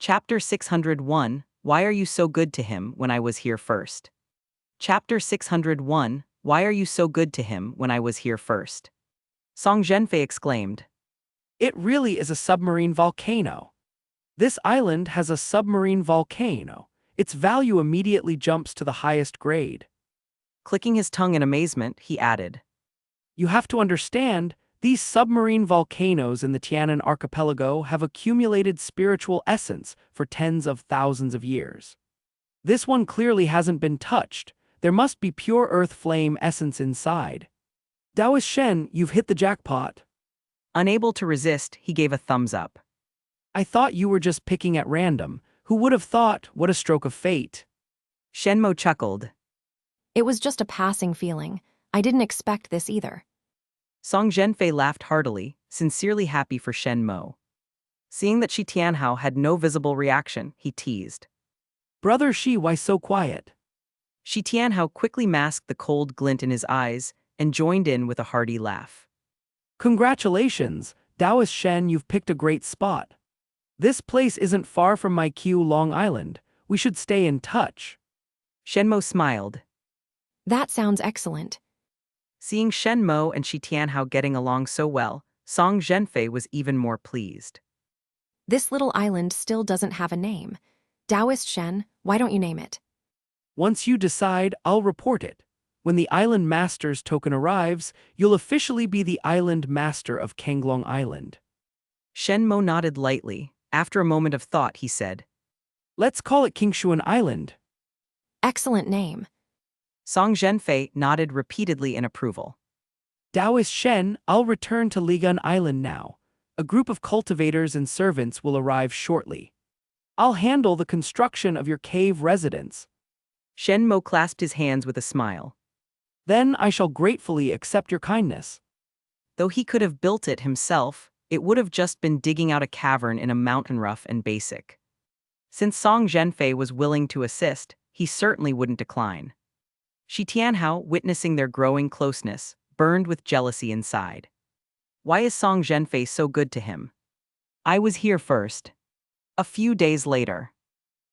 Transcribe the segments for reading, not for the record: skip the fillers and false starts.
Chapter 601, Why are you so good to him when I was here first? Chapter 601, Why are you so good to him when I was here first? Song Zhenfei exclaimed. It really is a submarine volcano. This island has a submarine volcano. Its value immediately jumps to the highest grade. Clicking his tongue in amazement, he added. You have to understand, these submarine volcanoes in the Tianan archipelago have accumulated spiritual essence for tens of thousands of years. This one clearly hasn't been touched. There must be pure earth flame essence inside. Taoist Shen, you've hit the jackpot. Unable to resist, he gave a thumbs up. I thought you were just picking at random. Who would have thought? What a stroke of fate. Shen Mo chuckled. It was just a passing feeling. I didn't expect this either. Song Zhenfei laughed heartily, sincerely happy for Shen Mo. Seeing that Shi Tianhao had no visible reaction, he teased. Brother Shi, why so quiet? Shi Tianhao quickly masked the cold glint in his eyes and joined in with a hearty laugh. Congratulations, Taoist Shen, you've picked a great spot. This place isn't far from my Long Island. We should stay in touch. Shen Mo smiled. That sounds excellent. Seeing Shen Mo and Shi Tianhao getting along so well, Song Zhenfei was even more pleased. This little island still doesn't have a name. Taoist Shen, why don't you name it? Once you decide, I'll report it. When the Island Master's token arrives, you'll officially be the Island Master of Qingxuan Island. Shen Mo nodded lightly. After a moment of thought, he said, Let's call it Qingxuan Island. Excellent name. Song Zhenfei nodded repeatedly in approval. Taoist Shen, I'll return to Ligan Island now. A group of cultivators and servants will arrive shortly. I'll handle the construction of your cave residence. Shen Mo clasped his hands with a smile. Then I shall gratefully accept your kindness. Though he could have built it himself, it would have just been digging out a cavern in a mountain rough and basic. Since Song Zhenfei was willing to assist, he certainly wouldn't decline. Shi Tianhao, witnessing their growing closeness, burned with jealousy inside. Why is Song Zhenfei so good to him? I was here first. A few days later,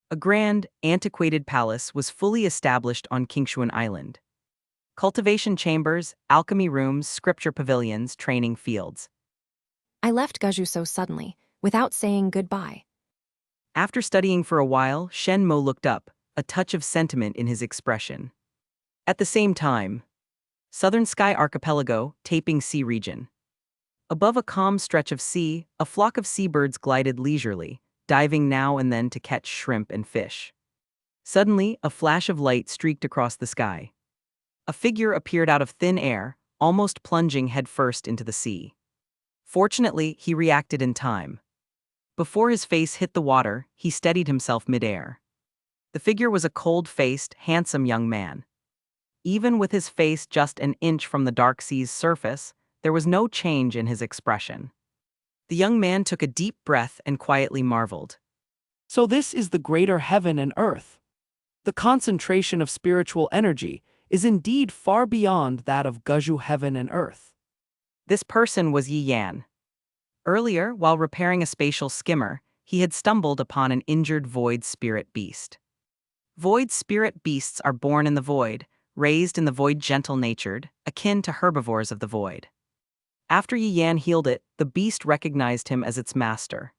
a grand, antiquated palace was fully established on Qingxuan Island. Cultivation chambers, alchemy rooms, scripture pavilions, training fields. I left Guju so suddenly, without saying goodbye. After studying for a while, Shen Mo looked up, a touch of sentiment in his expression. At the same time, Southern Sky Archipelago, Taping Sea Region. Above a calm stretch of sea, a flock of seabirds glided leisurely, diving now and then to catch shrimp and fish. Suddenly, a flash of light streaked across the sky. A figure appeared out of thin air, almost plunging headfirst into the sea. Fortunately, he reacted in time. Before his face hit the water, he steadied himself midair. The figure was a cold-faced, handsome young man. Even with his face just an inch from the dark sea's surface, there was no change in his expression. The young man took a deep breath and quietly marveled. So this is the greater heaven and earth. The concentration of spiritual energy is indeed far beyond that of Guju heaven and earth. This person was Yi Yan. Earlier, while repairing a spatial skimmer, he had stumbled upon an injured void spirit beast. Void spirit beasts are born in the void, raised in the void, gentle-natured, akin to herbivores of the void. After Yi Yan healed it, the beast recognized him as its master.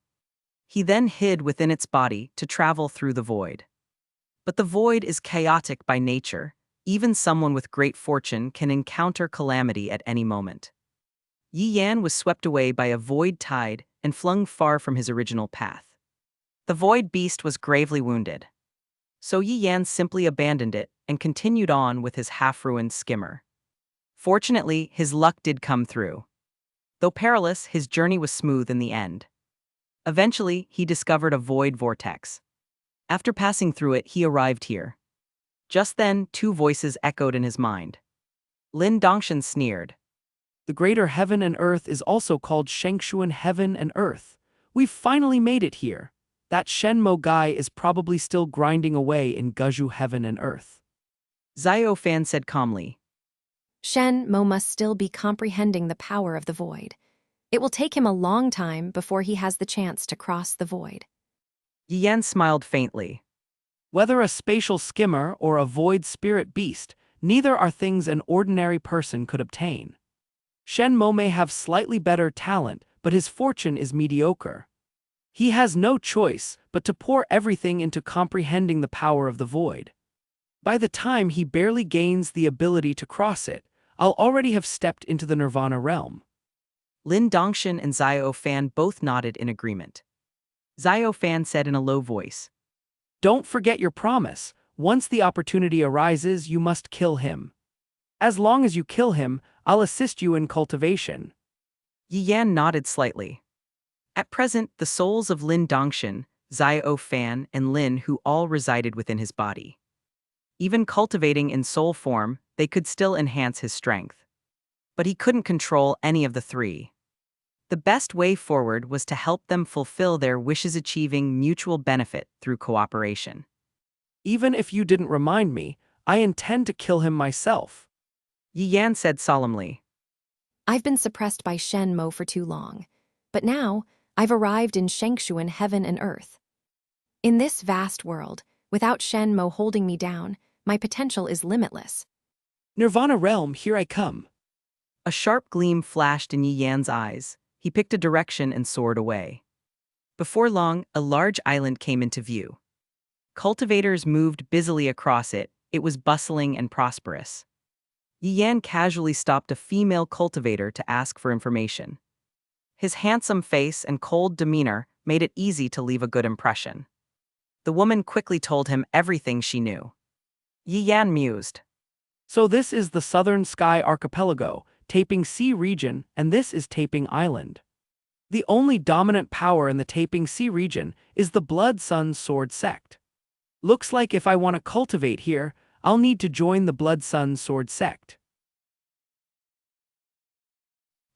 He then hid within its body to travel through the void. But the void is chaotic by nature. Even someone with great fortune can encounter calamity at any moment. Yi Yan was swept away by a void tide and flung far from his original path. The void beast was gravely wounded. So Yi Yan simply abandoned it and continued on with his half-ruined skimmer. Fortunately, his luck did come through. Though perilous, his journey was smooth in the end. Eventually, he discovered a void vortex. After passing through it, he arrived here. Just then, two voices echoed in his mind. Lin Dongshan sneered. The greater heaven and earth is also called Qingxuan heaven and earth. We've finally made it here. That Shen Mo guy is probably still grinding away in Guju heaven and earth. Zio Fan said calmly. Shen Mo must still be comprehending the power of the void. It will take him a long time before he has the chance to cross the void. Yi Yan smiled faintly. Whether a spatial skimmer or a void spirit beast, neither are things an ordinary person could obtain. Shen Mo may have slightly better talent, but his fortune is mediocre. He has no choice but to pour everything into comprehending the power of the void. By the time he barely gains the ability to cross it, I'll already have stepped into the Nirvana realm. Lin Dongshan and Xiao Fan both nodded in agreement. Xiao Fan said in a low voice, Don't forget your promise. Once the opportunity arises, you must kill him. As long as you kill him, I'll assist you in cultivation. Yi Yan nodded slightly. At present, the souls of Lin Dongshan, Xiao Fan, and Lin Hu all resided within his body. Even cultivating in soul form, they could still enhance his strength. But he couldn't control any of the three. The best way forward was to help them fulfill their wishes, achieving mutual benefit through cooperation. Even if you didn't remind me, I intend to kill him myself. Yi Yan said solemnly. I've been suppressed by Shen Mo for too long, but now I've arrived in Qingxuan heaven and earth. In this vast world, without Shen Mo holding me down, my potential is limitless. Nirvana realm, here I come. A sharp gleam flashed in Yi Yan's eyes. He picked a direction and soared away. Before long, a large island came into view. Cultivators moved busily across it. It was bustling and prosperous. Yi Yan casually stopped a female cultivator to ask for information. His handsome face and cold demeanor made it easy to leave a good impression. The woman quickly told him everything she knew. Yi Yan mused. So this is the Southern Sky Archipelago, Taping Sea region, and this is Taping Island. The only dominant power in the Taping Sea region is the Blood Sun Sword Sect. Looks like if I want to cultivate here, I'll need to join the Blood Sun Sword Sect.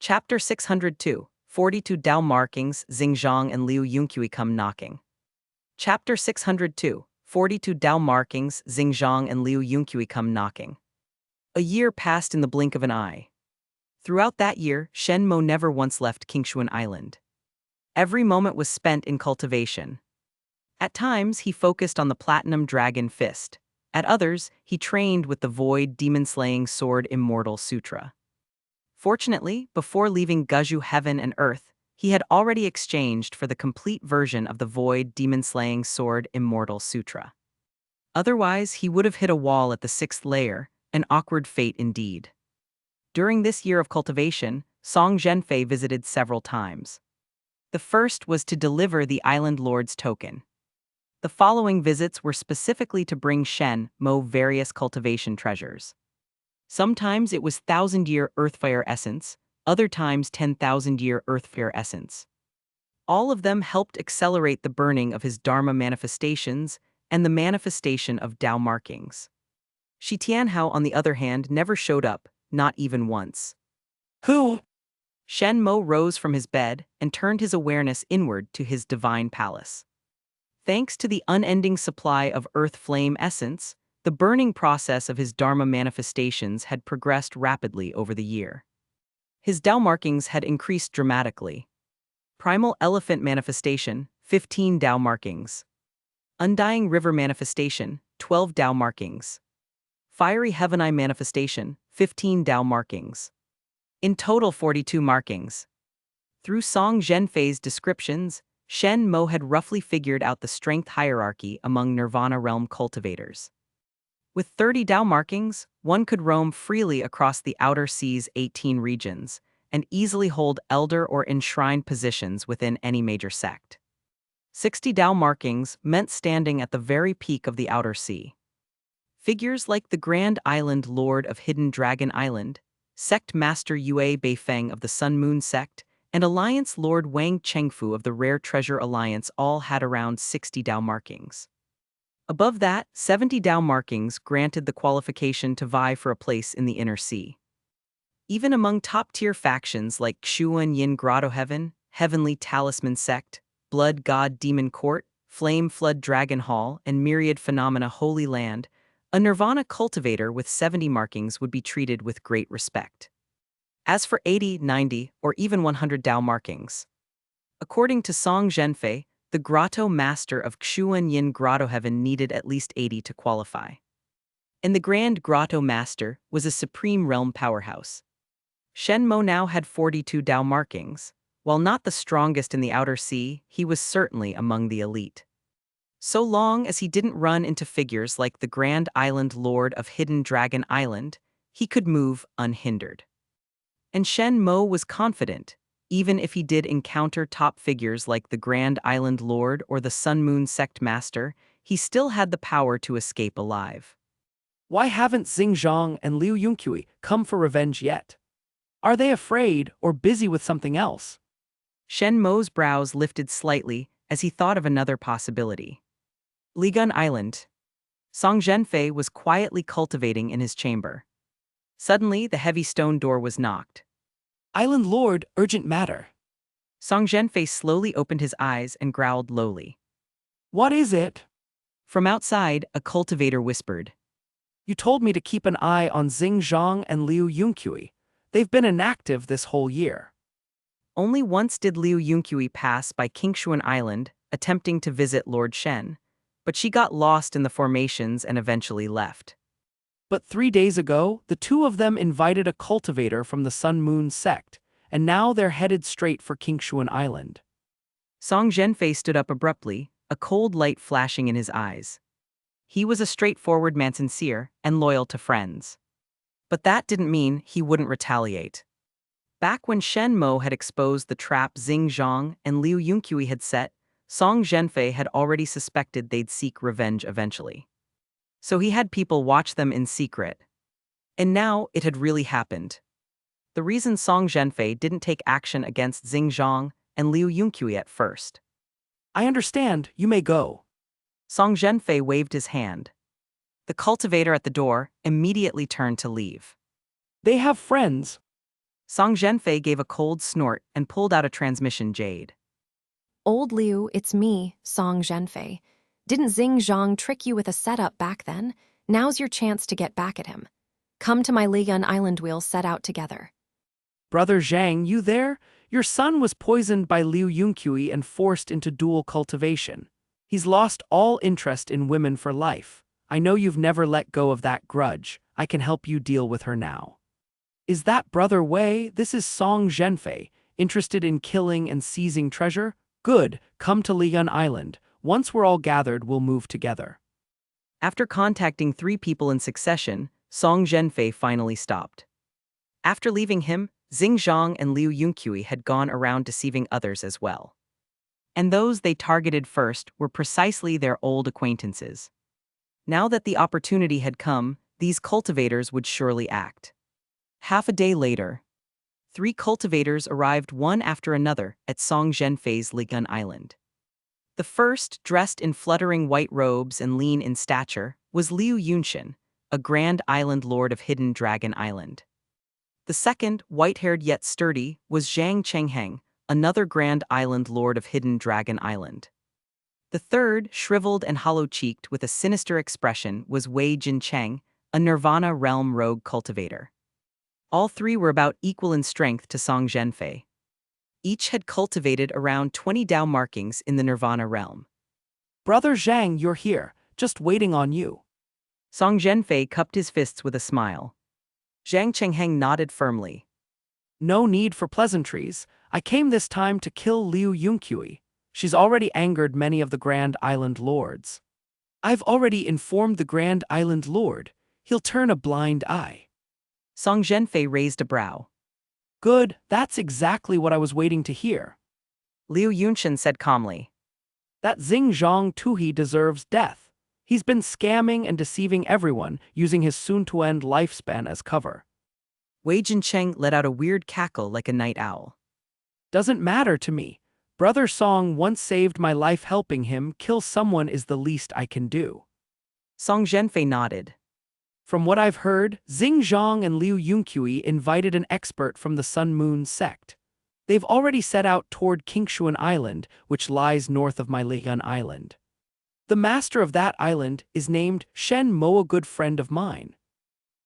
Chapter 602, 42 Dao Markings, Xingzhang and Liu Yunqui come knocking. Chapter 602, 42 Dao Markings, Xingzhang and Liu Yunqui come knocking. A year passed in the blink of an eye. Throughout that year, Shen Mo never once left Qingxuan Island. Every moment was spent in cultivation. At times, he focused on the Platinum Dragon Fist. At others, he trained with the Void Demon-Slaying Sword Immortal Sutra. Fortunately, before leaving Guzhu Heaven and Earth, he had already exchanged for the complete version of the Void Demon-Slaying Sword Immortal Sutra. Otherwise, he would have hit a wall at the 6th layer, an awkward fate indeed. During this year of cultivation, Song Zhenfei visited several times. The first was to deliver the Island Lord's token. The following visits were specifically to bring Shen Mo various cultivation treasures. Sometimes it was 1,000-year Earthfire essence, other times 10,000-year Earthfire essence. All of them helped accelerate the burning of his Dharma manifestations and the manifestation of Dao markings. Shi Tianhao, on the other hand, never showed up, not even once. Who? Shen Mo rose from his bed and turned his awareness inward to his divine palace. Thanks to the unending supply of earth flame essence, the burning process of his Dharma manifestations had progressed rapidly over the year. His Dao markings had increased dramatically. Primal Elephant manifestation, 15 Dao markings. Undying River manifestation, 12 Dao markings. Fiery Heaven Eye manifestation, 15 Dao markings. In total 42 markings. Through Song Zhenfei's descriptions, Shen Mo had roughly figured out the strength hierarchy among Nirvana realm cultivators. With 30 Dao markings, one could roam freely across the Outer Sea's 18 regions, and easily hold elder or enshrined positions within any major sect. 60 Dao markings meant standing at the very peak of the Outer Sea. Figures like the Grand Island Lord of Hidden Dragon Island, Sect Master Yue Beifeng of the Sun Moon Sect, and Alliance Lord Wang Chengfu of the Rare Treasure Alliance all had around 60 Dao markings. Above that, 70 Dao markings granted the qualification to vie for a place in the Inner Sea. Even among top-tier factions like Qingxuan Yin Grotto Heaven, Heavenly Talisman Sect, Blood God Demon Court, Flame Flood Dragon Hall, and Myriad Phenomena Holy Land, a Nirvana cultivator with 70 markings would be treated with great respect. As for 80, 90, or even 100 Dao markings, according to Song Zhenfei, the grotto master of Qingxuan Grotto Heaven needed at least 80 to qualify. And the Grand Grotto Master was a supreme realm powerhouse. Shen Mo now had 42 Dao markings. While not the strongest in the outer sea, he was certainly among the elite. So long as he didn't run into figures like the Grand Island Lord of Hidden Dragon Island, he could move unhindered. And Shen Mo was confident, even if he did encounter top figures like the Grand Island Lord or the Sun Moon Sect Master, he still had the power to escape alive. Why haven't Xingzhang and Liu Yunqui come for revenge yet? Are they afraid or busy with something else? Shen Mo's brows lifted slightly as he thought of another possibility. Ligun Island. Song Zhenfei was quietly cultivating in his chamber. Suddenly, the heavy stone door was knocked. Island Lord, urgent matter. Song Zhenfei slowly opened his eyes and growled lowly. What is it? From outside, a cultivator whispered. You told me to keep an eye on Xingzhang and Liu Yunqui. They've been inactive this whole year. Only once did Liu Yunqui pass by Qingxuan Island, attempting to visit Lord Shen, but she got lost in the formations and eventually left. But 3 days ago, the two of them invited a cultivator from the Sun Moon Sect, and now they're headed straight for Qingxuan Island. Song Zhenfei stood up abruptly, a cold light flashing in his eyes. He was a straightforward man, sincere and loyal to friends. But that didn't mean he wouldn't retaliate. Back when Shen Mo had exposed the trap Xingzhang and Liu Yunqui had set, Song Zhenfei had already suspected they'd seek revenge eventually. So he had people watch them in secret. And now it had really happened. The reason Song Zhenfei didn't take action against Xingzhang and Liu Yunqui at first. I understand, you may go. Song Zhenfei waved his hand. The cultivator at the door immediately turned to leave. They have friends. Song Zhenfei gave a cold snort and pulled out a transmission jade. Old Liu, it's me, Song Zhenfei. Didn't Xingzhang trick you with a setup back then? Now's your chance to get back at him. Come to my Ligun Island, we'll set out together. Brother Zhang, you there? Your son was poisoned by Liu Yunqui and forced into dual cultivation. He's lost all interest in women for life. I know you've never let go of that grudge. I can help you deal with her now. Is that Brother Wei? This is Song Zhenfei. Interested in killing and seizing treasure? Good, come to Ligun Island. Once we're all gathered, we'll move together. After contacting 3 people in succession, Song Zhenfei finally stopped. After leaving him, Xingzhang and Liu Yunqui had gone around deceiving others as well. And those they targeted first were precisely their old acquaintances. Now that the opportunity had come, these cultivators would surely act. Half a day later, 3 cultivators arrived one after another at Song Zhenfei's Ligun Island. The first, dressed in fluttering white robes and lean in stature, was Liu Yunxian, a Grand Island Lord of Hidden Dragon Island. The second, white-haired yet sturdy, was Zhang Chengheng, another Grand Island Lord of Hidden Dragon Island. The third, shriveled and hollow-cheeked with a sinister expression, was Wei Jincheng, a Nirvana Realm rogue cultivator. All 3 were about equal in strength to Song Zhenfei. Each had cultivated around 20 Dao markings in the Nirvana realm. Brother Zhang, you're here, just waiting on you. Song Zhenfei cupped his fists with a smile. Zhang Chengheng nodded firmly. No need for pleasantries. I came this time to kill Liu Yunqui. She's already angered many of the Grand Island Lords. I've already informed the Grand Island Lord. He'll turn a blind eye. Song Zhenfei raised a brow. Good, that's exactly what I was waiting to hear. Liu Yunxian said calmly. That Xingzhang Tuhi deserves death. He's been scamming and deceiving everyone, using his soon-to-end lifespan as cover. Wei Jincheng let out a weird cackle like a night owl. Doesn't matter to me. Brother Song once saved my life. Helping him kill someone is the least I can do. Song Zhenfei nodded. From what I've heard, Xingzhang and Liu Yunqui invited an expert from the Sun Moon Sect. They've already set out toward Qingxuan Island, which lies north of my Ligun Island. The master of that island is named Shen Mo, a good friend of mine.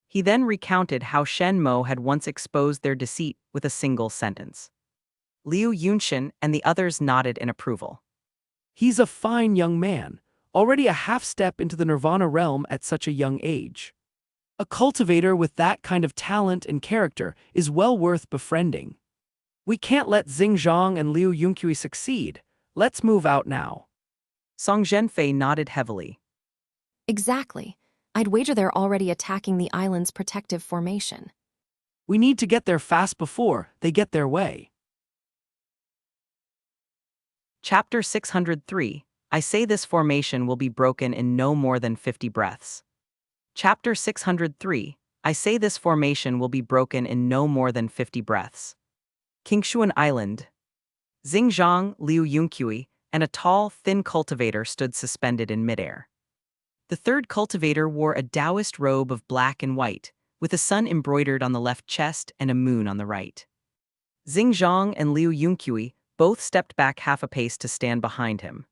He then recounted how Shen Mo had once exposed their deceit with a single sentence. Liu Yunxian and the others nodded in approval. He's a fine young man, already a half step into the nirvana realm at such a young age. A cultivator with that kind of talent and character is well worth befriending. We can't let Xingzhang and Liu Yunqi succeed. Let's move out now. Song Zhenfei nodded heavily. Exactly. I'd wager they're already attacking the island's protective formation. We need to get there fast before they get their way. Chapter 603. I say this formation will be broken in no more than 50 breaths. Chapter 603. I say this formation will be broken in no more than 50 breaths. Qingxuan Island. Xingzhang, Liu Yunqi, and a tall, thin cultivator stood suspended in midair. The third cultivator wore a Taoist robe of black and white, with a sun embroidered on the left chest and a moon on the right. Xingzhang and Liu Yunqi both stepped back half a pace to stand behind him.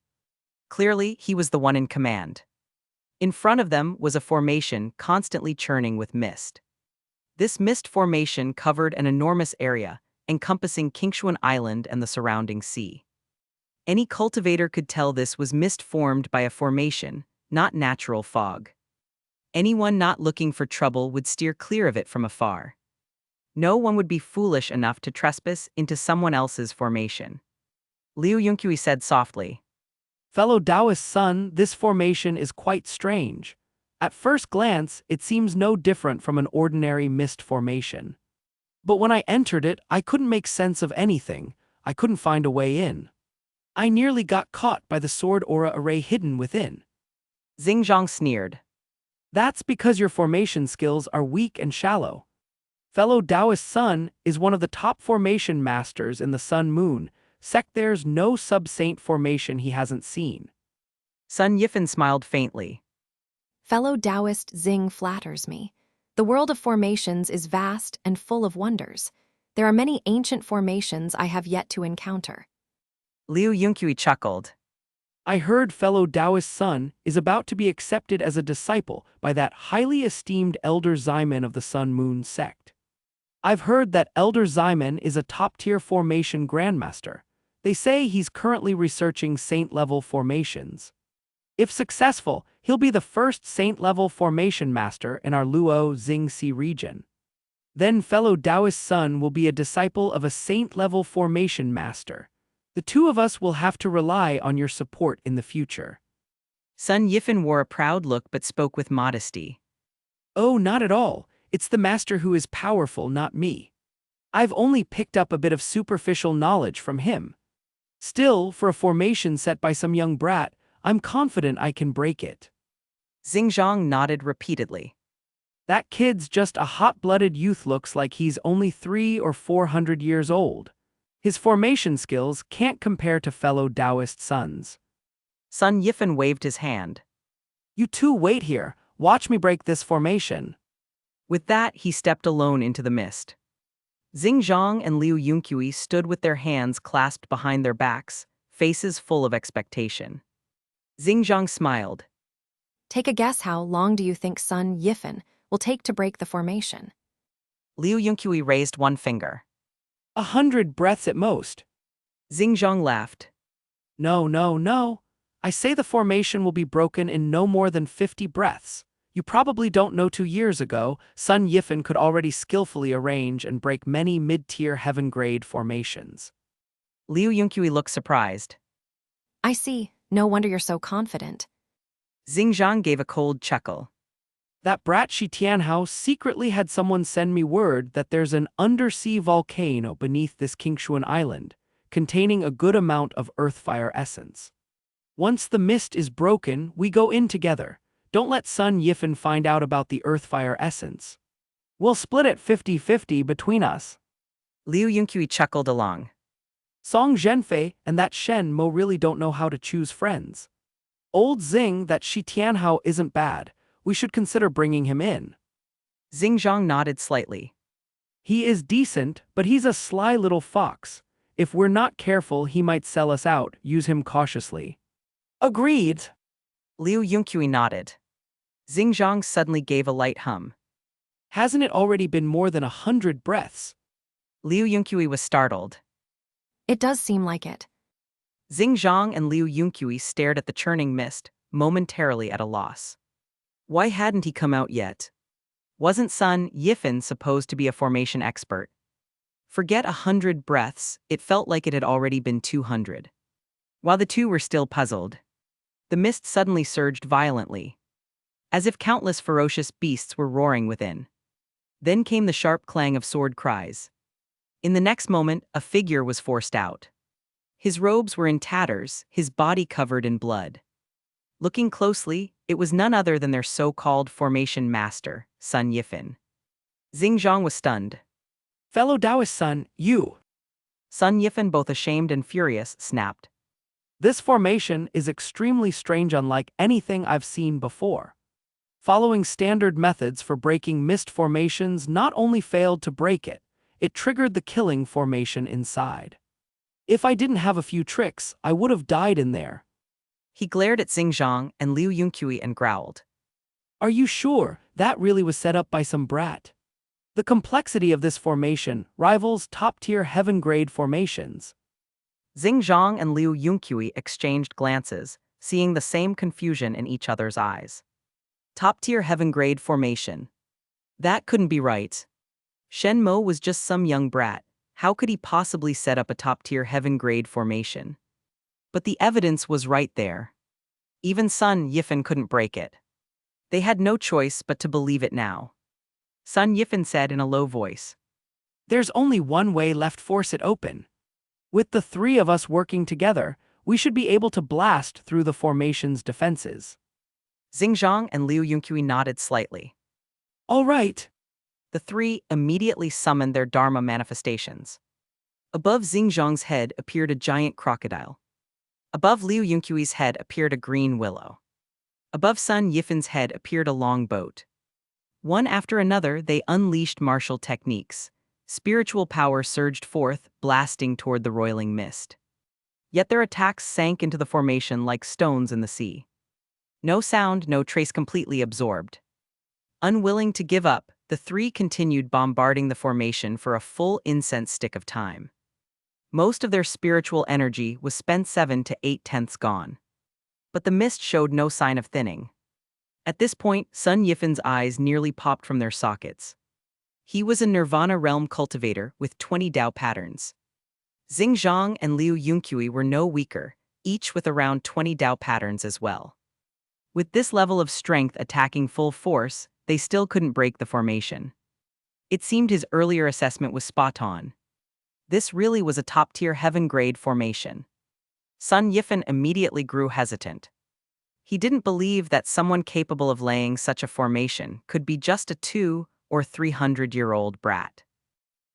Clearly, he was the one in command. In front of them was a formation constantly churning with mist. This mist formation covered an enormous area, encompassing Qingxuan Island and the surrounding sea. Any cultivator could tell this was mist formed by a formation, not natural fog. Anyone not looking for trouble would steer clear of it from afar. No one would be foolish enough to trespass into someone else's formation. Liu Yunqi said softly. Fellow Taoist son, this formation is quite strange. At first glance, it seems no different from an ordinary mist formation. But when I entered it, I couldn't make sense of anything. I couldn't find a way in. I nearly got caught by the sword aura array hidden within. Xingzhang sneered. That's because your formation skills are weak and shallow. Fellow Taoist son is one of the top formation masters in the Sun-Moon Sect. There's no sub-saint formation he hasn't seen. Sun Yifan smiled faintly. Fellow Taoist Xing flatters me. The world of formations is vast and full of wonders. There are many ancient formations I have yet to encounter. Liu Yunqi chuckled. I heard fellow Taoist son is about to be accepted as a disciple by that highly esteemed Elder Ximen of the Sun-Moon Sect. I've heard that Elder Ximen is a top-tier formation grandmaster. They say he's currently researching saint-level formations. If successful, he'll be the first saint-level formation master in our Luo Xingxi region. Then fellow Taoist son will be a disciple of a saint-level formation master. The two of us will have to rely on your support in the future. Sun Yifan wore a proud look but spoke with modesty. Oh, not at all. It's the master who is powerful, not me. I've only picked up a bit of superficial knowledge from him. Still, for a formation set by some young brat, I'm confident I can break it. Xingzhang nodded repeatedly. That kid's just a hot-blooded youth, looks like he's only 300 or 400 years old. His formation skills can't compare to fellow Taoist sons. Sun Yifan waved his hand. You two wait here, watch me break this formation. With that, he stepped alone into the mist. Xingzhang and Liu Yunqi stood with their hands clasped behind their backs, faces full of expectation. Xingzhang smiled. Take a guess, how long do you think Sun Yifan will take to break the formation? Liu Yunqi raised one finger. 100 breaths at most. Xingzhang laughed. No. I say the formation will be broken in no more than 50 breaths. You probably don't know 2 years ago, Sun Yifan could already skillfully arrange and break many mid-tier heaven-grade formations. Liu Yunqi looked surprised. I see. No wonder you're so confident. Xingzhang gave a cold chuckle. That brat Shi Tianhao secretly had someone send me word that there's an undersea volcano beneath this Qingxuan island, containing a good amount of earthfire essence. Once the mist is broken, we go in together. Don't let Sun Yifan find out about the earthfire essence. We'll split it 50-50 between us. Liu Yunqi chuckled along. Song Zhenfei and that Shen Mo really don't know how to choose friends. Old Xing, that Shi Tianhao isn't bad. We should consider bringing him in. Xingzhang nodded slightly. He is decent, but he's a sly little fox. If we're not careful, he might sell us out. Use him cautiously. Agreed. Liu Yunqi nodded. Xingzhang suddenly gave a light hum. Hasn't it already been more than 100 breaths? Liu Yunqi was startled. It does seem like it. Xingzhang and Liu Yunqui stared at the churning mist, momentarily at a loss. Why hadn't he come out yet? Wasn't Sun Yifan supposed to be a formation expert? Forget 100 breaths, it felt like it had already been 200. While the two were still puzzled, the mist suddenly surged violently, as if countless ferocious beasts were roaring within. Then came the sharp clang of sword cries. In the next moment, a figure was forced out. His robes were in tatters, his body covered in blood. Looking closely, it was none other than their so-called formation master, Sun Yifan. Xingzhang was stunned. Fellow Taoist son, you. Sun Yifan, both ashamed and furious, snapped. This formation is extremely strange, unlike anything I've seen before. Following standard methods for breaking mist formations not only failed to break it, it triggered the killing formation inside. If I didn't have a few tricks, I would have died in there. He glared at Xingzhang and Liu Yunqui and growled. Are you sure that really was set up by some brat? The complexity of this formation rivals top-tier heaven-grade formations. Xingzhang and Liu Yunqui exchanged glances, seeing the same confusion in each other's eyes. Top-tier heaven-grade formation. That couldn't be right. Shen Mo was just some young brat. How could he possibly set up a top-tier heaven-grade formation? But the evidence was right there. Even Sun Yifan couldn't break it. They had no choice but to believe it now. Sun Yifan said in a low voice. There's only one way left: force it open. With the three of us working together, we should be able to blast through the formation's defenses. Xingzhang and Liu Yunqui nodded slightly. All right. The three immediately summoned their Dharma manifestations. Above Xingzhang's head appeared a giant crocodile. Above Liu Yunqui's head appeared a green willow. Above Sun Yifan's head appeared a long boat. One after another, they unleashed martial techniques. Spiritual power surged forth, blasting toward the roiling mist. Yet their attacks sank into the formation like stones in the sea. No sound, no trace, completely absorbed. Unwilling to give up, the three continued bombarding the formation for a full incense stick of time. Most of their spiritual energy was spent 7 to 8/10 gone. But the mist showed no sign of thinning. At this point, Sun Yifan's eyes nearly popped from their sockets. He was a Nirvana realm cultivator with 20 Dao patterns. Xingzhang and Liu Yunqui were no weaker, each with around 20 Dao patterns as well. With this level of strength attacking full force, they still couldn't break the formation. It seemed his earlier assessment was spot on. This really was a top-tier heaven-grade formation. Sun Yifan immediately grew hesitant. He didn't believe that someone capable of laying such a formation could be just a 200- or 300-year-old brat.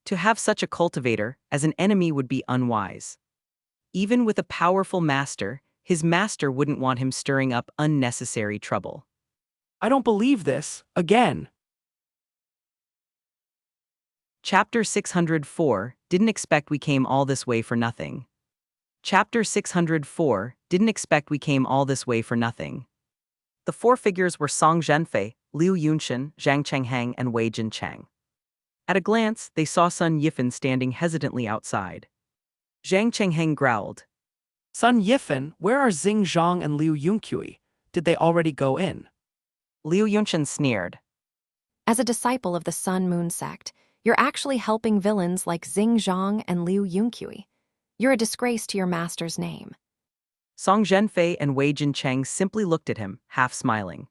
To have such a cultivator as an enemy would be unwise. Even with a powerful master, his master wouldn't want him stirring up unnecessary trouble. I don't believe this, again. Chapter 604, Didn't expect we came all this way for nothing. Chapter 604, Didn't expect we came all this way for nothing. The four figures were Song Zhenfei, Liu Yunxin, Zhang Chenghang, and Wei Jincheng. At a glance, they saw Sun Yifan standing hesitantly outside. Zhang Chenghang growled. Sun Yifan, where are Xingzhang and Liu Yunqui? Did they already go in? Liu Yunxin sneered. As a disciple of the Sun Moon Sect, you're actually helping villains like Xingzhang and Liu Yunqui. You're a disgrace to your master's name. Song Zhenfei and Wei Jincheng simply looked at him, half smiling.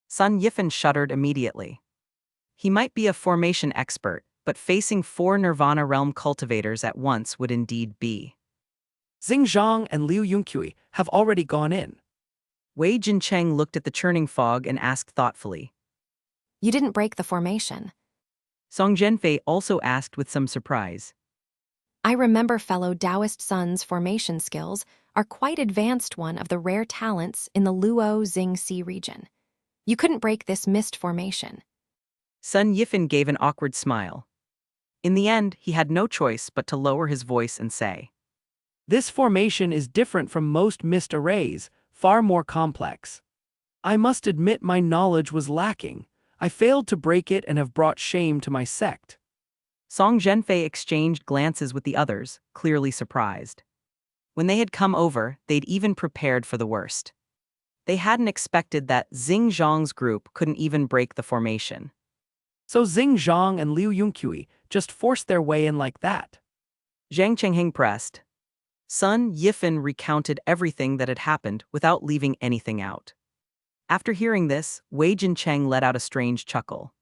Sun Yifan shuddered immediately. He might be a formation expert, but facing 4 Nirvana realm cultivators at once would indeed be. Xingzhang and Liu Yunqui have already gone in. Wei Jincheng looked at the churning fog and asked thoughtfully. You didn't break the formation. Song Zhenfei also asked with some surprise. I remember fellow Taoist Sun's formation skills are quite advanced, one of the rare talents in the Luo Xingxi region. You couldn't break this mist formation. Sun Yifan gave an awkward smile. In the end, he had no choice but to lower his voice and say, This formation is different from most mist arrays, far more complex. I must admit my knowledge was lacking. I failed to break it and have brought shame to my sect. Song Zhenfei exchanged glances with the others, clearly surprised. When they had come over, they'd even prepared for the worst. They hadn't expected that Xingzhang's group couldn't even break the formation. So Xingzhang and Liu Yunqui just forced their way in like that. Zhang Chengheng pressed. Sun Yifan recounted everything that had happened without leaving anything out. After hearing this, Wei Jincheng let out a strange chuckle.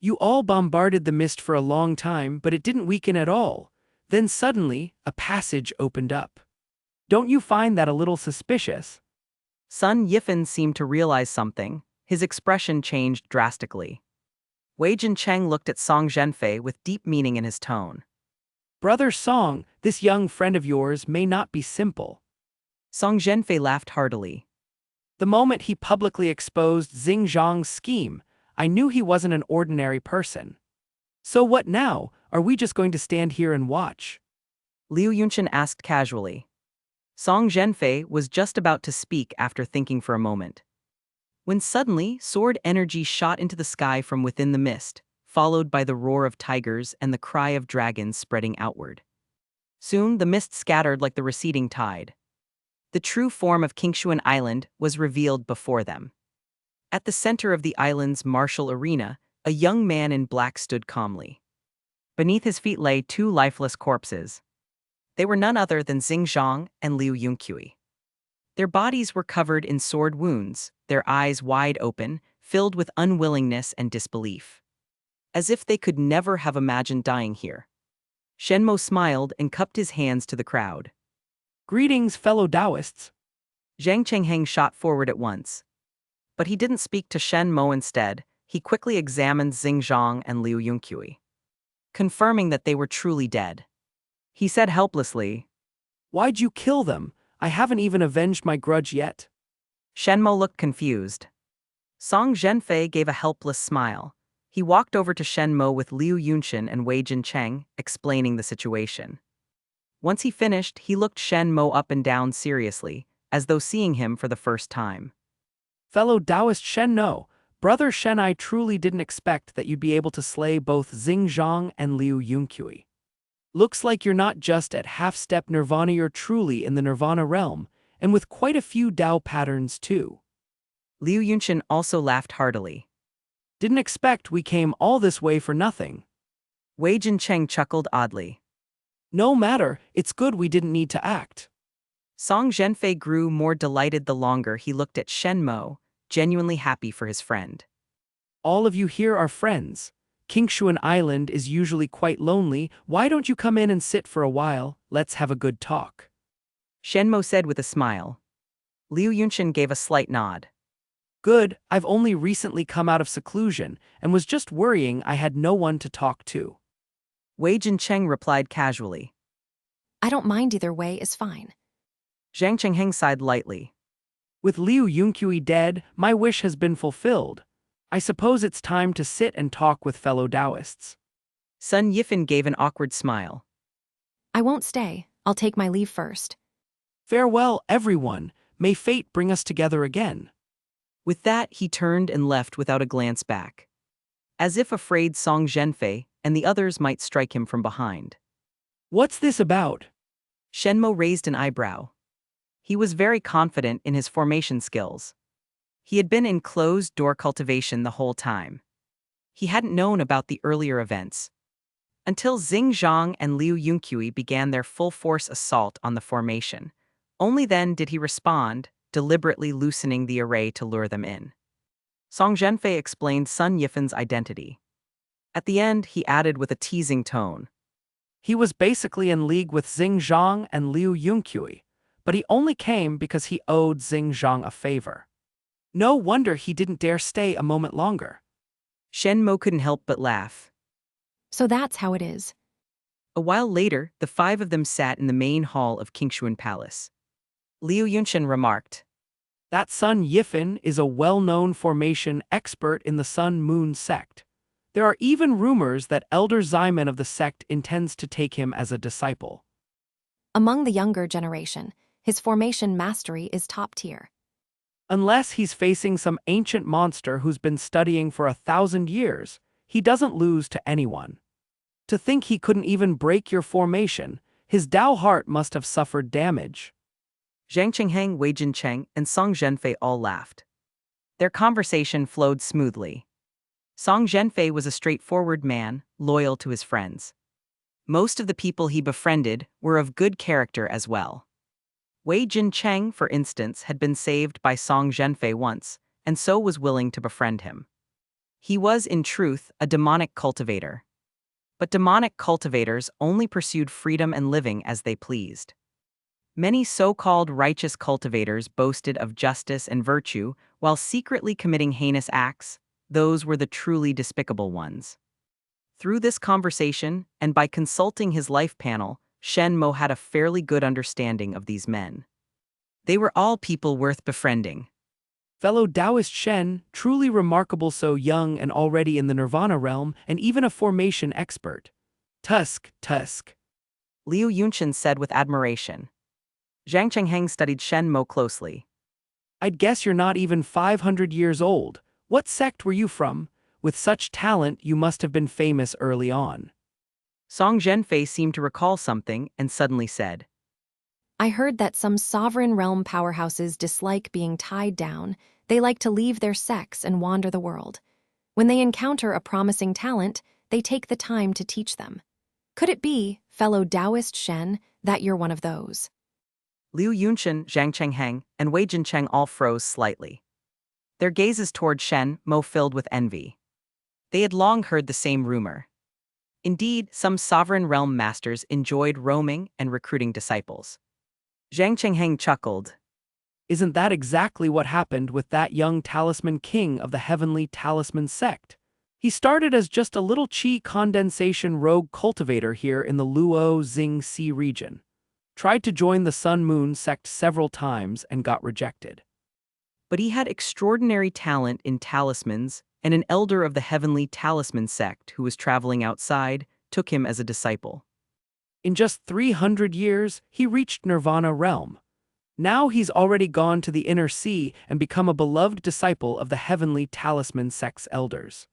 You all bombarded the mist for a long time, but it didn't weaken at all. Then suddenly, a passage opened up. Don't you find that a little suspicious? Sun Yifan seemed to realize something. His expression changed drastically. Wei Jincheng looked at Song Zhenfei with deep meaning in his tone. Brother Song, this young friend of yours may not be simple. Song Zhenfei laughed heartily. The moment he publicly exposed Xingzhang's scheme, I knew he wasn't an ordinary person. So what now? Are we just going to stand here and watch? Liu Yunchen asked casually. Song Zhenfei was just about to speak after thinking for a moment. When suddenly, sword energy shot into the sky from within the mist, followed by the roar of tigers and the cry of dragons spreading outward. Soon, the mist scattered like the receding tide. The true form of Qingxuan Island was revealed before them. At the center of the island's martial arena, a young man in black stood calmly. Beneath his feet lay two lifeless corpses. They were none other than Xingzhang and Liu Yunqui. Their bodies were covered in sword wounds, their eyes wide open, filled with unwillingness and disbelief. As if they could never have imagined dying here. Shen Mo smiled and cupped his hands to the crowd. Greetings, fellow Taoists. Zhang Chengheng shot forward at once. But he didn't speak to Shen Mo instead. He quickly examined Xingzhang and Liu Yunqui, confirming that they were truly dead. He said helplessly, Why'd you kill them? I haven't even avenged my grudge yet. Shen Mo looked confused. Song Zhenfei gave a helpless smile. He walked over to Shen Mo with Liu Yunchen and Wei Jincheng, explaining the situation. Once he finished, he looked Shen Mo up and down seriously, as though seeing him for the first time. Fellow Taoist Shen Mo, Brother Shen, I truly didn't expect that you'd be able to slay both Xingzhang and Liu Yunqui. Looks like you're not just at half-step nirvana, you're truly in the nirvana realm, and with quite a few Tao patterns too. Liu Yunchen also laughed heartily. Didn't expect we came all this way for nothing. Wei Jincheng chuckled oddly. No matter, it's good we didn't need to act. Song Zhenfei grew more delighted the longer he looked at Shen Mo, genuinely happy for his friend. All of you here are friends. Qingxuan Island is usually quite lonely. Why don't you come in and sit for a while? Let's have a good talk. Shen Mo said with a smile. Liu Yunchen gave a slight nod. Good, I've only recently come out of seclusion and was just worrying I had no one to talk to. Wei Jincheng replied casually. I don't mind either way is fine. Zhang Chengheng sighed lightly. With Liu Yunqui dead, my wish has been fulfilled. I suppose it's time to sit and talk with fellow Taoists. Sun Yifan gave an awkward smile. I won't stay. I'll take my leave first. Farewell, everyone. May fate bring us together again. With that, he turned and left without a glance back, as if afraid Song Zhenfei and the others might strike him from behind. What's this about? Shen Mo raised an eyebrow. He was very confident in his formation skills. He had been in closed-door cultivation the whole time. He hadn't known about the earlier events, until Xingzhang and Liu Yunqui began their full-force assault on the formation. Only then did he respond, deliberately loosening the array to lure them in. Song Zhenfei explained Sun Yifan's identity. At the end, he added with a teasing tone. He was basically in league with Xingzhang and Liu Yunqui, but he only came because he owed Xingzhang a favor. No wonder he didn't dare stay a moment longer. Shen Mo couldn't help but laugh. So that's how it is. A while later, the five of them sat in the main hall of Qingxuan Palace. Liu Yunchen remarked, That Sun Yifan is a well-known formation expert in the Sun-Moon Sect. There are even rumors that Elder Ximen of the sect intends to take him as a disciple. Among the younger generation, his formation mastery is top tier. Unless he's facing some ancient monster who's been studying for 1,000 years, he doesn't lose to anyone. To think he couldn't even break your formation, his Dao heart must have suffered damage. Zhang Qingheng, Wei Jincheng, and Song Zhenfei all laughed. Their conversation flowed smoothly. Song Zhenfei was a straightforward man, loyal to his friends. Most of the people he befriended were of good character as well. Wei Jincheng, for instance, had been saved by Song Zhenfei once, and so was willing to befriend him. He was, in truth, a demonic cultivator. But demonic cultivators only pursued freedom and living as they pleased. Many so-called righteous cultivators boasted of justice and virtue while secretly committing heinous acts. Those were the truly despicable ones. Through this conversation, and by consulting his life panel, Shen Mo had a fairly good understanding of these men. They were all people worth befriending. Fellow Taoist Shen, truly remarkable, so young and already in the Nirvana realm, and even a formation expert. Tusk. Liu Yunqian said with admiration. Zhang Qingheng studied Shen Mo closely. I'd guess you're not even 500 years old. What sect were you from? With such talent, you must have been famous early on. Song Zhenfei seemed to recall something and suddenly said, I heard that some sovereign realm powerhouses dislike being tied down. They like to leave their sects and wander the world. When they encounter a promising talent, they take the time to teach them. Could it be, fellow Taoist Shen, that you're one of those? Liu Yunqian, Zhang Qingheng, and Wei Jincheng all froze slightly. Their gazes toward Shen Mo filled with envy. They had long heard the same rumor. Indeed, some sovereign realm masters enjoyed roaming and recruiting disciples. Zhang Qingheng chuckled. Isn't that exactly what happened with that young talisman king of the heavenly talisman sect? He started as just a little qi condensation rogue cultivator here in the Luo Xing region. Tried to join the Sun Moon sect several times and got rejected. But he had extraordinary talent in talismans, and an elder of the heavenly talisman sect who was traveling outside took him as a disciple. In just 300 years, he reached Nirvana realm. Now he's already gone to the inner sea and become a beloved disciple of the heavenly talisman sect's elders.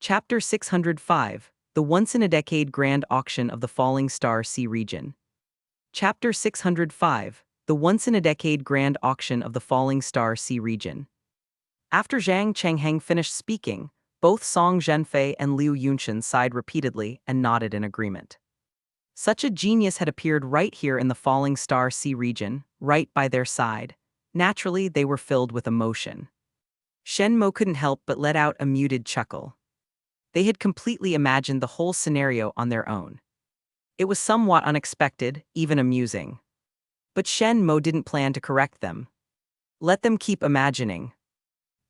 Chapter 605, The Once-in-a-Decade Grand Auction of the Falling Star Sea Region. Chapter 605, The Once-in-a-Decade Grand Auction of the Falling Star Sea Region. After Zhang Qingheng finished speaking, both Song Zhenfei and Liu Yunqian sighed repeatedly and nodded in agreement. Such a genius had appeared right here in the Falling Star Sea region, right by their side. Naturally, they were filled with emotion. Shen Mo couldn't help but let out a muted chuckle. They had completely imagined the whole scenario on their own. It was somewhat unexpected, even amusing. But Shen Mo didn't plan to correct them. Let them keep imagining.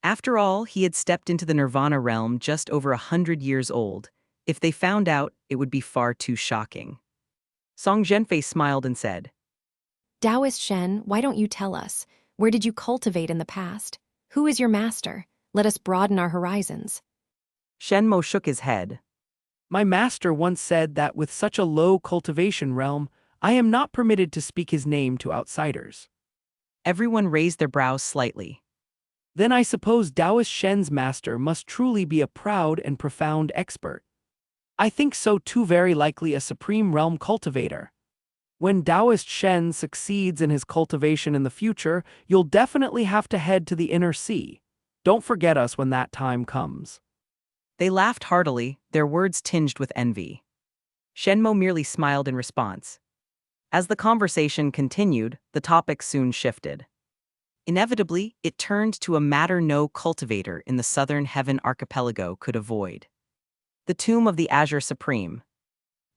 After all, he had stepped into the Nirvana realm just over 100 years old. If they found out, it would be far too shocking. Song Zhenfei smiled and said, Taoist Shen, why don't you tell us? Where did you cultivate in the past? Who is your master? Let us broaden our horizons. Shen Mo shook his head. My master once said that with such a low cultivation realm, I am not permitted to speak his name to outsiders. Everyone raised their brows slightly. Then I suppose Taoist Shen's master must truly be a proud and profound expert. I think so too, very likely a supreme realm cultivator. When Taoist Shen succeeds in his cultivation in the future, you'll definitely have to head to the inner sea. Don't forget us when that time comes. They laughed heartily, their words tinged with envy. Shen Mo merely smiled in response. As the conversation continued, the topic soon shifted. Inevitably, it turned to a matter no cultivator in the southern heaven archipelago could avoid. The tomb of the Azure Supreme.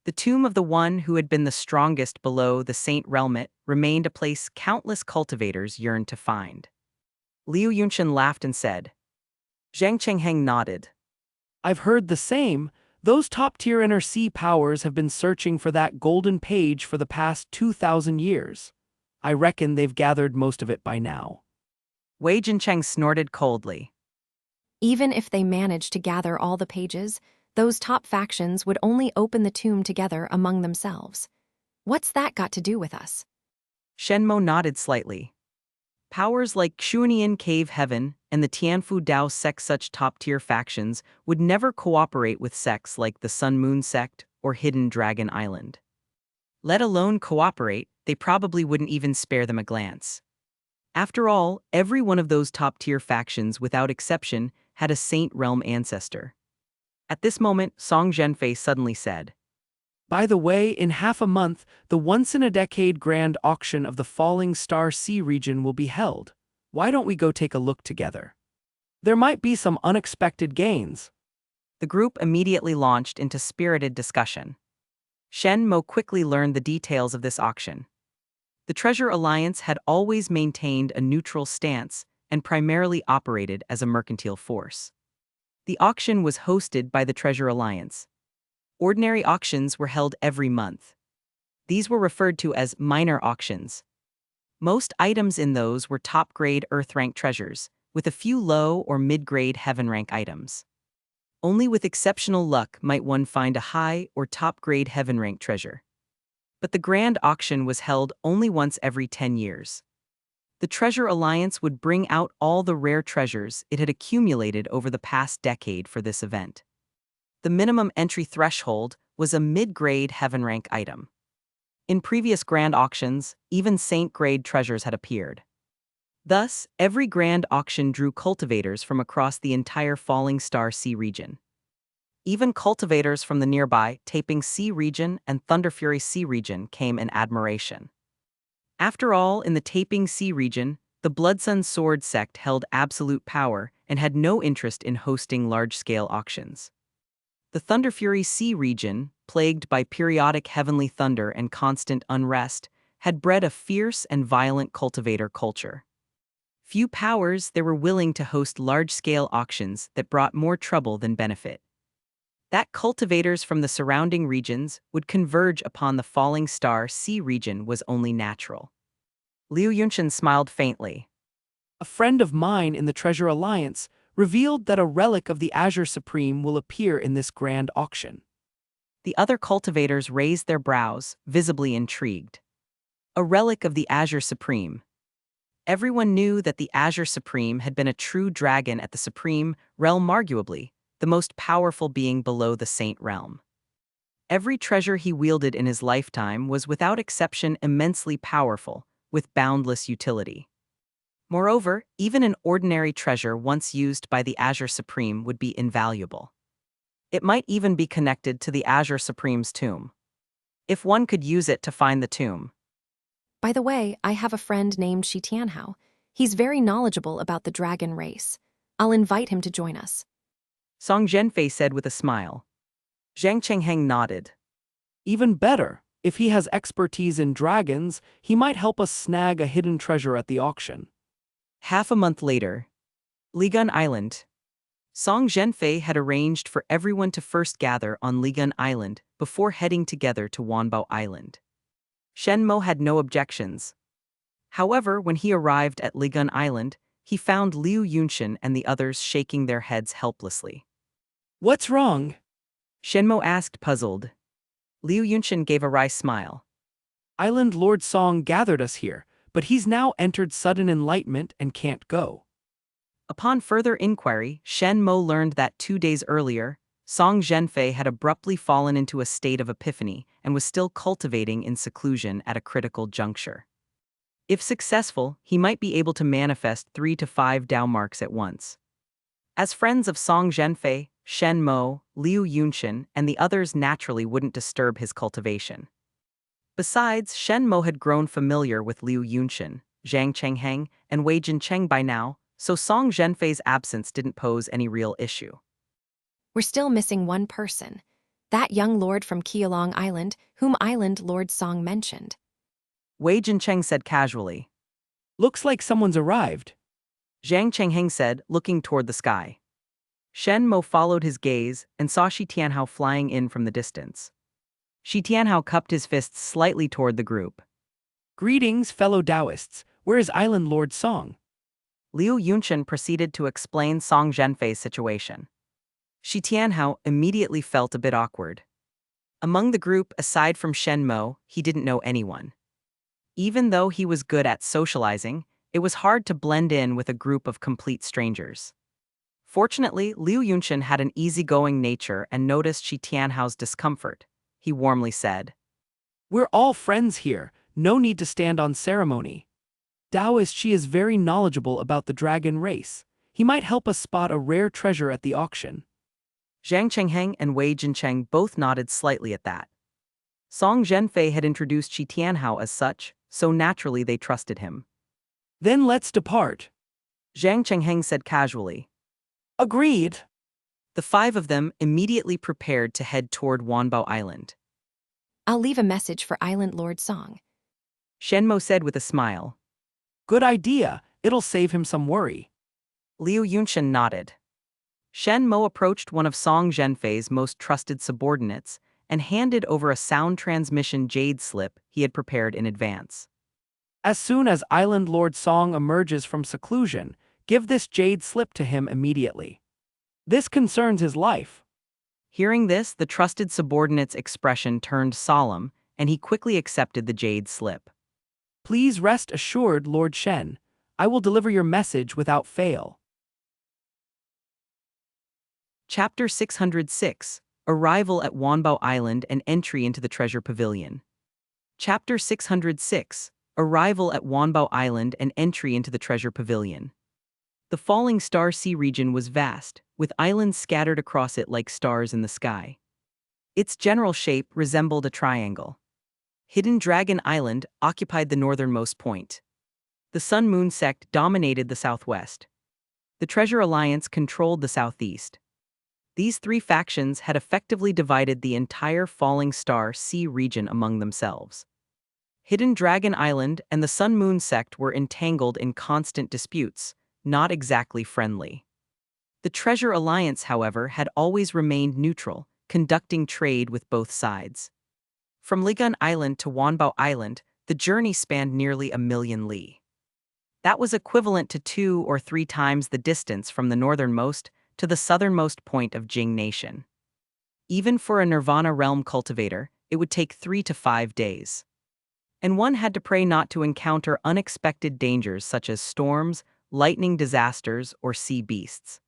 The tomb of the one who had been the strongest below the Saint Realmet remained a place countless cultivators yearned to find. Liu Yunqian laughed and said. Zhang Qingheng nodded. I've heard the same. Those top-tier inner sea powers have been searching for that golden page for the past 2,000 years. I reckon they've gathered most of it by now. Wei Jincheng snorted coldly. Even if they managed to gather all the pages, those top factions would only open the tomb together among themselves. What's that got to do with us? Shen Mo nodded slightly. Powers like Qingxuan Cave Heaven and the Tianfu Dao Sect, such top-tier factions, would never cooperate with sects like the Sun Moon Sect or hidden Dragon Island. Let alone cooperate, they probably wouldn't even spare them a glance. After all, every one of those top-tier factions, without exception, had a Saint Realm ancestor. At this moment, Song Zhenfei suddenly said, By the way, in half a month, the once-in-a-decade grand auction of the Falling Star Sea region will be held. Why don't we go take a look together? There might be some unexpected gains. The group immediately launched into spirited discussion. Shen Mo quickly learned the details of this auction. The Treasure Alliance had always maintained a neutral stance and primarily operated as a mercantile force. The auction was hosted by the Treasure Alliance. Ordinary auctions were held every month. These were referred to as minor auctions. Most items in those were top-grade Earth-rank treasures, with a few low or mid-grade heaven-rank items. Only with exceptional luck might one find a high or top-grade heaven-rank treasure. But the grand auction was held only once every 10 years. The Treasure Alliance would bring out all the rare treasures it had accumulated over the past decade for this event. The minimum entry threshold was a mid-grade heaven-rank item. In previous grand auctions, even saint-grade treasures had appeared. Thus, every grand auction drew cultivators from across the entire Falling Star Sea region. Even cultivators from the nearby Taping Sea region and Thunderfury Sea region came in admiration. After all, in the Taping Sea region, the Bloodsun Sword Sect held absolute power and had no interest in hosting large-scale auctions. The Thunderfury Sea region, plagued by periodic heavenly thunder and constant unrest, had bred a fierce and violent cultivator culture. Few powers there were willing to host large-scale auctions that brought more trouble than benefit. That cultivators from the surrounding regions would converge upon the Falling Star Sea region was only natural. Liu Yunshan smiled faintly. A friend of mine in the Treasure Alliance revealed that a relic of the Azure Supreme will appear in this grand auction. The other cultivators raised their brows, visibly intrigued. A relic of the Azure Supreme. Everyone knew that the Azure Supreme had been a true dragon at the Supreme Realm, arguably the most powerful being below the Saint Realm. Every treasure he wielded in his lifetime was without exception immensely powerful, with boundless utility. Moreover, even an ordinary treasure once used by the Azure Supreme would be invaluable. It might even be connected to the Azure Supreme's tomb. If one could use it to find the tomb. By the way, I have a friend named Shi Tianhao. He's very knowledgeable about the dragon race. I'll invite him to join us. Song Zhenfei said with a smile. Zhang Chengheng nodded. Even better, if he has expertise in dragons, he might help us snag a hidden treasure at the auction. Half a month later, Ligun Island. Song Zhenfei had arranged for everyone to first gather on Ligun Island before heading together to Wanbao Island. Shen Mo had no objections. However, when he arrived at Ligun Island, he found Liu Yunshan and the others shaking their heads helplessly. What's wrong? Shen Mo asked, puzzled. Liu Yunshan gave a wry smile. Island Lord Song gathered us here, but he's now entered sudden enlightenment and can't go. Upon further inquiry, Shen Mo learned that 2 days earlier, Song Zhenfei had abruptly fallen into a state of epiphany and was still cultivating in seclusion at a critical juncture. If successful, he might be able to manifest 3 to 5 Dao marks at once. As friends of Song Zhenfei, Shen Mo, Liu Yunshan, and the others naturally wouldn't disturb his cultivation. Besides, Shen Mo had grown familiar with Liu Yunshan, Zhang Chengheng, and Wei Jincheng by now, so Song Zhenfei's absence didn't pose any real issue. We're still missing one person. That young lord from Qialong Island, whom Island Lord Song mentioned. Wei Jincheng said casually. Looks like someone's arrived. Zhang Chengheng said, looking toward the sky. Shen Mo followed his gaze and saw Shi Tianhao flying in from the distance. Shi Tianhao cupped his fists slightly toward the group. Greetings, fellow Taoists. Where is Island Lord Song? Liu Yunshan proceeded to explain Song Zhenfei's situation. Shi Tianhao immediately felt a bit awkward. Among the group, aside from Shen Mo, he didn't know anyone. Even though he was good at socializing, it was hard to blend in with a group of complete strangers. Fortunately, Liu Yunshan had an easygoing nature and noticed Shi Tianhao's discomfort, he warmly said. We're all friends here, no need to stand on ceremony. Taoist Shi is very knowledgeable about the dragon race. He might help us spot a rare treasure at the auction. Zhang Chengheng and Wei Jincheng both nodded slightly at that. Song Zhenfei had introduced Qi Tianhao as such, so naturally they trusted him. Then let's depart. Zhang Chengheng said casually. Agreed. The five of them immediately prepared to head toward Wanbao Island. I'll leave a message for Island Lord Song. Shen Mo said with a smile. Good idea, it'll save him some worry. Liu Yunshen nodded. Shen Mo approached one of Song Zhenfei's most trusted subordinates and handed over a sound transmission jade slip he had prepared in advance. As soon as Island Lord Song emerges from seclusion, give this jade slip to him immediately. This concerns his life. Hearing this, the trusted subordinate's expression turned solemn, and he quickly accepted the jade slip. Please rest assured, Lord Shen. I will deliver your message without fail. Chapter 606, Arrival at Wanbao Island and Entry into the Treasure Pavilion. Chapter 606, Arrival at Wanbao Island and Entry into the Treasure Pavilion. The Falling Star Sea region was vast, with islands scattered across it like stars in the sky. Its general shape resembled a triangle. Hidden Dragon Island occupied the northernmost point. The Sun-Moon Sect dominated the southwest. The Treasure Alliance controlled the southeast. These three factions had effectively divided the entire Falling Star Sea region among themselves. Hidden Dragon Island and the Sun-Moon Sect were entangled in constant disputes, not exactly friendly. The Treasure Alliance, however, had always remained neutral, conducting trade with both sides. From Ligan Island to Wanbao Island, the journey spanned nearly 1,000,000 li. That was equivalent to 2 or 3 times the distance from the northernmost to the southernmost point of Jing Nation. Even for a Nirvana realm cultivator, it would take 3 to 5 days. And one had to pray not to encounter unexpected dangers such as storms, lightning disasters, or sea beasts.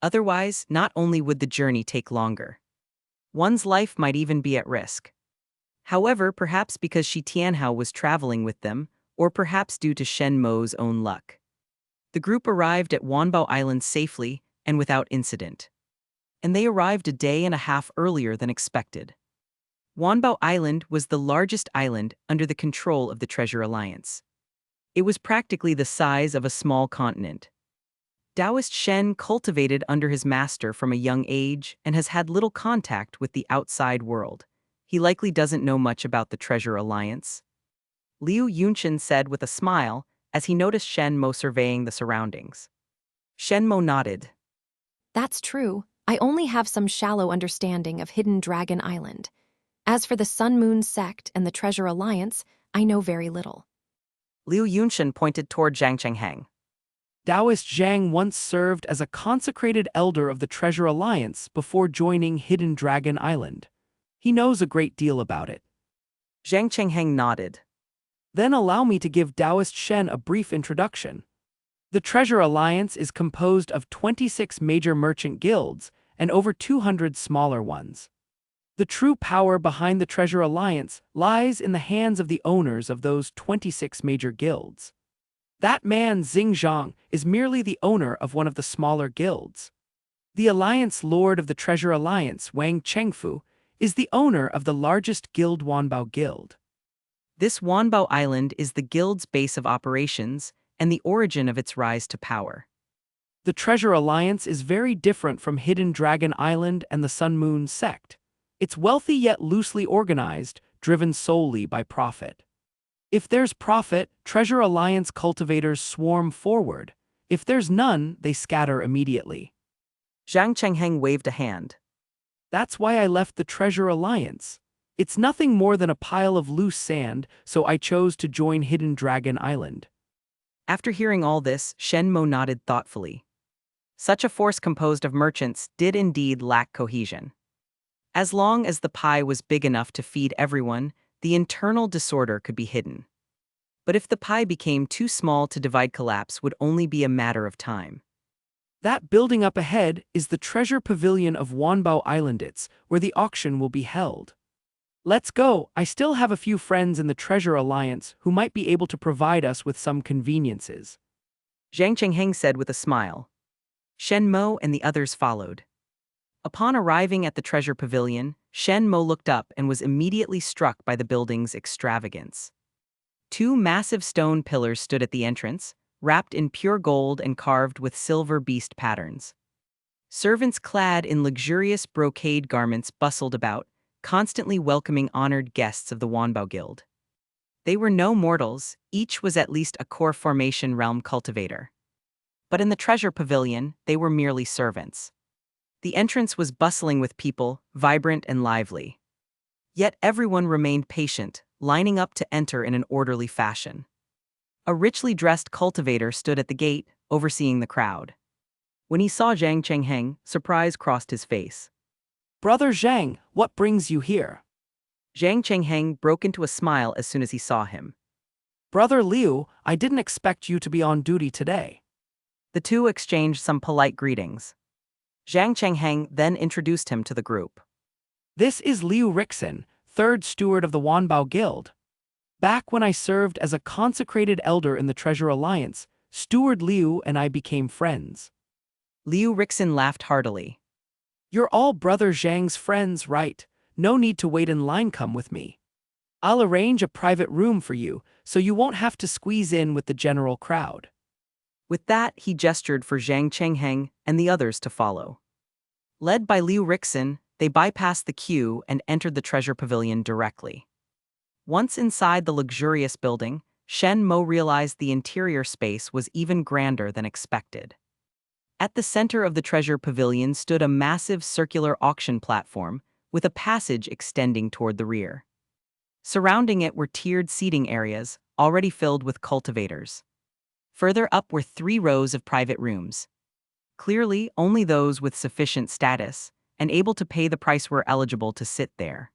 Otherwise, not only would the journey take longer, one's life might even be at risk. However, perhaps because Shi Tianhao was traveling with them, or perhaps due to Shen Mo's own luck, the group arrived at Wanbao Island safely and without incident. And they arrived a day and a half earlier than expected. Wanbao Island was the largest island under the control of the Treasure Alliance. It was practically the size of a small continent. Taoist Shen cultivated under his master from a young age and has had little contact with the outside world. He likely doesn't know much about the Treasure Alliance. Liu Yunshen said with a smile as he noticed Shen Mo surveying the surroundings. Shen Mo nodded. That's true. I only have some shallow understanding of Hidden Dragon Island. As for the Sun-Moon Sect and the Treasure Alliance, I know very little. Liu Yunshen pointed toward Zhang Chengheng. Taoist Zhang once served as a consecrated elder of the Treasure Alliance before joining Hidden Dragon Island. He knows a great deal about it. Zhang Chengheng nodded. Then allow me to give Taoist Shen a brief introduction. The Treasure Alliance is composed of 26 major merchant guilds and over 200 smaller ones. The true power behind the Treasure Alliance lies in the hands of the owners of those 26 major guilds. That man, Xingzhang, is merely the owner of one of the smaller guilds. The Alliance Lord of the Treasure Alliance, Wang Chengfu, is the owner of the largest guild, Wanbao Guild. This Wanbao Island is the guild's base of operations and the origin of its rise to power. The Treasure Alliance is very different from Hidden Dragon Island and the Sun-Moon Sect. It's wealthy yet loosely organized, driven solely by profit. If there's profit, Treasure Alliance cultivators swarm forward. If there's none, they scatter immediately. Zhang Chengheng waved a hand. That's why I left the Treasure Alliance. It's nothing more than a pile of loose sand, so I chose to join Hidden Dragon Island. After hearing all this, Shen Mo nodded thoughtfully. Such a force composed of merchants did indeed lack cohesion. As long as the pie was big enough to feed everyone, the internal disorder could be hidden. But if the pie became too small to divide, collapse would only be a matter of time. That building up ahead is the Treasure Pavilion of Wanbao Islandits, where the auction will be held. Let's go. I still have a few friends in the Treasure Alliance who might be able to provide us with some conveniences. Zhang Chengheng said with a smile. Shen Mo and the others followed. Upon arriving at the treasure pavilion, Shen Mo looked up and was immediately struck by the building's extravagance. Two massive stone pillars stood at the entrance, wrapped in pure gold and carved with silver beast patterns. Servants clad in luxurious brocade garments bustled about, constantly welcoming honored guests of the Wanbao Guild. They were no mortals, each was at least a core formation realm cultivator. But in the treasure pavilion, they were merely servants. The entrance was bustling with people, vibrant and lively. Yet everyone remained patient, lining up to enter in an orderly fashion. A richly dressed cultivator stood at the gate, overseeing the crowd. When he saw Zhang Chengheng, surprise crossed his face. Brother Zhang, what brings you here? Zhang Chengheng broke into a smile as soon as he saw him. Brother Liu, I didn't expect you to be on duty today. The two exchanged some polite greetings. Zhang Chengheng then introduced him to the group. This is Liu Rixin, third steward of the Wanbao Guild. Back when I served as a consecrated elder in the Treasure Alliance, Steward Liu and I became friends. Liu Rixin laughed heartily. You're all Brother Zhang's friends, right? No need to wait in line, come with me. I'll arrange a private room for you, so you won't have to squeeze in with the general crowd. With that, he gestured for Zhang Chengheng and the others to follow. Led by Liu Rixin, they bypassed the queue and entered the treasure pavilion directly. Once inside the luxurious building, Shen Mo realized the interior space was even grander than expected. At the center of the treasure pavilion stood a massive circular auction platform, with a passage extending toward the rear. Surrounding it were tiered seating areas, already filled with cultivators. Further up were 3 rows of private rooms. Clearly, only those with sufficient status and able to pay the price were eligible to sit there.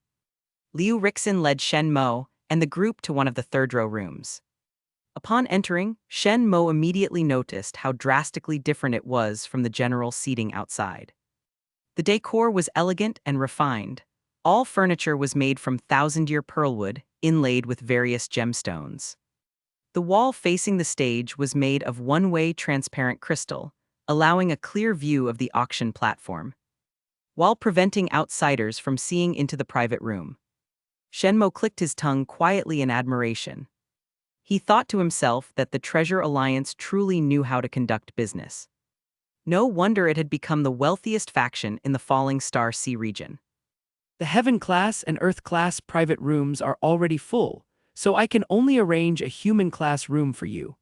Liu Rixin led Shen Mo and the group to one of the third-row rooms. Upon entering, Shen Mo immediately noticed how drastically different it was from the general seating outside. The decor was elegant and refined. All furniture was made from thousand-year pearlwood, inlaid with various gemstones. The wall facing the stage was made of one-way transparent crystal, allowing a clear view of the auction platform, while preventing outsiders from seeing into the private room. Shen Mo clicked his tongue quietly in admiration. He thought to himself that the Treasure Alliance truly knew how to conduct business. No wonder it had become the wealthiest faction in the Falling Star Sea region. The Heaven class and Earth class private rooms are already full, so I can only arrange a human class room for you.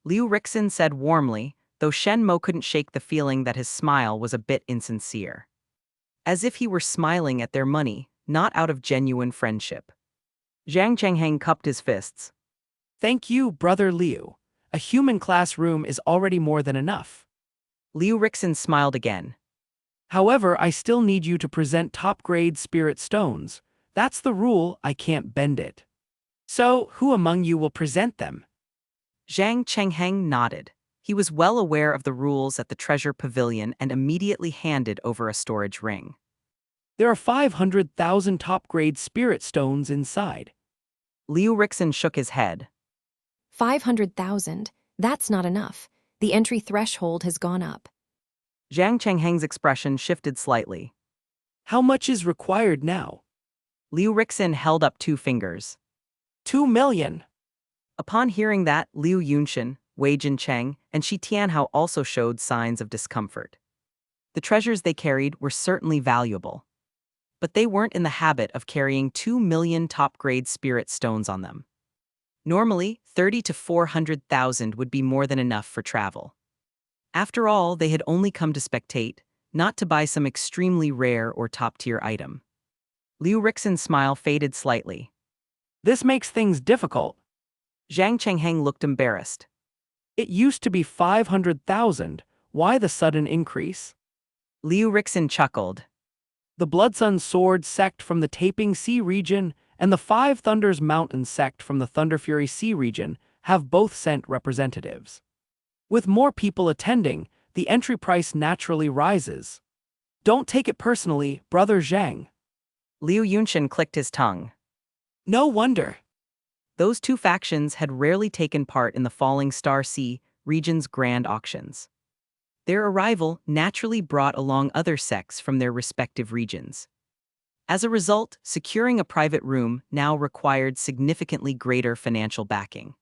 Liu Rixin said warmly, though Shen Mo couldn't shake the feeling that his smile was a bit insincere. As if he were smiling at their money, not out of genuine friendship. Zhang Chengheng cupped his fists. Thank you, Brother Liu. A human class room is already more than enough. Liu Rixin smiled again. However, I still need you to present top-grade spirit stones. That's the rule, I can't bend it. So, who among you will present them? Zhang Chengheng nodded. He was well aware of the rules at the treasure pavilion and immediately handed over a storage ring. There are 500,000 top-grade spirit stones inside. Liu Rixin shook his head. 500,000. That's not enough. The entry threshold has gone up. Zhang Chengheng's expression shifted slightly. How much is required now? Liu Rixin held up 2 fingers. 2 million. Upon hearing that, Liu Yunxin, Wei Jincheng, and Shi Tianhao also showed signs of discomfort. The treasures they carried were certainly valuable, but they weren't in the habit of carrying 2 million top-grade spirit stones on them. Normally, 30 to 400,000 would be more than enough for travel. After all, they had only come to spectate, not to buy some extremely rare or top-tier item. Liu Rixin's smile faded slightly. This makes things difficult. Zhang Chengheng looked embarrassed. It used to be 500,000. Why the sudden increase? Liu Rixin chuckled. The Bloodsun Sword sect from the Taping Sea region and the Five Thunders Mountain sect from the Thunderfury Sea region have both sent representatives. With more people attending, the entry price naturally rises. Don't take it personally, Brother Zhang. Liu Yunshin clicked his tongue. No wonder. Those two factions had rarely taken part in the Falling Star Sea region's grand auctions. Their arrival naturally brought along other sects from their respective regions. As a result, securing a private room now required significantly greater financial backing.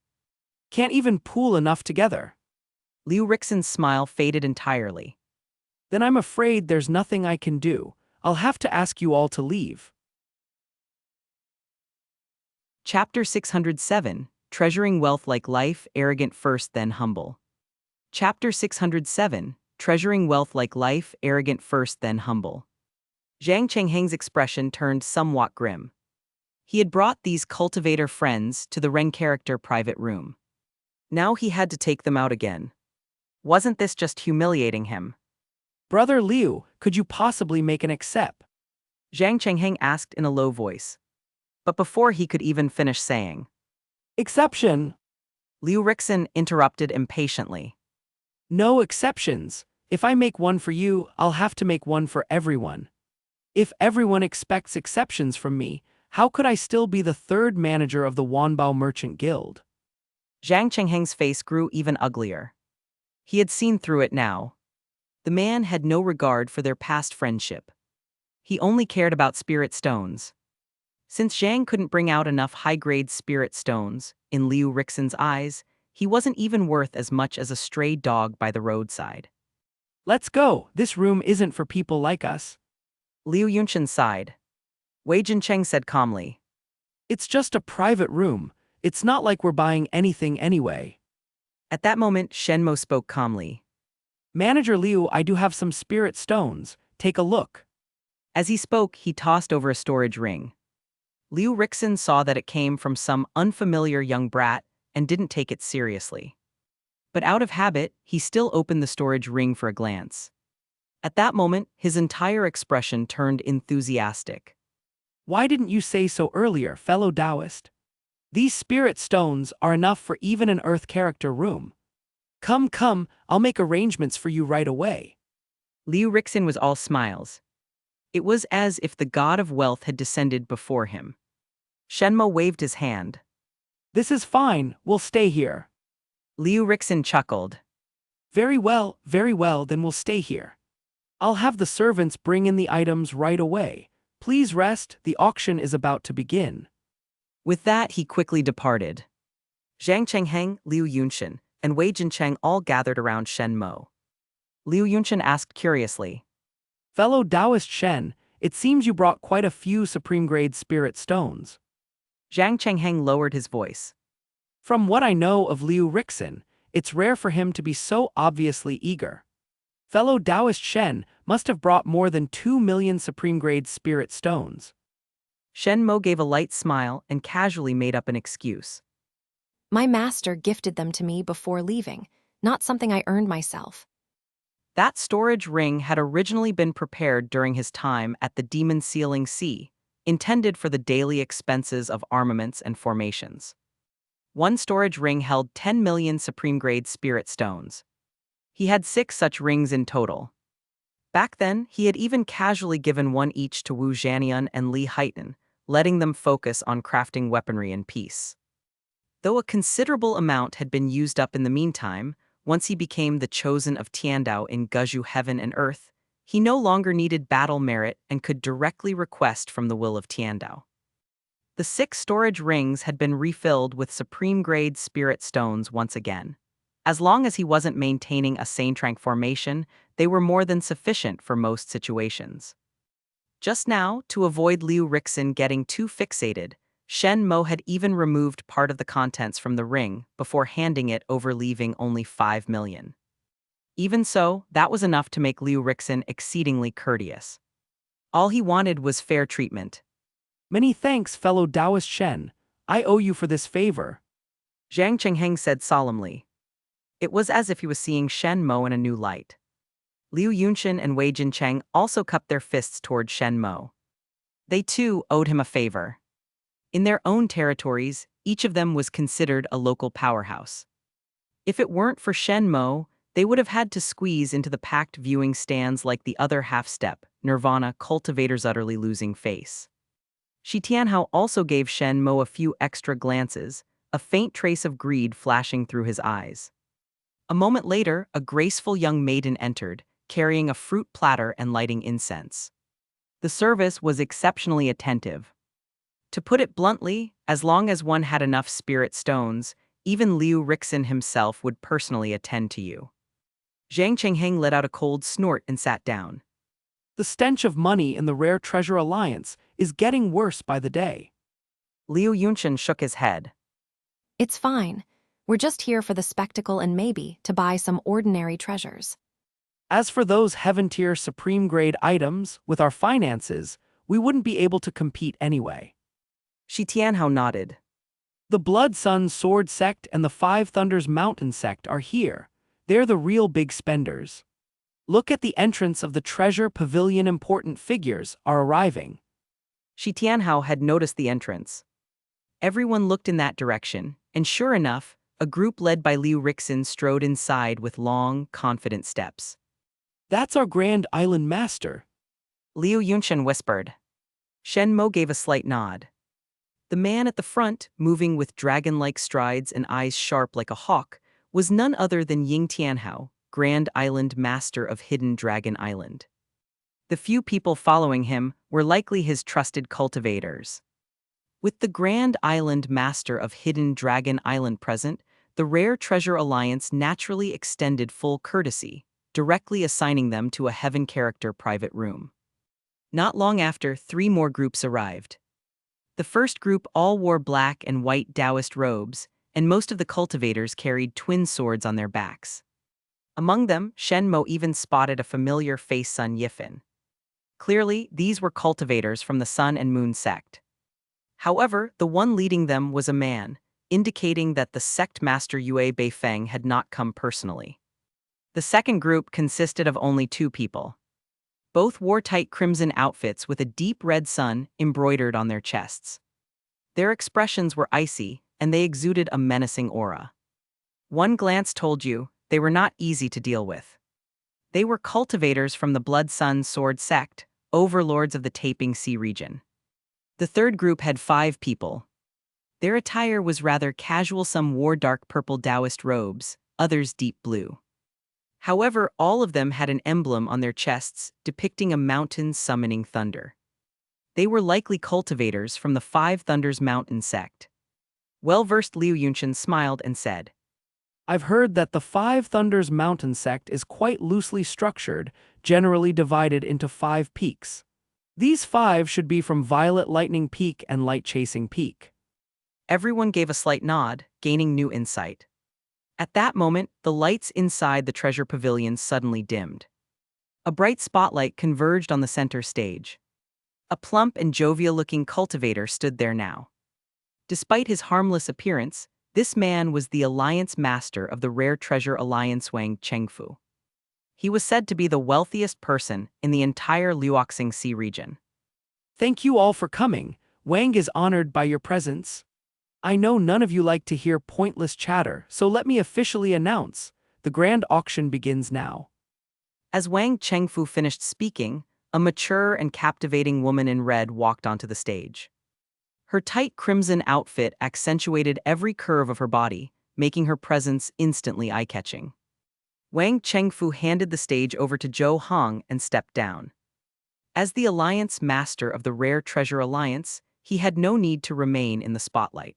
Can't even pool enough together. Liu Rixen's smile faded entirely. Then I'm afraid there's nothing I can do. I'll have to ask you all to leave. Chapter 607, Treasuring Wealth Like Life, Arrogant First Then Humble. Chapter 607, Treasuring Wealth Like Life, Arrogant First Then Humble. Zhang Chengheng's expression turned somewhat grim. He had brought these cultivator friends to the Ren character private room. Now he had to take them out again. Wasn't this just humiliating him? Brother Liu, could you possibly make an accept? Zhang Chengheng asked in a low voice. But before he could even finish saying, Exception. Liu Rixen interrupted impatiently. No exceptions. If I make one for you, I'll have to make one for everyone. If everyone expects exceptions from me, how could I still be the third manager of the Wanbao Merchant Guild? Zhang Chengheng's face grew even uglier. He had seen through it now. The man had no regard for their past friendship. He only cared about spirit stones. Since Zhang couldn't bring out enough high-grade spirit stones, in Liu Rixen's eyes, he wasn't even worth as much as a stray dog by the roadside. Let's go. This room isn't for people like us. Liu Yunshin sighed. Wei Jincheng said calmly. It's just a private room. It's not like we're buying anything anyway. At that moment, Shen Mo spoke calmly. Manager Liu, I do have some spirit stones. Take a look. As he spoke, he tossed over a storage ring. Liu Rixen saw that it came from some unfamiliar young brat and didn't take it seriously. But out of habit, he still opened the storage ring for a glance. At that moment, his entire expression turned enthusiastic. Why didn't you say so earlier, fellow Taoist? These spirit stones are enough for even an earth character room. Come, I'll make arrangements for you right away. Liu Rixen was all smiles. It was as if the god of wealth had descended before him. Shen Mo waved his hand. This is fine, we'll stay here. Liu Rixen chuckled. Very well, then we'll stay here. I'll have the servants bring in the items right away. Please rest, the auction is about to begin. With that, he quickly departed. Zhang Chengheng, Liu Yunshin, and Wei Jincheng all gathered around Shen Mo. Liu Yunshin asked curiously. Fellow Taoist Shen, it seems you brought quite a few supreme-grade spirit stones. Zhang Chengheng lowered his voice. From what I know of Liu Rixen, it's rare for him to be so obviously eager. Fellow Taoist Shen must have brought more than 2 million supreme-grade spirit stones. Shen Mo gave a light smile and casually made up an excuse. My master gifted them to me before leaving, not something I earned myself. That storage ring had originally been prepared during his time at the Demon Sealing Sea, intended for the daily expenses of armaments and formations. One storage ring held 10 million supreme-grade spirit stones. He had 6 such rings in total. Back then, he had even casually given one each to Wu Zhanian and Li Haitan, letting them focus on crafting weaponry in peace. Though a considerable amount had been used up in the meantime, once he became the chosen of Tiandao in Guzhu Heaven and Earth, he no longer needed battle merit and could directly request from the will of Tiandao. The 6 storage rings had been refilled with supreme-grade spirit stones once again. As long as he wasn't maintaining a Saintrank formation, they were more than sufficient for most situations. Just now, to avoid Liu Rixen getting too fixated, Shen Mo had even removed part of the contents from the ring before handing it over, leaving only 5 million. Even so, that was enough to make Liu Rixen exceedingly courteous. All he wanted was fair treatment. Many thanks, fellow Taoist Shen. I owe you for this favor. Zhang Chengheng said solemnly. It was as if he was seeing Shen Mo in a new light. Liu Yunshin and Wei Jincheng also cupped their fists toward Shen Mo. They too owed him a favor. In their own territories, each of them was considered a local powerhouse. If it weren't for Shen Mo, they would have had to squeeze into the packed viewing stands like the other half-step, Nirvana cultivator's utterly losing face. Shi Tianhao also gave Shen Mo a few extra glances, a faint trace of greed flashing through his eyes. A moment later, a graceful young maiden entered, carrying a fruit platter and lighting incense. The service was exceptionally attentive. To put it bluntly, as long as one had enough spirit stones, even Liu Rixin himself would personally attend to you. Zhang Chengheng let out a cold snort and sat down. The stench of money in the Rare Treasure Alliance is getting worse by the day. Liu Yunchen shook his head. It's fine. We're just here for the spectacle and maybe to buy some ordinary treasures. As for those heaven-tier supreme-grade items, with our finances, we wouldn't be able to compete anyway. Shi Tianhao nodded. The Blood Sun Sword Sect and the Five Thunders Mountain Sect are here. They're the real big spenders. Look at the entrance of the treasure pavilion. Important figures are arriving. Shi Tianhao had noticed the entrance. Everyone looked in that direction, and sure enough, a group led by Liu Rixin strode inside with long, confident steps. That's our Grand Island Master. Liu Yunchen whispered. Shen Mo gave a slight nod. The man at the front, moving with dragon-like strides and eyes sharp like a hawk, was none other than Ying Tianhao, Grand Island Master of Hidden Dragon Island. The few people following him were likely his trusted cultivators. With the Grand Island Master of Hidden Dragon Island present, the Rare Treasure Alliance naturally extended full courtesy, directly assigning them to a Heaven Character private room. Not long after, 3 more groups arrived. The first group all wore black and white Taoist robes, and most of the cultivators carried twin swords on their backs. Among them, Shen Mo even spotted a familiar face, Sun Yifan. Clearly, these were cultivators from the Sun and Moon sect. However, the one leading them was a man, indicating that the sect master Yue Beifeng had not come personally. The second group consisted of only 2 people. Both wore tight crimson outfits with a deep red sun embroidered on their chests. Their expressions were icy, and they exuded a menacing aura. One glance told you they were not easy to deal with. They were cultivators from the Blood Sun Sword Sect, overlords of the Taping Sea region. The third group had 5 people. Their attire was rather casual. Some wore dark purple Taoist robes, others deep blue. However, all of them had an emblem on their chests depicting a mountain summoning thunder. They were likely cultivators from the Five Thunders Mountain Sect. Well-versed Liu Yunchen smiled and said, I've heard that the Five Thunders Mountain Sect is quite loosely structured, generally divided into 5 peaks. These 5 should be from Violet Lightning Peak and Light Chasing Peak. Everyone gave a slight nod, gaining new insight. At that moment, the lights inside the treasure pavilion suddenly dimmed. A bright spotlight converged on the center stage. A plump and jovial-looking cultivator stood there now. Despite his harmless appearance, this man was the Alliance Master of the Rare Treasure Alliance, Wang Chengfu. He was said to be the wealthiest person in the entire Luoxing Sea region. Thank you all for coming. Wang is honored by your presence. I know none of you like to hear pointless chatter, so let me officially announce, the grand auction begins now. As Wang Chengfu finished speaking, a mature and captivating woman in red walked onto the stage. Her tight crimson outfit accentuated every curve of her body, making her presence instantly eye-catching. Wang Chengfu handed the stage over to Zhou Hong and stepped down. As the Alliance Master of the Rare Treasure Alliance, he had no need to remain in the spotlight.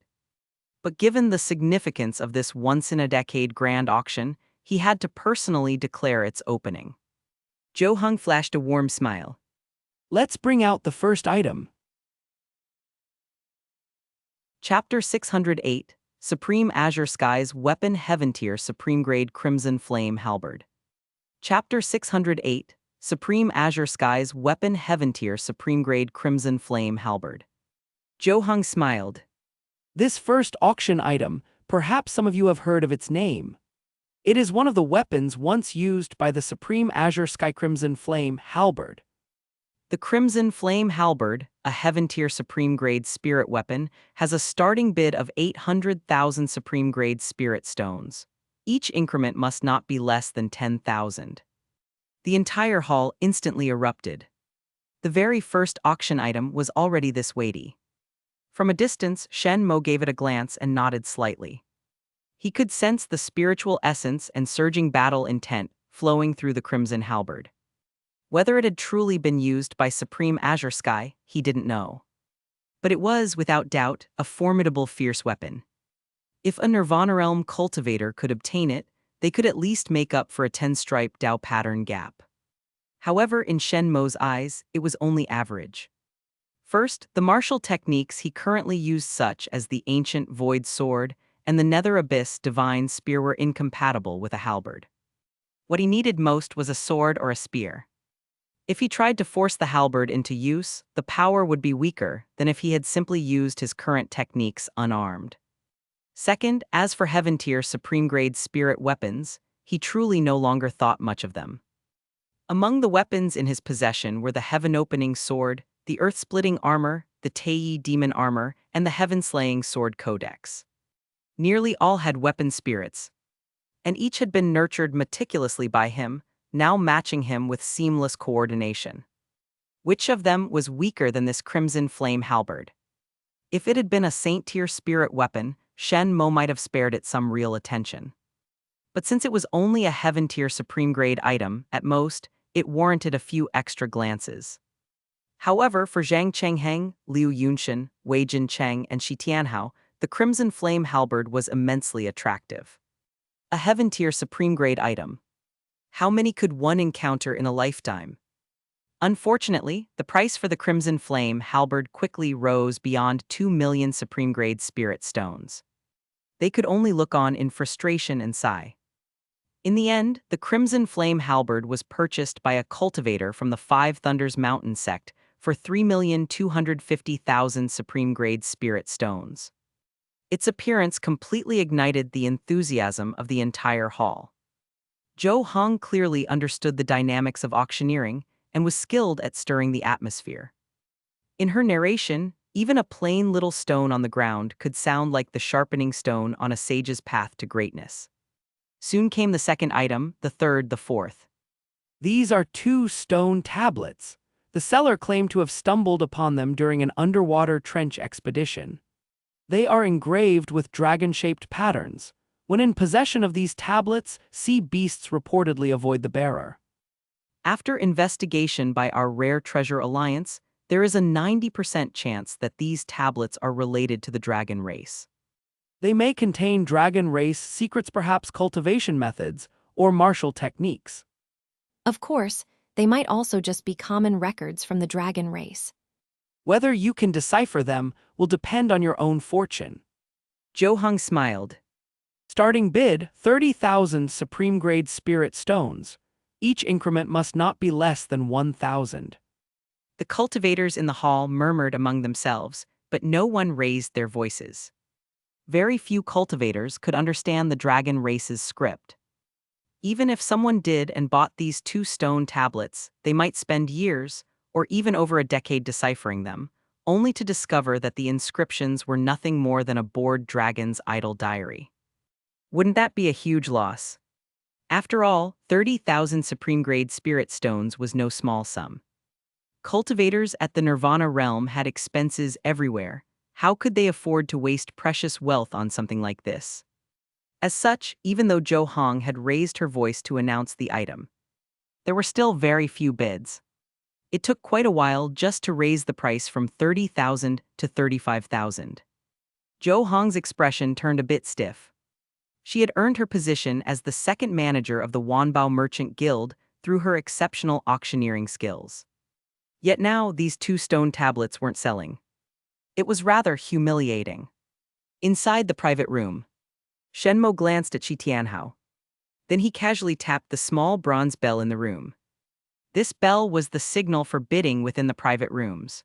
But given the significance of this once-in-a-decade grand auction, he had to personally declare its opening. Zhou Hong flashed a warm smile. Let's bring out the first item. Chapter 608, Supreme Azure Skies Weapon Heaven Tier Supreme Grade Crimson Flame Halberd. Chapter 608, Supreme Azure Skies Weapon Heaven Tier Supreme Grade Crimson Flame Halberd. Zhou Hong smiled. This first auction item, perhaps some of you have heard of its name. It is one of the weapons once used by the Supreme Azure Sky Crimson Flame Halberd. The Crimson Flame Halberd, a Heaven-tier Supreme-grade spirit weapon, has a starting bid of 800,000 Supreme-grade spirit stones. Each increment must not be less than 10,000. The entire hall instantly erupted. The very first auction item was already this weighty. From a distance, Shen Mo gave it a glance and nodded slightly. He could sense the spiritual essence and surging battle intent flowing through the crimson halberd. Whether it had truly been used by Supreme Azure Sky, he didn't know. But it was, without doubt, a formidable fierce weapon. If a Nirvana Realm cultivator could obtain it, they could at least make up for a 10-stripe Dao pattern gap. However, in Shen Mo's eyes, it was only average. First, the martial techniques he currently used, such as the ancient Void Sword and the Nether Abyss Divine Spear, were incompatible with a halberd. What he needed most was a sword or a spear. If he tried to force the halberd into use, the power would be weaker than if he had simply used his current techniques unarmed. Second, as for Heaven-tier supreme-grade spirit weapons, he truly no longer thought much of them. Among the weapons in his possession were the Heaven-opening sword, the Earth-splitting armor, the Tei demon armor, and the Heaven-slaying sword codex. Nearly all had weapon spirits, and each had been nurtured meticulously by him, now matching him with seamless coordination. Which of them was weaker than this crimson flame halberd? If it had been a saint-tier spirit weapon, Shen Mo might have spared it some real attention. But since it was only a heaven-tier supreme-grade item, at most, it warranted a few extra glances. However, for Zhang Chengheng, Liu Yunshan, Wei Jin Cheng, and Shi Tianhao, the crimson flame halberd was immensely attractive. A heaven-tier supreme-grade item. How many could one encounter in a lifetime? Unfortunately, the price for the crimson flame halberd quickly rose beyond 2 million supreme-grade spirit stones. They could only look on in frustration and sigh. In the end, the crimson flame halberd was purchased by a cultivator from the Five Thunders Mountain Sect for 3,250,000 supreme-grade spirit stones. Its appearance completely ignited the enthusiasm of the entire hall. Zhou Hong clearly understood the dynamics of auctioneering and was skilled at stirring the atmosphere. In her narration, even a plain little stone on the ground could sound like the sharpening stone on a sage's path to greatness. Soon came the second item, the third, the fourth. These are 2 stone tablets. The seller claimed to have stumbled upon them during an underwater trench expedition. They are engraved with dragon-shaped patterns. When in possession of these tablets, sea beasts reportedly avoid the bearer. After investigation by our Rare Treasure Alliance, there is a 90% chance that these tablets are related to the dragon race. They may contain dragon race secrets, perhaps cultivation methods, or martial techniques. Of course, they might also just be common records from the dragon race. Whether you can decipher them will depend on your own fortune. Zhou Hong smiled. Starting bid, 30,000 supreme-grade spirit stones. Each increment must not be less than 1,000. The cultivators in the hall murmured among themselves, but no one raised their voices. Very few cultivators could understand the dragon race's script. Even if someone did and bought these 2 stone tablets, they might spend years, or even over a decade deciphering them, only to discover that the inscriptions were nothing more than a bored dragon's idle diary. Wouldn't that be a huge loss? After all, 30,000 supreme-grade spirit stones was no small sum. Cultivators at the Nirvana realm had expenses everywhere. How could they afford to waste precious wealth on something like this? As such, even though Zhou Hong had raised her voice to announce the item, there were still very few bids. It took quite a while just to raise the price from 30,000 to 35,000. Zhou Hong's expression turned a bit stiff. She had earned her position as the second manager of the Wanbao Merchant Guild through her exceptional auctioneering skills. Yet now these 2 stone tablets weren't selling. It was rather humiliating. Inside the private room, Shen Mo glanced at Shi Tianhao. Then he casually tapped the small bronze bell in the room. This bell was the signal for bidding within the private rooms.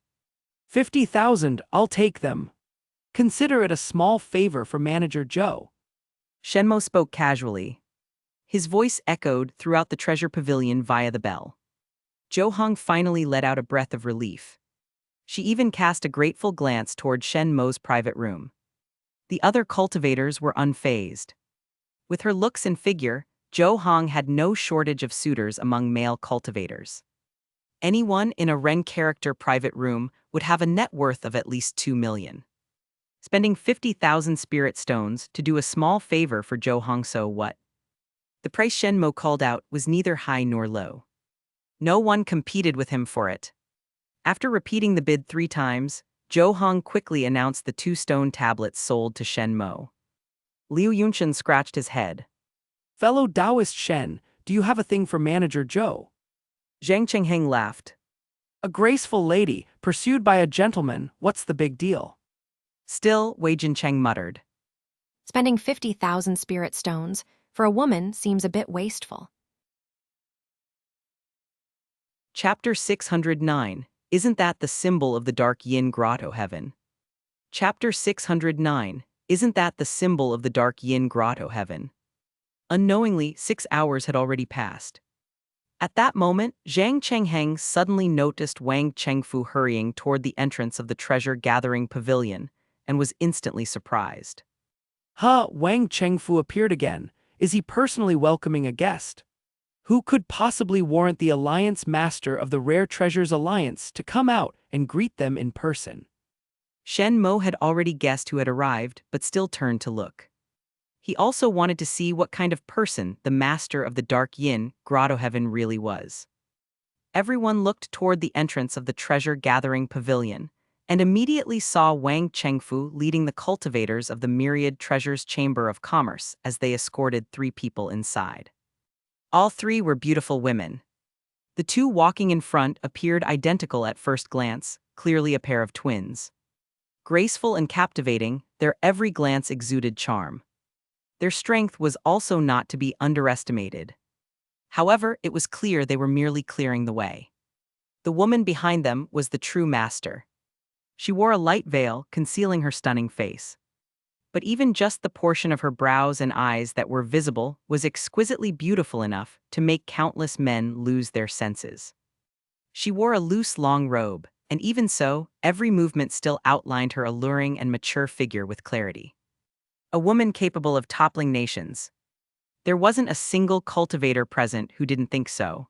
50,000, I'll take them. Consider it a small favor for Manager Zhou. Shen Mo spoke casually. His voice echoed throughout the treasure pavilion via the bell. Zhou Hong finally let out a breath of relief. She even cast a grateful glance toward Shen Mo's private room. The other cultivators were unfazed. With her looks and figure, Zhou Hong had no shortage of suitors among male cultivators. Anyone in a Ren character private room would have a net worth of at least 2 million. spending 50,000 spirit stones to do a small favor for Zhou Hongso. What? The price Shen Mo called out was neither high nor low. No one competed with him for it. After repeating the bid 3 times, Zhou Hong quickly announced the 2 stone tablets sold to Shen Mo. Liu Yunchen scratched his head. Fellow Taoist Shen, do you have a thing for Manager Zhou? Zhang Chengheng laughed. A graceful lady, pursued by a gentleman, what's the big deal? Still, Wei Jincheng muttered. Spending 50,000 spirit stones for a woman seems a bit wasteful. Chapter 609. Isn't that the symbol of the dark yin grotto heaven? Chapter 609. Isn't that the symbol of the dark yin grotto heaven? Unknowingly, 6 hours had already passed. At that moment, Zhang Chengheng suddenly noticed Wang Chengfu hurrying toward the entrance of the treasure-gathering pavilion and was instantly surprised. Wang Chengfu appeared again. Is he personally welcoming a guest? Who could possibly warrant the Alliance Master of the Rare Treasures Alliance to come out and greet them in person? Shen Mo had already guessed who had arrived, but still turned to look. He also wanted to see what kind of person the master of the Dark Yin Grotto Heaven really was. Everyone looked toward the entrance of the treasure-gathering pavilion and immediately saw Wang Chengfu leading the cultivators of the Myriad Treasures Chamber of Commerce as they escorted 3 people inside. All 3 were beautiful women. The 2 walking in front appeared identical at first glance, clearly a pair of twins. Graceful and captivating, their every glance exuded charm. Their strength was also not to be underestimated. However, it was clear they were merely clearing the way. The woman behind them was the true master. She wore a light veil, concealing her stunning face. But even just the portion of her brows and eyes that were visible was exquisitely beautiful enough to make countless men lose their senses. She wore a loose long robe, and even so, every movement still outlined her alluring and mature figure with clarity. A woman capable of toppling nations. There wasn't a single cultivator present who didn't think so.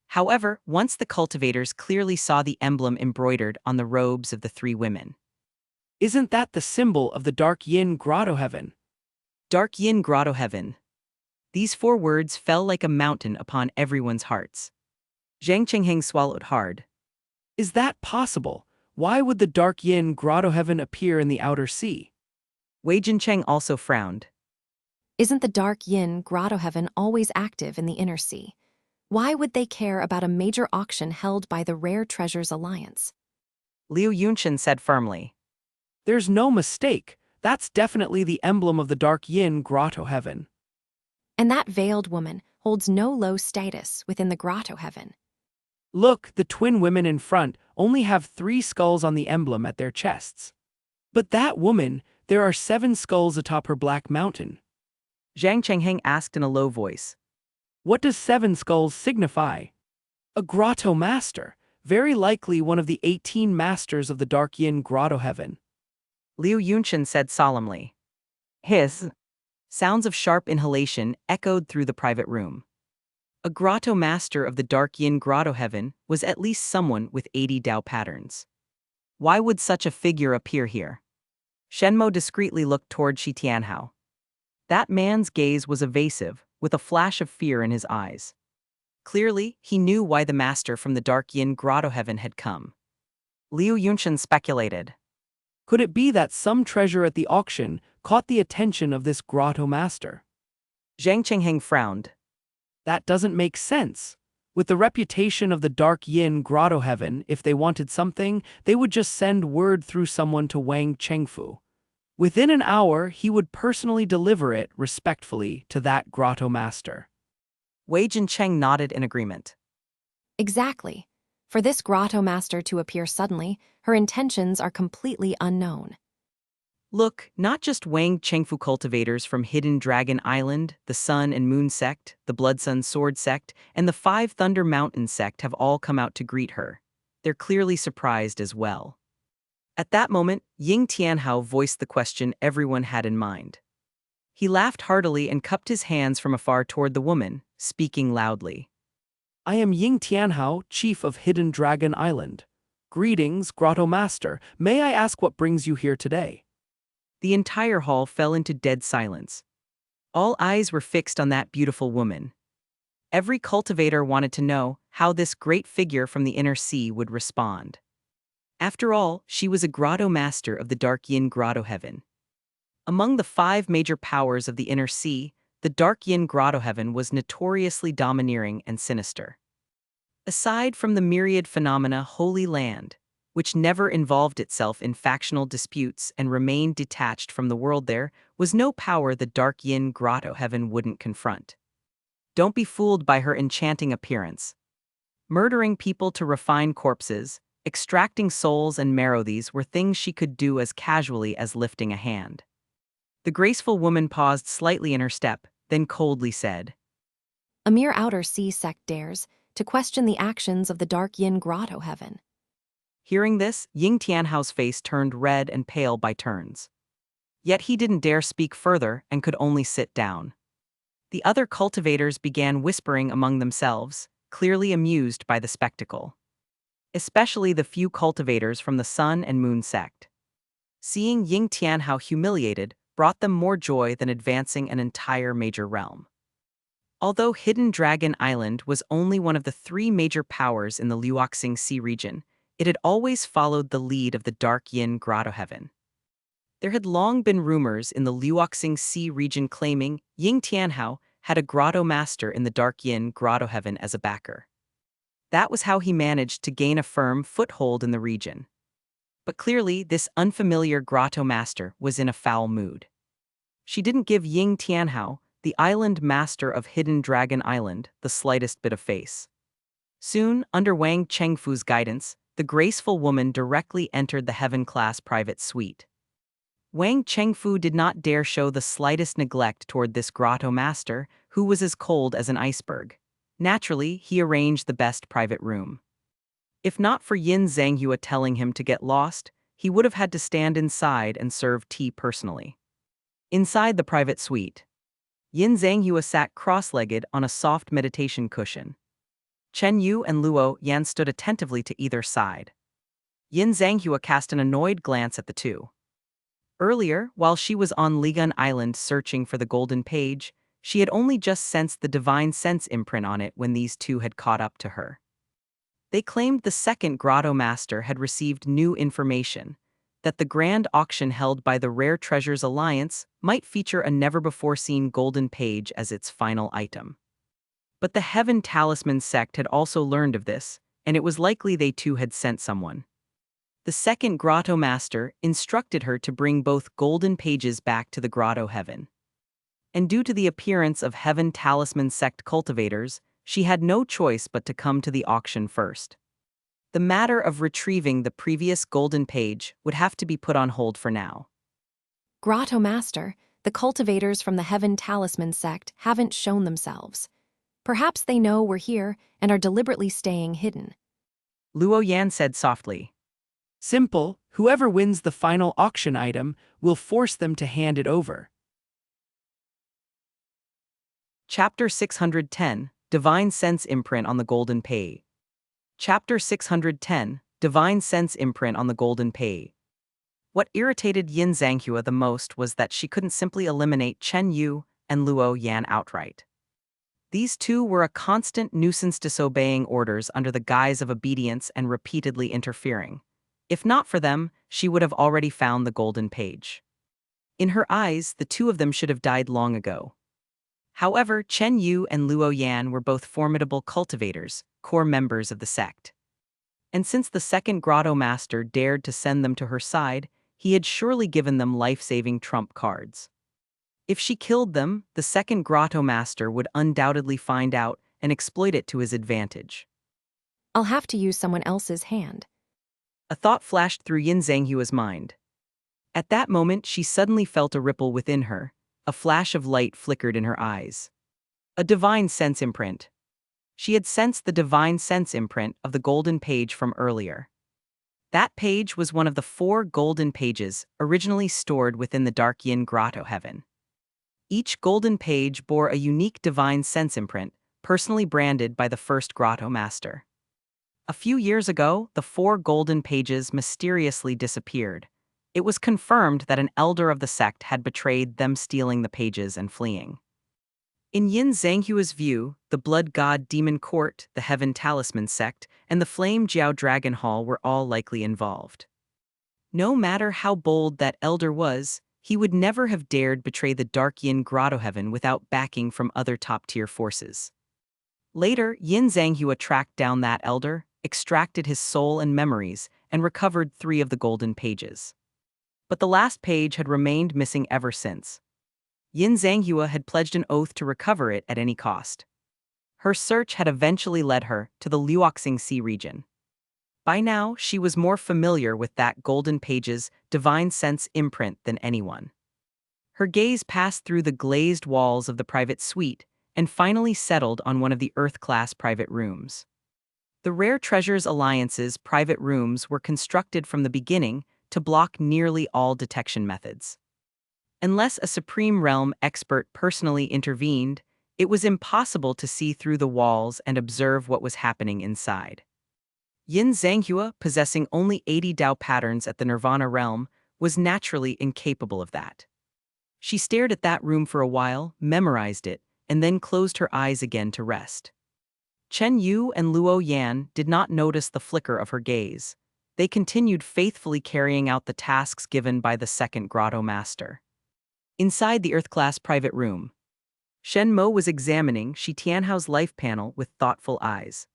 However, once the cultivators clearly saw the emblem embroidered on the robes of the 3 women. Isn't that the symbol of the Dark Yin Grotto Heaven? Dark Yin Grotto Heaven. These 4 words fell like a mountain upon everyone's hearts. Zhang Chengheng swallowed hard. Is that possible? Why would the Dark Yin Grotto Heaven appear in the outer sea? Wei Jincheng also frowned. Isn't the Dark Yin Grotto Heaven always active in the inner sea? Why would they care about a major auction held by the Rare Treasures Alliance? Liu Yunchen said firmly. There's no mistake. That's definitely the emblem of the Dark Yin Grotto Heaven. And that veiled woman holds no low status within the Grotto Heaven. Look, the twin women in front only have 3 skulls on the emblem at their chests. But that woman, there are 7 skulls atop her black mountain. Zhang Chengheng asked in a low voice. What does 7 skulls signify? A grotto master, very likely one of the 18 masters of the Dark Yin Grotto Heaven. Liu Yunchen said solemnly. Hiss. Sounds of sharp inhalation echoed through the private room. A grotto master of the Dark Yin Grotto Heaven was at least someone with 80 Dao patterns. Why would such a figure appear here? Shen Mo discreetly looked toward Shi Tianhao. That man's gaze was evasive, with a flash of fear in his eyes. Clearly, he knew why the master from the Dark Yin Grotto Heaven had come. Liu Yunchen speculated. Could it be that some treasure at the auction caught the attention of this grotto master? Zhang Chengheng frowned. That doesn't make sense. With the reputation of the Dark Yin Grotto Heaven, if they wanted something, they would just send word through someone to Wang Chengfu. Within an hour, he would personally deliver it respectfully to that grotto master. Wei Jincheng nodded in agreement. Exactly. For this grotto master to appear suddenly, her intentions are completely unknown. Look, not just Wang Chengfu cultivators from Hidden Dragon Island, the Sun and Moon Sect, the Blood Sun Sword Sect, and the 5 Thunder Mountain Sect have all come out to greet her. They're clearly surprised as well. At that moment, Ying Tianhao voiced the question everyone had in mind. He laughed heartily and cupped his hands from afar toward the woman, speaking loudly. I am Ying Tianhao, chief of Hidden Dragon Island. Greetings, grotto master. May I ask what brings you here today? The entire hall fell into dead silence. All eyes were fixed on that beautiful woman. Every cultivator wanted to know how this great figure from the inner sea would respond. After all, she was a grotto master of the Dark Yin Grotto Heaven. Among the 5 major powers of the inner sea, the Dark Yin Grotto Heaven was notoriously domineering and sinister. Aside from the myriad phenomena Holy Land, which never involved itself in factional disputes and remained detached from the world, there was no power the Dark Yin Grotto Heaven wouldn't confront. Don't be fooled by her enchanting appearance. Murdering people to refine corpses, extracting souls and marrow, these were things she could do as casually as lifting a hand. The graceful woman paused slightly in her step, then coldly said, A mere outer sea sect dares to question the actions of the Dark Yin Grotto Heaven. Hearing this, Ying Tianhao's face turned red and pale by turns. Yet he didn't dare speak further and could only sit down. The other cultivators began whispering among themselves, clearly amused by the spectacle. Especially the few cultivators from the Sun and Moon sect. Seeing Ying Tianhao humiliated brought them more joy than advancing an entire major realm. Although Hidden Dragon Island was only one of the 3 major powers in the Luoxing Sea region, it had always followed the lead of the Dark Yin Grotto Heaven. There had long been rumors in the Luoxing Sea region claiming Ying Tianhao had a grotto master in the Dark Yin Grotto Heaven as a backer. That was how he managed to gain a firm foothold in the region. But clearly, this unfamiliar grotto master was in a foul mood. She didn't give Ying Tianhao, the island master of Hidden Dragon Island, the slightest bit of face. Soon, under Wang Chengfu's guidance, the graceful woman directly entered the heaven-class private suite. Wang Chengfu did not dare show the slightest neglect toward this grotto master, who was as cold as an iceberg. Naturally, he arranged the best private room. If not for Yin Zhanghua telling him to get lost, he would have had to stand inside and serve tea personally. Inside the private suite, Yin Zhanghua sat cross-legged on a soft meditation cushion. Chen Yu and Luo Yan stood attentively to either side. Yin Zhanghua cast an annoyed glance at the two. Earlier, while she was on Ligun Island searching for the golden page, she had only just sensed the divine sense imprint on it when these two had caught up to her. They claimed the second grotto master had received new information, that the grand auction held by the Rare Treasures Alliance might feature a never-before-seen golden page as its final item. But the Heaven Talisman sect had also learned of this, and it was likely they too had sent someone. The second grotto master instructed her to bring both golden pages back to the grotto heaven. And due to the appearance of Heaven Talisman sect cultivators, she had no choice but to come to the auction first. The matter of retrieving the previous golden page would have to be put on hold for now. Grotto Master, the cultivators from the Heaven Talisman sect haven't shown themselves. Perhaps they know we're here and are deliberately staying hidden. Luo Yan said softly. Simple, whoever wins the final auction item will force them to hand it over. Chapter 610, Divine Sense Imprint on the Golden Page. Chapter 610, Divine Sense Imprint on the Golden Page. What irritated Yin Zhanghua the most was that she couldn't simply eliminate Chen Yu and Luo Yan outright. These two were a constant nuisance, disobeying orders under the guise of obedience and repeatedly interfering. If not for them, she would have already found the golden page. In her eyes, the two of them should have died long ago. However, Chen Yu and Luo Yan were both formidable cultivators, core members of the sect. And since the second grotto master dared to send them to her side, he had surely given them life-saving trump cards. If she killed them, the second grotto master would undoubtedly find out and exploit it to his advantage. I'll have to use someone else's hand. A thought flashed through Yin Zhanghua's mind. At that moment, she suddenly felt a ripple within her. A flash of light flickered in her eyes. A divine sense imprint. She had sensed the divine sense imprint of the golden page from earlier. That page was one of the 4 golden pages originally stored within the Dark Yin Grotto Heaven. Each golden page bore a unique divine sense imprint, personally branded by the first grotto master. A few years ago, the 4 golden pages mysteriously disappeared, it was confirmed that an elder of the sect had betrayed them, stealing the pages and fleeing. In Yin Zhanghua's view, the Blood God Demon Court, the Heaven Talisman Sect, and the Flame Jiao Dragon Hall were all likely involved. No matter how bold that elder was, he would never have dared betray the Dark Yin Grotto Heaven without backing from other top-tier forces. Later, Yin Zhanghua tracked down that elder, extracted his soul and memories, and recovered 3 of the golden pages. But the last page had remained missing ever since. Yin Zhanghua had pledged an oath to recover it at any cost. Her search had eventually led her to the Luoxing Sea region. By now, she was more familiar with that golden page's divine sense imprint than anyone. Her gaze passed through the glazed walls of the private suite and finally settled on one of the Earth-class private rooms. The Rare Treasures Alliance's private rooms were constructed from the beginning to block nearly all detection methods. Unless a Supreme Realm expert personally intervened, it was impossible to see through the walls and observe what was happening inside. Yin Zhanghua, possessing only 80 Dao patterns at the Nirvana realm, was naturally incapable of that. She stared at that room for a while, memorized it, and then closed her eyes again to rest. Chen Yu and Luo Yan did not notice the flicker of her gaze. They continued faithfully carrying out the tasks given by the second grotto master. Inside the Earth-class private room, Shen Mo was examining Shi Tianhao's life panel with thoughtful eyes.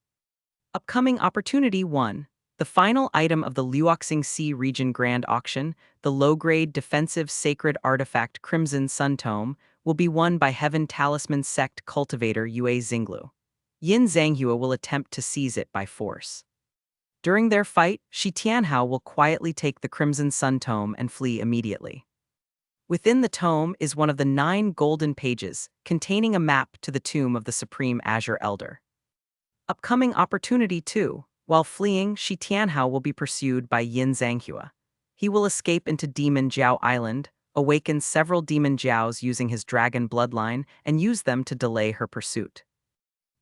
Upcoming Opportunity 1. The final item of the Luoxing Sea region grand auction, the low-grade defensive sacred artifact Crimson Sun Tome, will be won by Heaven Talisman Sect cultivator Yue Xinglu. Yin Zhanghua will attempt to seize it by force. During their fight, Shi Tianhao will quietly take the Crimson Sun Tome and flee immediately. Within the tome is one of the 9 golden pages, containing a map to the tomb of the Supreme Azure Elder. Upcoming Opportunity 2. While fleeing, Shi Tianhao will be pursued by Yin Zhanghua. He will escape into Demon Jiao Island, awaken several Demon Jiaos using his dragon bloodline, and use them to delay her pursuit.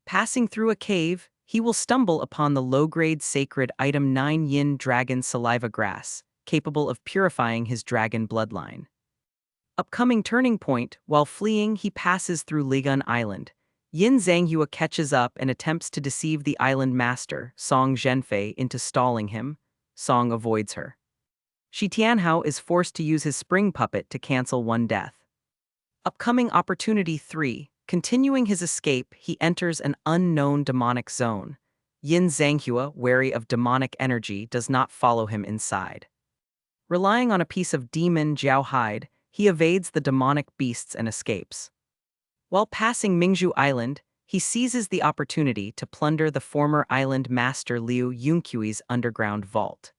Passing through a cave, he will stumble upon the low-grade sacred item 9 Yin Dragon Saliva Grass, capable of purifying his dragon bloodline. Upcoming turning point, while fleeing, he passes through Ligun Island. Yin Zhanghua catches up and attempts to deceive the island master, Song Zhenfei, into stalling him. Song avoids her. Shi Tianhao is forced to use his spring puppet to cancel one death. Upcoming Opportunity 3. Continuing his escape, he enters an unknown demonic zone. Yin Zhanghua, wary of demonic energy, does not follow him inside. Relying on a piece of demon Jiao hide, he evades the demonic beasts and escapes. While passing Mingzhu Island, he seizes the opportunity to plunder the former island master Liu Yunqi's underground vault.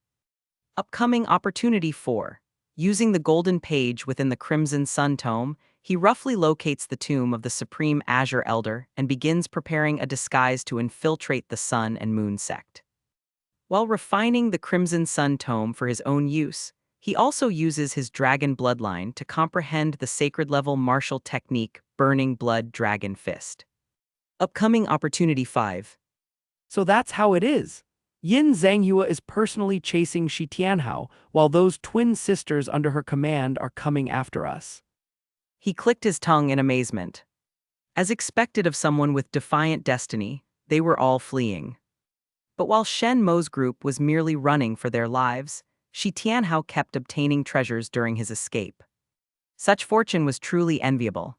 Upcoming Opportunity 4. Using the golden page within the Crimson Sun Tome, he roughly locates the tomb of the Supreme Azure Elder and begins preparing a disguise to infiltrate the Sun and Moon sect. While refining the Crimson Sun Tome for his own use, he also uses his dragon bloodline to comprehend the sacred-level martial technique Burning Blood Dragon Fist. Upcoming Opportunity 5. So that's how it is. Yin Zhanghua is personally chasing Shi Tianhao, while those twin sisters under her command are coming after us. He clicked his tongue in amazement. As expected of someone with defiant destiny, they were all fleeing. But while Shen Mo's group was merely running for their lives, Shi Tianhao kept obtaining treasures during his escape. Such fortune was truly enviable.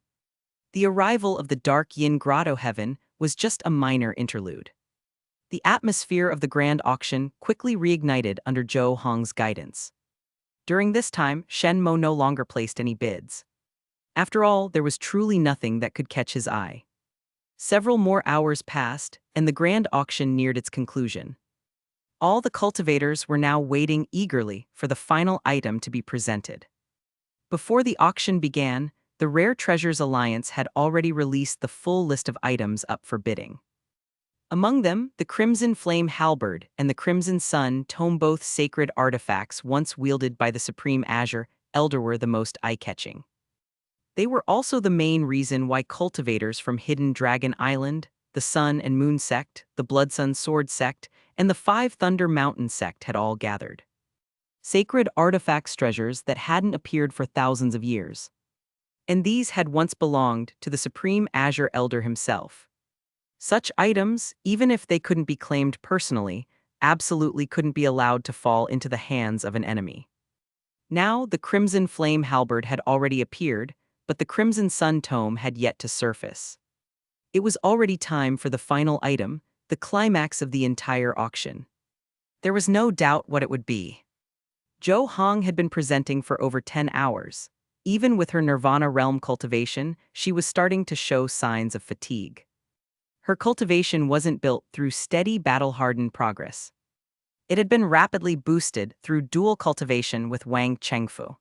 The arrival of the Dark Yin Grotto Heaven was just a minor interlude. The atmosphere of the grand auction quickly reignited under Zhou Hong's guidance. During this time, Shen Mo no longer placed any bids. After all, there was truly nothing that could catch his eye. Several more hours passed, and the grand auction neared its conclusion. All the cultivators were now waiting eagerly for the final item to be presented. Before the auction began, the Rare Treasures Alliance had already released the full list of items up for bidding. Among them, the Crimson Flame Halberd and the Crimson Sun Tome, both sacred artifacts once wielded by the Supreme Azure Elder, were the most eye-catching. They were also the main reason why cultivators from Hidden Dragon Island, the Sun and Moon Sect, the Blood Sun Sword Sect, and the 5 Thunder Mountain Sect had all gathered. sacred artifacts treasures that hadn't appeared for thousands of years. And these had once belonged to the Supreme Azure Elder himself. Such items, even if they couldn't be claimed personally, absolutely couldn't be allowed to fall into the hands of an enemy. Now, the Crimson Flame Halberd had already appeared, but the Crimson Sun Tome had yet to surface. It was already time for the final item, the climax of the entire auction. There was no doubt what it would be. Zhou Hong had been presenting for over 10 hours. Even with her Nirvana realm cultivation, she was starting to show signs of fatigue. Her cultivation wasn't built through steady battle-hardened progress. It had been rapidly boosted through dual cultivation with Wang Chengfu.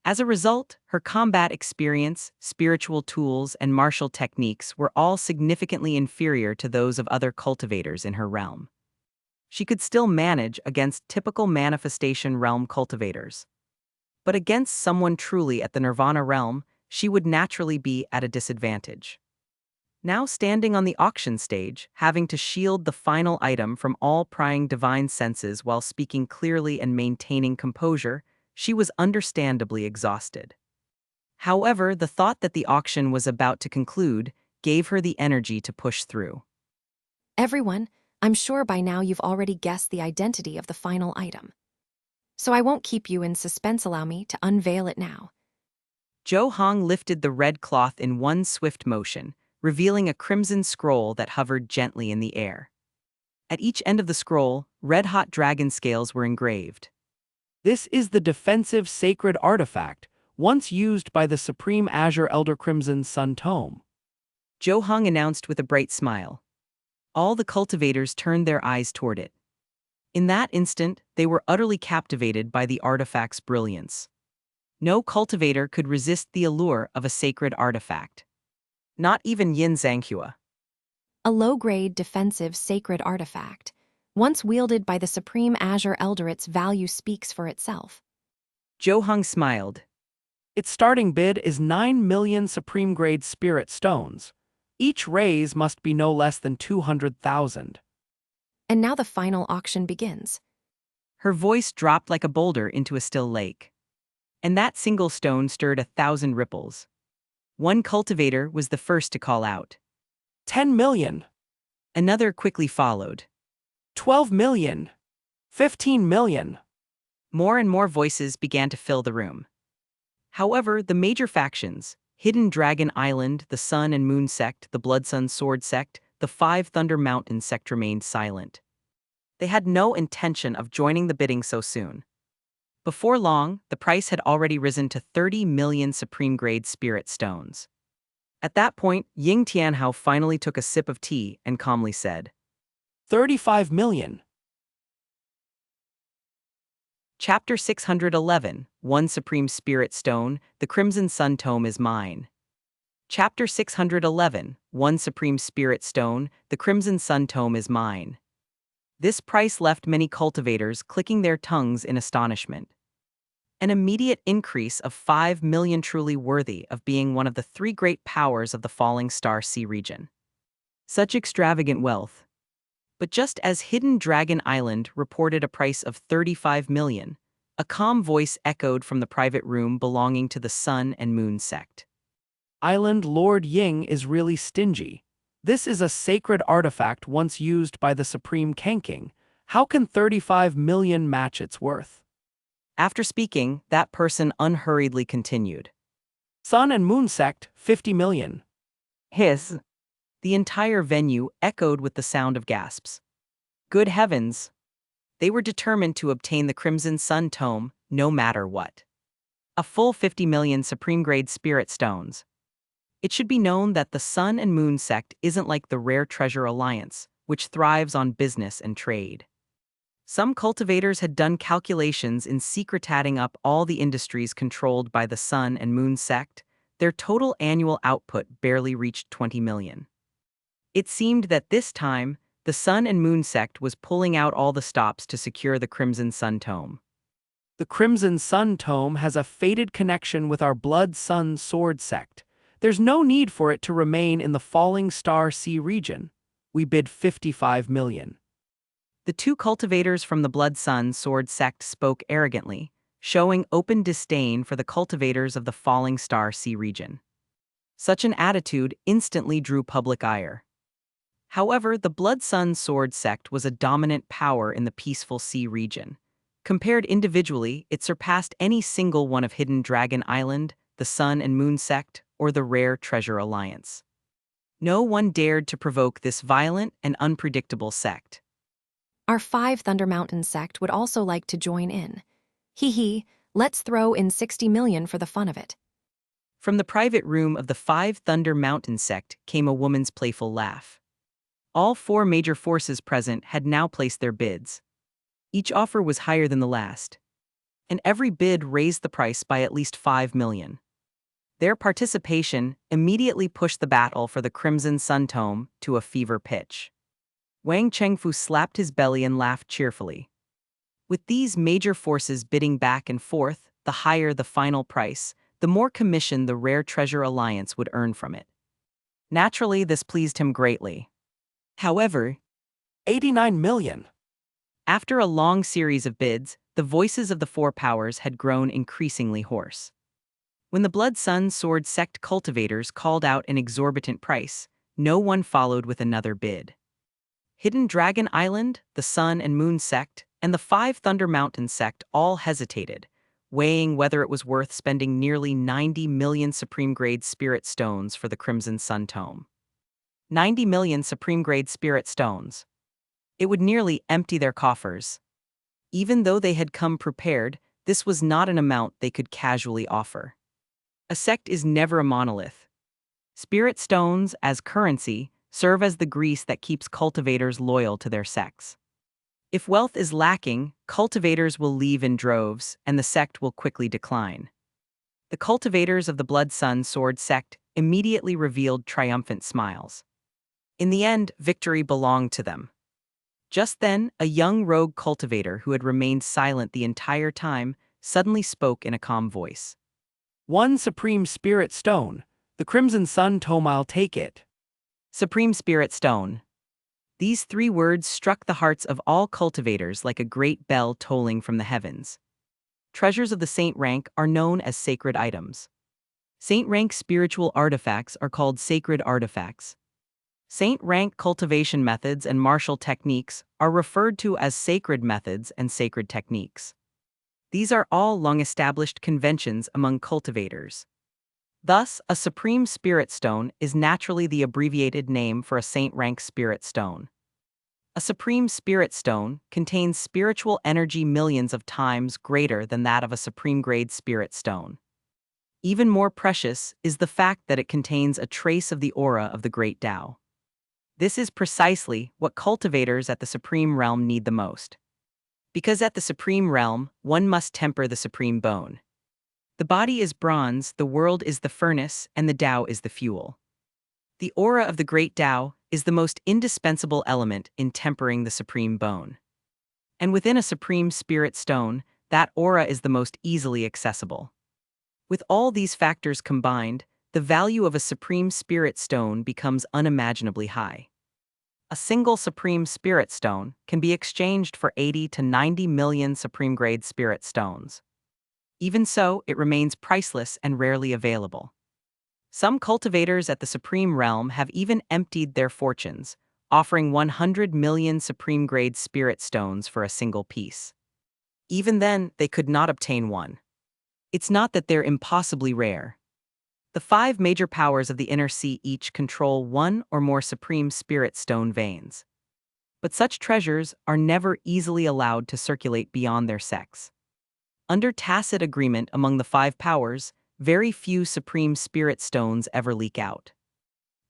As a result, her combat experience, spiritual tools, and martial techniques were all significantly inferior to those of other cultivators in her realm. She could still manage against typical manifestation realm cultivators. But against someone truly at the Nirvana realm, she would naturally be at a disadvantage. Now standing on the auction stage, having to shield the final item from all prying divine senses while speaking clearly and maintaining composure, she was understandably exhausted. However, the thought that the auction was about to conclude gave her the energy to push through. Everyone, I'm sure by now you've already guessed the identity of the final item. So I won't keep you in suspense. Allow me to unveil it now. Zhou Hong lifted the red cloth in one swift motion, revealing a crimson scroll that hovered gently in the air. At each end of the scroll, red-hot dragon scales were engraved. This is the defensive sacred artifact, once used by the Supreme Azure Elder Crimson Sun Tome. Zhou Hong announced with a bright smile. All the cultivators turned their eyes toward it. In that instant, they were utterly captivated by the artifact's brilliance. No cultivator could resist the allure of a sacred artifact. Not even Yin Zhanghua. A low-grade defensive sacred artifact. Once wielded by the Supreme Azure Elder, its value speaks for itself. Zhou Hong smiled. Its starting bid is 9 million supreme-grade spirit stones. Each raise must be no less than 200,000. And now the final auction begins. Her voice dropped like a boulder into a still lake. And that single stone stirred 1,000 ripples. One cultivator was the first to call out. 10 million. Another quickly followed. 12 million. 15 million. More and more voices began to fill the room. However, the major factions, Hidden Dragon Island, the Sun and Moon Sect, the Blood Sun Sword Sect, the Five Thunder Mountain Sect remained silent. They had no intention of joining the bidding so soon. Before long, the price had already risen to 30 million supreme-grade spirit stones. At that point, Ying Tianhao finally took a sip of tea and calmly said, 35 million. Chapter 611, One Supreme Spirit Stone, the Crimson Sun Tome is mine. Chapter 611, One Supreme Spirit Stone, the Crimson Sun Tome is mine. This price left many cultivators clicking their tongues in astonishment. An immediate increase of 5 million truly worthy of being one of the three great powers of the Falling Star Sea region. Such extravagant wealth. But just as Hidden Dragon Island reported a price of 35 million, a calm voice echoed from the private room belonging to the Sun and Moon Sect. Island Lord Ying is really stingy. This is a sacred artifact once used by the Supreme Kanking. How can 35 million match its worth? After speaking, that person unhurriedly continued. Sun and Moon Sect, 50 million. His. The entire venue echoed with the sound of gasps. Good heavens! They were determined to obtain the Crimson Sun Tome, no matter what. A full 50 million supreme-grade spirit stones. It should be known that the Sun and Moon Sect isn't like the Rare Treasure Alliance, which thrives on business and trade. Some cultivators had done calculations in secret adding up all the industries controlled by the Sun and Moon Sect. Their total annual output barely reached 20 million. It seemed that this time, the Sun and Moon Sect was pulling out all the stops to secure the Crimson Sun Tome. The Crimson Sun Tome has a fated connection with our Blood Sun Sword Sect. There's no need for it to remain in the Falling Star Sea region. We bid 55 million. The two cultivators from the Blood Sun Sword Sect spoke arrogantly, showing open disdain for the cultivators of the Falling Star Sea region. Such an attitude instantly drew public ire. However, the Blood Sun Sword Sect was a dominant power in the peaceful sea region. Compared individually, it surpassed any single one of Hidden Dragon Island, the Sun and Moon Sect, or the Rare Treasure Alliance. No one dared to provoke this violent and unpredictable sect. Our 5 Thunder Mountain sect would also like to join in. Hee hee, let's throw in 60 million for the fun of it. From the private room of the 5 Thunder Mountain sect came a woman's playful laugh. All 4 major forces present had now placed their bids. Each offer was higher than the last, and every bid raised the price by at least 5 million. Their participation immediately pushed the battle for the Crimson Sun Tome to a fever pitch. Wang Chengfu slapped his belly and laughed cheerfully. With these major forces bidding back and forth, the higher the final price, the more commission the Rare Treasure Alliance would earn from it. Naturally, this pleased him greatly. However, 89 million. after a long series of bids, the voices of the 4 powers had grown increasingly hoarse. When the Blood Sun Sword Sect cultivators called out an exorbitant price, no one followed with another bid. Hidden Dragon Island, the Sun and Moon Sect, and the 5 Thunder Mountain Sect all hesitated, weighing whether it was worth spending nearly 90 million Supreme-grade Spirit Stones for the Crimson Sun Tome. 90 million Supreme-grade Spirit Stones. It would nearly empty their coffers. Even though they had come prepared, this was not an amount they could casually offer. A sect is never a monolith. Spirit stones, as currency, serve as the grease that keeps cultivators loyal to their sects. If wealth is lacking, cultivators will leave in droves, and the sect will quickly decline. The cultivators of the Blood Sun Sword Sect immediately revealed triumphant smiles. In the end, victory belonged to them. Just then, a young rogue cultivator who had remained silent the entire time suddenly spoke in a calm voice. 1 Supreme Spirit Stone. The Crimson Sun Tome, I'll take it. Supreme Spirit Stone. These 3 words struck the hearts of all cultivators like a great bell tolling from the heavens. Treasures of the saint rank are known as sacred items. Saint rank spiritual artifacts are called sacred artifacts. Saint rank cultivation methods and martial techniques are referred to as sacred methods and sacred techniques. These are all long-established conventions among cultivators. Thus, a Supreme Spirit Stone is naturally the abbreviated name for a saint-rank Spirit Stone. A Supreme Spirit Stone contains spiritual energy millions of times greater than that of a Supreme-grade Spirit Stone. Even more precious is the fact that it contains a trace of the aura of the Great Tao. This is precisely what cultivators at the Supreme Realm need the most. Because at the Supreme Realm, one must temper the Supreme Bone. The body is bronze, the world is the furnace, and the Tao is the fuel. The aura of the Great Tao is the most indispensable element in tempering the Supreme Bone. And within a Supreme Spirit Stone, that aura is the most easily accessible. With all these factors combined, the value of a Supreme Spirit Stone becomes unimaginably high. A single Supreme Spirit Stone can be exchanged for 80 to 90 million Supreme-grade Spirit Stones. Even so, it remains priceless and rarely available. Some cultivators at the Supreme Realm have even emptied their fortunes, offering 100 million Supreme-grade Spirit Stones for a single piece. Even then, they could not obtain one. It's not that they're impossibly rare. The 5 major powers of the Inner Sea each control 1 or more Supreme Spirit Stone veins. But such treasures are never easily allowed to circulate beyond their sects. Under tacit agreement among the 5 powers, very few Supreme Spirit Stones ever leak out.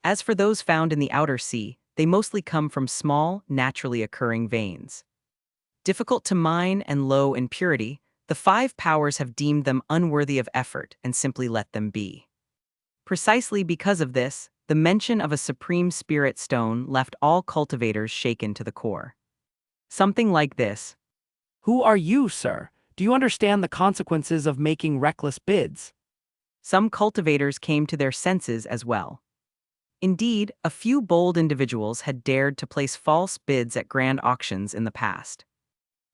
As for those found in the Outer Sea, they mostly come from small, naturally occurring veins. Difficult to mine and low in purity, the 5 powers have deemed them unworthy of effort and simply let them be. Precisely because of this, the mention of a Supreme Spirit Stone left all cultivators shaken to the core. Something like this. Who are you, sir? Do you understand the consequences of making reckless bids? Some cultivators came to their senses as well. Indeed, a few bold individuals had dared to place false bids at grand auctions in the past.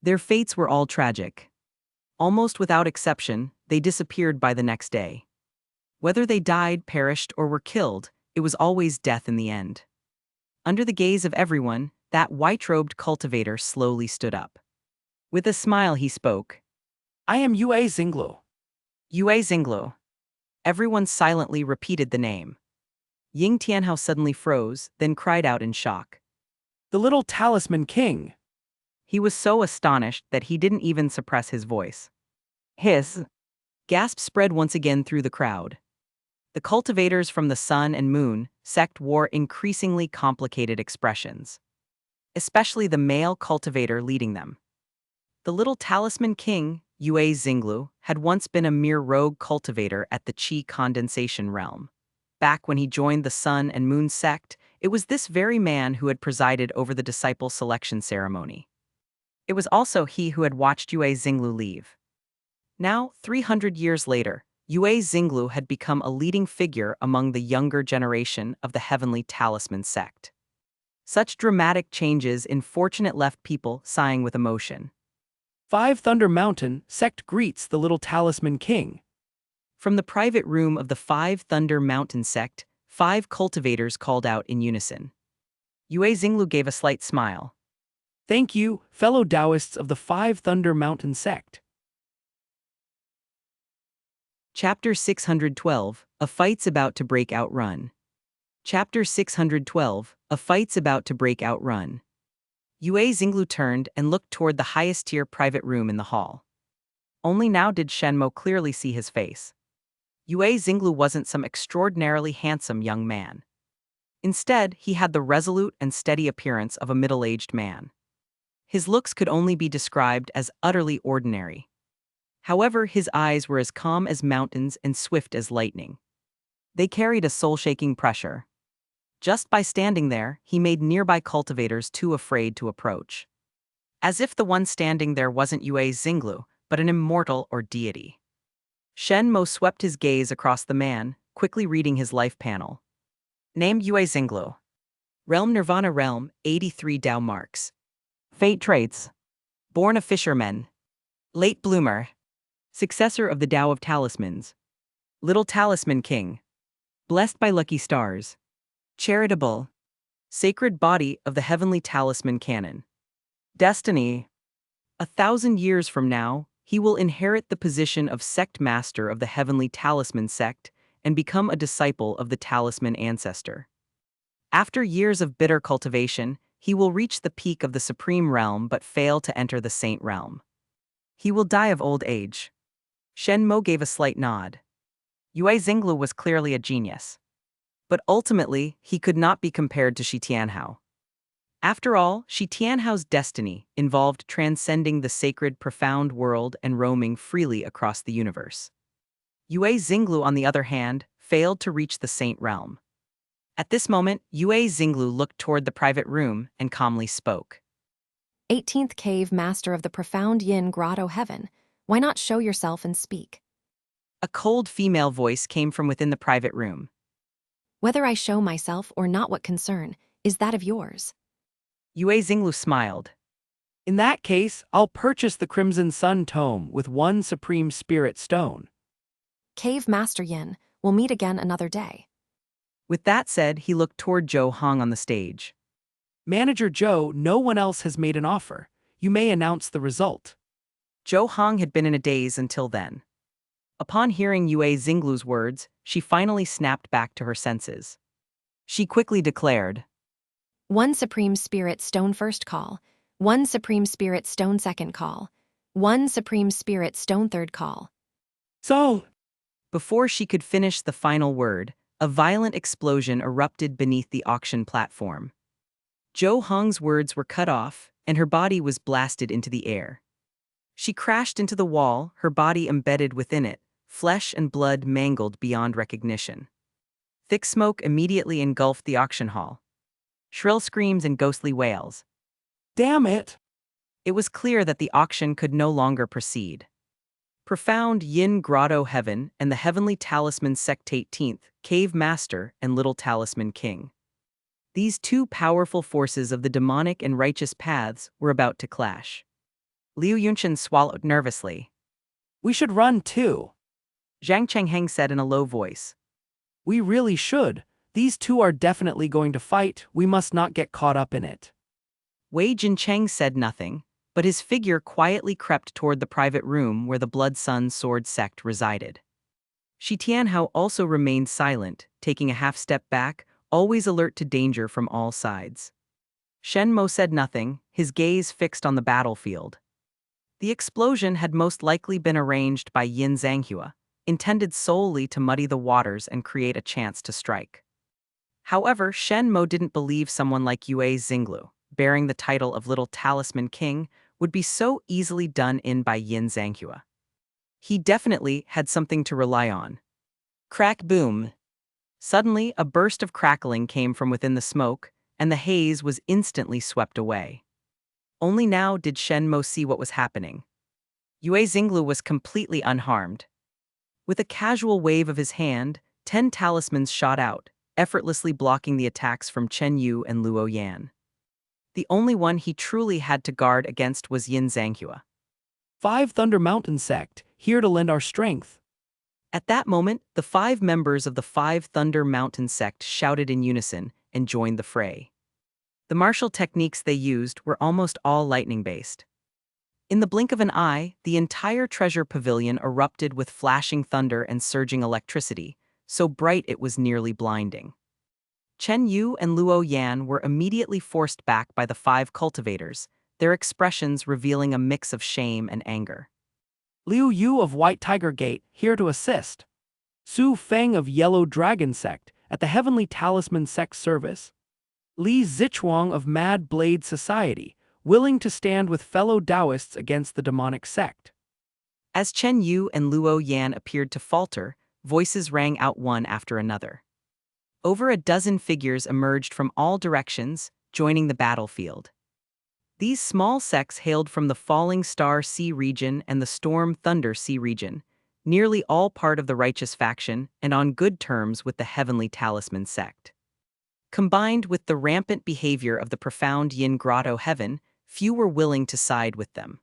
Their fates were all tragic. Almost without exception, they disappeared by the next day. Whether they died, perished, or were killed, it was always death in the end. Under the gaze of everyone, that white-robed cultivator slowly stood up. With a smile he spoke. I am Yue Xinglu. Yue Xinglu. Everyone silently repeated the name. Ying Tianhao suddenly froze, then cried out in shock. The little talisman king. He was so astonished that he didn't even suppress his voice. Hiss! Gasps spread once again through the crowd. The cultivators from the Sun and Moon sect wore increasingly complicated expressions, especially the male cultivator leading them. The little talisman king, Yue Xinglu, had once been a mere rogue cultivator at the Qi condensation realm. Back when he joined the Sun and Moon sect, it was this very man who had presided over the disciple selection ceremony. It was also he who had watched Yue Xinglu leave. Now, 300 years later, Yue Xinglu had become a leading figure among the younger generation of the Heavenly Talisman sect. Such dramatic changes in fortunate left people sighing with emotion. 5 Thunder Mountain sect greets the little talisman king. From the private room of the 5 Thunder Mountain sect, 5 cultivators called out in unison. Yue Xinglu gave a slight smile. Thank you, fellow Taoists of the 5 Thunder Mountain sect. Chapter 612, A Fight's About to Break Out Run. Chapter 612, A Fight's About to Break Out Run. Yue Xinglu turned and looked toward the highest-tier private room in the hall. Only now did Shen Mo clearly see his face. Yue Xinglu wasn't some extraordinarily handsome young man. Instead, he had the resolute and steady appearance of a middle-aged man. His looks could only be described as utterly ordinary. However, his eyes were as calm as mountains and swift as lightning. They carried a soul-shaking pressure. Just by standing there, he made nearby cultivators too afraid to approach. As if the one standing there wasn't Yue Xinglu, but an immortal or deity. Shen Mo swept his gaze across the man, quickly reading his life panel. Name Yue Xinglu. Realm Nirvana Realm, 83 Dao marks. Fate traits. Born a fisherman. Late bloomer. Successor of the Tao of Talismans. Little Talisman King. Blessed by lucky stars. Charitable. Sacred body of the Heavenly Talisman Canon. Destiny. 1,000 years from now, he will inherit the position of sect master of the Heavenly Talisman Sect and become a disciple of the Talisman Ancestor. After years of bitter cultivation, he will reach the peak of the Supreme Realm but fail to enter the Saint Realm. He will die of old age. Shen Mo gave a slight nod. Yue Xinglu was clearly a genius. But ultimately, he could not be compared to Shi Tianhao. After all, Shi Tianhao's destiny involved transcending the sacred profound world and roaming freely across the universe. Yue Xinglu, on the other hand, failed to reach the Saint Realm. At this moment, Yue Xinglu looked toward the private room and calmly spoke. 18th Cave Master of the Profound Yin Grotto Heaven, why not show yourself and speak? A cold female voice came from within the private room. Whether I show myself or not, what concern is that of yours? Yue Xinglu smiled. In that case, I'll purchase the Crimson Sun tome with 1 Supreme Spirit Stone. Cave Master Yin, we'll meet again another day. With that said, he looked toward Zhou Hong on the stage. Manager Zhou, no one else has made an offer. You may announce the result. Zhou Hong had been in a daze until then. Upon hearing Yue Xinglu's words, she finally snapped back to her senses. She quickly declared, 1 Supreme Spirit Stone first call, 1 Supreme Spirit Stone second call, 1 Supreme Spirit Stone third call. So, before she could finish the final word, a violent explosion erupted beneath the auction platform. Zhou Hong's words were cut off, and her body was blasted into the air. She crashed into the wall, her body embedded within it, flesh and blood mangled beyond recognition. Thick smoke immediately engulfed the auction hall. Shrill screams and ghostly wails. damn it! It was clear that the auction could no longer proceed. Profound Yin Grotto Heaven and the Heavenly Talisman Sect 18th, Cave Master and Little Talisman King. These two powerful forces of the demonic and righteous paths were about to clash. Liu Yunchen swallowed nervously. We should run too. Zhang Chengheng said in a low voice. We really should. These two are definitely going to fight. We must not get caught up in it. Wei Jincheng said nothing, but his figure quietly crept toward the private room where the Blood Sun Sword Sect resided. Shi Tianhao also remained silent, taking a half-step back, always alert to danger from all sides. Shen Mo said nothing, his gaze fixed on the battlefield. The explosion had most likely been arranged by Yin Zhanghua, intended solely to muddy the waters and create a chance to strike. However, Shen Mo didn't believe someone like Yue Xinglu, bearing the title of Little Talisman King, would be so easily done in by Yin Zhanghua. He definitely had something to rely on. Crack boom. Suddenly, a burst of crackling came from within the smoke, and the haze was instantly swept away. Only now did Shen Mo see what was happening. Yue Xinglu was completely unharmed. With a casual wave of his hand, 10 talismans shot out, effortlessly blocking the attacks from Chen Yu and Luo Yan. The only one he truly had to guard against was Yin Zhanghua. 5 Thunder Mountain Sect, here to lend our strength. At that moment, the 5 members of the 5 Thunder Mountain Sect shouted in unison and joined the fray. The martial techniques they used were almost all lightning-based. In the blink of an eye, the entire treasure pavilion erupted with flashing thunder and surging electricity, so bright it was nearly blinding. Chen Yu and Luo Yan were immediately forced back by the 5 cultivators, their expressions revealing a mix of shame and anger. Liu Yu of White Tiger Gate, here to assist. Su Feng of Yellow Dragon Sect, at the Heavenly Talisman Sect service. Li Zichuang of Mad Blade Society, willing to stand with fellow Taoists against the demonic sect. As Chen Yu and Luo Yan appeared to falter, voices rang out one after another. Over a dozen figures emerged from all directions, joining the battlefield. These small sects hailed from the Falling Star Sea region and the Storm Thunder Sea region, nearly all part of the righteous faction and on good terms with the Heavenly Talisman Sect. Combined with the rampant behavior of the profound Yin Grotto Heaven, few were willing to side with them.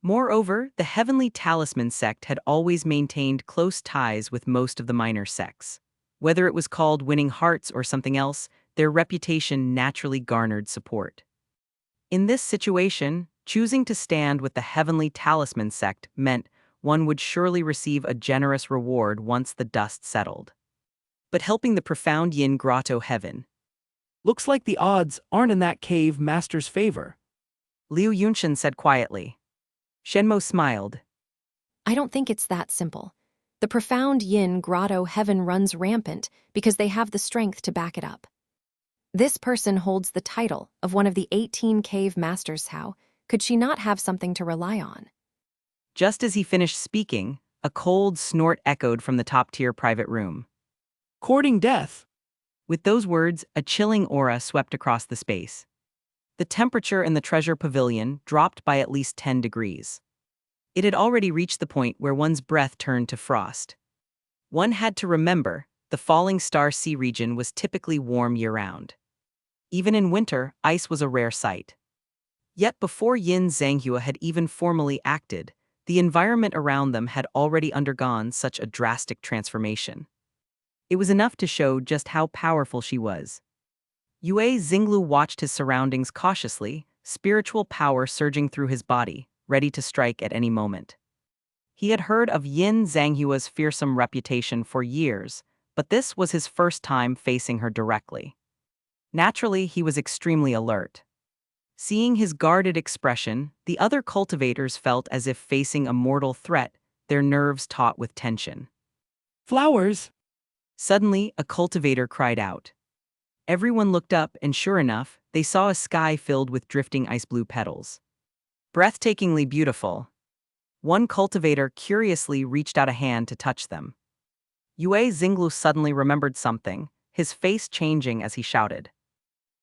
Moreover, the Heavenly Talisman Sect had always maintained close ties with most of the minor sects. Whether it was called winning hearts or something else, their reputation naturally garnered support. In this situation, choosing to stand with the Heavenly Talisman Sect meant one would surely receive a generous reward once the dust settled. But helping the profound Yin Grotto Heaven. Looks like the odds aren't in that cave master's favor. Liu Yunchen said quietly. Shen Mo smiled. I don't think it's that simple. The profound Yin Grotto Heaven runs rampant because they have the strength to back it up. This person holds the title of one of the 18 cave masters. How could she not have something to rely on? Just as he finished speaking, a cold snort echoed from the top-tier private room. Courting death. With those words, a chilling aura swept across the space. The temperature in the treasure pavilion dropped by at least 10 degrees. It had already reached the point where one's breath turned to frost. One had to remember, the Falling Star Sea region was typically warm year-round. Even in winter, ice was a rare sight. Yet before Yin Zhanghua had even formally acted, the environment around them had already undergone such a drastic transformation. It was enough to show just how powerful she was. Yue Xinglu watched his surroundings cautiously, spiritual power surging through his body, ready to strike at any moment. He had heard of Yin Zhanghua's fearsome reputation for years, but this was his first time facing her directly. Naturally, he was extremely alert. Seeing his guarded expression, the other cultivators felt as if facing a mortal threat, their nerves taut with tension. Flowers! Suddenly, a cultivator cried out. Everyone looked up and sure enough, they saw a sky filled with drifting ice-blue petals. Breathtakingly beautiful. One cultivator curiously reached out a hand to touch them. Yue Xinglu suddenly remembered something, his face changing as he shouted.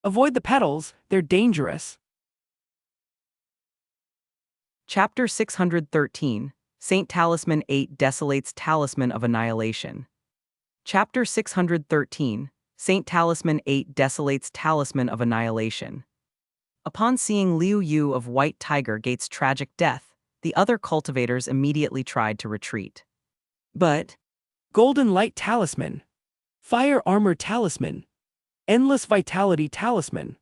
Avoid the petals, they're dangerous. Chapter 613, Saint Talisman 8 Desolate's Talisman of Annihilation. Chapter 613, Saint Talisman 8 Desolate's Talisman of Annihilation. Upon seeing Liu Yu of White Tiger Gate's tragic death, the other cultivators immediately tried to retreat. But Golden Light Talisman. Fire Armor Talisman. Endless Vitality Talisman.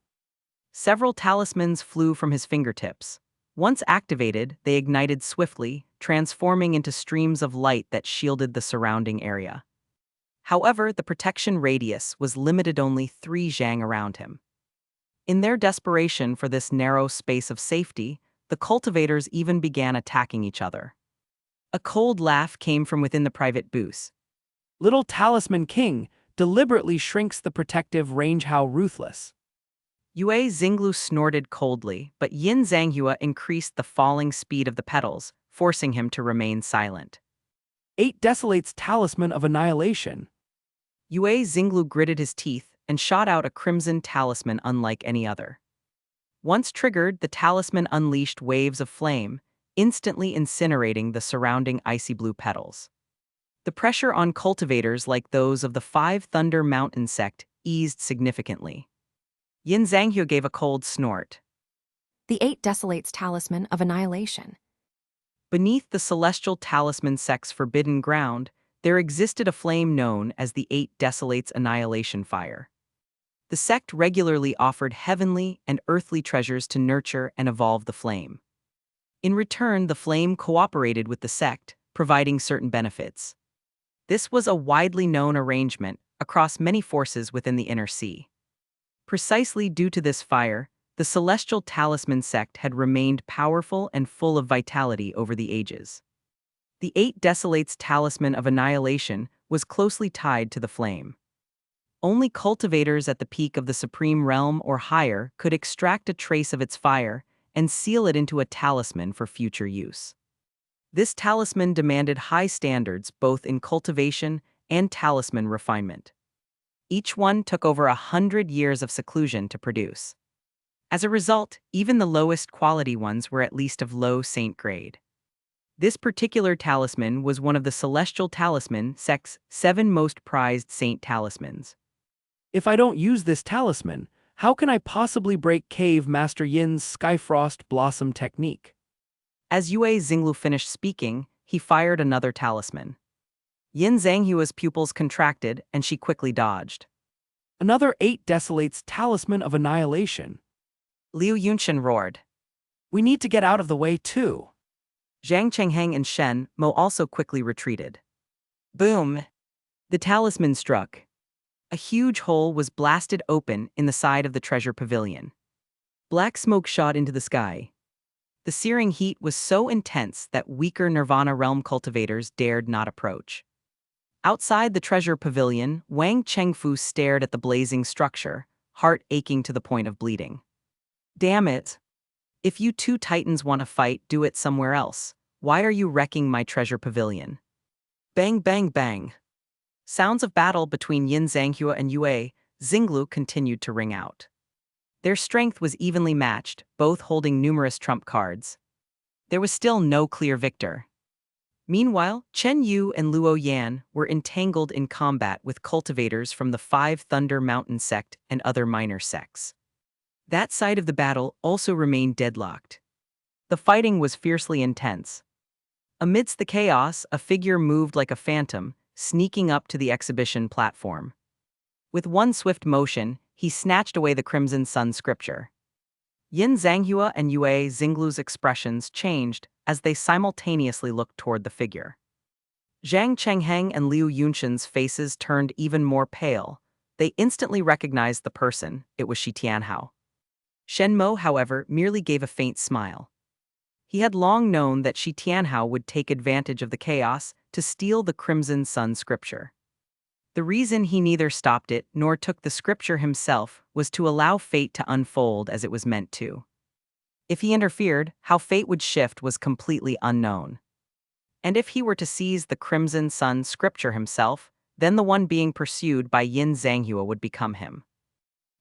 several talismans flew from his fingertips. Once activated, they ignited swiftly, transforming into streams of light that shielded the surrounding area. However, the protection radius was limited only 3 zhang around him. In their desperation for this narrow space of safety, the cultivators even began attacking each other. A cold laugh came from within the private booth. Little Talisman King deliberately shrinks the protective range. How ruthless. Yue Xinglu snorted coldly, but Yin Zhanghua increased the falling speed of the petals, forcing him to remain silent. 8 Desolate's Talisman of Annihilation. Yue Xinglu gritted his teeth and shot out a crimson talisman unlike any other. Once triggered, the talisman unleashed waves of flame, instantly incinerating the surrounding icy blue petals. The pressure on cultivators like those of the 5 Thunder Mountain Sect eased significantly. Yin Zhanghua gave a cold snort. The 8 Desolate's Talisman of Annihilation. Beneath the Celestial Talisman Sect's forbidden ground, there existed a flame known as the 8 Desolate's Annihilation Fire. The sect regularly offered heavenly and earthly treasures to nurture and evolve the flame. In return, the flame cooperated with the sect, providing certain benefits. This was a widely known arrangement across many forces within the Inner Sea. Precisely due to this fire, the Celestial Talisman Sect had remained powerful and full of vitality over the ages. The 8 Desolate's Talisman of Annihilation was closely tied to the flame. Only cultivators at the peak of the Supreme Realm or higher could extract a trace of its fire and seal it into a talisman for future use. This talisman demanded high standards both in cultivation and talisman refinement. Each one took over 100 years of seclusion to produce. As a result, even the lowest quality ones were at least of low saint grade. This particular talisman was one of the Celestial Talisman Sect's 7 most prized saint talismans. If I don't use this talisman, how can I possibly break Cave Master Yin's Skyfrost Blossom technique? As Yue Xinglu finished speaking, he fired another talisman. Yin Zhanghua's pupils contracted and she quickly dodged. Another 8 Desolate's Talisman of Annihilation. Liu Yunshan roared. We need to get out of the way too. Zhang Chengheng and Shen Mo also quickly retreated. Boom! The talisman struck. A huge hole was blasted open in the side of the treasure pavilion. Black smoke shot into the sky. The searing heat was so intense that weaker Nirvana realm cultivators dared not approach. Outside the treasure pavilion, Wang Chengfu stared at the blazing structure, heart aching to the point of bleeding. Damn it! If you 2 titans want to fight, do it somewhere else. Why are you wrecking my treasure pavilion? Bang bang bang! Sounds of battle between Yin Zhanghua and Yue Xinglu continued to ring out. Their strength was evenly matched, both holding numerous trump cards. There was still no clear victor. Meanwhile, Chen Yu and Luo Yan were entangled in combat with cultivators from the 5 Thunder Mountain Sect and other minor sects. That side of the battle also remained deadlocked. The fighting was fiercely intense. Amidst the chaos, a figure moved like a phantom, sneaking up to the exhibition platform. With one swift motion, he snatched away the Crimson Sun scripture. Yin Zhanghua and Yue Xinglu's expressions changed as they simultaneously looked toward the figure. Zhang Chengheng and Liu Yunshan's faces turned even more pale. They instantly recognized the person. It was Shi Tianhao. Shen Mo, however, merely gave a faint smile. He had long known that Shi Tianhao would take advantage of the chaos to steal the Crimson Sun scripture. The reason he neither stopped it nor took the scripture himself was to allow fate to unfold as it was meant to. If he interfered, how fate would shift was completely unknown. And if he were to seize the Crimson Sun scripture himself, then the one being pursued by Yin Zhanghua would become him.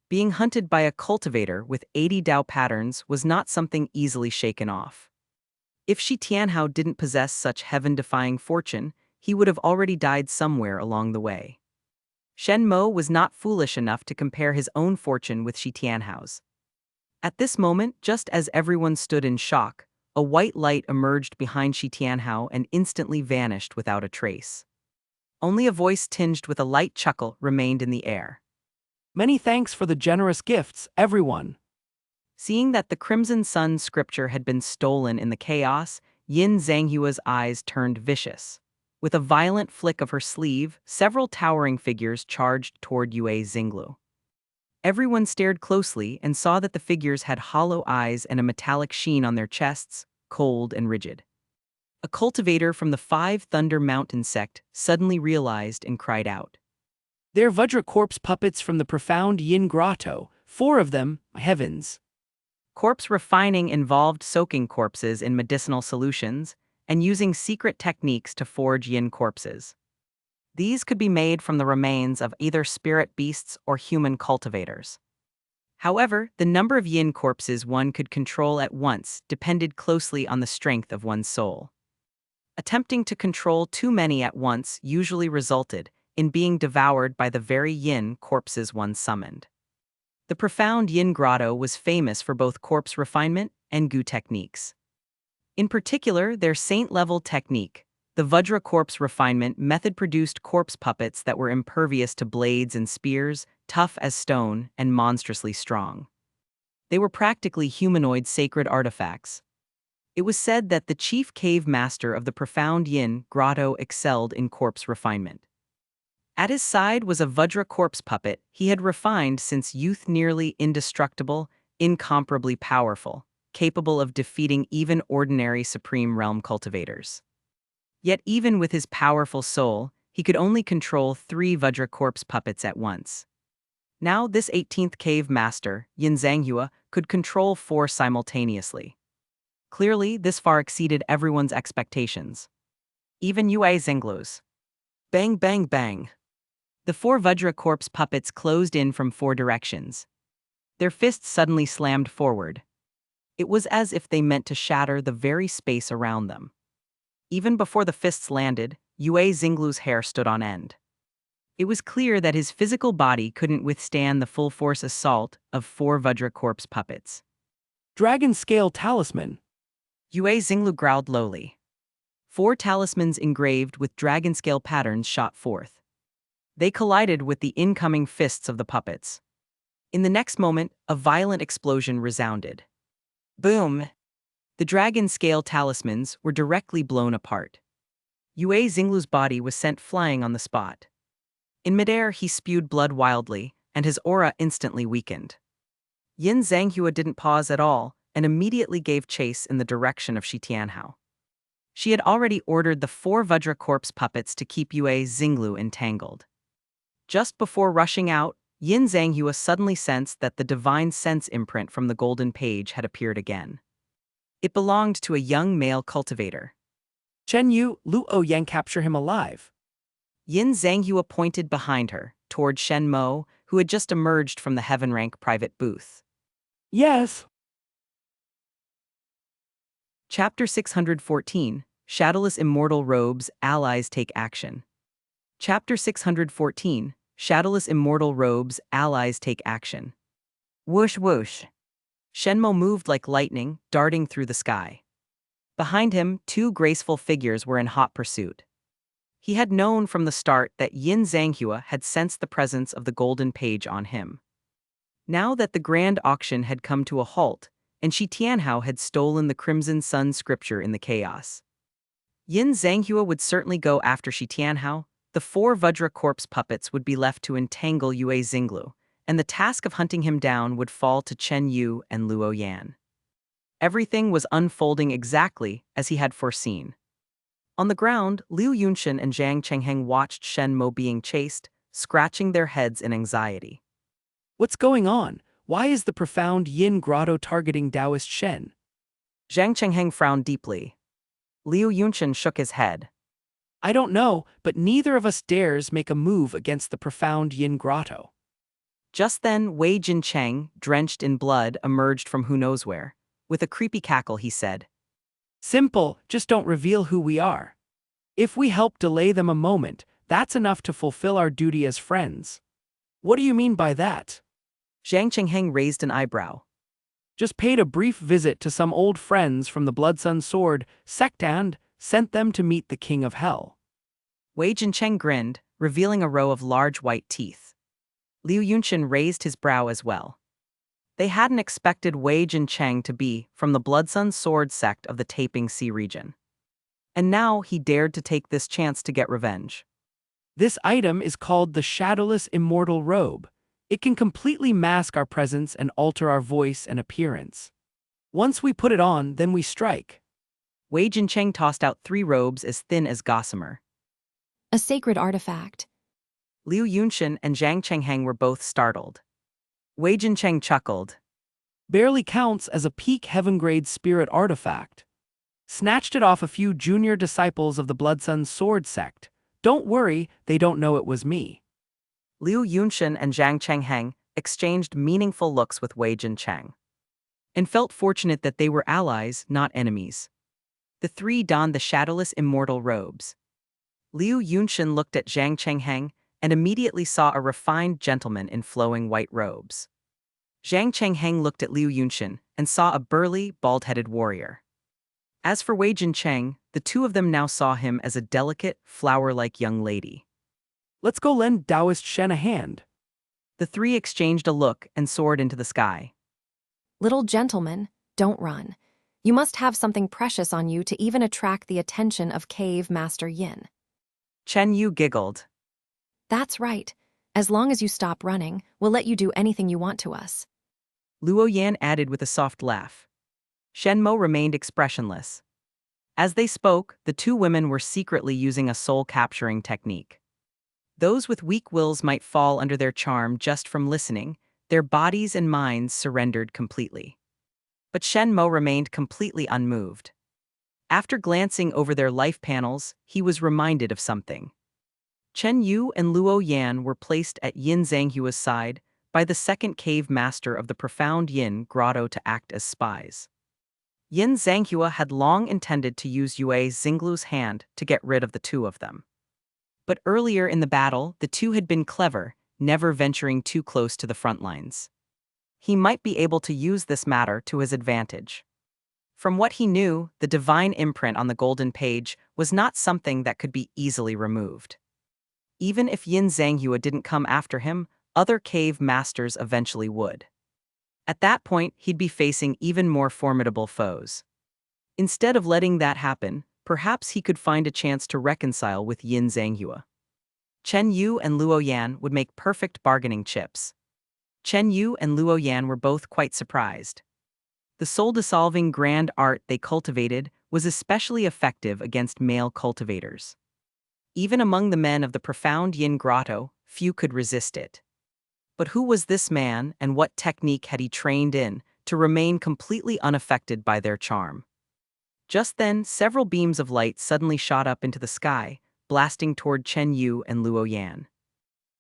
Being hunted by a cultivator with 80 Dao patterns was not something easily shaken off. If Shi Tianhao didn't possess such heaven-defying fortune, he would have already died somewhere along the way. Shen Mo was not foolish enough to compare his own fortune with Shi Tianhao's. At this moment, just as everyone stood in shock, a white light emerged behind Shi Tianhao and instantly vanished without a trace. Only a voice tinged with a light chuckle remained in the air. Many thanks for the generous gifts, everyone. Seeing that the Crimson Sun scripture had been stolen in the chaos, Yin Zhanghua's eyes turned vicious. With a violent flick of her sleeve, several towering figures charged toward Yue Xinglu. Everyone stared closely and saw that the figures had hollow eyes and a metallic sheen on their chests, cold and rigid. A cultivator from the Five Thunder Mountain sect suddenly realized and cried out. They're Vajra corpse puppets from the profound Yin Grotto, 4 of them, heavens. Corpse refining involved soaking corpses in medicinal solutions and using secret techniques to forge yin corpses. These could be made from the remains of either spirit beasts or human cultivators. However, the number of yin corpses one could control at once depended closely on the strength of one's soul. Attempting to control too many at once usually resulted in being devoured by the very yin corpses one summoned. The profound Yin Grotto was famous for both corpse refinement and gu techniques. In particular, their saint-level technique, the Vajra corpse refinement method, produced corpse puppets that were impervious to blades and spears, tough as stone, and monstrously strong. They were practically humanoid sacred artifacts. It was said that the chief cave master of the profound Yin Grotto excelled in corpse refinement. At his side was a Vajra corpse puppet he had refined since youth, nearly indestructible, incomparably powerful, capable of defeating even ordinary Supreme Realm cultivators. Yet even with his powerful soul, he could only control 3 Vajra corpse puppets at once. Now this 18th cave master, Yin Zhanghua, could control 4 simultaneously. Clearly, this far exceeded everyone's expectations. Even Yue Xinglu's. Bang, bang, bang. The 4 Vajra corpse puppets closed in from 4 directions. Their fists suddenly slammed forward. It was as if they meant to shatter the very space around them. Even before the fists landed, Yue Xinglu's hair stood on end. It was clear that his physical body couldn't withstand the full-force assault of 4 Vajra corpse puppets. Dragon scale talisman. Yue Xinglu growled lowly. 4 talismans engraved with dragon scale patterns shot forth. They collided with the incoming fists of the puppets. In the next moment, a violent explosion resounded. Boom! The dragon scale talismans were directly blown apart. Yue Xinglu's body was sent flying on the spot. In midair, he spewed blood wildly, and his aura instantly weakened. Yin Zhanghua didn't pause at all and immediately gave chase in the direction of Shi Tianhao. She had already ordered the 4 Vajra corpse puppets to keep Yue Xinglu entangled. Just before rushing out, Yin Zhanghua suddenly sensed that the divine sense imprint from the golden page had appeared again. It belonged to a young male cultivator. Chen Yu, Lu Ouyang, capture him alive. Yin Zhanghua pointed behind her, toward Shen Mo, who had just emerged from the Heaven Rank private booth. Yes. Chapter 614, Shadowless Immortal Robes, Allies Take Action. Chapter 614, Shadowless Immortal Robes, Allies Take Action. Whoosh whoosh. Shen Mo moved like lightning, darting through the sky. Behind him, 2 graceful figures were in hot pursuit. He had known from the start that Yin Zhanghua had sensed the presence of the golden page on him. Now that the grand auction had come to a halt, and Shi Tianhao had stolen the Crimson Sun scripture in the chaos, Yin Zhanghua would certainly go after Shi Tianhao. The 4 Vajra corpse puppets would be left to entangle Yue Xinglu, and the task of hunting him down would fall to Chen Yu and Luo Yan. Everything was unfolding exactly as he had foreseen. On the ground, Liu Yunshan and Zhang Chengheng watched Shen Mo being chased, scratching their heads in anxiety. What's going on? Why is the profound Yin Grotto targeting Taoist Shen? Zhang Chengheng frowned deeply. Liu Yunshan shook his head. I don't know, but neither of us dares make a move against the profound Yin Grotto. Just then, Wei Jincheng, drenched in blood, emerged from who knows where. With a creepy cackle, he said, Simple, just don't reveal who we are. If we help delay them a moment, that's enough to fulfill our duty as friends. What do you mean by that? Zhang Qingheng raised an eyebrow. Just paid a brief visit to some old friends from the Qingxuan Sect and sent them to meet the King of Hell. Wei Jincheng grinned, revealing a row of large white teeth. Liu Yunxin raised his brow as well. They hadn't expected Wei Jincheng to be from the Qingxuan Sect of the Taiping Sea region. And now he dared to take this chance to get revenge. This item is called the Shadowless Immortal Robe. It can completely mask our presence and alter our voice and appearance. Once we put it on, then we strike. Wei Jincheng tossed out 3 robes as thin as gossamer. A sacred artifact. Liu Yunxin and Zhang Qingheng were both startled. Wei Jincheng chuckled. Barely counts as a peak heaven-grade spirit artifact. Snatched it off a few junior disciples of the Qingxuan Sect. Don't worry, they don't know it was me. Liu Yunxin and Zhang Qingheng exchanged meaningful looks with Wei Jincheng and felt fortunate that they were allies, not enemies. The 3 donned the shadowless immortal robes. Liu Yunxin looked at Zhang Qingheng and immediately saw a refined gentleman in flowing white robes. Zhang Qingheng looked at Liu Yunxin and saw a burly, bald-headed warrior. As for Wei Jincheng, the 2 of them now saw him as a delicate, flower-like young lady. Let's go lend Taoist Shen a hand. The 3 exchanged a look and soared into the sky. Little gentleman, don't run. You must have something precious on you to even attract the attention of Cave Master Yin. Chen Yu giggled. That's right. As long as you stop running, we'll let you do anything you want to us. Luo Yan added with a soft laugh. Shen Mo remained expressionless. As they spoke, the 2 women were secretly using a soul-capturing technique. Those with weak wills might fall under their charm just from listening. Their bodies and minds surrendered completely. But Shen Mo remained completely unmoved. After glancing over their life panels, he was reminded of something. Chen Yu and Luo Yan were placed at Yin Zhanghua's side by the 2nd cave master of the profound Yin grotto to act as spies. Yin Zhanghua had long intended to use Yue Xinglu's hand to get rid of the 2 of them. But earlier in the battle, the 2 had been clever, never venturing too close to the front lines. He might be able to use this matter to his advantage. From what he knew, the divine imprint on the golden page was not something that could be easily removed. Even if Yin Zhanghua didn't come after him, other cave masters eventually would. At that point, he'd be facing even more formidable foes. Instead of letting that happen, perhaps he could find a chance to reconcile with Yin Zhanghua. Chen Yu and Luo Yan would make perfect bargaining chips. Chen Yu and Luo Yan were both quite surprised. The soul-dissolving grand art they cultivated was especially effective against male cultivators. Even among the men of the profound Yin grotto, few could resist it. But who was this man, and what technique had he trained in to remain completely unaffected by their charm? Just then, several beams of light suddenly shot up into the sky, blasting toward Chen Yu and Luo Yan.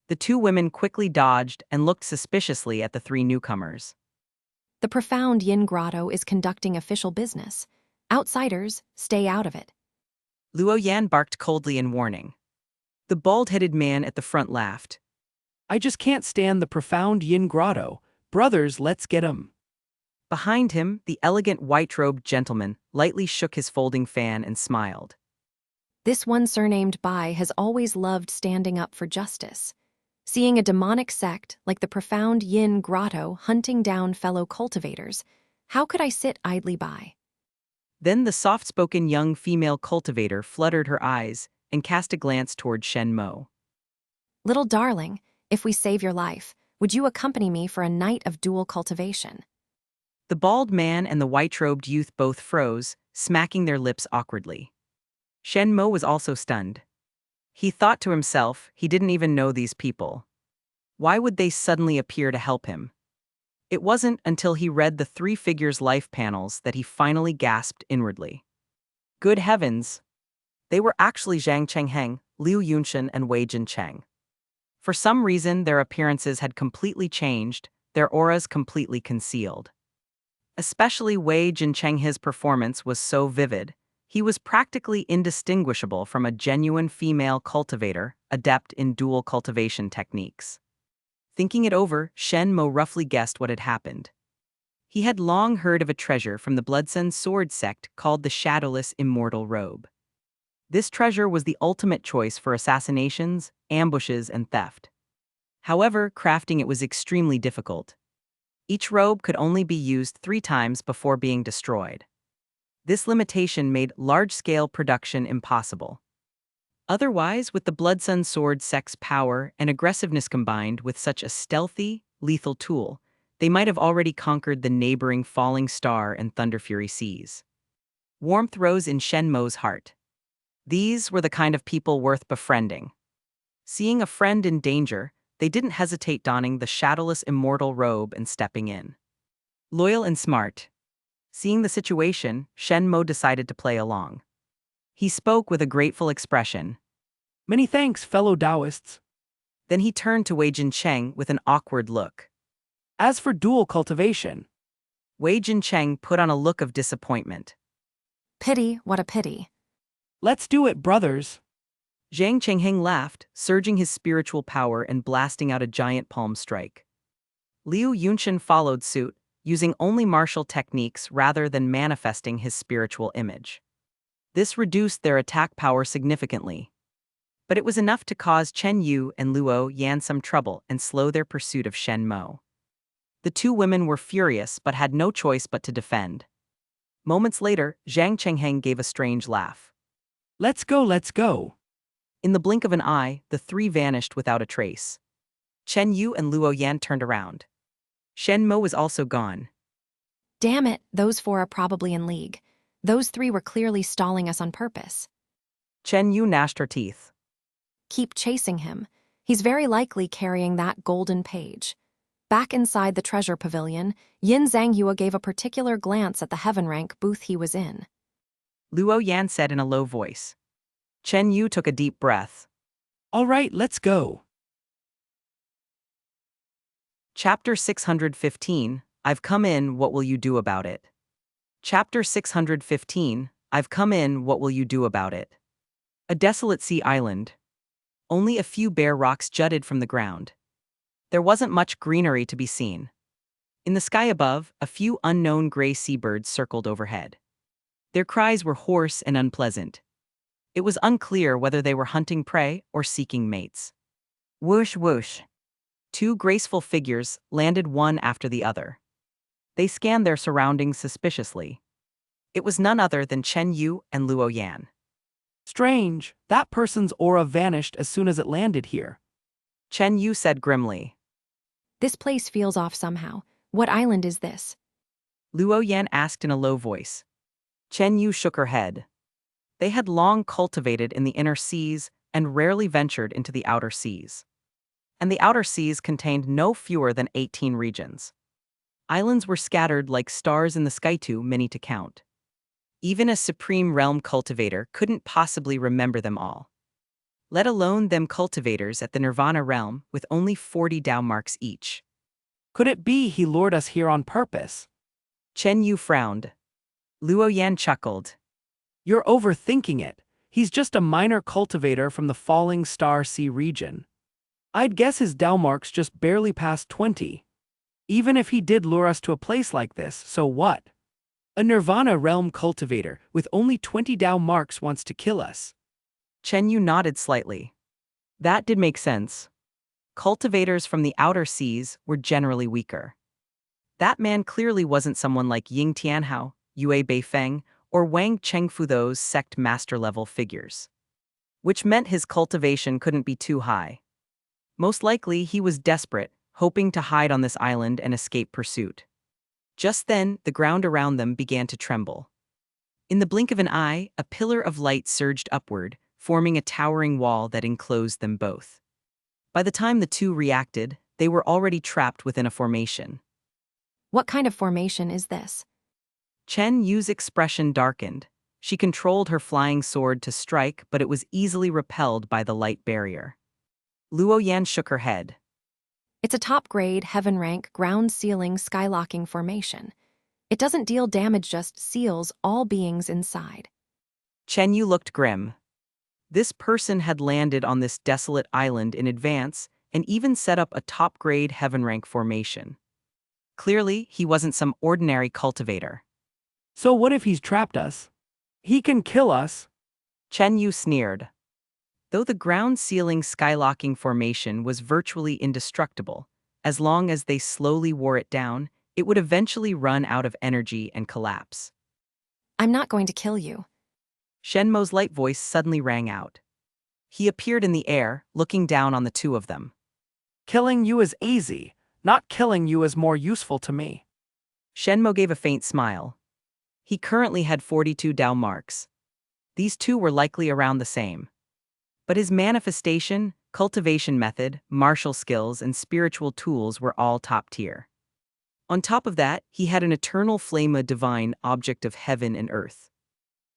The 2 women quickly dodged and looked suspiciously at the 3 newcomers. The profound Yin grotto is conducting official business. Outsiders, stay out of it. Luo Yan barked coldly in warning. The bald-headed man at the front laughed. I just can't stand the profound Yin grotto. Brothers, let's get 'em. Behind him, the elegant white-robed gentleman lightly shook his folding fan and smiled. This one surnamed Bai has always loved standing up for justice. Seeing a demonic sect like the profound Yin grotto hunting down fellow cultivators, how could I sit idly by? Then the soft-spoken young female cultivator fluttered her eyes and cast a glance toward Shen Mo. Little darling, if we save your life, would you accompany me for a night of dual cultivation? The bald man and the white-robed youth both froze, smacking their lips awkwardly. Shen Mo was also stunned. He thought to himself, he didn't even know these people. Why would they suddenly appear to help him? It wasn't until he read the 3 figures' life panels that he finally gasped inwardly. Good heavens! They were actually Zhang Qingheng, Liu Yunxin, and Wei Jincheng. For some reason, their appearances had completely changed, their auras completely concealed. Especially Wei Jinchenghe's performance was so vivid. He was practically indistinguishable from a genuine female cultivator, adept in dual cultivation techniques. Thinking it over, Shen Mo roughly guessed what had happened. He had long heard of a treasure from the Qingxuan Sect called the Shadowless Immortal Robe. This treasure was the ultimate choice for assassinations, ambushes, and theft. However, crafting it was extremely difficult. Each robe could only be used 3 times before being destroyed. This limitation made large-scale production impossible. Otherwise, with the Bloodsun Sect's power and aggressiveness combined with such a stealthy, lethal tool, they might have already conquered the neighboring Falling Star and Thunderfury seas. Warmth rose in Shen Mo's heart. These were the kind of people worth befriending. Seeing a friend in danger, they didn't hesitate donning the shadowless immortal robe and stepping in. Loyal and smart. Seeing the situation, Shen Mo decided to play along. He spoke with a grateful expression. Many thanks, fellow Taoists. Then he turned to Wei Jincheng with an awkward look. As for dual cultivation, Wei Jincheng put on a look of disappointment. Pity, what a pity. let's do it, brothers. Zhang Chengheng laughed, surging his spiritual power and blasting out a giant palm strike. Liu Yunshan followed suit, using only martial techniques rather than manifesting his spiritual image. This reduced their attack power significantly. But it was enough to cause Chen Yu and Luo Yan some trouble and slow their pursuit of Shen Mo. The 2 women were furious but had no choice but to defend. Moments later, Zhang Chengheng gave a strange laugh. Let's go, let's go. In the blink of an eye, the 3 vanished without a trace. Chen Yu and Luo Yan turned around. Shen Mo was also gone. Damn it, those 4 are probably in league. Those 3 were clearly stalling us on purpose. Chen Yu gnashed her teeth. Keep chasing him. He's very likely carrying that golden page. Back inside the treasure pavilion, Yin Zhangyue gave a particular glance at the heaven rank booth he was in. Luo Yan said in a low voice. Chen Yu took a deep breath. All right, let's go. Chapter 615, I've come in, what will you do about it? Chapter 615, I've come in, what will you do about it? A desolate sea island. Only a few bare rocks jutted from the ground. There wasn't much greenery to be seen. In the sky above, a few unknown gray seabirds circled overhead. Their cries were hoarse and unpleasant. It was unclear whether they were hunting prey or seeking mates. Whoosh whoosh. 2 graceful figures landed one after the other. They scanned their surroundings suspiciously. It was none other than Chen Yu and Luo Yan. Strange, that person's aura vanished as soon as it landed here. Chen Yu said grimly. This place feels off somehow. What island is this? Luo Yan asked in a low voice. Chen Yu shook her head. They had long cultivated in the inner seas and rarely ventured into the outer seas. And the outer seas contained no fewer than 18 regions. Islands were scattered like stars in the sky, too many to count. Even a supreme realm cultivator couldn't possibly remember them all. Let alone them cultivators at the Nirvana realm with only 40 Dao marks each. Could it be he lured us here on purpose? Chen Yu frowned. Luo Yan chuckled. You're overthinking it. He's just a minor cultivator from the Falling Star Sea region. I'd guess his Dao marks just barely passed 20. Even if he did lure us to a place like this, so what? A Nirvana realm cultivator with only 20 Dao marks wants to kill us. Chen Yu nodded slightly. That did make sense. Cultivators from the outer seas were generally weaker. That man clearly wasn't someone like Ying Tianhao, Yue Beifeng, or Wang Chengfu, those sect master-level figures. Which meant his cultivation couldn't be too high. Most likely, he was desperate, hoping to hide on this island and escape pursuit. Just then, the ground around them began to tremble. In the blink of an eye, a pillar of light surged upward, forming a towering wall that enclosed them both. By the time the 2 reacted, they were already trapped within a formation. What kind of formation is this? Chen Yu's expression darkened. She controlled her flying sword to strike, but it was easily repelled by the light barrier. Luo Yan shook her head. It's a top-grade, heaven rank, ground-ceiling, skylocking formation. It doesn't deal damage, just seals all beings inside. Chen Yu looked grim. This person had landed on this desolate island in advance and even set up a top-grade heaven rank formation. Clearly, he wasn't some ordinary cultivator. So what if he's trapped us? He can kill us. Chen Yu sneered. Though the ground-sealing skylocking formation was virtually indestructible, as long as they slowly wore it down, it would eventually run out of energy and collapse. I'm not going to kill you. Shen Mo's light voice suddenly rang out. He appeared in the air, looking down on the two of them. Killing you is easy. Not killing you is more useful to me. Shen Mo gave a faint smile. He currently had 42 Dao marks. These two were likely around the same. But his manifestation, cultivation method, martial skills, and spiritual tools were all top tier. On top of that, he had an eternal flame, a divine object of heaven and earth.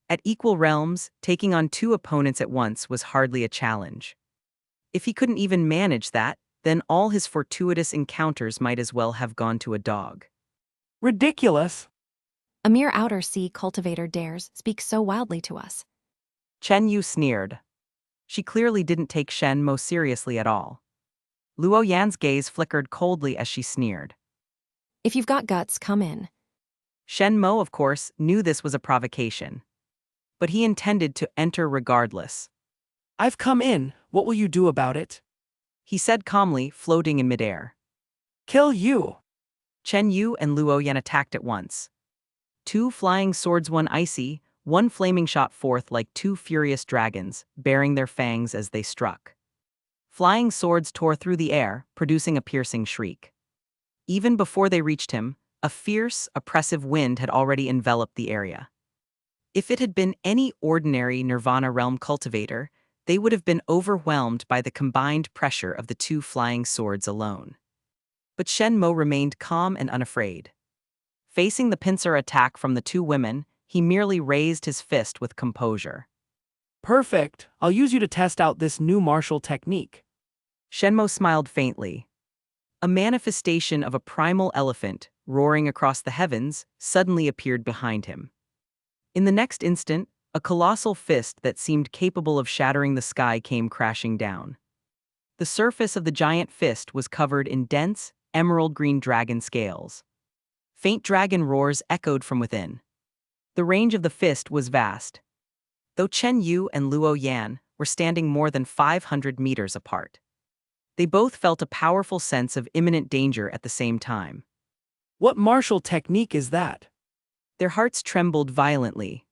At equal realms, taking on two opponents at once was hardly a challenge. If he couldn't even manage that, then all his fortuitous encounters might as well have gone to a dog. Ridiculous. A mere outer sea cultivator dares speak so wildly to us. Chen Yu sneered. She clearly didn't take Shen Mo seriously at all. Luo Yan's gaze flickered coldly as she sneered. If you've got guts, come in. Shen Mo, of course, knew this was a provocation. But he intended to enter regardless. I've come in, what will you do about it? He said calmly, floating in midair. Kill you. Chen Yu and Luo Yan attacked at once. Two flying swords, one icy, one flaming, shot forth like two furious dragons, baring their fangs as they struck. Flying swords tore through the air, producing a piercing shriek. Even before they reached him, a fierce, oppressive wind had already enveloped the area. If it had been any ordinary Nirvana realm cultivator, they would have been overwhelmed by the combined pressure of the two flying swords alone. But Shen Mo remained calm and unafraid. Facing the pincer attack from the two women, he merely raised his fist with composure. Perfect. I'll use you to test out this new martial technique. Shen Mo smiled faintly. A manifestation of a primal elephant, roaring across the heavens, suddenly appeared behind him. In the next instant, a colossal fist that seemed capable of shattering the sky came crashing down. The surface of the giant fist was covered in dense, emerald-green dragon scales. Faint dragon roars echoed from within. The range of the fist was vast. Though Chen Yu and Luo Yan were standing more than 500 meters apart, they both felt a powerful sense of imminent danger at the same time. What martial technique is that? Their hearts trembled violently.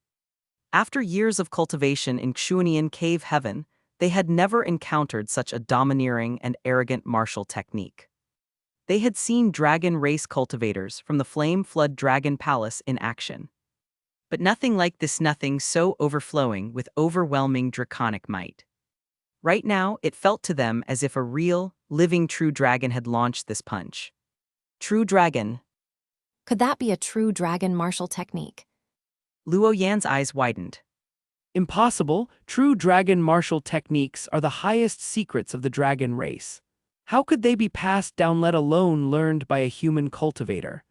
After years of cultivation in Qingxuan cave heaven, they had never encountered such a domineering and arrogant martial technique. They had seen dragon race cultivators from the Flame Flood Dragon Palace in action. But nothing like this, nothing so overflowing with overwhelming draconic might. Right now, it felt to them as if a real, living true dragon had launched this punch. True dragon. Could that be a true dragon martial technique? Luo Yan's eyes widened. Impossible. True dragon martial techniques are the highest secrets of the dragon race. How could they be passed down, let alone learned by a human cultivator?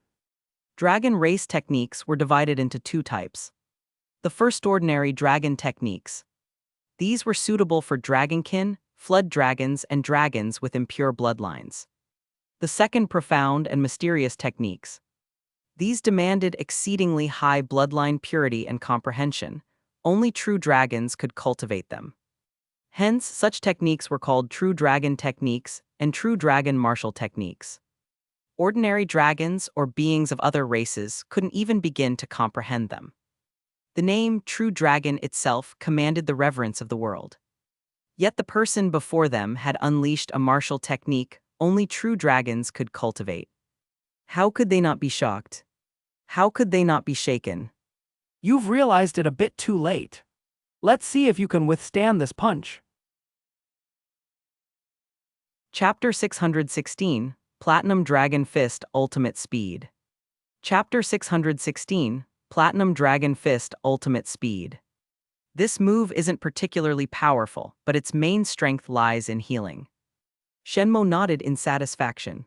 Dragon race techniques were divided into two types. The first, ordinary dragon techniques. These were suitable for dragonkin, flood dragons, and dragons with impure bloodlines. The second, profound and mysterious techniques. These demanded exceedingly high bloodline purity and comprehension. Only true dragons could cultivate them. Hence, such techniques were called true dragon techniques and true dragon martial techniques. Ordinary dragons or beings of other races couldn't even begin to comprehend them. The name true dragon itself commanded the reverence of the world. Yet the person before them had unleashed a martial technique only true dragons could cultivate. How could they not be shocked? How could they not be shaken? You've realized it a bit too late. Let's see if you can withstand this punch. Chapter 616, Platinum Dragon Fist Ultimate Speed. Chapter 616, Platinum Dragon Fist Ultimate Speed. This move isn't particularly powerful, but its main strength lies in healing. Shen Mo nodded in satisfaction.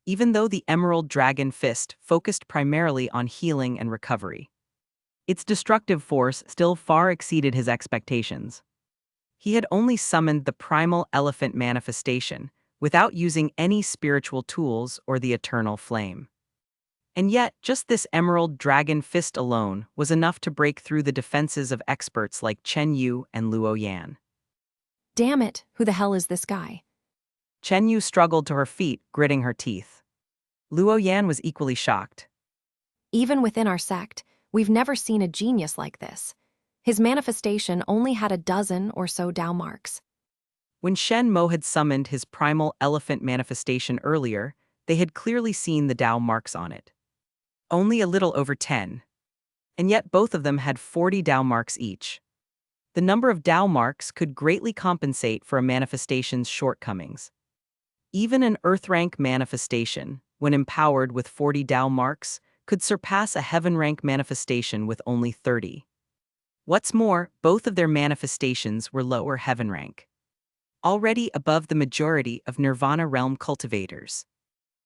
even though the Emerald Dragon Fist focused primarily on healing and recovery. Its destructive force still far exceeded his expectations. He had only summoned the primal elephant manifestation, without using any spiritual tools or the eternal flame. And yet, just this Emerald Dragon Fist alone was enough to break through the defenses of experts like Chen Yu and Luo Yan. Damn it, who the hell is this guy? Chen Yu struggled to her feet, gritting her teeth. Luo Yan was equally shocked. Even within our sect, we've never seen a genius like this. His manifestation only had a dozen or so Dao marks. When Shen Mo had summoned his primal elephant manifestation earlier, they had clearly seen the Dao marks on it. Only a little over 10. And yet both of them had 40 Dao marks each. The number of Dao marks could greatly compensate for a manifestation's shortcomings. Even an Earth rank manifestation, when empowered with 40 Dao marks, could surpass a Heaven rank manifestation with only 30. What's more, both of their manifestations were lower Heaven rank, already above the majority of Nirvana realm cultivators.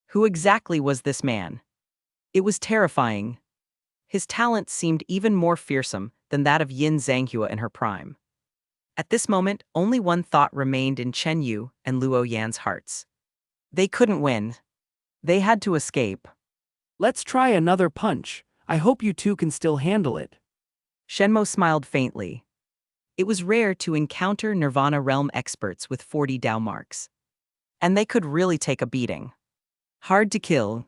Who exactly was this man? It was terrifying. His talent seemed even more fearsome than that of Yin Zhanghua in her prime. At this moment, only one thought remained in Chen Yu and Luo Yan's hearts. They couldn't win. They had to escape. Let's try another punch. I hope you two can still handle it. Shen Mo smiled faintly. It was rare to encounter Nirvana realm experts with 40 Dao marks. And they could really take a beating. Hard to kill.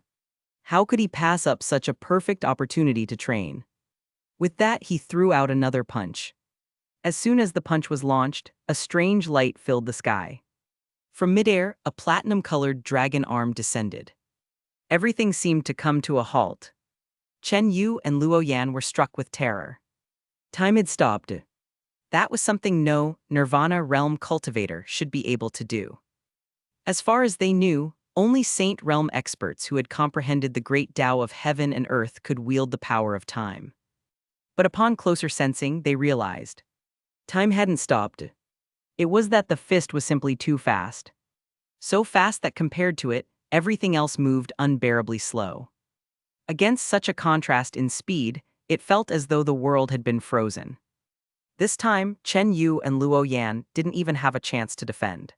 How could he pass up such a perfect opportunity to train? With that, he threw out another punch. As soon as the punch was launched, a strange light filled the sky. From midair, a platinum-colored dragon arm descended. Everything seemed to come to a halt. Chen Yu and Luo Yan were struck with terror. Time had stopped. That was something no Nirvana realm cultivator should be able to do. As far as they knew, only Saint realm experts who had comprehended the great Tao of heaven and earth could wield the power of time. But upon closer sensing, they realized. Time hadn't stopped. It was that the fist was simply too fast. So fast that compared to it, everything else moved unbearably slow. Against such a contrast in speed, it felt as though the world had been frozen. This time, Chen Yu and Luo Yan didn't even have a chance to defend.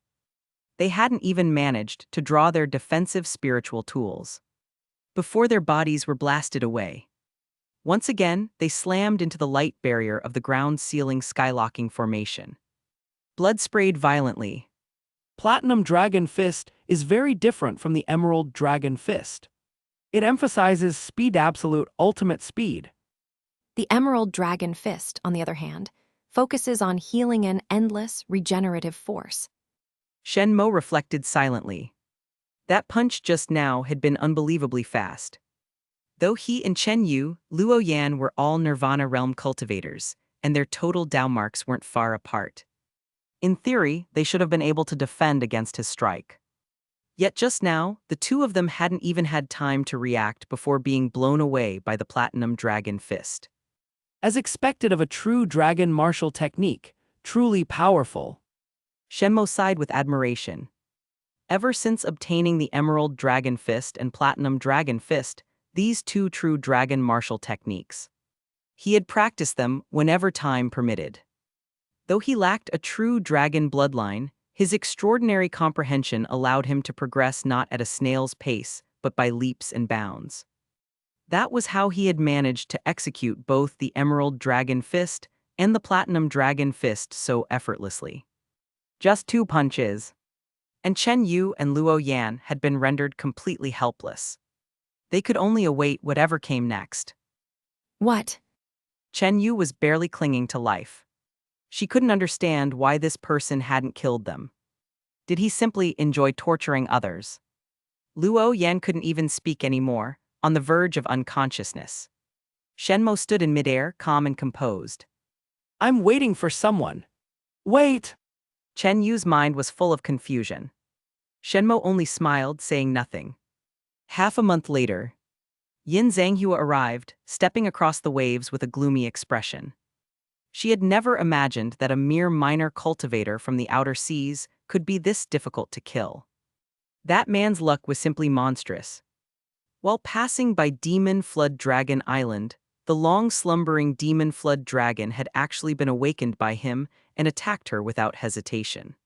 They hadn't even managed to draw their defensive spiritual tools. Before their bodies were blasted away. Once again, they slammed into the light barrier of the ground-sealing skylocking formation. Blood sprayed violently. Platinum Dragon Fist is very different from the Emerald Dragon Fist. It emphasizes speed, absolute ultimate speed. The Emerald Dragon Fist, on the other hand, focuses on healing and endless, regenerative force. Shen Mo reflected silently. That punch just now had been unbelievably fast. Though he and Chen Yu, Luo Yan were all Nirvana realm cultivators, and their total Dao marks weren't far apart. In theory, they should have been able to defend against his strike. Yet just now, the two of them hadn't even had time to react before being blown away by the Platinum Dragon Fist. As expected of a true dragon martial technique, truly powerful. Shen Mo sighed with admiration. Ever since obtaining the Emerald Dragon Fist and Platinum Dragon Fist, these two true dragon martial techniques. He had practiced them whenever time permitted. Though he lacked a true dragon bloodline, his extraordinary comprehension allowed him to progress not at a snail's pace, but by leaps and bounds. That was how he had managed to execute both the Emerald Dragon Fist and the Platinum Dragon Fist so effortlessly. Just 2 punches. And Chen Yu and Luo Yan had been rendered completely helpless. They could only await whatever came next. What? Chen Yu was barely clinging to life. She couldn't understand why this person hadn't killed them. Did he simply enjoy torturing others? Luo Yan couldn't even speak anymore, on the verge of unconsciousness. Shen Mo stood in midair, calm and composed. I'm waiting for someone. Wait! Chen Yu's mind was full of confusion. Shen Mo only smiled, saying nothing. Half a month later, Yin Zhanghua arrived, stepping across the waves with a gloomy expression. She had never imagined that a mere minor cultivator from the outer seas could be this difficult to kill. That man's luck was simply monstrous. While passing by Demon Flood Dragon Island, the long-slumbering Demon Flood Dragon had actually been awakened by him and attacked her without hesitation.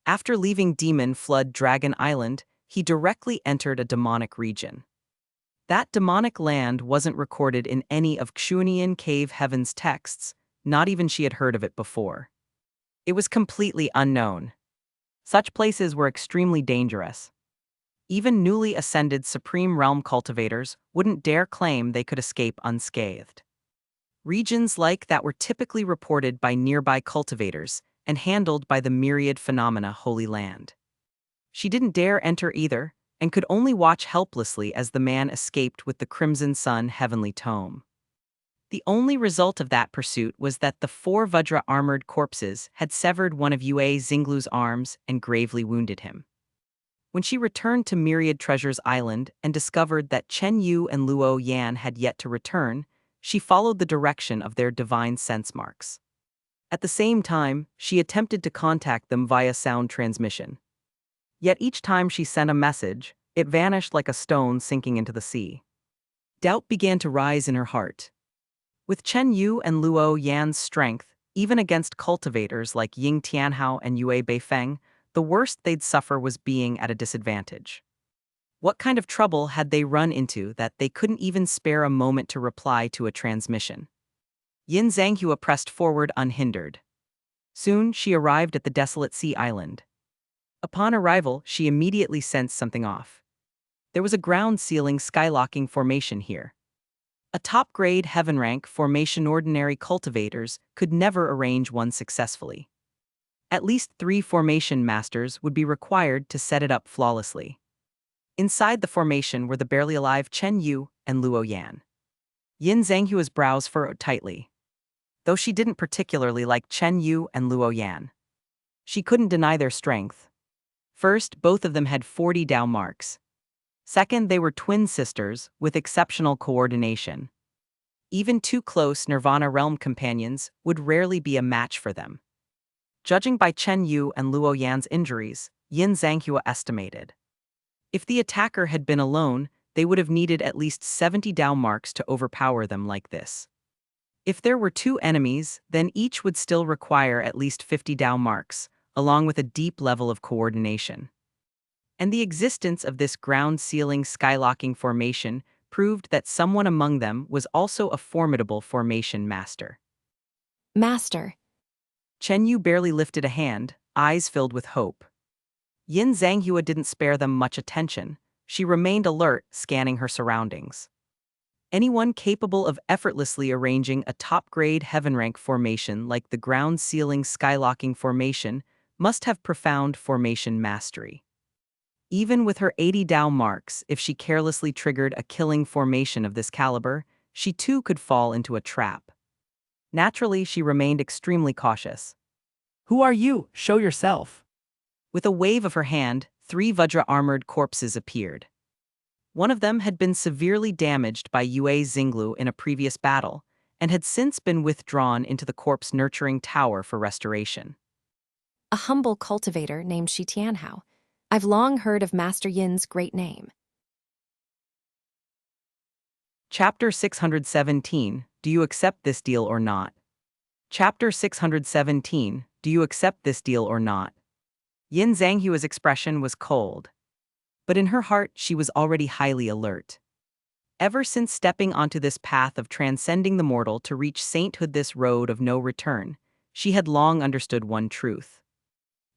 After leaving Demon Flood Dragon Island, he directly entered a demonic region. That demonic land wasn't recorded in any of Qingxuan Cave Heaven's texts, not even she had heard of it before. It was completely unknown. Such places were extremely dangerous. Even newly ascended Supreme Realm cultivators wouldn't dare claim they could escape unscathed. Regions like that were typically reported by nearby cultivators and handled by the myriad phenomena Holy Land. She didn't dare enter either, and could only watch helplessly as the man escaped with the Crimson Sun Heavenly Tome. The only result of that pursuit was that the 4 Vajra-armored corpses had severed one of Yue Xinglu's arms and gravely wounded him. When she returned to Myriad Treasures Island and discovered that Chen Yu and Luo Yan had yet to return, she followed the direction of their divine sense marks. At the same time, she attempted to contact them via sound transmission. Yet each time she sent a message, it vanished like a stone sinking into the sea. Doubt began to rise in her heart. With Chen Yu and Luo Yan's strength, even against cultivators like Ying Tianhao and Yue Beifeng, the worst they'd suffer was being at a disadvantage. What kind of trouble had they run into that they couldn't even spare a moment to reply to a transmission? Yin Zhanghua pressed forward unhindered. Soon she arrived at the desolate sea island. Upon arrival, she immediately sensed something off. There was a ground-sealing skylocking formation here. A top-grade heaven-rank formation ordinary cultivators could never arrange one successfully. At least 3 formation masters would be required to set it up flawlessly. Inside the formation were the barely alive Chen Yu and Luo Yan. Yin Zhanghua's brows furrowed tightly. Though she didn't particularly like Chen Yu and Luo Yan, she couldn't deny their strength. First, both of them had 40 Dao marks. Second, they were twin sisters with exceptional coordination. Even 2 close Nirvana realm companions would rarely be a match for them. Judging by Chen Yu and Luo Yan's injuries, Yin Zhanghua estimated. If the attacker had been alone, they would have needed at least 70 Dao marks to overpower them like this. If there were 2 enemies, then each would still require at least 50 Dao marks, along with a deep level of coordination. And the existence of this ground-sealing skylocking formation proved that someone among them was also a formidable formation master. Master. Chen Yu barely lifted a hand, eyes filled with hope. Yin Zhanghua didn't spare them much attention. She remained alert, scanning her surroundings. Anyone capable of effortlessly arranging a top-grade heaven-rank formation like the ground-sealing skylocking formation must have profound formation mastery. Even with her 80 Dao marks, if she carelessly triggered a killing formation of this caliber, she too could fall into a trap. Naturally, she remained extremely cautious. Who are you? Show yourself. With a wave of her hand, 3 Vajra-armored corpses appeared. One of them had been severely damaged by Yue Xinglu in a previous battle, and had since been withdrawn into the corpse-nurturing tower for restoration. A humble cultivator named Shi Tianhao. I've long heard of Master Yin's great name. Chapter 617, Do you accept this deal or not? Chapter 617, Do you accept this deal or not? Yin Zhanghua's expression was cold. But in her heart, she was already highly alert. Ever since stepping onto this path of transcending the mortal to reach sainthood, this road of no return, she had long understood one truth.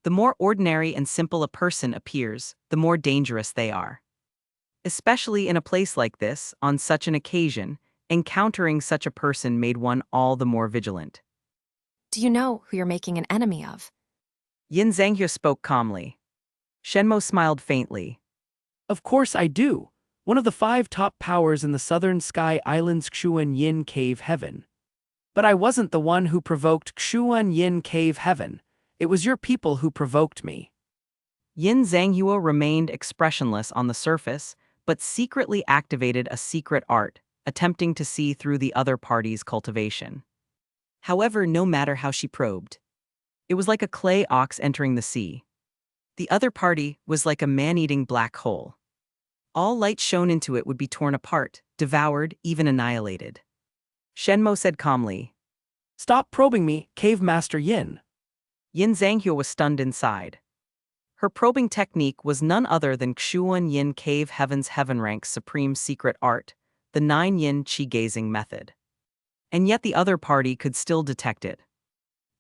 The more ordinary and simple a person appears, the more dangerous they are. Especially in a place like this, on such an occasion, encountering such a person made one all the more vigilant. Do you know who you're making an enemy of? Yin Zhanghua spoke calmly. Shen Mo smiled faintly. Of course I do. One of the 5 top powers in the southern sky island's Qingxuan Yin Cave Heaven. But I wasn't the one who provoked Qingxuan Yin Cave Heaven. It was your people who provoked me. Yin Zhanghua remained expressionless on the surface, but secretly activated a secret art, attempting to see through the other party's cultivation. However, no matter how she probed, it was like a clay ox entering the sea. The other party was like a man-eating black hole. All light shone into it would be torn apart, devoured, even annihilated. Shen Mo said calmly. Stop probing me, Cave Master Yin. Yin Zhanghua was stunned inside. Her probing technique was none other than Qingxuan Yin Cave Heaven's Heaven Rank's supreme secret art, the 9 Yin Qi-gazing method. And yet the other party could still detect it.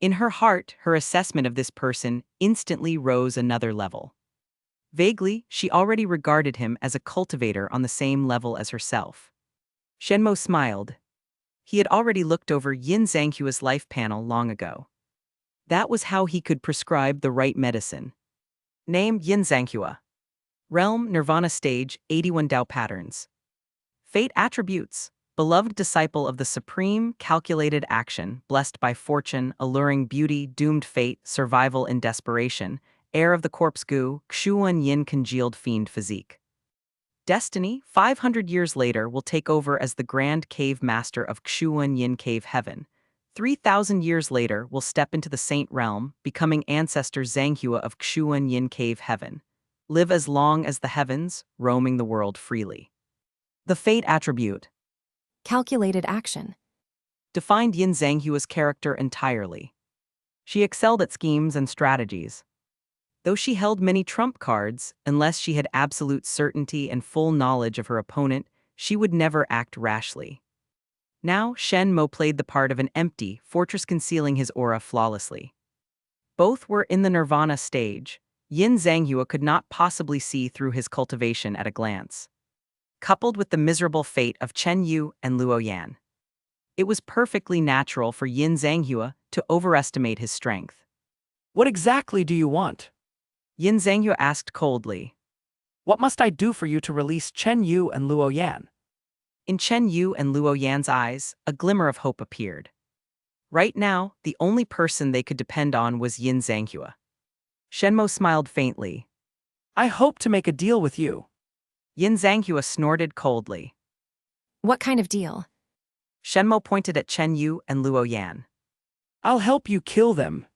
In her heart, her assessment of this person instantly rose another level. Vaguely, she already regarded him as a cultivator on the same level as herself. Shen Mo smiled. He had already looked over Yin Zhanghua's life panel long ago. That was how he could prescribe the right medicine. Name Yin Zhanghua. Realm Nirvana Stage 81 Dao Patterns. Fate Attributes. Beloved disciple of the supreme, calculated action, blessed by fortune, alluring beauty, doomed fate, survival in desperation, heir of the corpse goo, Qingxuan Yin congealed fiend physique. Destiny, 500 years later, will take over as the grand cave master of Qingxuan Yin Cave Heaven. 3,000 years later, will step into the saint realm, becoming ancestor Zhanghua of Qingxuan Yin Cave Heaven. Live as long as the heavens, roaming the world freely. The fate attribute. Calculated action. Defined Yin Zhanghua's character entirely. She excelled at schemes and strategies. Though she held many trump cards, unless she had absolute certainty and full knowledge of her opponent, she would never act rashly. Now, Shen Mo played the part of an empty fortress concealing his aura flawlessly. Both were in the nirvana stage. Yin Zhanghua could not possibly see through his cultivation at a glance. Coupled with the miserable fate of Chen Yu and Luo Yan, it was perfectly natural for Yin Zhanghua to overestimate his strength. What exactly do you want? Yin Zhanghua asked coldly. What must I do for you to release Chen Yu and Luo Yan? In Chen Yu and Luo Yan's eyes, a glimmer of hope appeared. Right now, the only person they could depend on was Yin Zhanghua. Shen Mo smiled faintly. I hope to make a deal with you. Yin Zhanghua snorted coldly. What kind of deal? Shen Mo pointed at Chen Yu and Luo Yan. I'll help you kill them.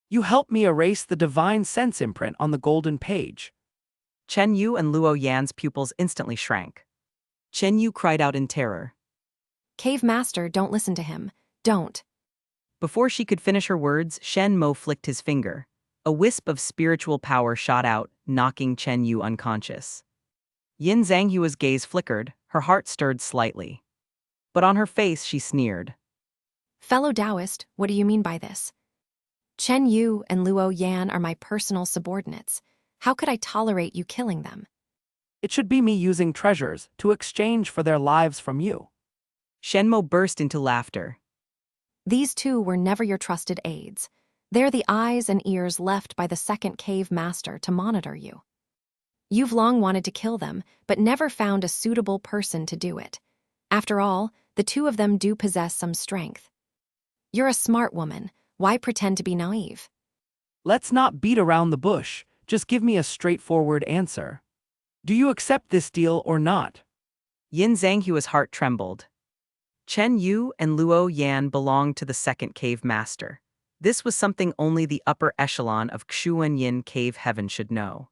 You help me erase the divine sense imprint on the golden page. Chen Yu and Luo Yan's pupils instantly shrank. Chen Yu cried out in terror. Cave Master, don't listen to him. Don't. Before she could finish her words, Shen Mo flicked his finger. A wisp of spiritual power shot out, knocking Chen Yu unconscious. Yin Zhanghua's gaze flickered, her heart stirred slightly. But on her face she sneered. Fellow Taoist, what do you mean by this? Chen Yu and Luo Yan are my personal subordinates. How could I tolerate you killing them? It should be me using treasures to exchange for their lives from you. Shen Mo burst into laughter. These two were never your trusted aides. They're the eyes and ears left by the second cave master to monitor you. You've long wanted to kill them, but never found a suitable person to do it. After all, the two of them do possess some strength. You're a smart woman. Why pretend to be naive? Let's not beat around the bush. Just give me a straightforward answer. Do you accept this deal or not? Yin Zhanghua's heart trembled. Chen Yu and Luo Yan belonged to the second cave master. This was something only the upper echelon of Qingxuan Yin Cave Heaven should know.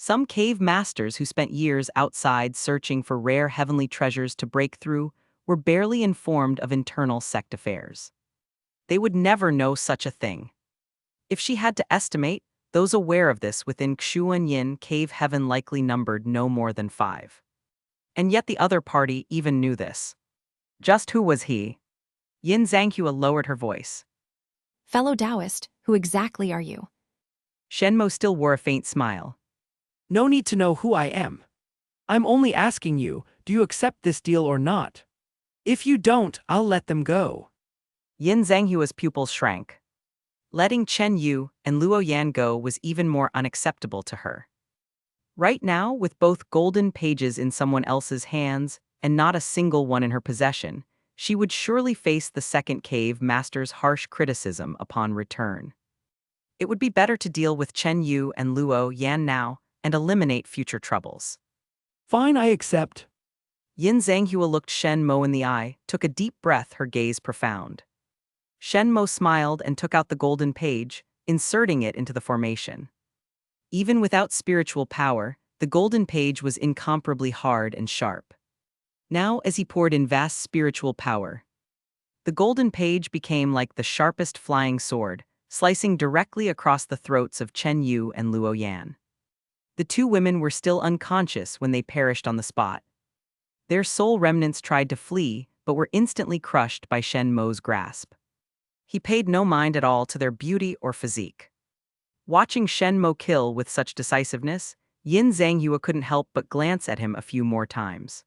Some cave masters who spent years outside searching for rare heavenly treasures to break through were barely informed of internal sect affairs. They would never know such a thing. If she had to estimate, those aware of this within Qingxuan Yin Cave Heaven likely numbered no more than 5. And yet the other party even knew this. Just who was he? Yin Zhanghua lowered her voice. Fellow Taoist, who exactly are you? Shen Mo still wore a faint smile. No need to know who I am. I'm only asking you, do you accept this deal or not? If you don't, I'll let them go. Yin Zhanghua's pupils shrank. Letting Chen Yu and Luo Yan go was even more unacceptable to her. Right now, with both golden pages in someone else's hands and not a single one in her possession, she would surely face the second cave master's harsh criticism upon return. It would be better to deal with Chen Yu and Luo Yan now and eliminate future troubles. Fine, I accept. Yin Zhanghua looked Shen Mo in the eye, took a deep breath, her gaze profound. Shen Mo smiled and took out the golden page, inserting it into the formation. Even without spiritual power, the golden page was incomparably hard and sharp. Now, as he poured in vast spiritual power, the golden page became like the sharpest flying sword, slicing directly across the throats of Chen Yu and Luo Yan. The two women were still unconscious when they perished on the spot. Their soul remnants tried to flee, but were instantly crushed by Shen Mo's grasp. He paid no mind at all to their beauty or physique. Watching Shen Mo kill with such decisiveness, Yin Zhangyue couldn't help but glance at him a few more times.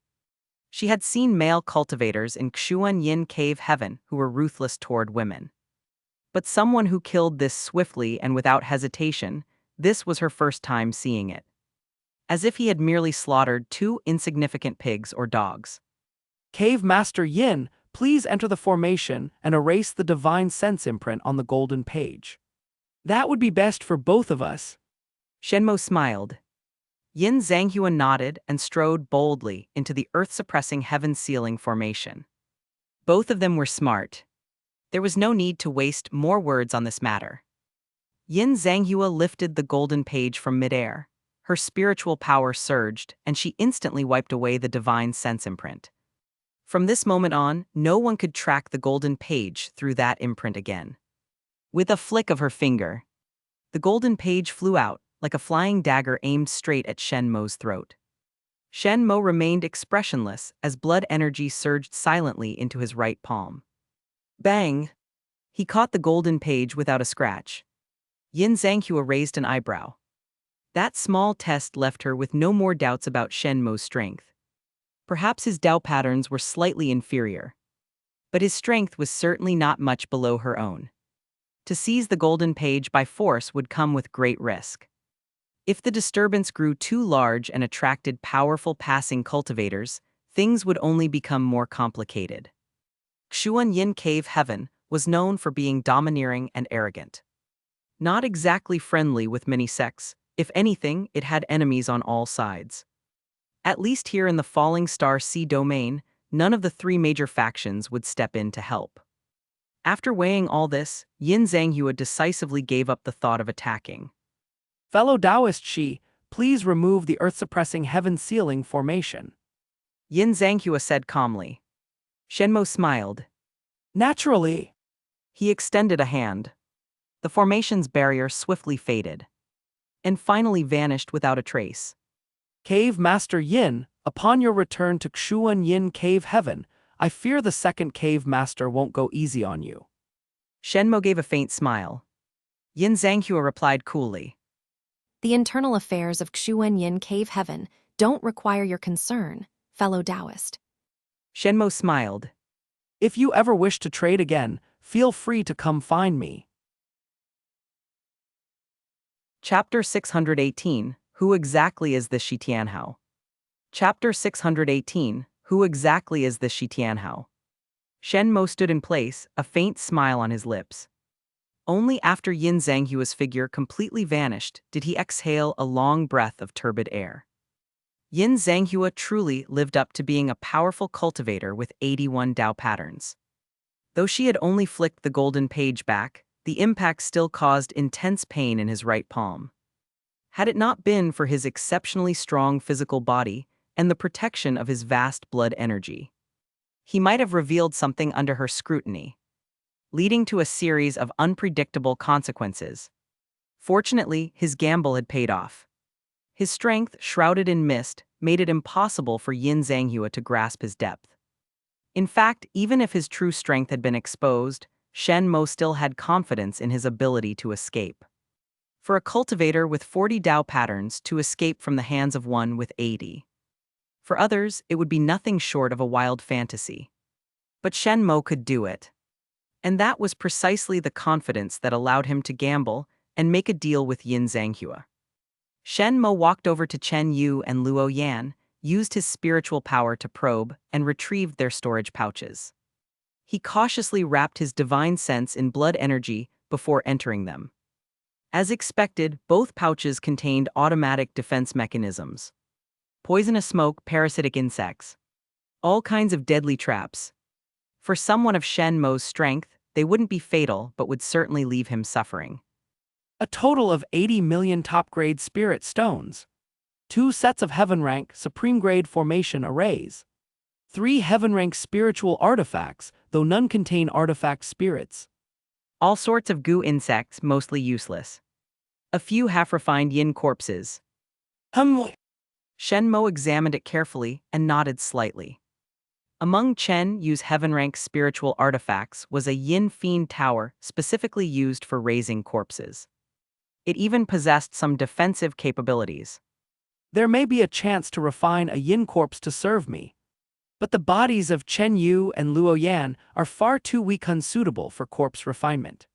She had seen male cultivators in Qingxuan Yin Cave Heaven who were ruthless toward women. But someone who killed this swiftly and without hesitation, this was her first time seeing it. As if he had merely slaughtered two insignificant pigs or dogs. Cave Master Yin, please enter the formation and erase the divine sense imprint on the golden page. That would be best for both of us. Shen Mo smiled. Yin Zhangyue nodded and strode boldly into the earth-suppressing heaven-sealing formation. Both of them were smart. There was no need to waste more words on this matter. Yin Zhangyue lifted the golden page from midair. Her spiritual power surged, and she instantly wiped away the divine sense imprint. From this moment on, no one could track the golden page through that imprint again. With a flick of her finger, the golden page flew out, like a flying dagger aimed straight at Shen Mo's throat. Shen Mo remained expressionless as blood energy surged silently into his right palm. Bang! He caught the golden page without a scratch. Yin Zhangyue raised an eyebrow. That small test left her with no more doubts about Shen Mo's strength. Perhaps his Dao patterns were slightly inferior, but his strength was certainly not much below her own. To seize the golden page by force would come with great risk. If the disturbance grew too large and attracted powerful passing cultivators, things would only become more complicated. Qingxuan Yin Cave Heaven was known for being domineering and arrogant. Not exactly friendly with many sects, if anything, it had enemies on all sides. At least here in the Falling Star Sea domain, none of the three major factions would step in to help. After weighing all this, Yin Zhangyue decisively gave up the thought of attacking. Fellow Taoist Shi, please remove the earth-suppressing heaven-sealing formation. Yin Zhangyue said calmly. Shen Mo smiled. Naturally. He extended a hand. The formation's barrier swiftly faded, and finally vanished without a trace. Cave Master Yin, upon your return to Qingxuan Yin Cave Heaven, I fear the second Cave Master won't go easy on you. Shen Mo gave a faint smile. Yin Zhangyue replied coolly. The internal affairs of Qingxuan Yin Cave Heaven don't require your concern, fellow Taoist. Shen Mo smiled. If you ever wish to trade again, feel free to come find me. Chapter 618, Who exactly is this Shi Tianhao? Chapter 618, Who exactly is this Shi Tianhao? Shen Mo stood in place, a faint smile on his lips. Only after Yin Zhanghue's figure completely vanished did he exhale a long breath of turbid air. Yin Zhangyue truly lived up to being a powerful cultivator with 81 Dao patterns. Though she had only flicked the golden page back, the impact still caused intense pain in his right palm. Had it not been for his exceptionally strong physical body and the protection of his vast blood energy, he might have revealed something under her scrutiny, leading to a series of unpredictable consequences. Fortunately, his gamble had paid off. His strength, shrouded in mist, made it impossible for Yin Zhangyue to grasp his depth. In fact, even if his true strength had been exposed, Shen Mo still had confidence in his ability to escape. For a cultivator with 40 Dao patterns to escape from the hands of one with 80. For others, it would be nothing short of a wild fantasy. But Shen Mo could do it. And that was precisely the confidence that allowed him to gamble and make a deal with Yin Zhangyue. Shen Mo walked over to Chen Yu and Luo Yan, used his spiritual power to probe, and retrieved their storage pouches. He cautiously wrapped his divine sense in blood energy before entering them. As expected, both pouches contained automatic defense mechanisms. Poisonous smoke, parasitic insects. All kinds of deadly traps. For someone of Shen Mo's strength, they wouldn't be fatal but would certainly leave him suffering. A total of 80 million top-grade spirit stones. 2 sets of heaven-rank, supreme-grade formation arrays. 3 heaven-rank spiritual artifacts, though none contain artifact spirits. All sorts of goo insects, mostly useless. A few half-refined yin corpses. Shen Mo examined it carefully and nodded slightly. Among Chen Yu's heaven-rank spiritual artifacts was a yin fiend tower specifically used for raising corpses. It even possessed some defensive capabilities. There may be a chance to refine a yin corpse to serve me. But the bodies of Chen Yu and Luo Yan are far too weak unsuitable for corpse refinement.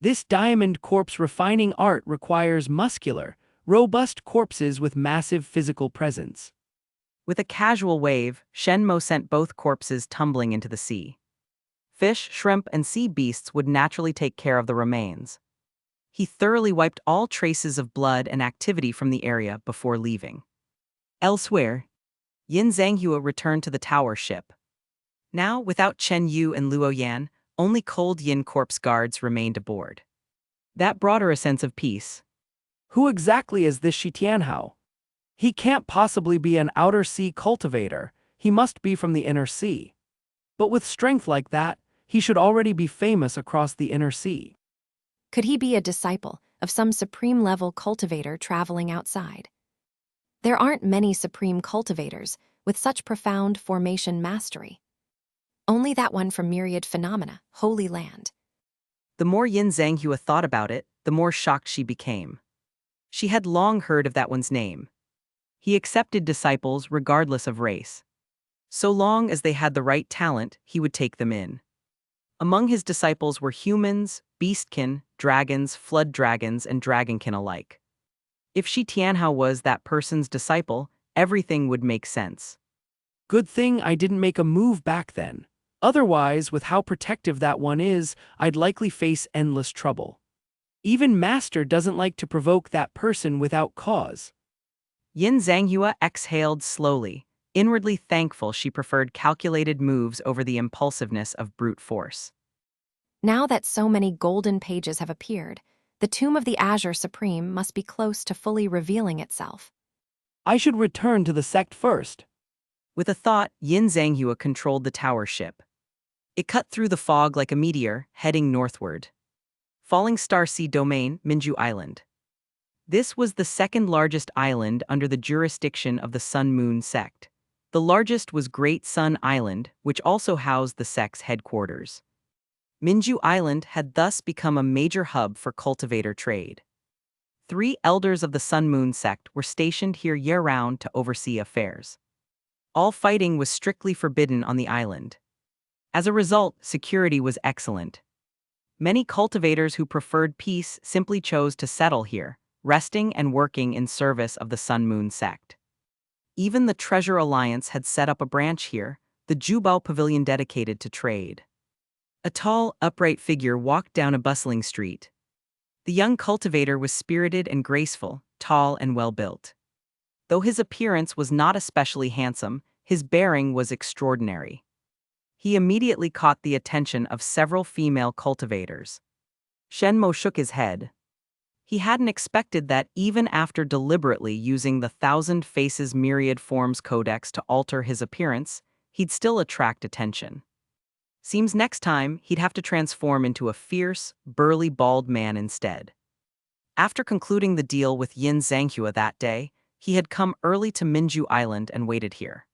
This diamond corpse refining art requires muscular, robust corpses with massive physical presence. With a casual wave, Shen Mo sent both corpses tumbling into the sea. Fish, shrimp, and sea beasts would naturally take care of the remains. He thoroughly wiped all traces of blood and activity from the area before leaving. Elsewhere, Yin Zhanghua returned to the tower ship. Now, without Chen Yu and Luo Yan, only cold Yin corpse guards remained aboard. That brought her a sense of peace. Who exactly is this Shi Tianhao? He can't possibly be an outer sea cultivator, he must be from the inner sea. But with strength like that, he should already be famous across the inner sea. Could he be a disciple of some supreme-level cultivator traveling outside? There aren't many supreme cultivators with such profound formation mastery. Only that one from Myriad Phenomena, Holy Land. The more Yin Zhanghua thought about it, the more shocked she became. She had long heard of that one's name. He accepted disciples regardless of race. So long as they had the right talent, he would take them in. Among his disciples were humans, beastkin, dragons, flood dragons, and dragonkin alike. If Shi Tianhao was that person's disciple, everything would make sense. Good thing I didn't make a move back then. Otherwise, with how protective that one is, I'd likely face endless trouble. Even Master doesn't like to provoke that person without cause. Yin Zhanghua exhaled slowly, inwardly thankful she preferred calculated moves over the impulsiveness of brute force. Now that so many golden pages have appeared, the tomb of the Azure Supreme must be close to fully revealing itself. I should return to the sect first. With a thought, Yin Zhanghua controlled the tower ship. It cut through the fog like a meteor, heading northward. Falling Star Sea Domain, Minju Island. This was the second largest island under the jurisdiction of the Sun Moon Sect. The largest was Great Sun Island, which also housed the sect's headquarters. Minju Island had thus become a major hub for cultivator trade. 3 elders of the Sun Moon Sect were stationed here year-round to oversee affairs. All fighting was strictly forbidden on the island. As a result, security was excellent. Many cultivators who preferred peace simply chose to settle here, resting and working in service of the Sun Moon Sect. Even the Treasure Alliance had set up a branch here, the Jubao Pavilion dedicated to trade. A tall, upright figure walked down a bustling street. The young cultivator was spirited and graceful, tall and well-built. Though his appearance was not especially handsome, his bearing was extraordinary. He immediately caught the attention of several female cultivators. Shen Mo shook his head. He hadn't expected that even after deliberately using the Thousand Faces Myriad Forms Codex to alter his appearance, he'd still attract attention. Seems next time he'd have to transform into a fierce, burly bald man instead. After concluding the deal with Yin Zhanghua that day, he had come early to Minju Island and waited here.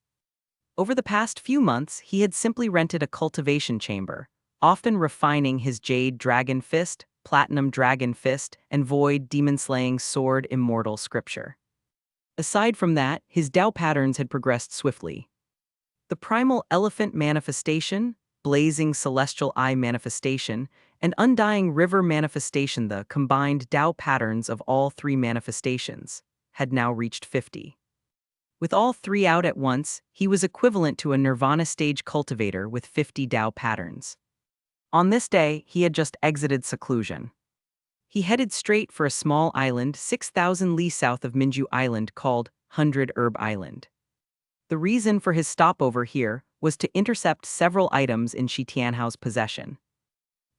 Over the past few months, he had simply rented a cultivation chamber, often refining his Jade Dragon Fist, Platinum Dragon Fist, and Void Demon-Slaying Sword Immortal Scripture. Aside from that, his Dao patterns had progressed swiftly. The Primal Elephant Manifestation, Blazing Celestial Eye Manifestation, and Undying River Manifestation, the combined Dao patterns of all 3 manifestations, had now reached 50. With all 3 out at once, he was equivalent to a Nirvana stage cultivator with 50 Dao patterns. On this day, he had just exited seclusion. He headed straight for a small island 6,000 li south of Minju Island called 100 Herb Island. The reason for his stopover here was to intercept several items in Shi Tianhao's possession.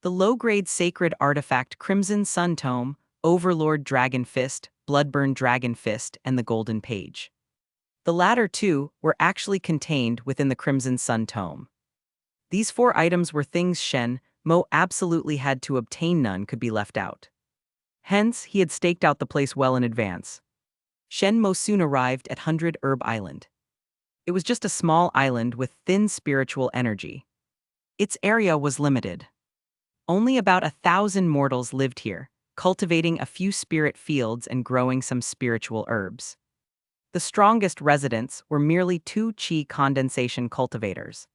The low-grade sacred artifact Crimson Sun Tome, Overlord Dragon Fist, Bloodburn Dragon Fist, and the Golden Page. The latter two were actually contained within the Crimson Sun tome. These 4 items were things Shen Mo absolutely had to obtain, none could be left out. Hence, he had staked out the place well in advance. Shen Mo soon arrived at 100 Herb Island. It was just a small island with thin spiritual energy. Its area was limited. Only about 1,000 mortals lived here, cultivating a few spirit fields and growing some spiritual herbs. The strongest residents were merely 2 qi condensation cultivators.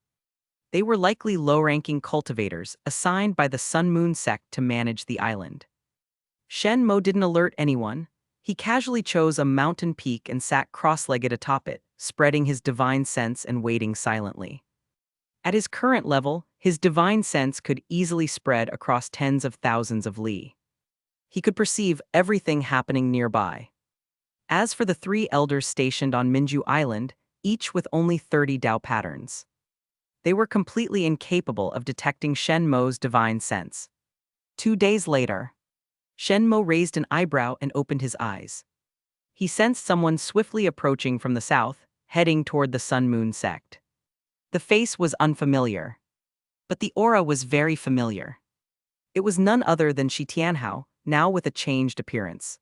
They were likely low-ranking cultivators assigned by the Sun Moon Sect to manage the island. Shen Mo didn't alert anyone. He casually chose a mountain peak and sat cross-legged atop it, spreading his divine sense and waiting silently. At his current level, his divine sense could easily spread across tens of thousands of li. He could perceive everything happening nearby. As for the 3 elders stationed on Minju Island, each with only 30 Dao patterns, they were completely incapable of detecting Shen Mo's divine sense. 2 days later, Shen Mo raised an eyebrow and opened his eyes. He sensed someone swiftly approaching from the south, heading toward the Sun Moon Sect. The face was unfamiliar, but the aura was very familiar. It was none other than Shi Tianhao, now with a changed appearance.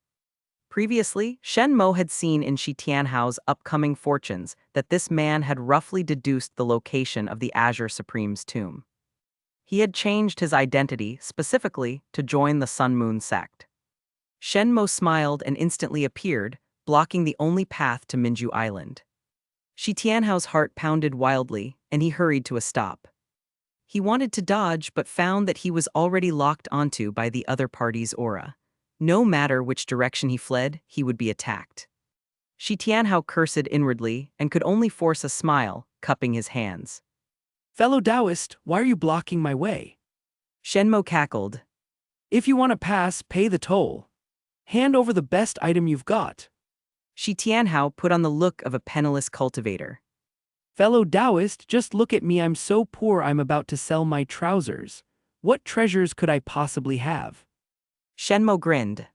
Previously, Shen Mo had seen in Shi Tianhao's upcoming fortunes that this man had roughly deduced the location of the Azure Supreme's tomb. He had changed his identity specifically to join the Sun Moon Sect. Shen Mo smiled and instantly appeared, blocking the only path to Minju Island. Shi Tianhao's heart pounded wildly, and he hurried to a stop. He wanted to dodge but found that he was already locked onto by the other party's aura. No matter which direction he fled, he would be attacked. Shi Tianhao cursed inwardly and could only force a smile, cupping his hands. Fellow Taoist, why are you blocking my way? Shen Mo cackled. If you want to pass, pay the toll. Hand over the best item you've got. Shi Tianhao put on the look of a penniless cultivator. Fellow Taoist, just look at me, I'm so poor I'm about to sell my trousers. What treasures could I possibly have? Shen Mo grinned.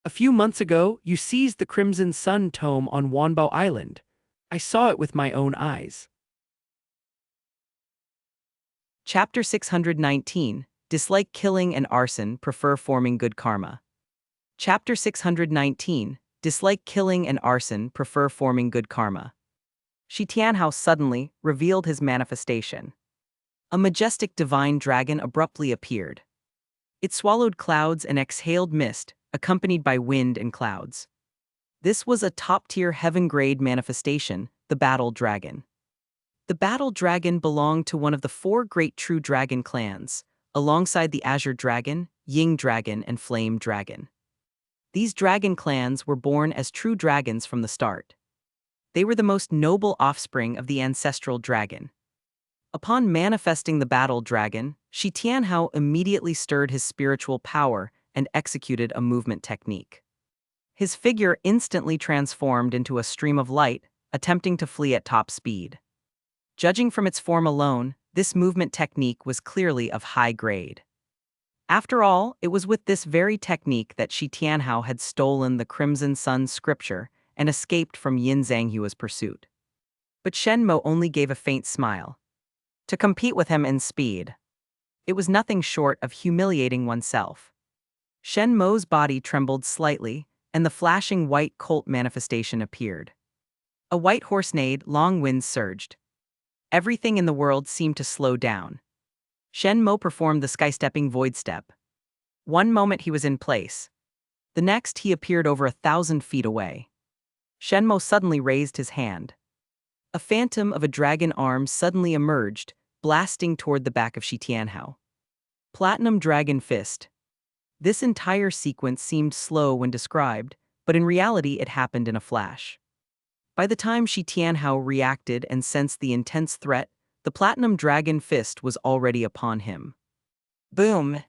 A few months ago, you seized the Crimson Sun tome on Wanbao Island. I saw it with my own eyes. Chapter 619, Dislike Killing and Arson, Prefer Forming Good Karma. Chapter 619, Dislike Killing and Arson, Prefer Forming Good Karma. Shi Tianhao suddenly revealed his manifestation. A majestic divine dragon abruptly appeared. It swallowed clouds and exhaled mist, accompanied by wind and clouds. This was a top-tier heaven-grade manifestation, the Battle Dragon. The Battle Dragon belonged to one of the 4 great true dragon clans, alongside the Azure Dragon, Ying Dragon, and Flame Dragon. These dragon clans were born as true dragons from the start. They were the most noble offspring of the ancestral dragon. Upon manifesting the Battle Dragon, Shi Tianhao immediately stirred his spiritual power and executed a movement technique. His figure instantly transformed into a stream of light, attempting to flee at top speed. Judging from its form alone, this movement technique was clearly of high grade. After all, it was with this very technique that Shi Tianhao had stolen the Crimson Sun scripture and escaped from Yin Zhanghua's pursuit. But Shen Mo only gave a faint smile. To compete with him in speed, it was nothing short of humiliating oneself. Shen Mo's body trembled slightly, and the flashing white colt manifestation appeared. A white horse neighed, long winds surged. Everything in the world seemed to slow down. Shen Mo performed the sky-stepping void step. One moment he was in place. The next he appeared over 1,000 feet away. Shen Mo suddenly raised his hand. A phantom of a dragon arm suddenly emerged, blasting toward the back of Shi Tianhao. Platinum Dragon Fist. This entire sequence seemed slow when described, but in reality it happened in a flash. By the time Shi Tianhao reacted and sensed the intense threat, the Platinum Dragon Fist was already upon him. Boom!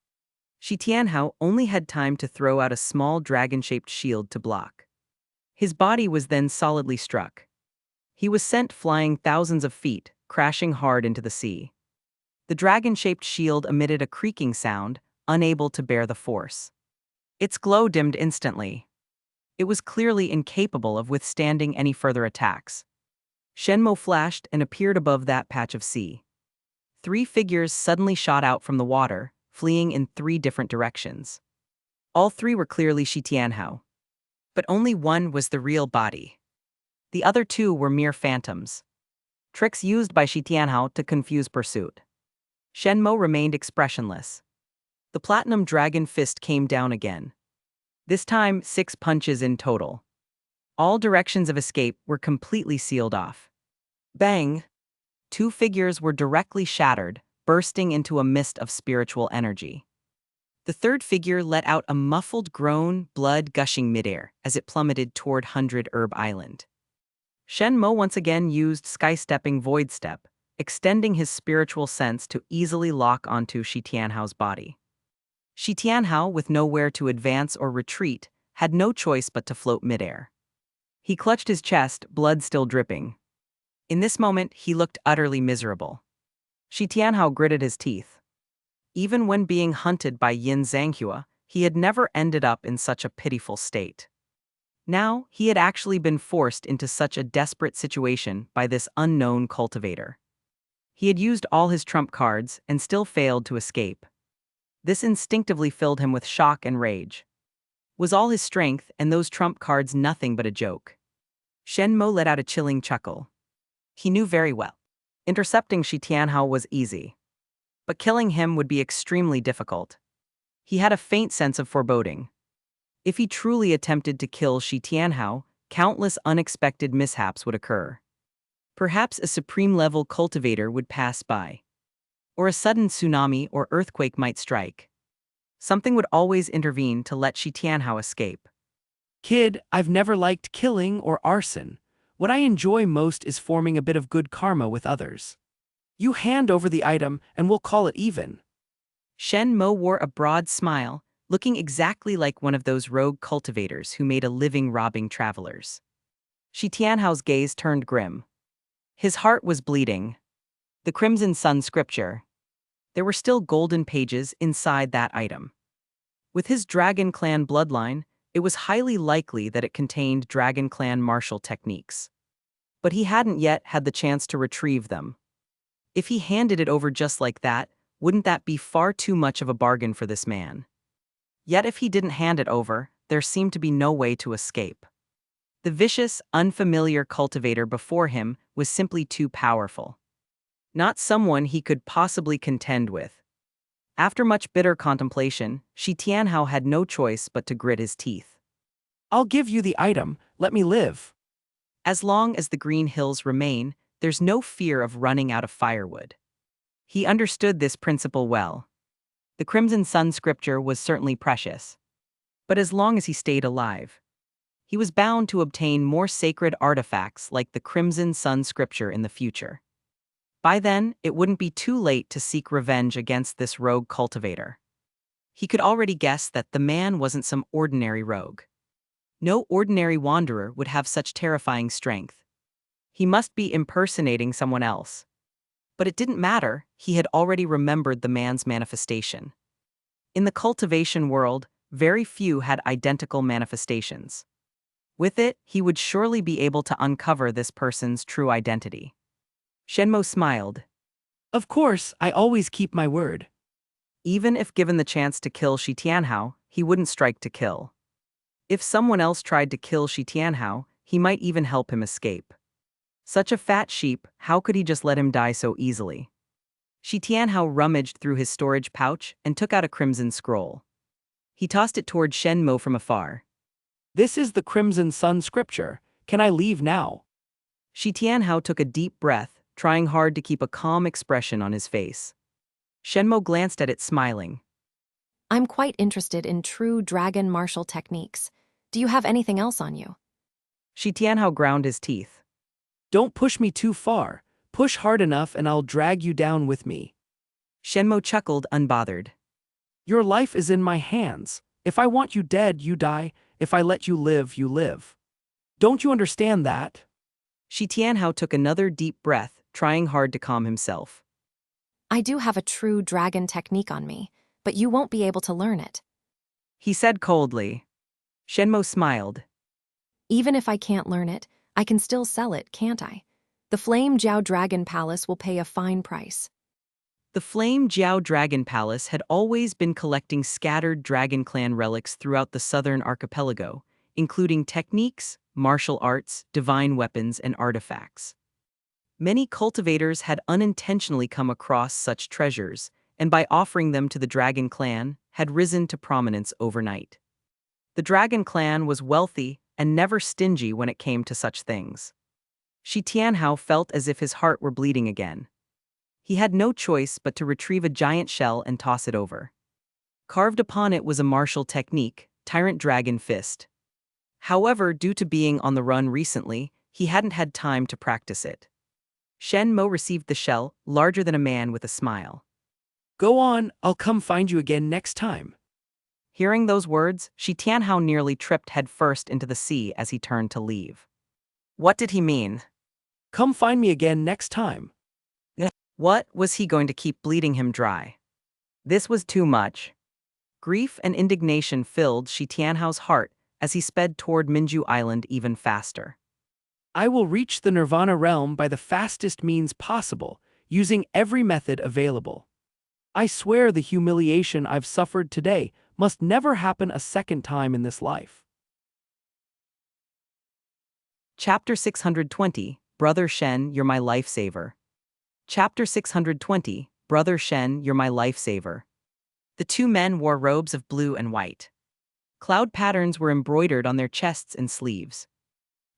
Shi Tianhao only had time to throw out a small dragon-shaped shield to block. His body was then solidly struck. He was sent flying thousands of feet, crashing hard into the sea. The dragon-shaped shield emitted a creaking sound, unable to bear the force. Its glow dimmed instantly. It was clearly incapable of withstanding any further attacks. Shen Mo flashed and appeared above that patch of sea. 3 figures suddenly shot out from the water, fleeing in 3 different directions. All 3 were clearly Shi Tianhao. But only one was the real body. The other 2 were mere phantoms. Tricks used by Shi Tianhao to confuse pursuit. Shen Mo remained expressionless. The platinum dragon fist came down again. This time, 6 punches in total. All directions of escape were completely sealed off. Bang! 2 figures were directly shattered, bursting into a mist of spiritual energy. The third figure let out a muffled groan, blood gushing midair as it plummeted toward 100 Herb Island. Shen Mo once again used sky-stepping void step, extending his spiritual sense to easily lock onto Shi Tianhao's body. Shi Tianhao, with nowhere to advance or retreat, had no choice but to float midair. He clutched his chest, blood still dripping. In this moment, he looked utterly miserable. Shi Tianhao gritted his teeth. Even when being hunted by Yin Zhanghua, he had never ended up in such a pitiful state. Now, he had actually been forced into such a desperate situation by this unknown cultivator. He had used all his trump cards and still failed to escape. This instinctively filled him with shock and rage. Was all his strength and those trump cards nothing but a joke? Shen Mo let out a chilling chuckle. He knew very well. Intercepting Shi Tianhao was easy. But killing him would be extremely difficult. He had a faint sense of foreboding. If he truly attempted to kill Shi Tianhao, countless unexpected mishaps would occur. Perhaps a supreme-level cultivator would pass by. Or a sudden tsunami or earthquake might strike. Something would always intervene to let Shi Tianhao escape. Kid, I've never liked killing or arson. What I enjoy most is forming a bit of good karma with others. You hand over the item and we'll call it even. Shen Mo wore a broad smile, looking exactly like one of those rogue cultivators who made a living robbing travelers. Shi Tianhao's gaze turned grim. His heart was bleeding. The Crimson Sun scripture. There were still golden pages inside that item. With his Dragon Clan bloodline, it was highly likely that it contained Dragon Clan martial techniques. But he hadn't yet had the chance to retrieve them. If he handed it over just like that, wouldn't that be far too much of a bargain for this man? Yet if he didn't hand it over, there seemed to be no way to escape. The vicious, unfamiliar cultivator before him was simply too powerful. Not someone he could possibly contend with. After much bitter contemplation, Shi Tianhao had no choice but to grit his teeth. I'll give you the item, let me live. As long as the green hills remain, there's no fear of running out of firewood. He understood this principle well. The Crimson Sun scripture was certainly precious. But as long as he stayed alive, he was bound to obtain more sacred artifacts like the Crimson Sun scripture in the future. By then, it wouldn't be too late to seek revenge against this rogue cultivator. He could already guess that the man wasn't some ordinary rogue. No ordinary wanderer would have such terrifying strength. He must be impersonating someone else. But it didn't matter, he had already remembered the man's manifestation. In the cultivation world, very few had identical manifestations. With it, he would surely be able to uncover this person's true identity. Shen Mo smiled. Of course, I always keep my word. Even if given the chance to kill Shi Tianhao, he wouldn't strike to kill. If someone else tried to kill Shi Tianhao, he might even help him escape. Such a fat sheep, how could he just let him die so easily? Shi Tianhao rummaged through his storage pouch and took out a crimson scroll. He tossed it toward Shen Mo from afar. This is the Crimson Sun scripture. Can I leave now? Shi Tianhao took a deep breath, trying hard to keep a calm expression on his face. Shen Mo glanced at it smiling. I'm quite interested in true dragon martial techniques. Do you have anything else on you? Shi Tianhao ground his teeth. Don't push me too far. Push hard enough and I'll drag you down with me. Shen Mo chuckled, unbothered. Your life is in my hands. If I want you dead, you die. If I let you live, you live. Don't you understand that? Shi Tianhao took another deep breath, trying hard to calm himself. I do have a true dragon technique on me, but you won't be able to learn it. he said coldly. Shen Mo smiled. Even if I can't learn it, I can still sell it, can't I? The Flame Jiao Dragon Palace will pay a fine price. The Flame Jiao Dragon Palace had always been collecting scattered Dragon Clan relics throughout the southern archipelago, including techniques, martial arts, divine weapons, and artifacts. Many cultivators had unintentionally come across such treasures, and by offering them to the Dragon Clan, had risen to prominence overnight. The Dragon Clan was wealthy and never stingy when it came to such things. Shi Tianhao felt as if his heart were bleeding again. He had no choice but to retrieve a giant shell and toss it over. Carved upon it was a martial technique, Tyrant Dragon Fist. However, due to being on the run recently, he hadn't had time to practice it. Shen Mo received the shell, larger than a man, with a smile. Go on, I'll come find you again next time. Hearing those words, Shi Tianhao nearly tripped headfirst into the sea as he turned to leave. What did he mean? Come find me again next time. What was he going to keep bleeding him dry? This was too much. Grief and indignation filled Shi Tianhao's heart as he sped toward Minju Island even faster. I will reach the Nirvana realm by the fastest means possible, using every method available. I swear the humiliation I've suffered today must never happen a second time in this life. Chapter 620, Brother Shen, You're My Lifesaver. Chapter 620, Brother Shen, You're My Lifesaver. The two men wore robes of blue and white. Cloud patterns were embroidered on their chests and sleeves.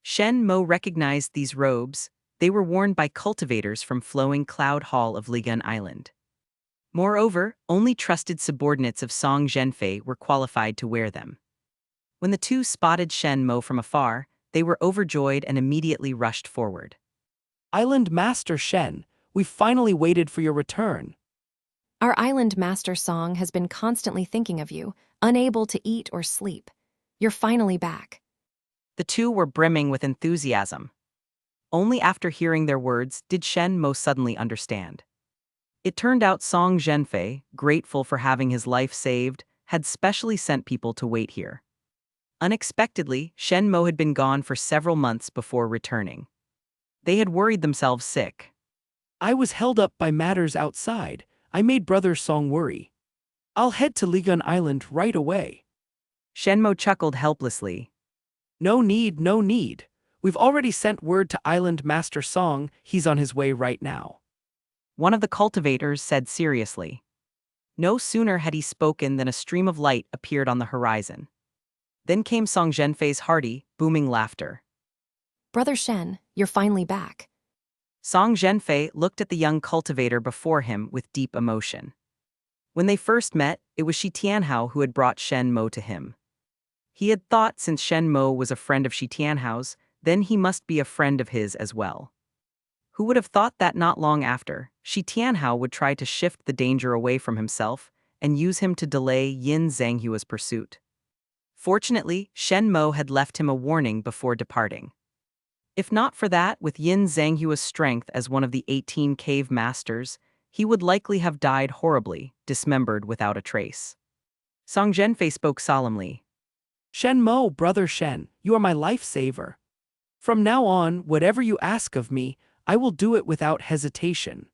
Shen Mo recognized these robes. They were worn by cultivators from Flowing Cloud Hall of Ligan Island. Moreover, only trusted subordinates of Song Zhenfei were qualified to wear them. When the two spotted Shen Mo from afar, they were overjoyed and immediately rushed forward. Island Master Shen, we finally waited for your return. Our island master Song has been constantly thinking of you, unable to eat or sleep. You're finally back. The two were brimming with enthusiasm. Only after hearing their words did Shen Mo suddenly understand. It turned out Song Zhenfei, grateful for having his life saved, had specially sent people to wait here. Unexpectedly, Shen Mo had been gone for several months before returning. They had worried themselves sick. I was held up by matters outside. I made Brother Song worry. I'll head to Ligan Island right away. Shen Mo chuckled helplessly. No need, no need. We've already sent word to Island Master Song. He's on his way right now. One of the cultivators said seriously. No sooner had he spoken than a stream of light appeared on the horizon. Then came Song Zhenfei's hearty, booming laughter. Brother Shen, you're finally back. Song Zhenfei looked at the young cultivator before him with deep emotion. When they first met, it was Shi Tianhao who had brought Shen Mo to him. He had thought since Shen Mo was a friend of Shi Tianhao's, then he must be a friend of his as well. Who would have thought that not long after, Shi Tianhao would try to shift the danger away from himself and use him to delay Yin Zhanghua's pursuit. Fortunately, Shen Mo had left him a warning before departing. If not for that, with Yin Zhanghua's strength as one of the 18 cave masters, he would likely have died horribly, dismembered without a trace. Song Zhenfei spoke solemnly. Shen Mo, Brother Shen, you are my lifesaver. From now on, whatever you ask of me, I will do it without hesitation.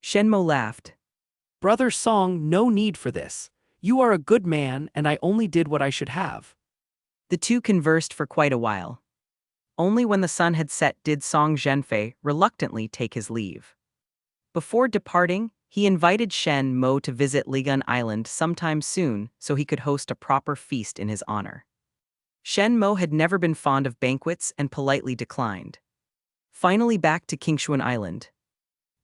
Shen Mo laughed. Brother Song, no need for this. You are a good man, and I only did what I should have. The two conversed for quite a while. Only when the sun had set did Song Zhenfei reluctantly take his leave. Before departing, he invited Shen Mo to visit Ligan Island sometime soon so he could host a proper feast in his honor. Shen Mo had never been fond of banquets and politely declined. Finally back to Qingxuan Island.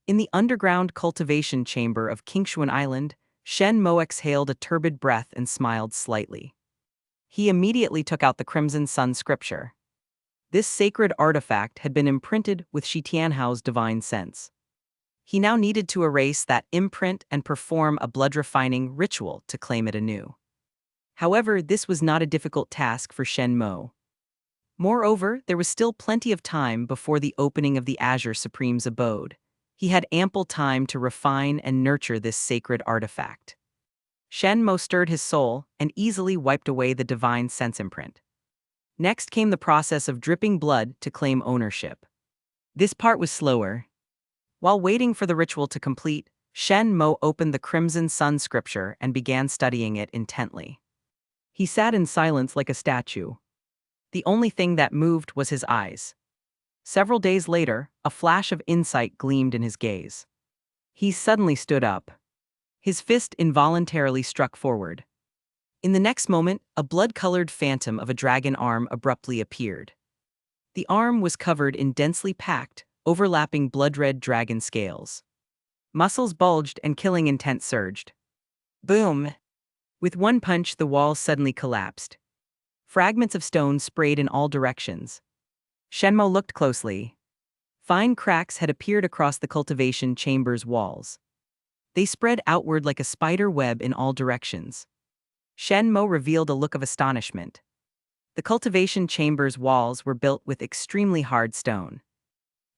In the underground cultivation chamber of Qingxuan Island, Shen Mo exhaled a turbid breath and smiled slightly. He immediately took out the Crimson Sun scripture. This sacred artifact had been imprinted with Shi Tianhao's divine sense. He now needed to erase that imprint and perform a blood-refining ritual to claim it anew. However, this was not a difficult task for Shen Mo. Moreover, there was still plenty of time before the opening of the Azure Supreme's abode. He had ample time to refine and nurture this sacred artifact. Shen Mo stirred his soul and easily wiped away the divine sense imprint. Next came the process of dripping blood to claim ownership. This part was slower. While waiting for the ritual to complete, Shen Mo opened the Crimson Sun scripture and began studying it intently. He sat in silence like a statue. The only thing that moved was his eyes. Several days later, a flash of insight gleamed in his gaze. He suddenly stood up. His fist involuntarily struck forward. In the next moment, a blood-colored phantom of a dragon arm abruptly appeared. The arm was covered in densely packed, overlapping blood-red dragon scales. Muscles bulged and killing intent surged. Boom! With one punch, the walls suddenly collapsed. Fragments of stone sprayed in all directions. Shen Mo looked closely. Fine cracks had appeared across the cultivation chamber's walls. They spread outward like a spider web in all directions. Shen Mo revealed a look of astonishment. The cultivation chamber's walls were built with extremely hard stone.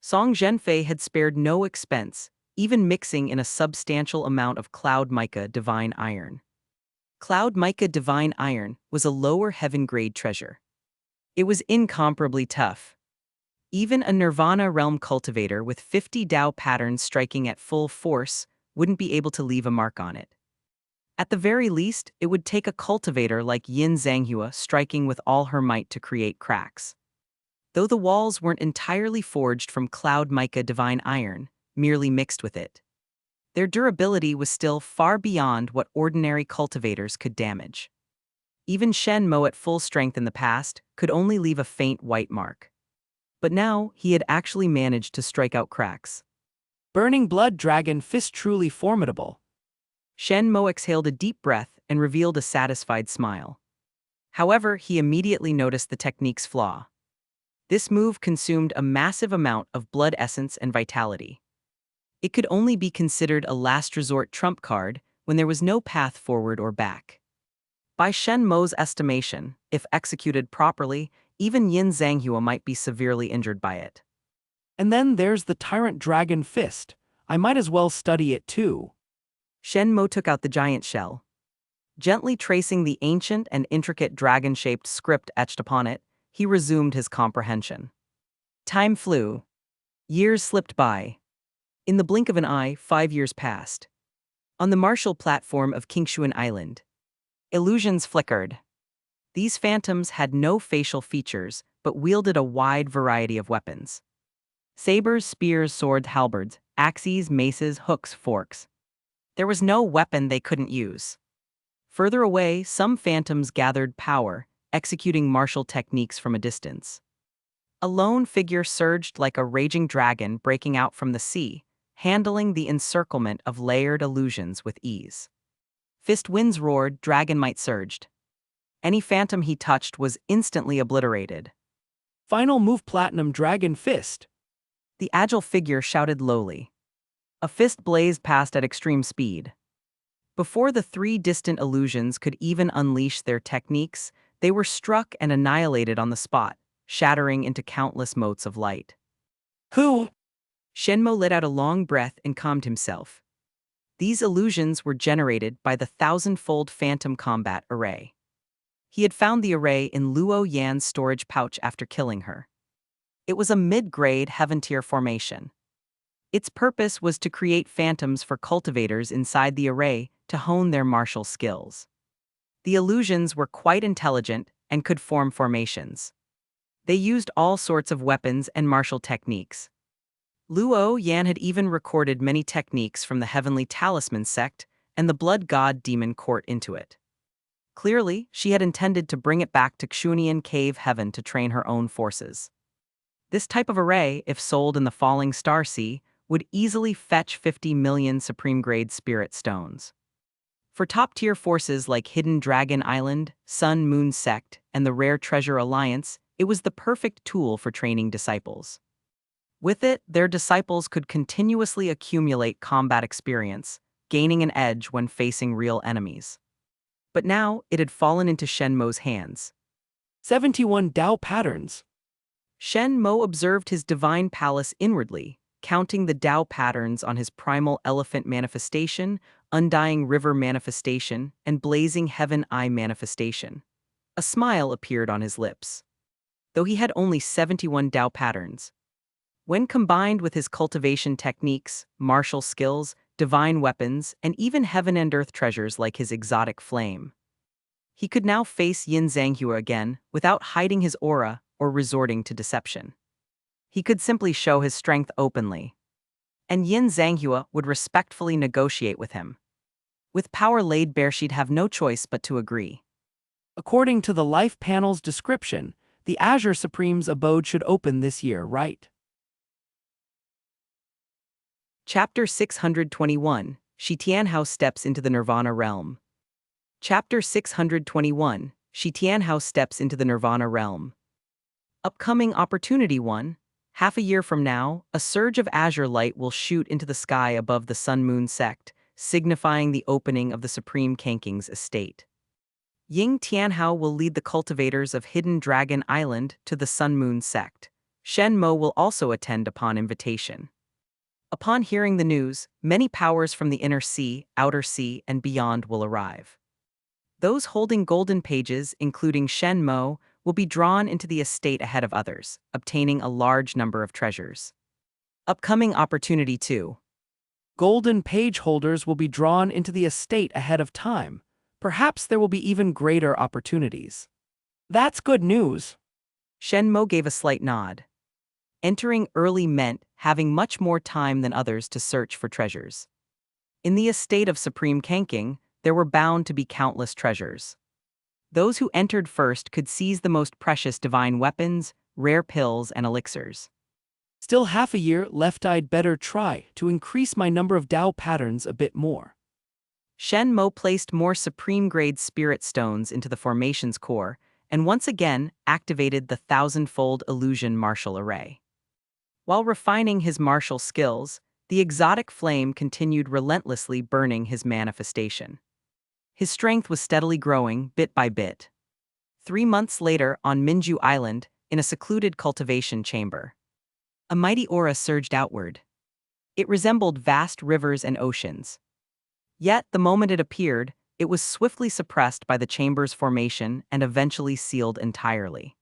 Song Zhenfei had spared no expense, even mixing in a substantial amount of cloud mica divine iron. Cloud mica divine iron was a lower heaven-grade treasure. It was incomparably tough. Even a Nirvana realm cultivator with 50 Dao patterns striking at full force wouldn't be able to leave a mark on it. At the very least, it would take a cultivator like Yin Zhanghua striking with all her might to create cracks. Though the walls weren't entirely forged from cloud mica divine iron, merely mixed with it, their durability was still far beyond what ordinary cultivators could damage. Even Shen Mo at full strength in the past could only leave a faint white mark. But now he had actually managed to strike out cracks. Burning blood dragon fist truly formidable. Shen Mo exhaled a deep breath and revealed a satisfied smile. However, he immediately noticed the technique's flaw. This move consumed a massive amount of blood essence and vitality. It could only be considered a last resort trump card when there was no path forward or back. By Shen Mo's estimation, if executed properly, even Yin Zhanghua might be severely injured by it. And then there's the tyrant dragon fist. I might as well study it too. Shen Mo took out the giant shell. Gently tracing the ancient and intricate dragon-shaped script etched upon it, he resumed his comprehension. Time flew. Years slipped by. In the blink of an eye, 5 years passed. On the martial platform of Qingxuan Island, illusions flickered. These phantoms had no facial features, but wielded a wide variety of weapons. Sabers, spears, swords, halberds, axes, maces, hooks, forks. There was no weapon they couldn't use. Further away, some phantoms gathered power, executing martial techniques from a distance. A lone figure surged like a raging dragon breaking out from the sea, handling the encirclement of layered illusions with ease. Fist winds roared, dragon might surged. Any phantom he touched was instantly obliterated. Final move platinum dragon fist. The agile figure shouted lowly. A fist blazed past at extreme speed. Before the 3 distant illusions could even unleash their techniques, they were struck and annihilated on the spot, shattering into countless motes of light. Who? Shen Mo let out a long breath and calmed himself. These illusions were generated by the 1,000-fold phantom combat array. He had found the array in Luo Yan's storage pouch after killing her. It was a mid-grade heaven-tier formation. Its purpose was to create phantoms for cultivators inside the array to hone their martial skills. The illusions were quite intelligent and could form formations. They used all sorts of weapons and martial techniques. Luo Yan had even recorded many techniques from the Heavenly Talisman Sect and the Blood God Demon Court into it. Clearly, she had intended to bring it back to Qingxuan Cave Heaven to train her own forces. This type of array, if sold in the Falling Star Sea, would easily fetch 50 million supreme-grade spirit stones. For top-tier forces like Hidden Dragon Island, Sun Moon Sect, and the Rare Treasure Alliance, it was the perfect tool for training disciples. With it, their disciples could continuously accumulate combat experience, gaining an edge when facing real enemies. But now, it had fallen into Shen Mo's hands. 71 Dao patterns. Shen Mo observed his divine palace inwardly, counting the Dao patterns on his primal elephant manifestation, undying river manifestation, and blazing heaven eye manifestation. A smile appeared on his lips. Though he had only 71 Dao patterns. When combined with his cultivation techniques, martial skills, divine weapons, and even heaven and earth treasures like his exotic flame, he could now face Yin Zhanghua again without hiding his aura or resorting to deception. He could simply show his strength openly. And Yin Zhanghua would respectfully negotiate with him. With power laid bare, she'd have no choice but to agree. According to the Life Panel's description, the Azure Supreme's abode should open this year, right? Chapter 621, Shi Tianhao steps into the Nirvana realm. Chapter 621, Shi Tianhao steps into the Nirvana realm. Upcoming Opportunity 1. Half a year from now, a surge of azure light will shoot into the sky above the Sun-Moon Sect, signifying the opening of the Supreme Kanking's estate. Ying Tianhao will lead the cultivators of Hidden Dragon Island to the Sun-Moon Sect. Shen Mo will also attend upon invitation. Upon hearing the news, many powers from the Inner Sea, Outer Sea, and beyond will arrive. Those holding golden pages, including Shen Mo, will be drawn into the estate ahead of others, obtaining a large number of treasures. Upcoming Opportunity 2. Golden page holders will be drawn into the estate ahead of time. Perhaps there will be even greater opportunities. That's good news. Shen Mo gave a slight nod. Entering early meant having much more time than others to search for treasures. In the estate of Supreme Kanking, there were bound to be countless treasures. Those who entered first could seize the most precious divine weapons, rare pills, and elixirs. Still half a year left. I'd better try to increase my number of Dao patterns a bit more. Shen Mo placed more supreme-grade spirit stones into the formation's core and once again activated the thousand-fold illusion martial array. While refining his martial skills, the exotic flame continued relentlessly burning his manifestation. His strength was steadily growing, bit by bit. 3 months later, on Minju Island, in a secluded cultivation chamber, a mighty aura surged outward. It resembled vast rivers and oceans. Yet, the moment it appeared, it was swiftly suppressed by the chamber's formation and eventually sealed entirely.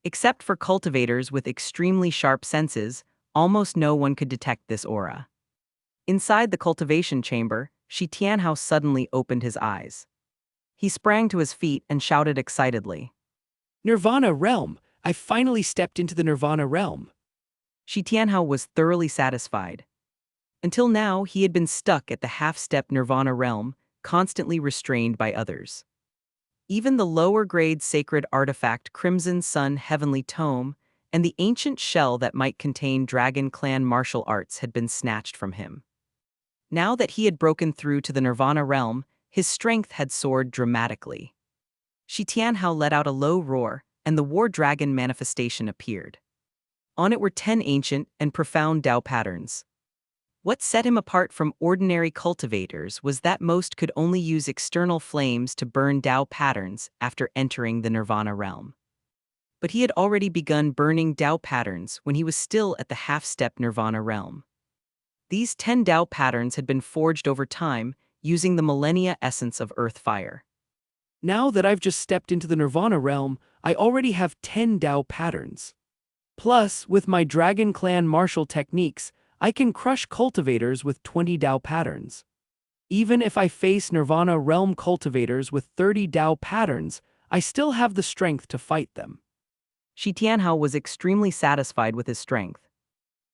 Except for cultivators with extremely sharp senses, almost no one could detect this aura. Inside the cultivation chamber, Shi Tianhao suddenly opened his eyes. He sprang to his feet and shouted excitedly. Nirvana realm! I finally stepped into the Nirvana realm. Shi Tianhao was thoroughly satisfied. Until now, he had been stuck at the half-step Nirvana realm, constantly restrained by others. Even the lower-grade sacred artifact Crimson Sun Heavenly Tome and the ancient shell that might contain Dragon Clan martial arts had been snatched from him. Now that he had broken through to the Nirvana realm, his strength had soared dramatically. Shi Tianhao let out a low roar, and the War Dragon manifestation appeared. On it were 10 ancient and profound Dao patterns. What set him apart from ordinary cultivators was that most could only use external flames to burn Dao patterns after entering the Nirvana realm. But he had already begun burning Dao patterns when he was still at the half-step Nirvana realm. These 10 Dao patterns had been forged over time using the millennia essence of earth fire. Now that I've just stepped into the Nirvana realm, I already have 10 Dao patterns. Plus, with my Dragon Clan martial techniques, I can crush cultivators with 20 Dao patterns. Even if I face Nirvana realm cultivators with 30 Dao patterns, I still have the strength to fight them. Shi Tianhao was extremely satisfied with his strength.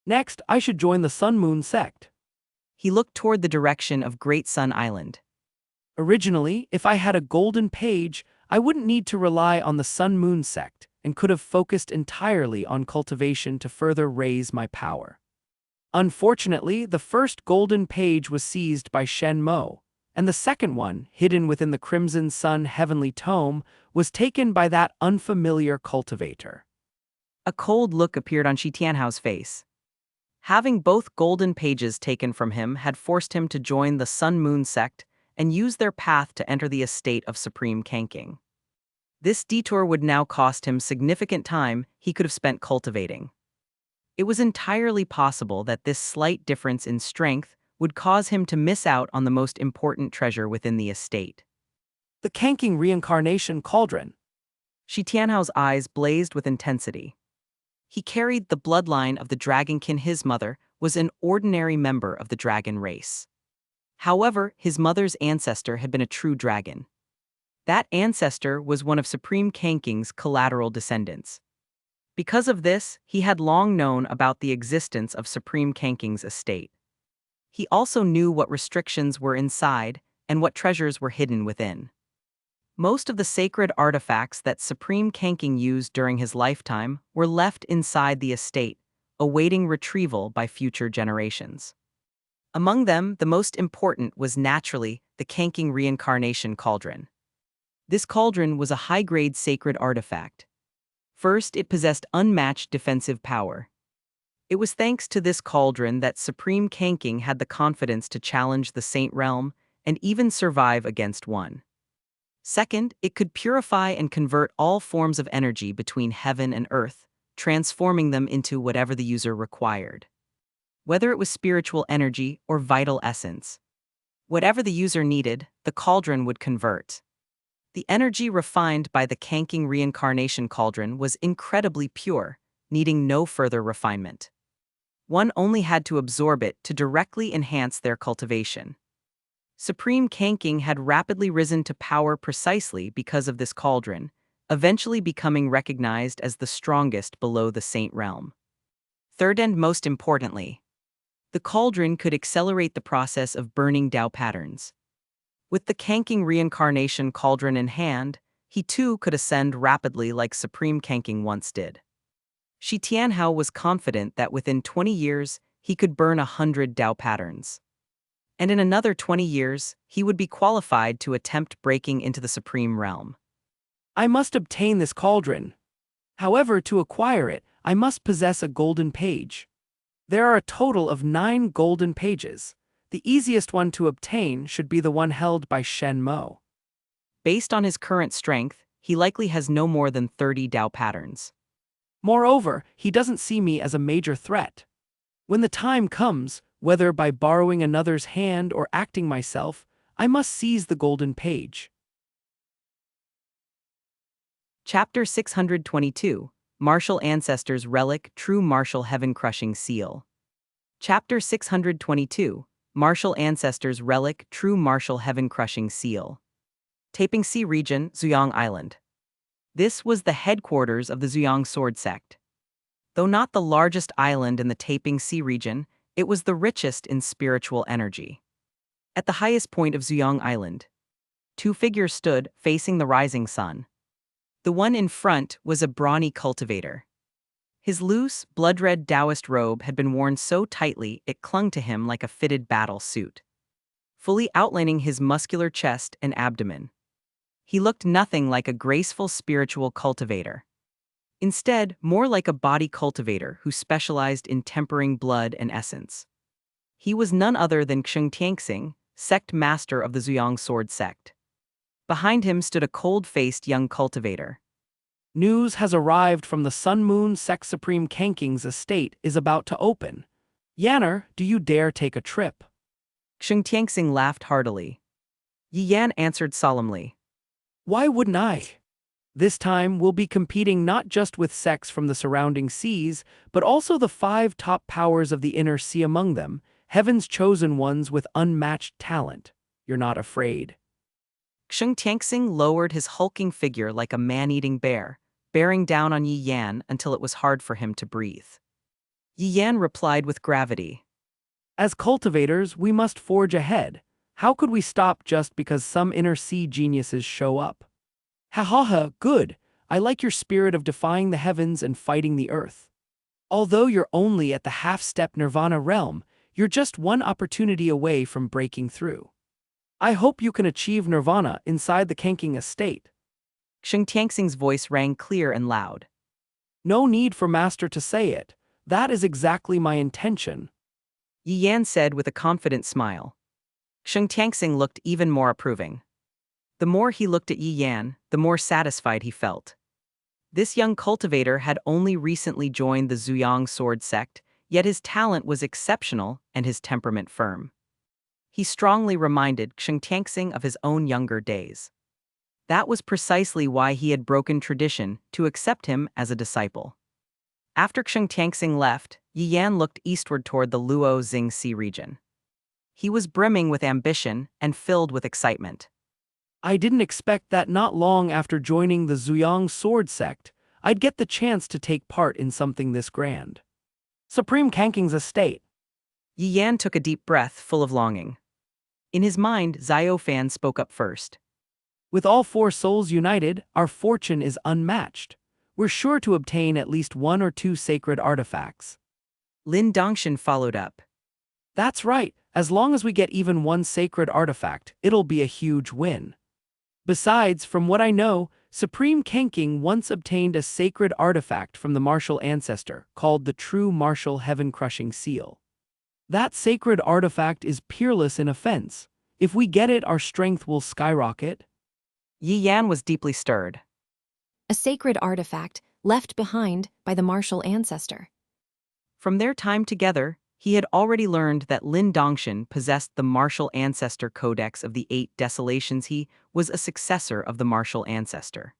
Next, I should join the Sun-Moon Sect. He looked toward the direction of Great Sun Island. Originally, if I had a golden page, I wouldn't need to rely on the Sun-Moon Sect and could have focused entirely on cultivation to further raise my power. Unfortunately, the first golden page was seized by Shen Mo, and the second one, hidden within the Crimson Sun Heavenly Tome, was taken by that unfamiliar cultivator. A cold look appeared on Shi Tianhao's face. Having both golden pages taken from him had forced him to join the Sun-Moon Sect and use their path to enter the estate of Supreme Kanking. This detour would now cost him significant time he could have spent cultivating. It was entirely possible that this slight difference in strength would cause him to miss out on the most important treasure within the estate. The Qingxuan reincarnation cauldron. Shi Tianhao's eyes blazed with intensity. He carried the bloodline of the dragonkin. His mother was an ordinary member of the dragon race. However, his mother's ancestor had been a true dragon. That ancestor was one of Supreme Qingxuan's collateral descendants. Because of this, he had long known about the existence of Supreme Qingxuan's estate. He also knew what restrictions were inside and what treasures were hidden within. Most of the sacred artifacts that Supreme Qingxuan used during his lifetime were left inside the estate, awaiting retrieval by future generations. Among them, the most important was naturally the Qingxuan reincarnation cauldron. This cauldron was a high-grade sacred artifact. First, it possessed unmatched defensive power. It was thanks to this cauldron that Supreme Qingxuan had the confidence to challenge the Saint Realm and even survive against one. Second, it could purify and convert all forms of energy between heaven and earth, transforming them into whatever the user required. Whether it was spiritual energy or vital essence. Whatever the user needed, the cauldron would convert. The energy refined by the Qingxuan reincarnation cauldron was incredibly pure, needing no further refinement. One only had to absorb it to directly enhance their cultivation. Supreme Qingxuan had rapidly risen to power precisely because of this cauldron, eventually becoming recognized as the strongest below the Saint Realm. Third and most importantly, the cauldron could accelerate the process of burning Dao patterns. With the Qingxuan reincarnation cauldron in hand, he too could ascend rapidly like Supreme Qingxuan once did. Shi Tianhao was confident that within 20 years, he could burn 100 Dao patterns. And in another 20 years, he would be qualified to attempt breaking into the Supreme Realm. I must obtain this cauldron. However, to acquire it, I must possess a golden page. There are a total of 9 golden pages. The easiest one to obtain should be the one held by Shen Mo. Based on his current strength, he likely has no more than 30 Dao patterns. Moreover, he doesn't see me as a major threat. When the time comes, whether by borrowing another's hand or acting myself, I must seize the golden page. Chapter 622, Martial Ancestor's Relic, True Martial Heaven-Crushing Seal. Chapter 622, Martial Ancestor's Relic, True Martial Heaven-Crushing Seal. Taiping Sea Region, Zuyang Island. This was the headquarters of the Qingxuan Sect. Though not the largest island in the Taiping Sea region, it was the richest in spiritual energy. At the highest point of Zuyang Island, 2 figures stood facing the rising sun. The one in front was a brawny cultivator. His loose, blood-red Taoist robe had been worn so tightly it clung to him like a fitted battle suit, fully outlining his muscular chest and abdomen. He looked nothing like a graceful spiritual cultivator. Instead, more like a body cultivator who specialized in tempering blood and essence. He was none other than Qingxuan, sect master of the Qingxuan Sect. Behind him stood a cold-faced young cultivator. News has arrived from the Sun Moon Sect. Supreme Qingxuan's estate is about to open. Yanner, do you dare take a trip? Qingxuan laughed heartily. Yi Yan answered solemnly. Why wouldn't I? This time we'll be competing not just with sects from the surrounding seas, but also the 5 top powers of the inner sea, among them, heaven's chosen ones with unmatched talent. You're not afraid. Qingxuan lowered his hulking figure like a man-eating bear, bearing down on Yi Yan until it was hard for him to breathe. Yi Yan replied with gravity. As cultivators, we must forge ahead. How could we stop just because some inner sea geniuses show up? Ha ha ha, good. I like your spirit of defying the heavens and fighting the earth. Although you're only at the half-step nirvana realm, you're just one opportunity away from breaking through. I hope you can achieve nirvana inside the Qingxuan estate. Qingxuan's voice rang clear and loud. No need for master to say it. That is exactly my intention. Yi Yan said with a confident smile. Qingxuan looked even more approving. The more he looked at Yi Yan, the more satisfied he felt. This young cultivator had only recently joined the Qingxuan Sect, yet his talent was exceptional and his temperament firm. He strongly reminded Qingxuan of his own younger days. That was precisely why he had broken tradition to accept him as a disciple. After Qingxuan left, Yi Yan looked eastward toward the Luo Jingxi region. He was brimming with ambition and filled with excitement. I didn't expect that not long after joining the Qingxuan Sect, I'd get the chance to take part in something this grand. Supreme Kanking's estate. Yi Yan took a deep breath full of longing. In his mind, Zio Fan spoke up first. With all four souls united, our fortune is unmatched. We're sure to obtain at least one or two sacred artifacts. Lin Dongshan followed up. That's right, as long as we get even one sacred artifact, it'll be a huge win. Besides, from what I know, Supreme Kanking once obtained a sacred artifact from the Martial Ancestor called the true Martial Heaven-Crushing Seal. That sacred artifact is peerless in offense. If we get it, our strength will skyrocket. Yi Yan was deeply stirred. A sacred artifact left behind by the Martial Ancestor. From their time together, he had already learned that Lin Dongshan possessed the Martial Ancestor Codex of the Eight Desolations. He was a successor of the Martial Ancestor.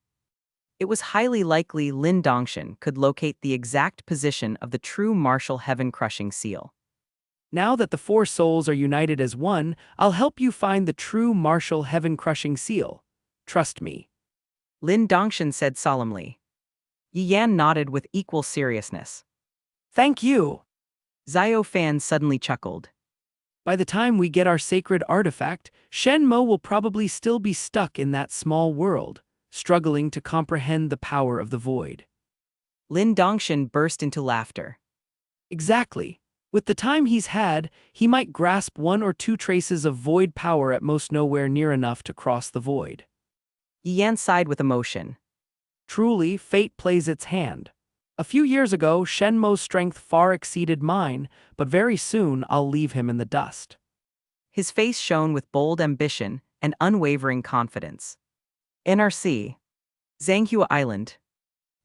It was highly likely Lin Dongshan could locate the exact position of the true Martial Heaven-Crushing Seal. Now that the four souls are united as one, I'll help you find the true Martial Heaven-Crushing Seal. Trust me. Lin Dongshan said solemnly. Yi Yan nodded with equal seriousness. Thank you. Zio Fan suddenly chuckled. By the time we get our sacred artifact, Shen Mo will probably still be stuck in that small world, struggling to comprehend the power of the void. Lin Dongshan burst into laughter. Exactly. With the time he's had, he might grasp one or two traces of void power at most nowhere near enough to cross the void. Yi Yan sighed with emotion. Truly, fate plays its hand. A few years ago, Shen Mo's strength far exceeded mine, but very soon I'll leave him in the dust. His face shone with bold ambition and unwavering confidence. NRC. Zhanghua Island.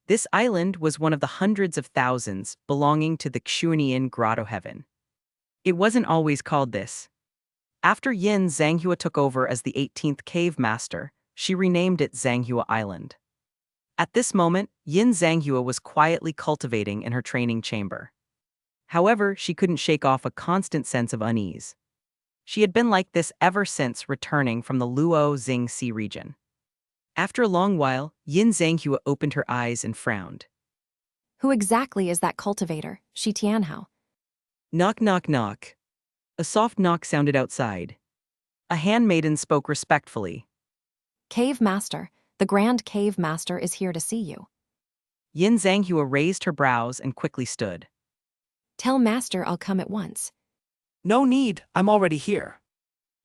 This island was one of the hundreds of thousands belonging to the Qingxuan Grotto Heaven. It wasn't always called this. After Yin Zhanghua took over as the 18th Cave Master, she renamed it Zhanghua Island. At this moment, Yin Zhanghua was quietly cultivating in her training chamber. However, she couldn't shake off a constant sense of unease. She had been like this ever since returning from the Luo Jingxi region. After a long while, Yin Zhanghua opened her eyes and frowned. Who exactly is that cultivator, Shi Tianhao? Knock, knock, knock. A soft knock sounded outside. A handmaiden spoke respectfully. Cave Master, the Grand Cave Master is here to see you. Yin Zhanghua raised her brows and quickly stood. Tell Master I'll come at once. No need, I'm already here.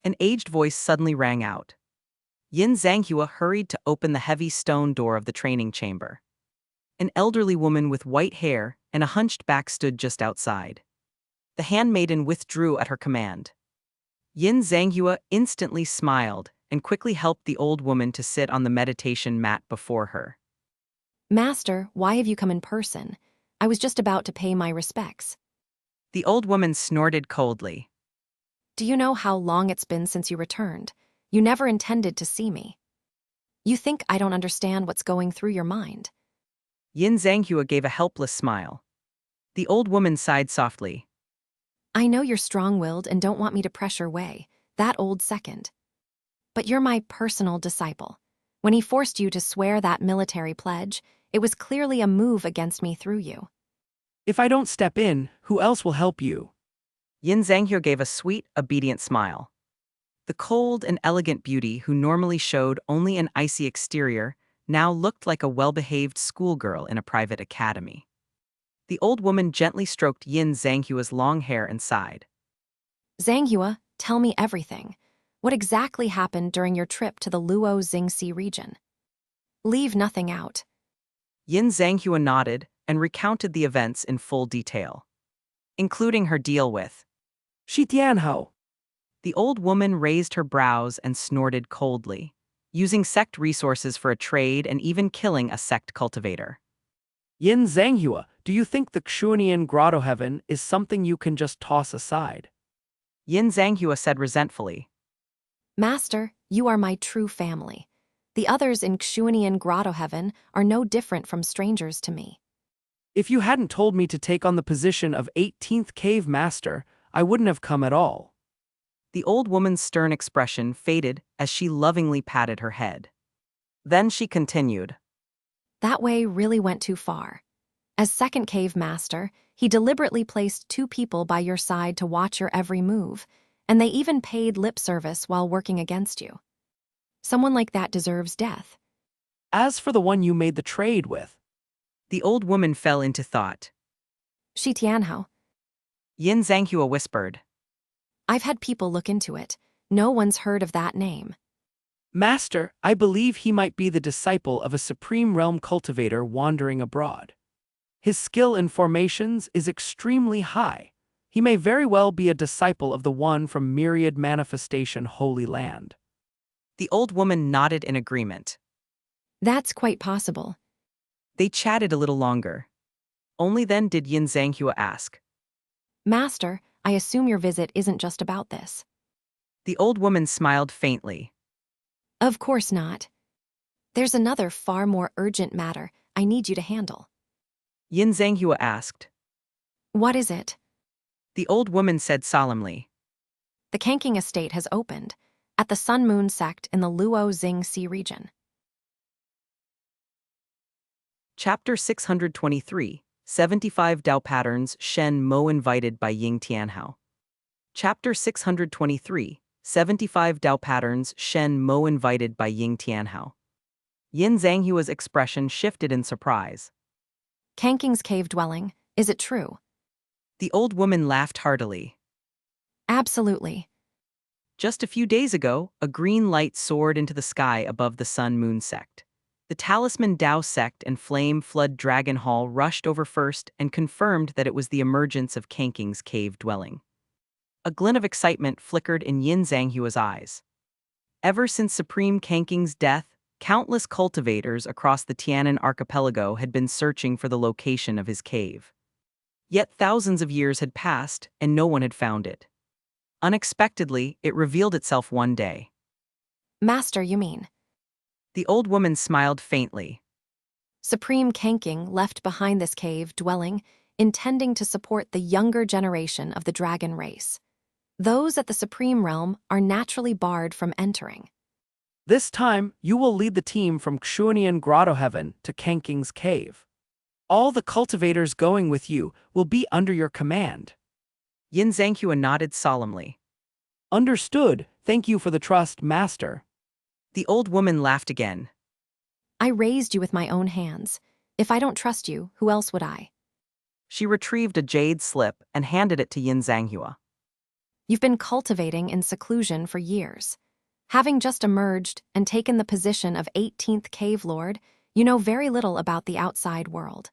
An aged voice suddenly rang out. Yin Zhanghua hurried to open the heavy stone door of the training chamber. An elderly woman with white hair and a hunched back stood just outside. The handmaiden withdrew at her command. Yin Zhanghua instantly smiled and quickly helped the old woman to sit on the meditation mat before her. Master, why have you come in person? I was just about to pay my respects. The old woman snorted coldly. Do you know how long it's been since you returned? You never intended to see me. You think I don't understand what's going through your mind? Yin Zhanghua gave a helpless smile. The old woman sighed softly. I know you're strong-willed and don't want me to pressure Wei, that old second. But you're my personal disciple. When he forced you to swear that military pledge, it was clearly a move against me through you. If I don't step in, who else will help you? Yin Zhanghua gave a sweet, obedient smile. The cold and elegant beauty who normally showed only an icy exterior now looked like a well-behaved schoolgirl in a private academy. The old woman gently stroked Yin Zhanghua's long hair and sighed. Zhanghua, tell me everything. What exactly happened during your trip to the Luo Jingxi region? Leave nothing out. Yin Zhanghua nodded and recounted the events in full detail, including her deal with Shi Tianhao. The old woman raised her brows and snorted coldly, using sect resources for a trade and even killing a sect cultivator. Yin Zhanghua, do you think the Qingxuan Grotto Heaven is something you can just toss aside? Yin Zhanghua said resentfully. Master, you are my true family. The others in Qingxuan Grotto Heaven are no different from strangers to me. If you hadn't told me to take on the position of 18th Cave Master, I wouldn't have come at all. The old woman's stern expression faded as she lovingly patted her head. Then she continued. That way really went too far. As second cave master, he deliberately placed 2 people by your side to watch your every move, and they even paid lip service while working against you. Someone like that deserves death. As for the one you made the trade with, The old woman fell into thought. Shi Tianhao, Yin Zhanghua whispered. I've had people look into it. No one's heard of that name. Master, I believe he might be the disciple of a supreme realm cultivator wandering abroad. His skill in formations is extremely high. He may very well be a disciple of the one from Myriad Manifestation Holy Land. The old woman nodded in agreement. That's quite possible. They chatted a little longer. Only then did Yin Zhanghua ask. Master, I assume your visit isn't just about this. The old woman smiled faintly. Of course not. There's another far more urgent matter I need you to handle. Yin Zhanghua asked. What is it? The old woman said solemnly. The Qingxuan estate has opened at the Qingxuan Sect in the Luo Xing Sea region. Chapter 623, 75 Dao Patterns Shen Mo invited by Ying Tianhao. Chapter 623, 75 Dao Patterns Shen Mo invited by Ying Tianhao. Yin Zhanghua's expression shifted in surprise. Qingxuan's cave dwelling, is it true? The old woman laughed heartily. Absolutely. Just a few days ago, a green light soared into the sky above the Sun-Moon Sect. The Talisman Dao Sect and Flame Flood Dragon Hall rushed over first and confirmed that it was the emergence of Qingxuan's cave dwelling. A glint of excitement flickered in Yin Zhanghua's eyes. Ever since Supreme Qingxuan's death, countless cultivators across the Tianan archipelago had been searching for the location of his cave. Yet thousands of years had passed and no one had found it. Unexpectedly, it revealed itself one day. Master, you mean? The old woman smiled faintly. Supreme Qingxuan left behind this cave dwelling, intending to support the younger generation of the dragon race. Those at the Supreme Realm are naturally barred from entering. This time, you will lead the team from Qingxuan Grotto Heaven to Qingxuan's cave. All the cultivators going with you will be under your command. Yin Zhanghua nodded solemnly. Understood. Thank you for the trust, Master. The old woman laughed again. I raised you with my own hands. If I don't trust you, who else would I? She retrieved a jade slip and handed it to Yin Zhanghua. You've been cultivating in seclusion for years. Having just emerged and taken the position of 18th Cave Lord, you know very little about the outside world.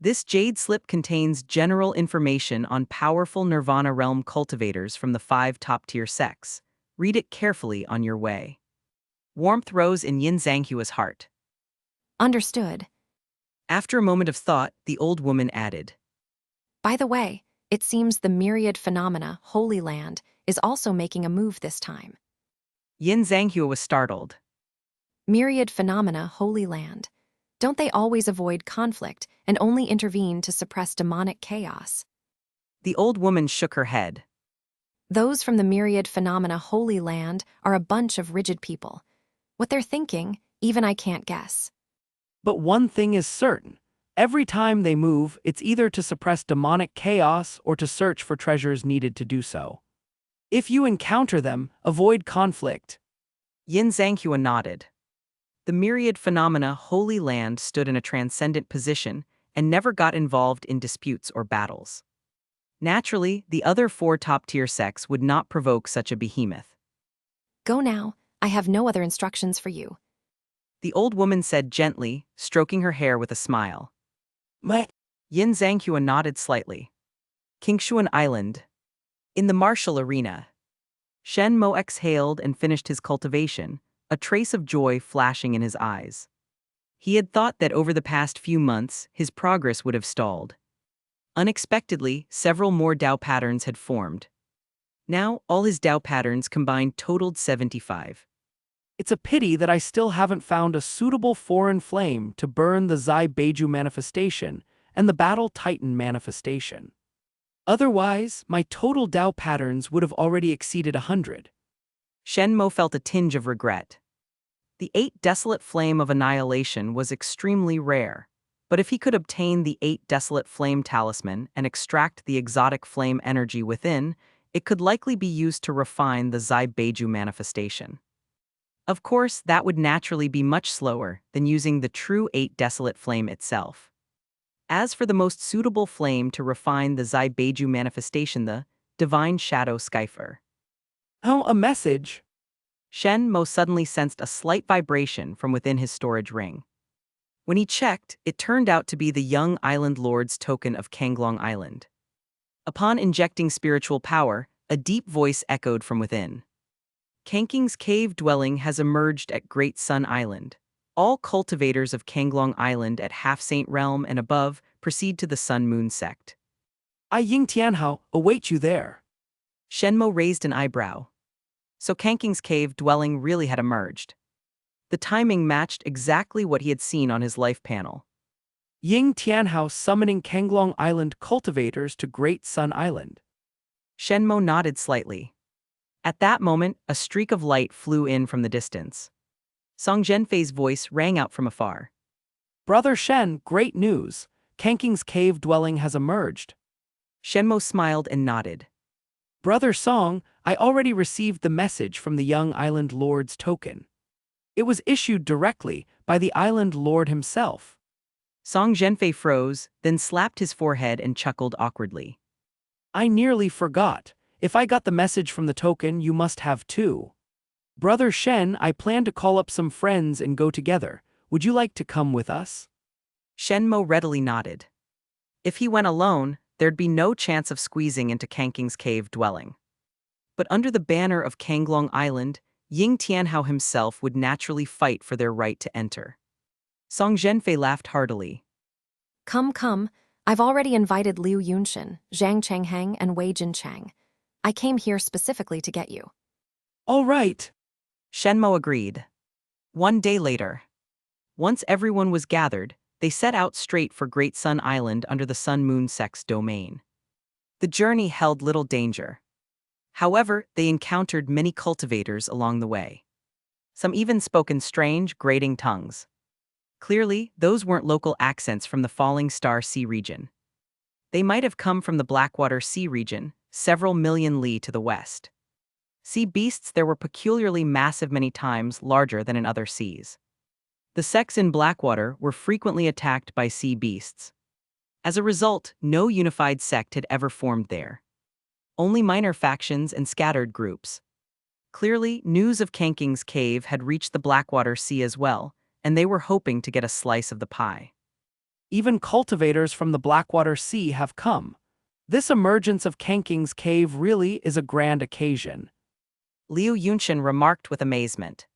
This jade slip contains general information on powerful Nirvana realm cultivators from the 5 top-tier sects. Read it carefully on your way. Warmth rose in Yin Zhanghua's heart. Understood. After a moment of thought, the old woman added. By the way, it seems the myriad phenomena, Holy Land, is also making a move this time. Yin Zhanghua was startled. Myriad phenomena, Holy Land. Don't they always avoid conflict and only intervene to suppress demonic chaos? The old woman shook her head. Those from the myriad phenomena, Holy Land, are a bunch of rigid people. What they're thinking, even I can't guess. But one thing is certain. Every time they move, it's either to suppress demonic chaos or to search for treasures needed to do so. If you encounter them, avoid conflict. Yin Zhanghua nodded. The myriad phenomena Holy Land stood in a transcendent position and never got involved in disputes or battles. Naturally, the other 4 top-tier sects would not provoke such a behemoth. Go now, I have no other instructions for you. The old woman said gently, stroking her hair with a smile. My Yin Zhanghua nodded slightly. Qingxuan Island. In the martial arena. Shen Mo exhaled and finished his cultivation, a trace of joy flashing in his eyes. He had thought that over the past few months, his progress would have stalled. Unexpectedly, several more Dao patterns had formed. Now, all his Tao patterns combined totaled 75. It's a pity that I still haven't found a suitable foreign flame to burn the Zai Beiju manifestation and the Battle Titan manifestation. Otherwise, my total Tao patterns would have already exceeded 100. Shen Mo felt a tinge of regret. The 8 Desolate Flame of Annihilation was extremely rare, but if he could obtain the 8 Desolate Flame Talisman and extract the exotic flame energy within, it could likely be used to refine the Zai Beiju manifestation. Of course, that would naturally be much slower than using the true 8 Desolate Flame itself. As for the most suitable flame to refine the Zai Beiju manifestation, the Divine Shadow Skypher. Oh, a message! Shen Mo suddenly sensed a slight vibration from within his storage ring. When he checked, it turned out to be the young island lord's token of Qingxuan Island. Upon injecting spiritual power, a deep voice echoed from within. Kanking's cave dwelling has emerged at Great Sun Island. All cultivators of Qingxuan Island at Half Saint Realm and above proceed to the Sun Moon Sect. I Ying Tianhao await you there. Shen Mo raised an eyebrow. So Kanking's cave dwelling really had emerged. The timing matched exactly what he had seen on his life panel. Ying Tianhao summoning Qingxuan Island cultivators to Great Sun Island. Shen Mo nodded slightly. At that moment, a streak of light flew in from the distance. Song Zhenfei's voice rang out from afar. Brother Shen, great news. Kanking's cave dwelling has emerged. Shen Mo smiled and nodded. Brother Song, I already received the message from the young island lord's token. It was issued directly by the island lord himself. Song Zhenfei froze, then slapped his forehead and chuckled awkwardly. I nearly forgot. If I got the message from the token, you must have too. Brother Shen, I plan to call up some friends and go together. Would you like to come with us? Shen Mo readily nodded. If he went alone, there'd be no chance of squeezing into Kanking's cave dwelling. But under the banner of Qingxuan Island, Ying Tianhao himself would naturally fight for their right to enter. Song Zhenfei laughed heartily. Come, I've already invited Liu Yunshin, Zhang Chengheng, and Wei Jinchang. I came here specifically to get you. All right. Shen Mo agreed. One day later, once everyone was gathered, they set out straight for Great Sun Island under the Sun Moon Sect's domain. The journey held little danger. However, they encountered many cultivators along the way. Some even spoke in strange, grating tongues. Clearly, those weren't local accents from the Falling Star Sea region. They might have come from the Blackwater Sea region, several million li to the west. Sea beasts there were peculiarly massive, many times larger than in other seas. The sects in Blackwater were frequently attacked by sea beasts. As a result, no unified sect had ever formed there. Only minor factions and scattered groups. Clearly, news of Kanking's cave had reached the Blackwater Sea as well, and they were hoping to get a slice of the pie. Even cultivators from the Blackwater Sea have come. This emergence of Kanking's cave really is a grand occasion. Liu Yunshin remarked with amazement.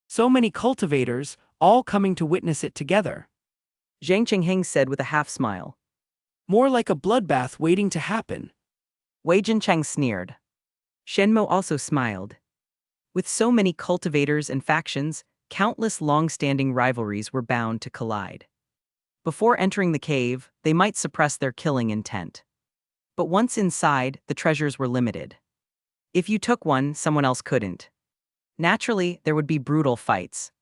So many cultivators, all coming to witness it together. Zhang Chengheng said with a half-smile. More like a bloodbath waiting to happen. Wei Jinchang sneered. Shen Mo also smiled. With so many cultivators and factions, countless long-standing rivalries were bound to collide. Before entering the cave, they might suppress their killing intent. But once inside, the treasures were limited. If you took one, someone else couldn't. Naturally, there would be brutal fights.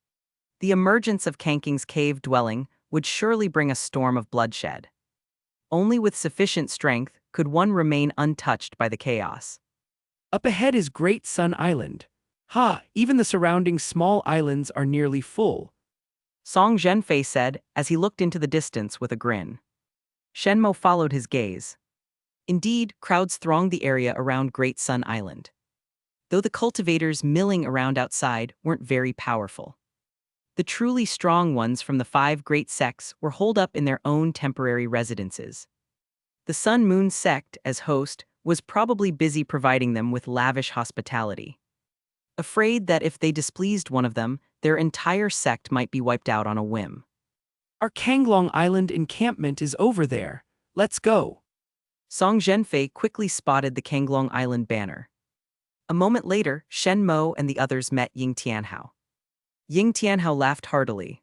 The emergence of Kanking's cave dwelling would surely bring a storm of bloodshed. Only with sufficient strength could one remain untouched by the chaos. Up ahead is Great Sun Island. Even the surrounding small islands are nearly full. Song Zhenfei said as he looked into the distance with a grin. Shen Mo followed his gaze. Indeed, crowds thronged the area around Great Sun Island. Though the cultivators milling around outside weren't very powerful. The truly strong ones from the 5 great sects were holed up in their own temporary residences. The Sun Moon Sect, as host, was probably busy providing them with lavish hospitality. Afraid that if they displeased one of them, their entire sect might be wiped out on a whim. Our Qingxuan Island encampment is over there. Let's go. Song Zhenfei quickly spotted the Qingxuan Island banner. A moment later, Shen Mo and the others met Ying Tianhao. Ying Tianhao laughed heartily.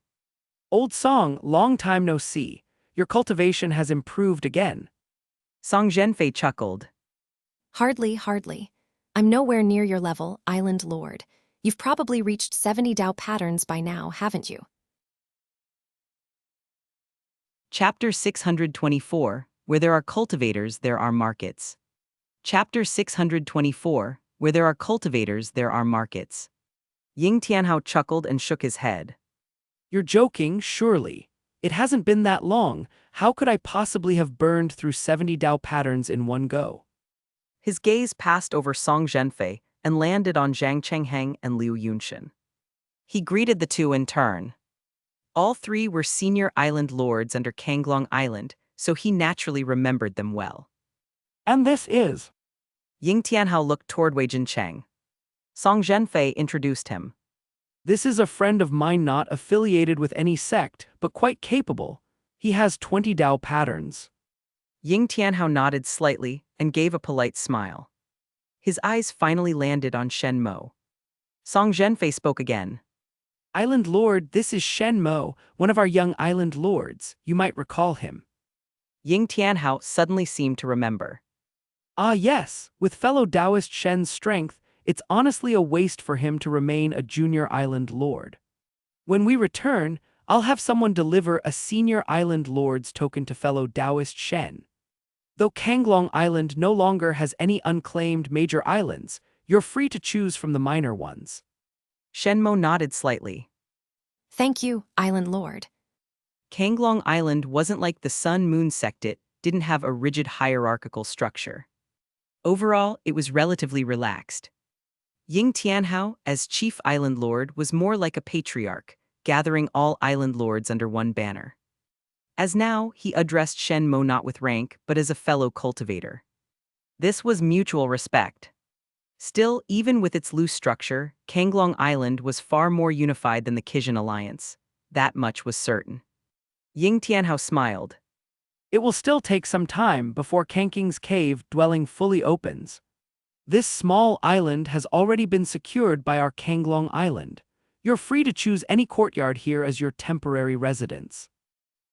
Old Song, long time no see. Your cultivation has improved again. Song Zhenfei chuckled. Hardly. I'm nowhere near your level, Island Lord. You've probably reached 70 Dao patterns by now, haven't you? Chapter 624, Where there are cultivators, there are markets. Chapter 624, Where there are cultivators, there are markets. Ying Tianhao chuckled and shook his head. You're joking, surely. It hasn't been that long. How could I possibly have burned through 70 Dao patterns in one go? His gaze passed over Song Zhenfei and landed on Zhang Chengheng and Liu Yunshin. He greeted the two in turn. All three were senior island lords under Kanglong Island, so he naturally remembered them well. And this is. Ying Tianhao looked toward Wei Jincheng. Song Zhenfei introduced him. This is a friend of mine not affiliated with any sect, but quite capable. He has 20 Dao patterns. Ying Tianhao nodded slightly and gave a polite smile. His eyes finally landed on Shen Mo. Song Zhenfei spoke again. Island Lord, this is Shen Mo, one of our young island lords. You might recall him. Ying Tianhao suddenly seemed to remember. Ah yes, with fellow Taoist Shen's strength, it's honestly a waste for him to remain a junior island lord. When we return, I'll have someone deliver a senior island lord's token to fellow Taoist Shen. Though Kanglong Island no longer has any unclaimed major islands, you're free to choose from the minor ones. Shen Mo nodded slightly. Thank you, Island Lord. Kanglong Island wasn't like the Sun-Moon Sect. It didn't have a rigid hierarchical structure. Overall, it was relatively relaxed. Ying Tianhao, as chief island lord, was more like a patriarch, gathering all island lords under one banner. As now, he addressed Shen Mo not with rank, but as a fellow cultivator. This was mutual respect. Still, even with its loose structure, Kanglong Island was far more unified than the Qingxuan alliance. That much was certain. Ying Tianhao smiled. It will still take some time before Kanking's cave dwelling fully opens. This small island has already been secured by our Kanglong Island. You're free to choose any courtyard here as your temporary residence.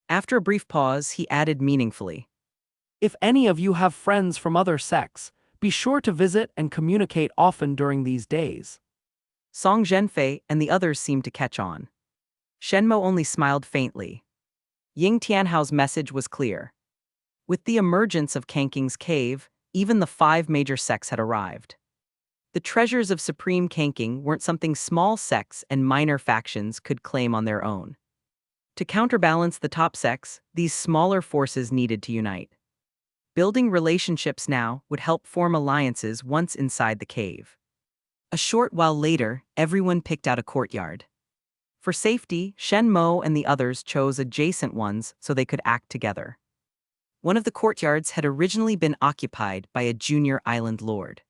After a brief pause, he added meaningfully. If any of you have friends from other sects, be sure to visit and communicate often during these days. Song Zhenfei and the others seemed to catch on. Shen Mo only smiled faintly. Ying Tianhao's message was clear. With the emergence of Kanking's cave, even the 5 major sects had arrived. The treasures of Supreme Kanking weren't something small sects and minor factions could claim on their own. To counterbalance the top sects, these smaller forces needed to unite. Building relationships now would help form alliances once inside the cave. A short while later, everyone picked out a courtyard. For safety, Shen Mo and the others chose adjacent ones so they could act together. One of the courtyards had originally been occupied by a junior island lord.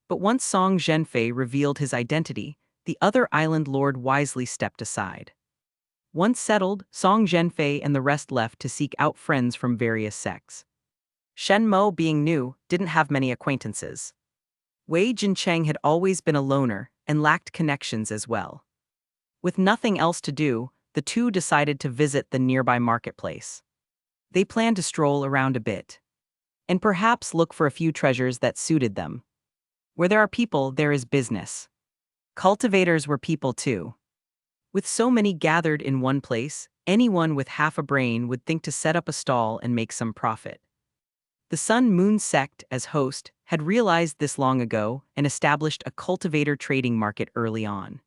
But once Song Zhenfei revealed his identity, the other island lord wisely stepped aside. Once settled, Song Zhenfei and the rest left to seek out friends from various sects. Shen Mo, being new, didn't have many acquaintances. Wei Jincheng had always been a loner and lacked connections as well. With nothing else to do, the two decided to visit the nearby marketplace. They planned to stroll around a bit, and perhaps look for a few treasures that suited them. Where there are people, there is business. Cultivators were people too. With so many gathered in one place, anyone with half a brain would think to set up a stall and make some profit. The Sun-Moon Sect, as host, had realized this long ago and established a cultivator trading market early on.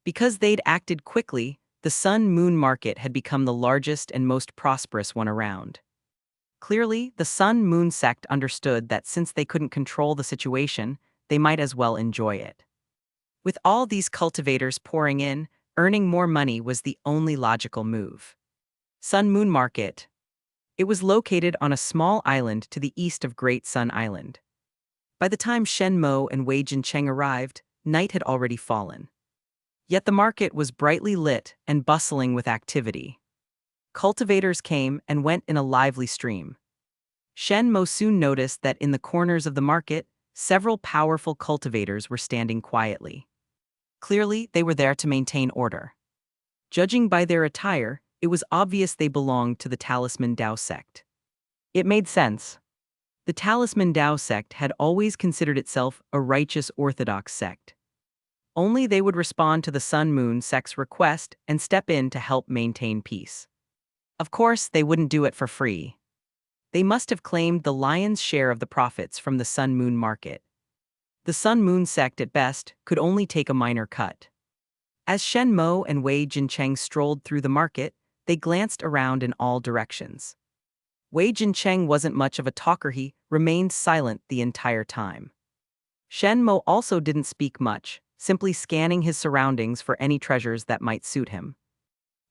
Because they'd acted quickly, the Sun-Moon market had become the largest and most prosperous one around. Clearly, the Sun-Moon Sect understood that since they couldn't control the situation, they might as well enjoy it. With all these cultivators pouring in, earning more money was the only logical move. Sun-Moon Market. It was located on a small island to the east of Great Sun Island. By the time Shen Mo and Wei Jincheng arrived, night had already fallen. Yet the market was brightly lit and bustling with activity. Cultivators came and went in a lively stream. Shen Mo soon noticed that in the corners of the market, Several powerful cultivators were standing quietly. Clearly, they were there to maintain order. Judging by their attire, it was obvious they belonged to the Talisman Dao sect. It made sense. The Talisman Dao sect had always considered itself a righteous orthodox sect. Only they would respond to the Sun Moon sect's request and step in to help maintain peace. Of course, they wouldn't do it for free. They must have claimed the lion's share of the profits from the Sun Moon market. The Sun Moon sect, at best, could only take a minor cut. As Shen Mo and Wei Jincheng strolled through the market, they glanced around in all directions. Wei Jincheng wasn't much of a talker, he remained silent the entire time. Shen Mo also didn't speak much, simply scanning his surroundings for any treasures that might suit him.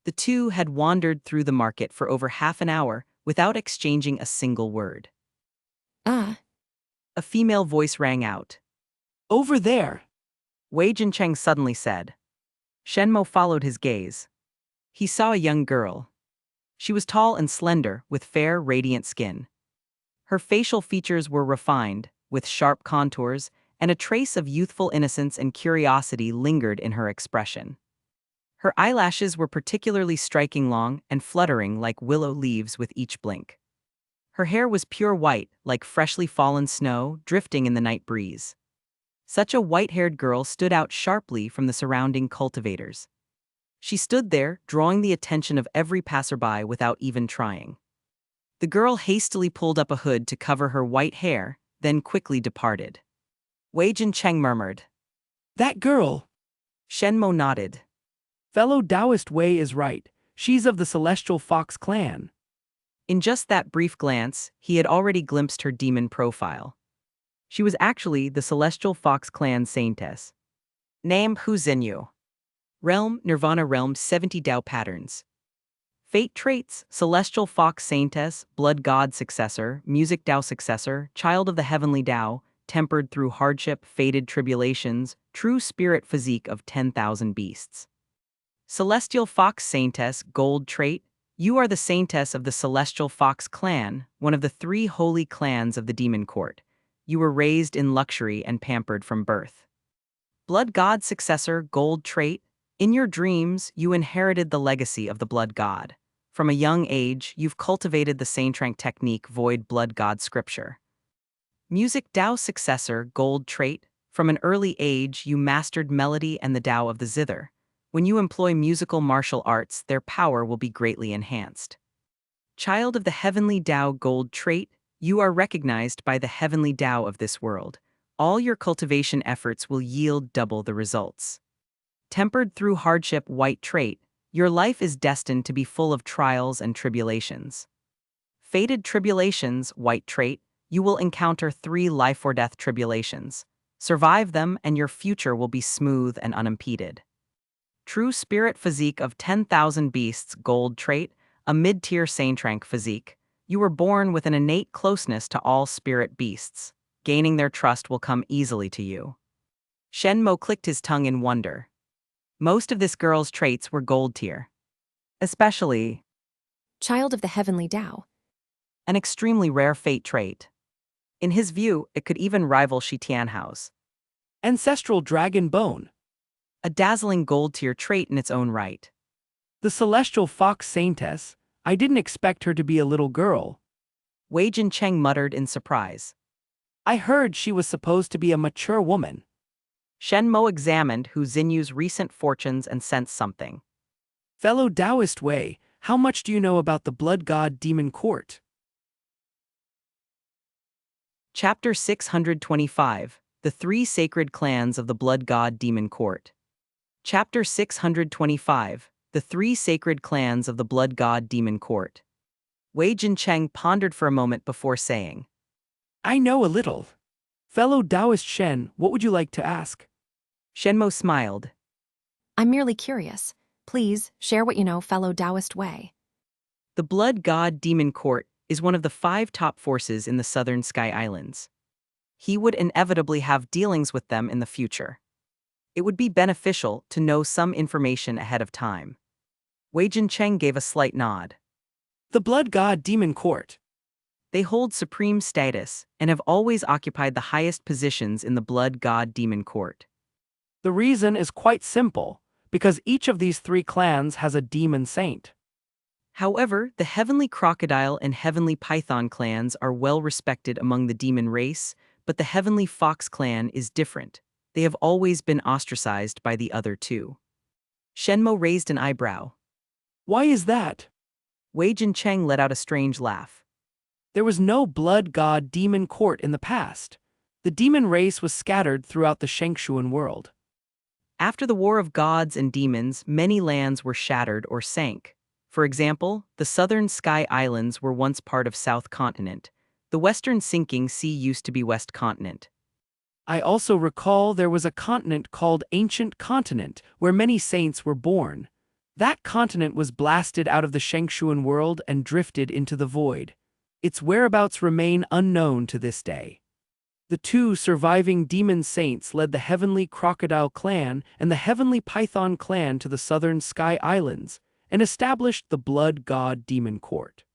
The two had wandered through the market for over half an hour without exchanging a single word. Ah, A female voice rang out. Over there. Wei Jincheng suddenly said. Shen Mo followed his gaze. He saw a young girl. She was tall and slender, with fair, radiant skin. Her facial features were refined, with sharp contours, and a trace of youthful innocence and curiosity lingered in her expression. Her eyelashes were particularly striking, long and fluttering like willow leaves with each blink. Her hair was pure white, like freshly fallen snow, drifting in the night breeze. Such a white-haired girl stood out sharply from the surrounding cultivators. She stood there, drawing the attention of every passerby without even trying. The girl hastily pulled up a hood to cover her white hair, then quickly departed. Wei Jincheng murmured. That girl. Shen Mo nodded. Fellow Taoist Wei is right. She's of the Celestial Fox clan. In just that brief glance, he had already glimpsed her demon profile. She was actually the Celestial Fox clan saintess. Name Hu Xinyu. Realm Nirvana Realm 70 Dao Patterns. Fate traits Celestial Fox Saintess, Blood God Successor, Music Dao Successor, Child of the Heavenly Dao, Tempered through Hardship, Fated Tribulations, True Spirit Physique of 10,000 Beasts. Celestial Fox Saintess, Gold Trait. You are the Saintess of the Celestial Fox clan, one of the 3 holy clans of the Demon Court. You were raised in luxury and pampered from birth. Blood God Successor, Gold Trait. In your dreams, you inherited the legacy of the Blood God. From a young age, you've cultivated the Saintrank technique, Void Blood God Scripture. Music Dao Successor, Gold Trait. From an early age, you mastered melody and the Dao of the zither. When you employ musical martial arts, their power will be greatly enhanced. Child of the Heavenly Dao, Gold Trait. You are recognized by the Heavenly Dao of this world. All your cultivation efforts will yield double the results. Tempered through Hardship, White Trait. Your life is destined to be full of trials and tribulations. Fated Tribulations, White Trait. You will encounter 3 life-or-death tribulations. Survive them and your future will be smooth and unimpeded. True Spirit Physique of 10,000 Beasts, Gold Trait. A mid-tier Saintrank physique. You were born with an innate closeness to all spirit beasts. Gaining their trust will come easily to you. Shen Mo clicked his tongue in wonder. Most of this girl's traits were gold tier. Especially Child of the Heavenly Dao. an extremely rare fate trait. In his view, it could even rival Shi Tianhao's. Ancestral Dragon Bone. A dazzling gold tier trait in its own right. The Celestial Fox Saintess. I didn't expect her to be a little girl. Wei Jincheng muttered in surprise. I heard she was supposed to be a mature woman. Shen Mo examined Hu Xinyu's recent fortunes and sensed something. Fellow Taoist Wei, how much do you know about the Blood God Demon Court? Chapter 625, The 3 Sacred Clans of the Blood God Demon Court. Chapter 625, The 3 Sacred Clans of the Blood God Demon Court. Wei Jincheng pondered for a moment before saying, I know a little. Fellow Taoist Shen, what would you like to ask? Shen Mo smiled. I'm merely curious. Please, share what you know, fellow Taoist Wei. The Blood God Demon Court is one of the 5 top forces in the Southern Sky Islands. He would inevitably have dealings with them in the future. It would be beneficial to know some information ahead of time. Wei Jincheng gave a slight nod. The Blood God Demon Court. They hold supreme status and have always occupied the highest positions in the blood god demon court. The reason is quite simple, because each of these three clans has a demon saint. However, the Heavenly Crocodile and Heavenly Python clans are well respected among the demon race, but the Heavenly Fox clan is different. They have always been ostracized by the other two. Shen Mo raised an eyebrow. Why is that? Wei Jincheng let out a strange laugh. There was no blood god demon court in the past. The demon race was scattered throughout the Qingxuan world. After the War of Gods and Demons, many lands were shattered or sank. For example, the southern Sky Islands were once part of South Continent. The western sinking sea used to be West Continent. I also recall there was a continent called Ancient Continent, where many saints were born. That continent was blasted out of the Qingxuan world and drifted into the void. Its whereabouts remain unknown to this day. The two surviving demon saints led the Heavenly Crocodile clan and the Heavenly Python clan to the southern Sky Islands, and established the Blood God Demon Court.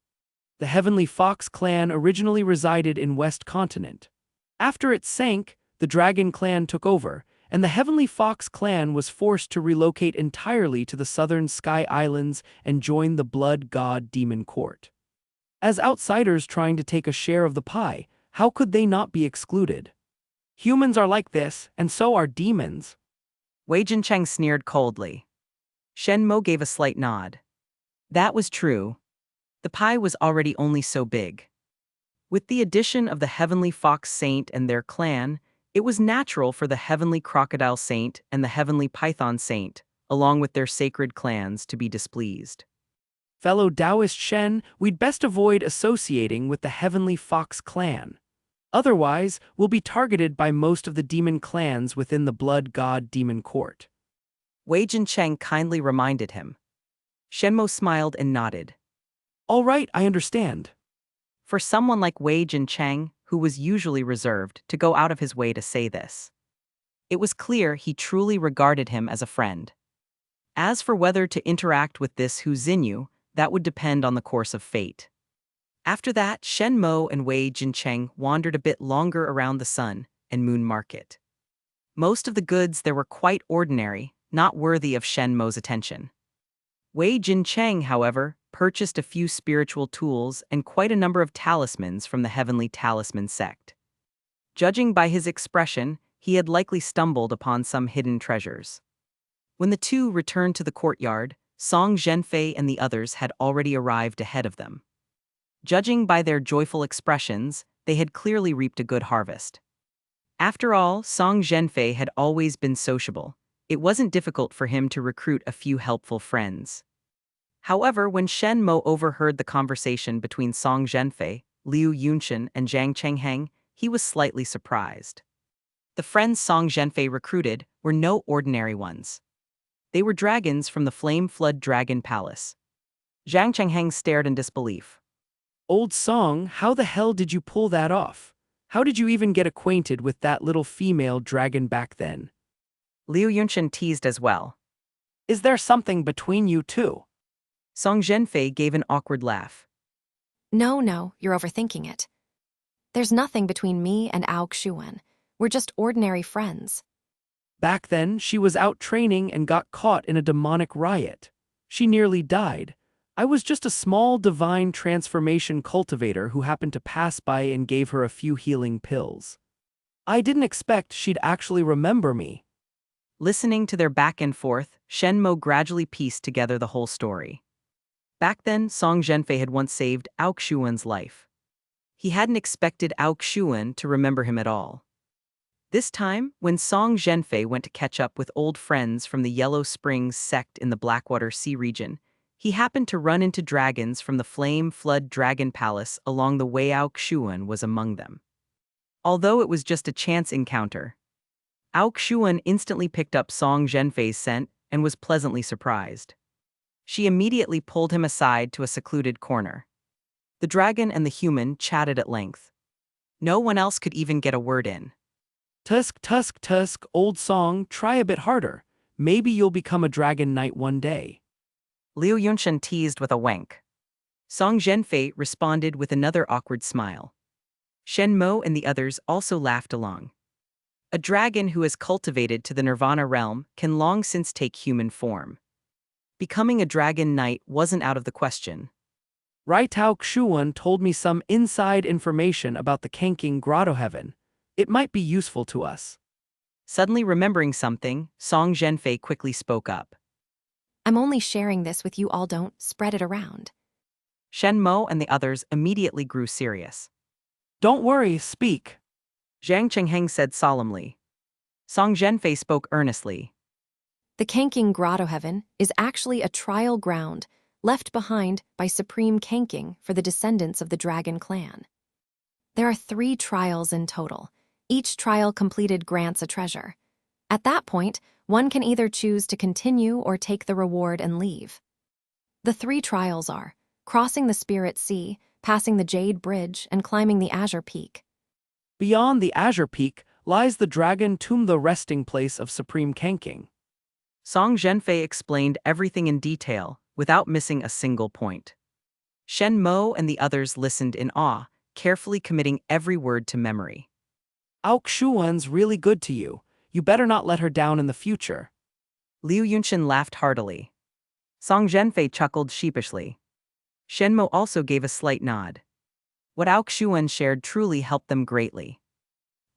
The Heavenly Fox clan originally resided in West Continent. After it sank, the Dragon clan took over, and the Heavenly Fox clan was forced to relocate entirely to the southern Sky Islands and join the Blood God Demon Court. As outsiders trying to take a share of the pie, how could they not be excluded? Humans are like this, and so are demons. Wei Jincheng sneered coldly. Shen Mo gave a slight nod. That was true. The pie was already only so big. With the addition of the Heavenly Fox Saint and their clan, it was natural for the Heavenly Crocodile Saint and the Heavenly Python Saint, along with their sacred clans, to be displeased. Fellow Taoist Shen, we'd best avoid associating with the Heavenly Fox clan. Otherwise, we'll be targeted by most of the demon clans within the Blood God Demon Court. Wei Jincheng kindly reminded him. Shen Mo smiled and nodded. All right, I understand. For someone like Wei Jincheng, who was usually reserved, to go out of his way to say this, it was clear he truly regarded him as a friend. As for whether to interact with this Hu Xinyu, that would depend on the course of fate. After that, Shen Mo and Wei Jincheng wandered a bit longer around the Sun and Moon Market. Most of the goods there were quite ordinary, not worthy of Shen Mo's attention. Wei Jincheng, however, purchased a few spiritual tools and quite a number of talismans from the Heavenly Talisman Sect. Judging by his expression, he had likely stumbled upon some hidden treasures. When the two returned to the courtyard, Song Zhenfei and the others had already arrived ahead of them. Judging by their joyful expressions, they had clearly reaped a good harvest. After all, Song Zhenfei had always been sociable. It wasn't difficult for him to recruit a few helpful friends. However, when Shen Mo overheard the conversation between Song Zhenfei, Liu Yunshan, and Zhang Chengheng, he was slightly surprised. The friends Song Zhenfei recruited were no ordinary ones. They were dragons from the Flame Flood Dragon Palace. Zhang Chengheng stared in disbelief. Old Song, how the hell did you pull that off? How did you even get acquainted with that little female dragon back then? Liu Yunshan teased as well. Is there something between you two? Song Zhenfei gave an awkward laugh. No, you're overthinking it. There's nothing between me and Ao Xuan. We're just ordinary friends. Back then, she was out training and got caught in a demonic riot. She nearly died. I was just a small divine transformation cultivator who happened to pass by and gave her a few healing pills. I didn't expect she'd actually remember me. Listening to their back and forth, Shen Mo gradually pieced together the whole story. Back then, Song Zhenfei had once saved Ao Xuan's life. He hadn't expected Ao Xuan to remember him at all. This time, when Song Zhenfei went to catch up with old friends from the Yellow Springs sect in the Blackwater Sea region, he happened to run into dragons from the Flame Flood Dragon Palace along the way. Ao Xuan was among them. Although it was just a chance encounter, Ao Xuan instantly picked up Song Zhenfei's scent and was pleasantly surprised. She immediately pulled him aside to a secluded corner. The dragon and the human chatted at length. No one else could even get a word in. Tusk, old Song, try a bit harder. Maybe you'll become a dragon knight one day. Liu Yunshan teased with a wink. Song Zhenfei responded with another awkward smile. Shen Mo and the others also laughed along. A dragon who is cultivated to the Nirvana realm can long since take human form. Becoming a dragon knight wasn't out of the question. Tao Qingxuan told me some inside information about the Qingxuan Grotto Heaven. It might be useful to us. Suddenly remembering something, Song Zhenfei quickly spoke up. I'm only sharing this with you all, don't spread it around. Shen Mo and the others immediately grew serious. Don't worry, speak. Zhang Chengheng said solemnly. Song Zhenfei spoke earnestly. The Qingxuan Grotto Heaven is actually a trial ground left behind by Supreme Qingxuan for the descendants of the Dragon Clan. There are 3 trials in total. Each trial completed grants a treasure. At that point, one can either choose to continue or take the reward and leave. The 3 trials are crossing the Spirit Sea, passing the Jade Bridge, and climbing the Azure Peak. Beyond the Azure Peak lies the Dragon Tomb, the resting place of Supreme Qingxuan. Song Zhenfei explained everything in detail, without missing a single point. Shen Mo and the others listened in awe, carefully committing every word to memory. Qingxuan's really good to you. You better not let her down in the future. Liu Yunxin laughed heartily. Song Zhenfei chuckled sheepishly. Shen Mo also gave a slight nod. What Qingxuan shared truly helped them greatly.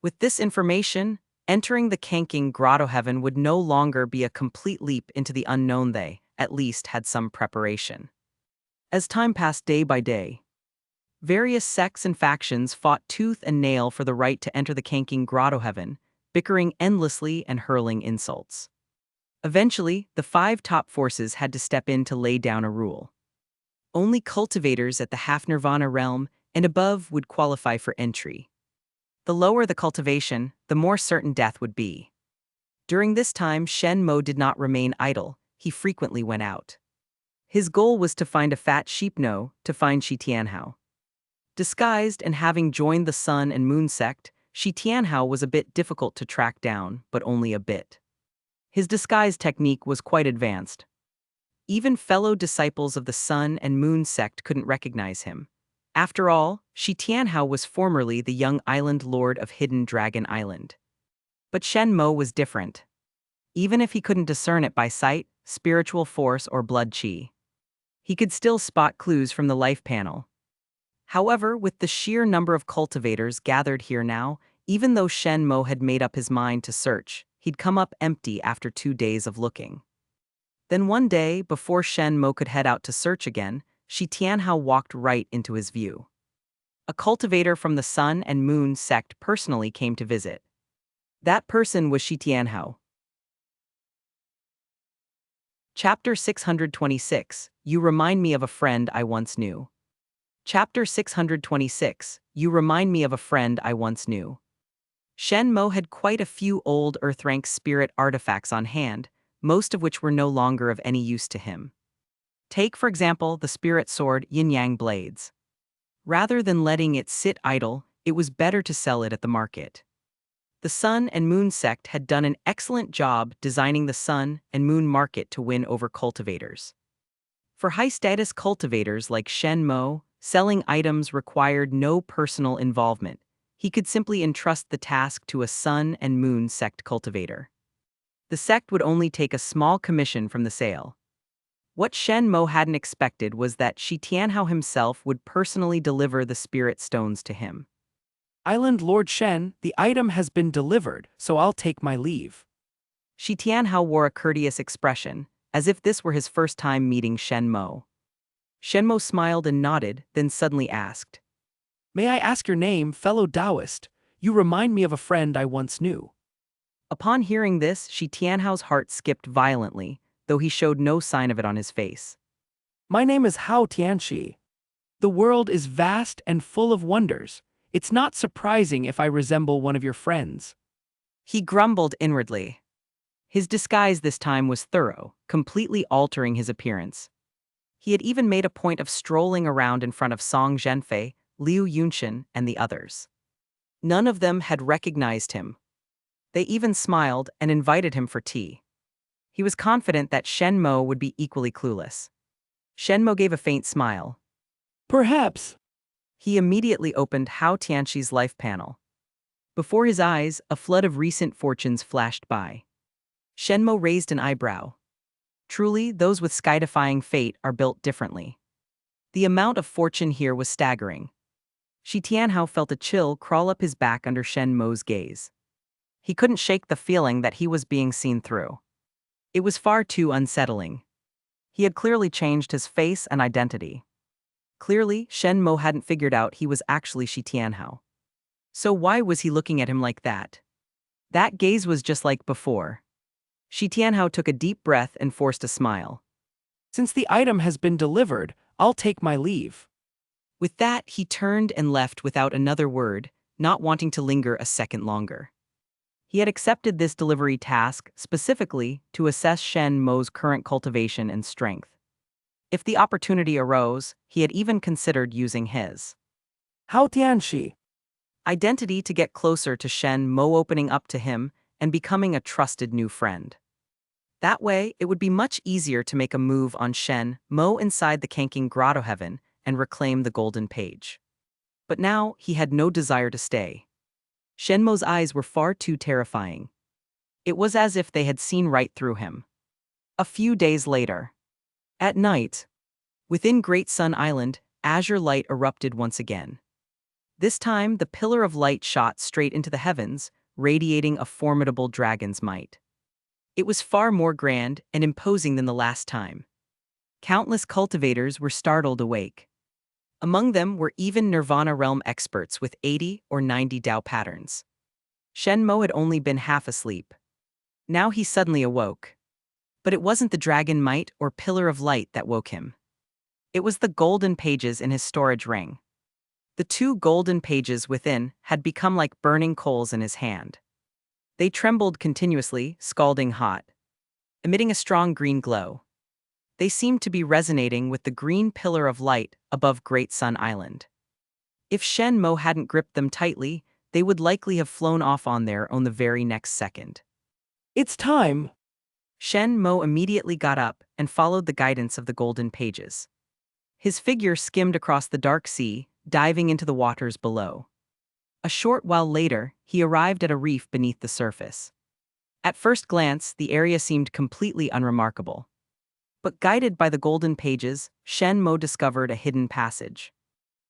With this information, entering the Qingxuan Grotto Heaven would no longer be a complete leap into the unknown. They, at least, had some preparation. As time passed day by day, various sects and factions fought tooth and nail for the right to enter the Qingxuan Grotto Heaven, bickering endlessly and hurling insults. Eventually, the 5 top forces had to step in to lay down a rule. Only cultivators at the half-nirvana realm and above would qualify for entry. The lower the cultivation, the more certain death would be. During this time, Shen Mo did not remain idle. He frequently went out. His goal was to find a fat sheep, to find Shi Tianhao. Disguised and having joined the Sun and Moon Sect, Shi Tianhao was a bit difficult to track down, but only a bit. His disguise technique was quite advanced. Even fellow disciples of the Sun and Moon Sect couldn't recognize him. After all, Shi Tianhao was formerly the young island lord of Hidden Dragon Island. But Shen Mo was different. Even if he couldn't discern it by sight, spiritual force, or blood qi, he could still spot clues from the life panel. However, with the sheer number of cultivators gathered here now, even though Shen Mo had made up his mind to search, he'd come up empty after 2 days of looking. Then one day, before Shen Mo could head out to search again, Shi Tianhao walked right into his view. A cultivator from the Sun and Moon Sect personally came to visit. That person was Shi Tianhao. Chapter 626, You Remind Me of a Friend I Once Knew. Chapter 626, You Remind Me of a Friend I Once Knew. Shen Mo had quite a few old Earthrank spirit artifacts on hand, most of which were no longer of any use to him. Take, for example, the spirit sword Yin-Yang Blades. Rather than letting it sit idle, it was better to sell it at the market. The Sun and Moon Sect had done an excellent job designing the Sun and Moon market to win over cultivators. For high-status cultivators like Shen Mo, selling items required no personal involvement. He could simply entrust the task to a Sun and Moon Sect cultivator. The sect would only take a small commission from the sale. What Shen Mo hadn't expected was that Shi Tianhao himself would personally deliver the spirit stones to him. Island Lord Shen, the item has been delivered, so I'll take my leave. Shi Tianhao wore a courteous expression, as if this were his first time meeting Shen Mo. Shen Mo smiled and nodded, then suddenly asked, May I ask your name, fellow Taoist? You remind me of a friend I once knew. Upon hearing this, Shi Tianhao's heart skipped violently, though he showed no sign of it on his face. My name is Hao Tianxi. The world is vast and full of wonders. It's not surprising if I resemble one of your friends. He grumbled inwardly. His disguise this time was thorough, completely altering his appearance. He had even made a point of strolling around in front of Song Zhenfei, Liu Yunxin, and the others. None of them had recognized him. They even smiled and invited him for tea. He was confident that Shen Mo would be equally clueless. Shen Mo gave a faint smile. Perhaps. He immediately opened Hao Tianxi's life panel. Before his eyes, a flood of recent fortunes flashed by. Shen Mo raised an eyebrow. Truly, those with sky-defying fate are built differently. The amount of fortune here was staggering. Shi Tianhao felt a chill crawl up his back under Shen Mo's gaze. He couldn't shake the feeling that he was being seen through. It was far too unsettling. He had clearly changed his face and identity. Clearly, Shen Mo hadn't figured out he was actually Shi Tianhao. So why was he looking at him like that? That gaze was just like before. Shi Tianhao took a deep breath and forced a smile. Since the item has been delivered, I'll take my leave. With that, he turned and left without another word, not wanting to linger a second longer. He had accepted this delivery task specifically to assess Shen Mo's current cultivation and strength. If the opportunity arose, he had even considered using his Hao Tianxi. identity to get closer to Shen Mo, opening up to him and becoming a trusted new friend. That way, it would be much easier to make a move on Shen Mo inside the Qingxuan Grotto Heaven and reclaim the golden page. But now, he had no desire to stay. Shen Mo's eyes were far too terrifying. It was as if they had seen right through him. A few days later, at night, within Great Sun Island, azure light erupted once again. This time, the pillar of light shot straight into the heavens, radiating a formidable dragon's might. It was far more grand and imposing than the last time. Countless cultivators were startled awake. Among them were even Nirvana realm experts with 80 or 90 Dao patterns. Shen Mo had only been half asleep. Now he suddenly awoke. But it wasn't the dragon might or pillar of light that woke him. It was the golden pages in his storage ring. The two golden pages within had become like burning coals in his hand. They trembled continuously, scalding hot, emitting a strong green glow. They seemed to be resonating with the green pillar of light above Great Sun Island. If Shen Mo hadn't gripped them tightly, they would likely have flown off on their own the very next second. It's time. Shen Mo immediately got up and followed the guidance of the golden pages. His figure skimmed across the dark sea, diving into the waters below. A short while later, he arrived at a reef beneath the surface. At first glance, the area seemed completely unremarkable. But guided by the golden pages, Shen Mo discovered a hidden passage.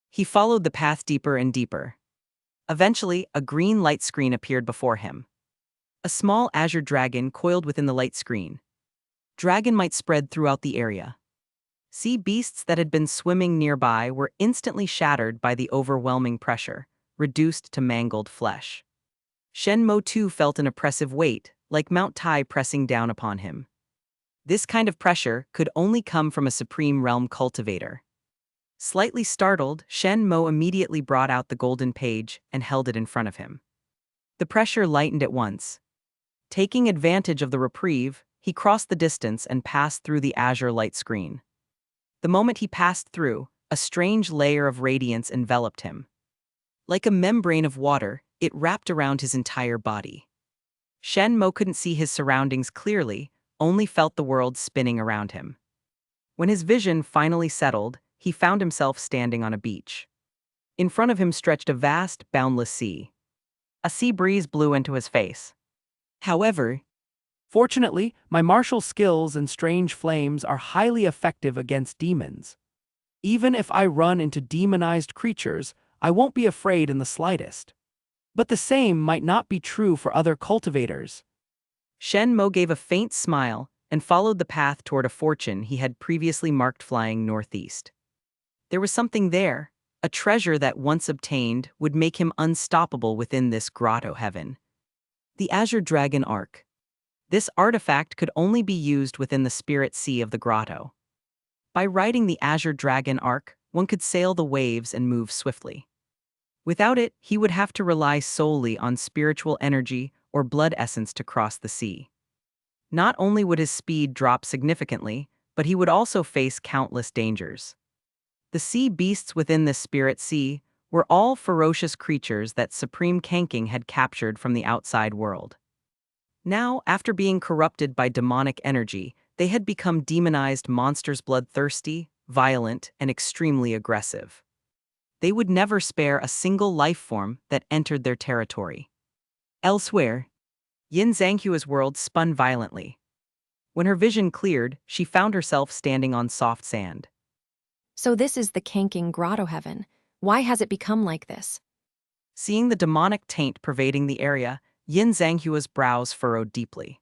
He followed the path deeper and deeper. Eventually, a green light screen appeared before him. A small azure dragon coiled within the light screen. Dragon might spread throughout the area. Sea beasts that had been swimming nearby were instantly shattered by the overwhelming pressure, reduced to mangled flesh. Shen Mo too felt an oppressive weight, like Mount Tai pressing down upon him. This kind of pressure could only come from a supreme realm cultivator. Slightly startled, Shen Mo immediately brought out the golden page and held it in front of him. The pressure lightened at once. Taking advantage of the reprieve, he crossed the distance and passed through the azure light screen. The moment he passed through, a strange layer of radiance enveloped him. Like a membrane of water, it wrapped around his entire body. Shen Mo couldn't see his surroundings clearly, only felt the world spinning around him. When his vision finally settled, he found himself standing on a beach. In front of him stretched a vast, boundless sea. A sea breeze blew into his face. However, Fortunately, my martial skills and strange flames are highly effective against demons. Even if I run into demonized creatures, I won't be afraid in the slightest. But the same might not be true for other cultivators. Shen Mo gave a faint smile and followed the path toward a fortune he had previously marked flying northeast. There was something there, a treasure that once obtained would make him unstoppable within this grotto heaven. The Azure Dragon Arc. This artifact could only be used within the spirit sea of the grotto. By riding the Azure Dragon Arc, one could sail the waves and move swiftly. Without it, he would have to rely solely on spiritual energy or blood essence to cross the sea. Not only would his speed drop significantly, but he would also face countless dangers. The sea beasts within this spirit sea were all ferocious creatures that Supreme Qingxuan had captured from the outside world. Now, after being corrupted by demonic energy, they had become demonized monsters, bloodthirsty, violent, and extremely aggressive. They would never spare a single life form that entered their territory. Elsewhere, Yin Zhanghua's world spun violently. When her vision cleared, she found herself standing on soft sand. So this is the Kanking Grotto Heaven. Why has it become like this? Seeing the demonic taint pervading the area, Yin Zhanghua's brows furrowed deeply.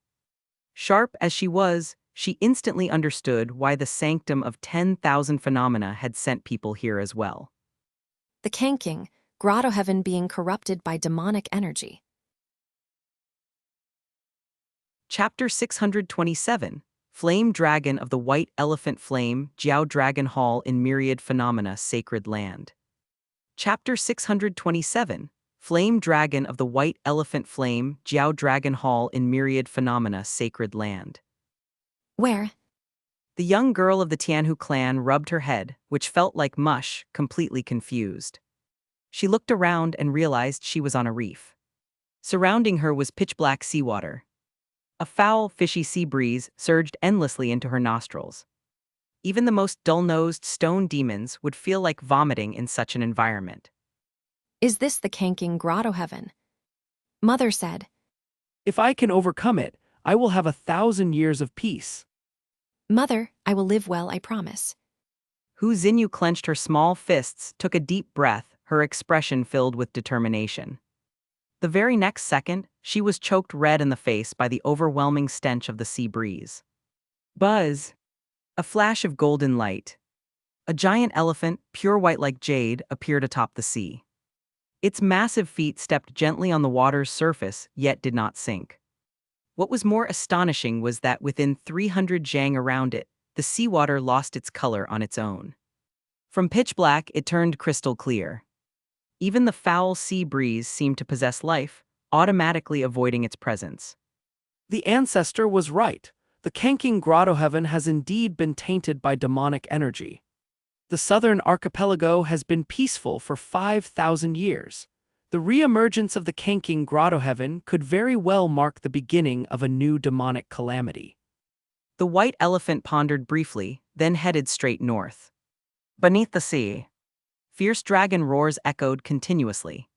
Sharp as she was, she instantly understood why the sanctum of 10,000 phenomena had sent people here as well. The Kanking Grotto Heaven being corrupted by demonic energy. Chapter 627, Flame Dragon of the White Elephant Flame, Jiao Dragon Hall in Myriad Phenomena, Sacred Land. Chapter 627, Flame Dragon of the White Elephant Flame, Jiao Dragon Hall in Myriad Phenomena, Sacred Land. Where? The young girl of the Tianhu clan rubbed her head, which felt like mush, completely confused. She looked around and realized she was on a reef. Surrounding her was pitch-black seawater. A foul, fishy sea breeze surged endlessly into her nostrils. Even the most dull-nosed stone demons would feel like vomiting in such an environment. Is this the Kanking Grotto Heaven? Mother said. If I can overcome it, I will have 1,000 years of peace. Mother, I will live well, I promise. Hu Xinyu clenched her small fists, took a deep breath, her expression filled with determination. The very next second, she was choked red in the face by the overwhelming stench of the sea breeze. Buzz! A flash of golden light. A giant elephant, pure white like jade, appeared atop the sea. Its massive feet stepped gently on the water's surface, yet did not sink. What was more astonishing was that within 300 zhang around it, the seawater lost its color on its own. From pitch black, it turned crystal clear. Even the foul sea breeze seemed to possess life, automatically avoiding its presence. The ancestor was right. The Kanking Grotto Heaven has indeed been tainted by demonic energy. The southern archipelago has been peaceful for 5,000 years. The re-emergence of the Kanking Grotto Heaven could very well mark the beginning of a new demonic calamity. The white elephant pondered briefly, then headed straight north. Beneath the sea, fierce dragon roars echoed continuously.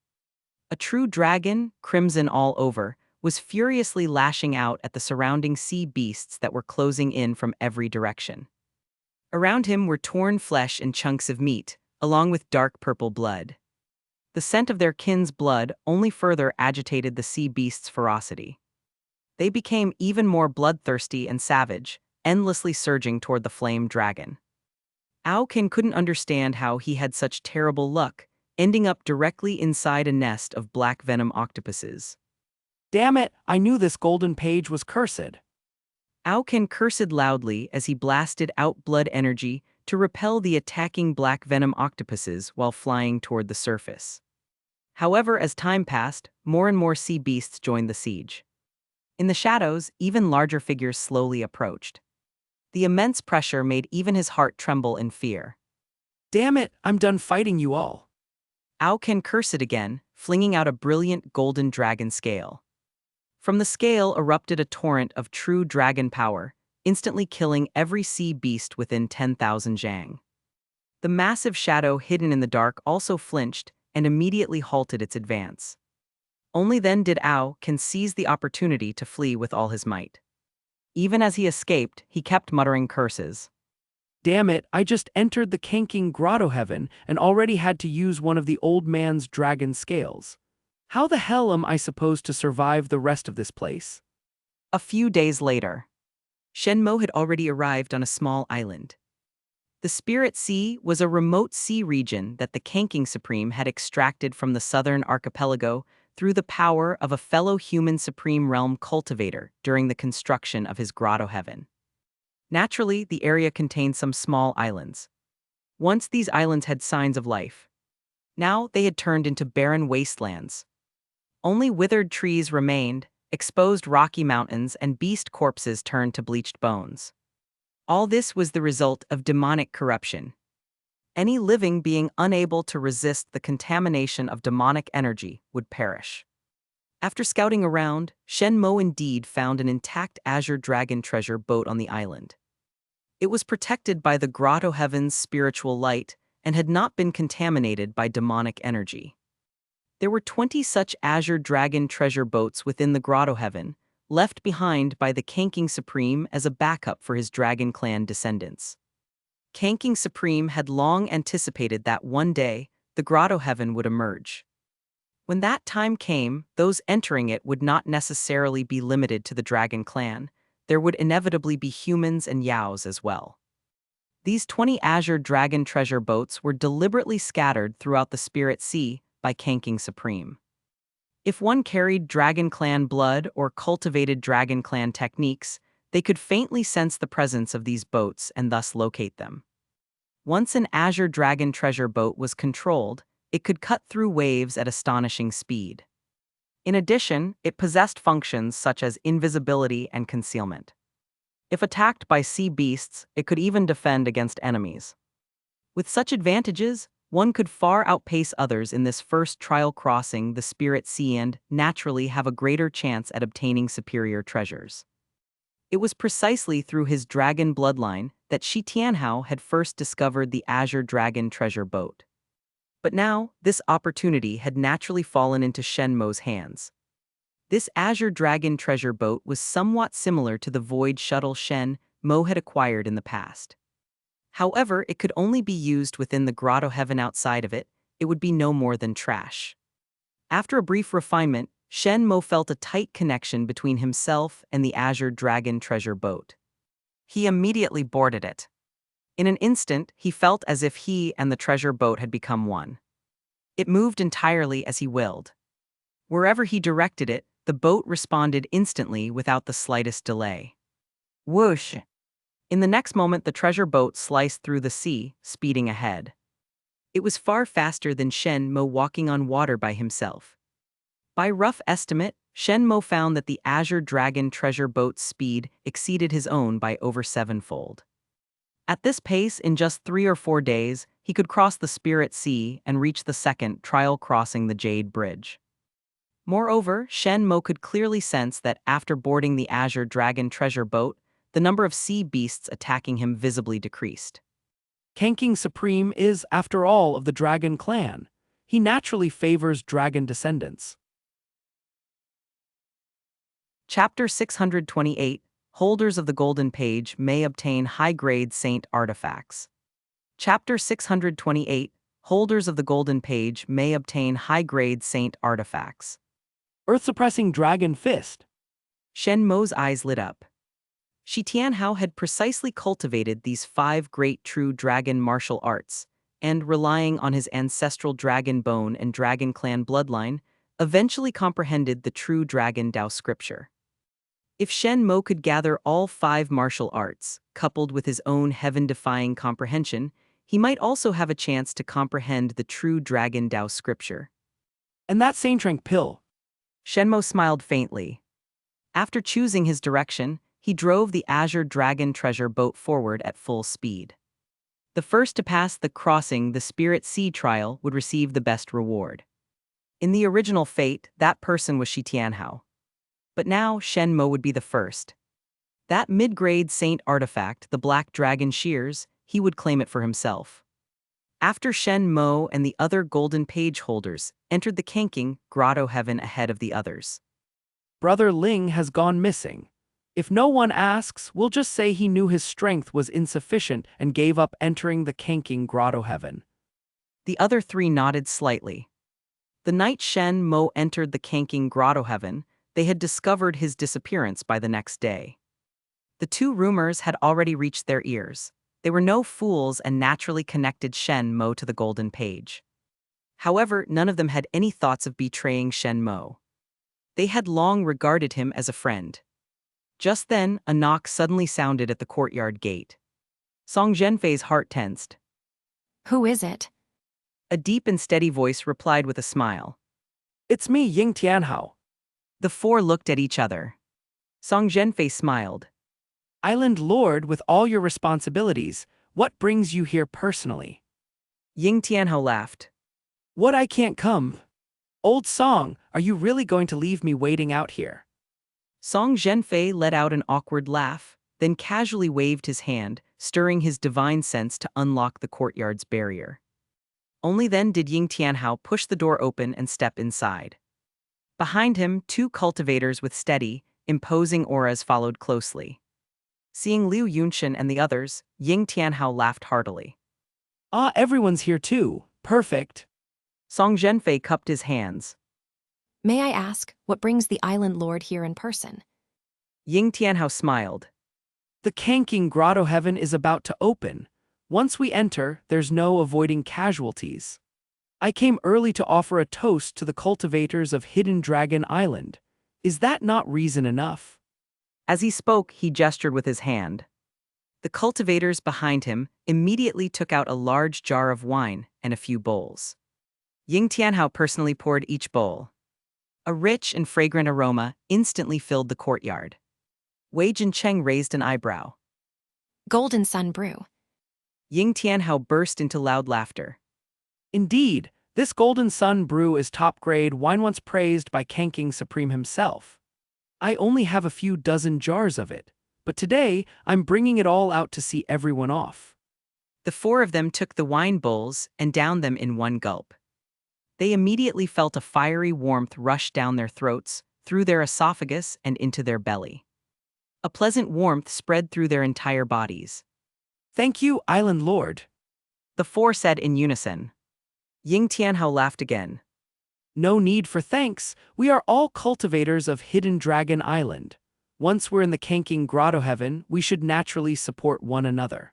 A true dragon, crimson all over, was furiously lashing out at the surrounding sea beasts that were closing in from every direction. Around him were torn flesh and chunks of meat, along with dark purple blood. The scent of their kin's blood only further agitated the sea beasts' ferocity. They became even more bloodthirsty and savage, endlessly surging toward the flame dragon. Aokin couldn't understand how he had such terrible luck, ending up directly inside a nest of black venom octopuses. Damn it, I knew this golden page was cursed. Aokin cursed loudly as he blasted out blood energy to repel the attacking black venom octopuses while flying toward the surface. However, as time passed, more and more sea beasts joined the siege. In the shadows, even larger figures slowly approached. The immense pressure made even his heart tremble in fear. Damn it, I'm done fighting you all. Aokin cursed again, flinging out a brilliant golden dragon scale. From the scale erupted a torrent of true dragon power, instantly killing every sea beast within 10,000 zhang. The massive shadow hidden in the dark also flinched and immediately halted its advance. Only then did Aokin seize the opportunity to flee with all his might. Even as he escaped, he kept muttering curses. Damn it, I just entered the Kanking Grotto Heaven and already had to use one of the old man's dragon scales. How the hell am I supposed to survive the rest of this place? A few days later, Shen Mo had already arrived on a small island. The Spirit Sea was a remote sea region that the Kanking Supreme had extracted from the southern archipelago through the power of a fellow human Supreme Realm cultivator during the construction of his Grotto Heaven. Naturally, the area contained some small islands. Once these islands had signs of life. Now they had turned into barren wastelands. Only withered trees remained, exposed rocky mountains and beast corpses turned to bleached bones. All this was the result of demonic corruption. Any living being unable to resist the contamination of demonic energy would perish. After scouting around, Shen Mo indeed found an intact azure dragon treasure boat on the island. It was protected by the grotto heaven's spiritual light and had not been contaminated by demonic energy. There were 20 such azure dragon treasure boats within the grotto heaven, left behind by the Qingxuan Supreme as a backup for his dragon clan descendants. Qingxuan Supreme had long anticipated that one day, the grotto heaven would emerge. When that time came, those entering it would not necessarily be limited to the dragon clan. There would inevitably be humans and yaos as well. These 20 azure dragon treasure boats were deliberately scattered throughout the Spirit Sea by Qingxuan Supreme. If one carried Dragon Clan blood or cultivated Dragon Clan techniques, they could faintly sense the presence of these boats and thus locate them. Once an azure dragon treasure boat was controlled, it could cut through waves at astonishing speed. In addition, it possessed functions such as invisibility and concealment. If attacked by sea beasts, it could even defend against enemies. With such advantages, one could far outpace others in this first trial crossing the Spirit Sea and, naturally, have a greater chance at obtaining superior treasures. It was precisely through his dragon bloodline that Shi Tianhao had first discovered the azure dragon treasure boat. But now, this opportunity had naturally fallen into Shen Mo's hands. This azure dragon treasure boat was somewhat similar to the void shuttle Shen Mo had acquired in the past. However, it could only be used within the grotto heaven. Outside of it, it would be no more than trash. After a brief refinement, Shen Mo felt a tight connection between himself and the azure dragon treasure boat. He immediately boarded it. In an instant, he felt as if he and the treasure boat had become one. It moved entirely as he willed. Wherever he directed it, the boat responded instantly without the slightest delay. Whoosh! In the next moment, the treasure boat sliced through the sea, speeding ahead. It was far faster than Shen Mo walking on water by himself. By rough estimate, Shen Mo found that the azure dragon treasure boat's speed exceeded his own by over 7-fold. At this pace, in just 3 or 4 days, he could cross the Spirit Sea and reach the second trial crossing the Jade Bridge. Moreover, Shen Mo could clearly sense that after boarding the azure dragon treasure boat, the number of sea beasts attacking him visibly decreased. Qingxuan Supreme is, after all, of the dragon clan. He naturally favors dragon descendants. Chapter 628. Holders of the Golden Page may obtain high-grade saint artifacts. Chapter 628. Holders of the Golden Page may obtain high-grade saint artifacts. Earth-suppressing dragon fist. Shen Mo's eyes lit up. Shi Tianhao had precisely cultivated these 5 great true dragon martial arts, and, relying on his ancestral dragon bone and dragon clan bloodline, eventually comprehended the true dragon Dao scripture. If Shen Mo could gather all 5 martial arts, coupled with his own heaven-defying comprehension, he might also have a chance to comprehend the true dragon Dao scripture. And that Saint Rank pill. Shen Mo smiled faintly. After choosing his direction, he drove the azure dragon treasure boat forward at full speed. The first to pass the crossing the Spirit Sea trial would receive the best reward. In the original fate, that person was Shi Tianhao. But now, Shen Mo would be the first. That mid-grade saint artifact, the Black Dragon Shears, he would claim it for himself. After Shen Mo and the other Golden Page holders entered the Qingxuan Grotto Heaven ahead of the others. Brother Ling has gone missing. If no one asks, we'll just say he knew his strength was insufficient and gave up entering the Qingxuan Grotto Heaven. The other 3 nodded slightly. The night Shen Mo entered the Qingxuan Grotto Heaven, they had discovered his disappearance by the next day. The 2 rumors had already reached their ears. They were no fools and naturally connected Shen Mo to the Golden Page. However, none of them had any thoughts of betraying Shen Mo. They had long regarded him as a friend. Just then, a knock suddenly sounded at the courtyard gate. Song Zhenfei's heart tensed. Who is it? A deep and steady voice replied with a smile. It's me, Ying Tianhao. The 4 looked at each other. Song Zhenfei smiled. Island Lord, with all your responsibilities, what brings you here personally? Ying Tianhao laughed. What, I can't come? Old Song, are you really going to leave me waiting out here? Song Zhenfei let out an awkward laugh, then casually waved his hand, stirring his divine sense to unlock the courtyard's barrier. Only then did Ying Tianhao push the door open and step inside. Behind him, two cultivators with steady, imposing auras followed closely. Seeing Liu Yunshan and the others, Ying Tianhao laughed heartily. Ah, everyone's here too. Perfect. Song Zhenfei cupped his hands. May I ask, what brings the island lord here in person? Ying Tianhao smiled. The Qingxuan Grotto Heaven is about to open. Once we enter, there's no avoiding casualties. I came early to offer a toast to the cultivators of Hidden Dragon Island. Is that not reason enough? As he spoke, he gestured with his hand. The cultivators behind him immediately took out a large jar of wine and a few bowls. Ying Tianhao personally poured each bowl. A rich and fragrant aroma instantly filled the courtyard. Wei Jincheng raised an eyebrow. Golden Sun Brew. Ying Tianhao burst into loud laughter. Indeed, this Golden Sun brew is top-grade wine once praised by Qingxuan Supreme himself. I only have a few dozen jars of it, but today I'm bringing it all out to see everyone off. The four of them took the wine bowls and downed them in one gulp. They immediately felt a fiery warmth rush down their throats, through their esophagus and into their belly. A pleasant warmth spread through their entire bodies. Thank you, Island Lord. The four said in unison. Ying Tianhao laughed again. No need for thanks. We are all cultivators of Hidden Dragon Island. Once we're in the Qingxuan Grotto Heaven, we should naturally support one another.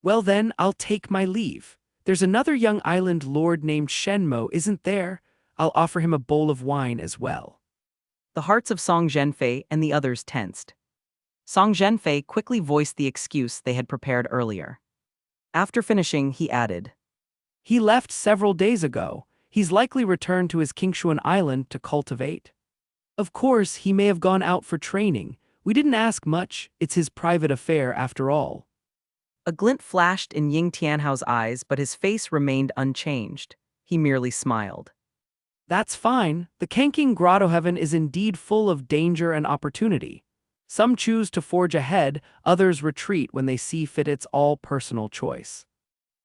Well then, I'll take my leave. There's another young island lord named Shen Mo, isn't there? I'll offer him a bowl of wine as well. The hearts of Song Zhenfei and the others tensed. Song Zhenfei quickly voiced the excuse they had prepared earlier. After finishing, he added, He left several days ago. He's likely returned to his Qingxuan Island to cultivate. Of course, he may have gone out for training. We didn't ask much. It's his private affair after all. A glint flashed in Ying Tianhao's eyes, but his face remained unchanged. He merely smiled. That's fine. The Qingxuan Grotto Heaven is indeed full of danger and opportunity. Some choose to forge ahead, others retreat when they see fit. It's all personal choice.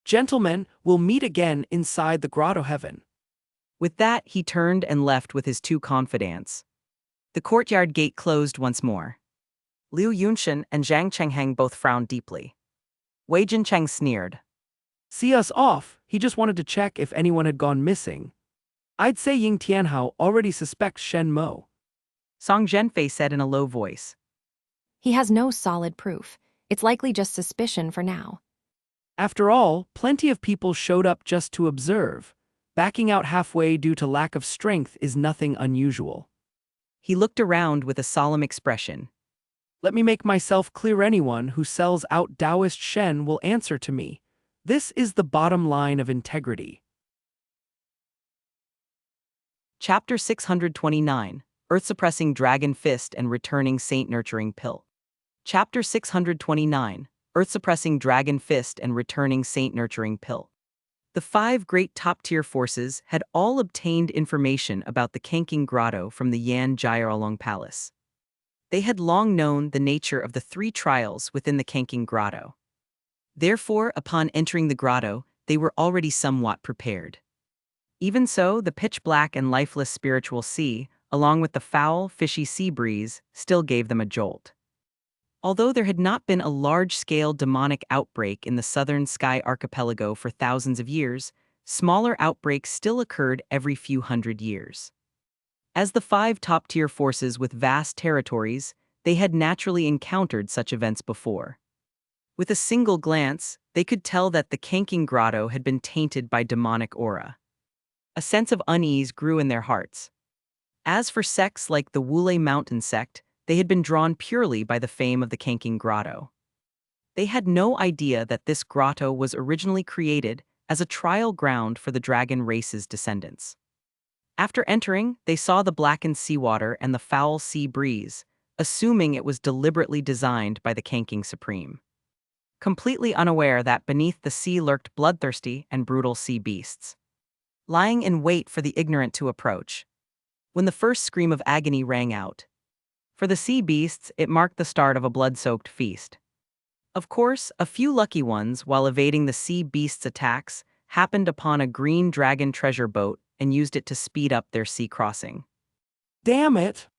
Gentlemen, we'll meet again inside the Grotto Heaven. With that, he turned and left with his two confidants. The courtyard gate closed once more. Liu Yunshan and Zhang Chenghang both frowned deeply. Wei Jincheng sneered. See us off. He just wanted to check if anyone had gone missing. I'd say Ying Tianhao already suspects Shen Mo. Song Zhenfei said in a low voice. He has no solid proof. It's likely just suspicion for now. After all, plenty of people showed up just to observe. Backing out halfway due to lack of strength is nothing unusual. He looked around with a solemn expression. Let me make myself clear, anyone who sells out Taoist Shen will answer to me. This is the bottom line of integrity. Chapter 629, Earth-Suppressing Dragon Fist and Returning Saint-Nurturing Pill. Chapter 629, Earth-Suppressing Dragon Fist and Returning Saint-Nurturing Pill. The five great top-tier forces had all obtained information about the Qingxuan Grotto from the Yan Jiaolong Palace. They had long known the nature of the three trials within the Qingxuan Grotto. Therefore, upon entering the grotto, they were already somewhat prepared. Even so, the pitch-black and lifeless spiritual sea, along with the foul, fishy sea breeze, still gave them a jolt. Although there had not been a large-scale demonic outbreak in the southern Sky Archipelago for thousands of years, smaller outbreaks still occurred every few hundred years. As the five top-tier forces with vast territories, they had naturally encountered such events before. With a single glance, they could tell that the Qingxuan Grotto had been tainted by demonic aura. A sense of unease grew in their hearts. As for sects like the Wulei Mountain Sect, they had been drawn purely by the fame of the Qingxuan Grotto. They had no idea that this grotto was originally created as a trial ground for the dragon race's descendants. After entering, they saw the blackened seawater and the foul sea breeze, assuming it was deliberately designed by the Qingxuan Supreme. Completely unaware that beneath the sea lurked bloodthirsty and brutal sea beasts, lying in wait for the ignorant to approach. When the first scream of agony rang out, for the sea beasts, it marked the start of a blood-soaked feast. Of course, a few lucky ones, while evading the sea beast's attacks, happened upon a green dragon treasure boat and used it to speed up their sea crossing. Damn it!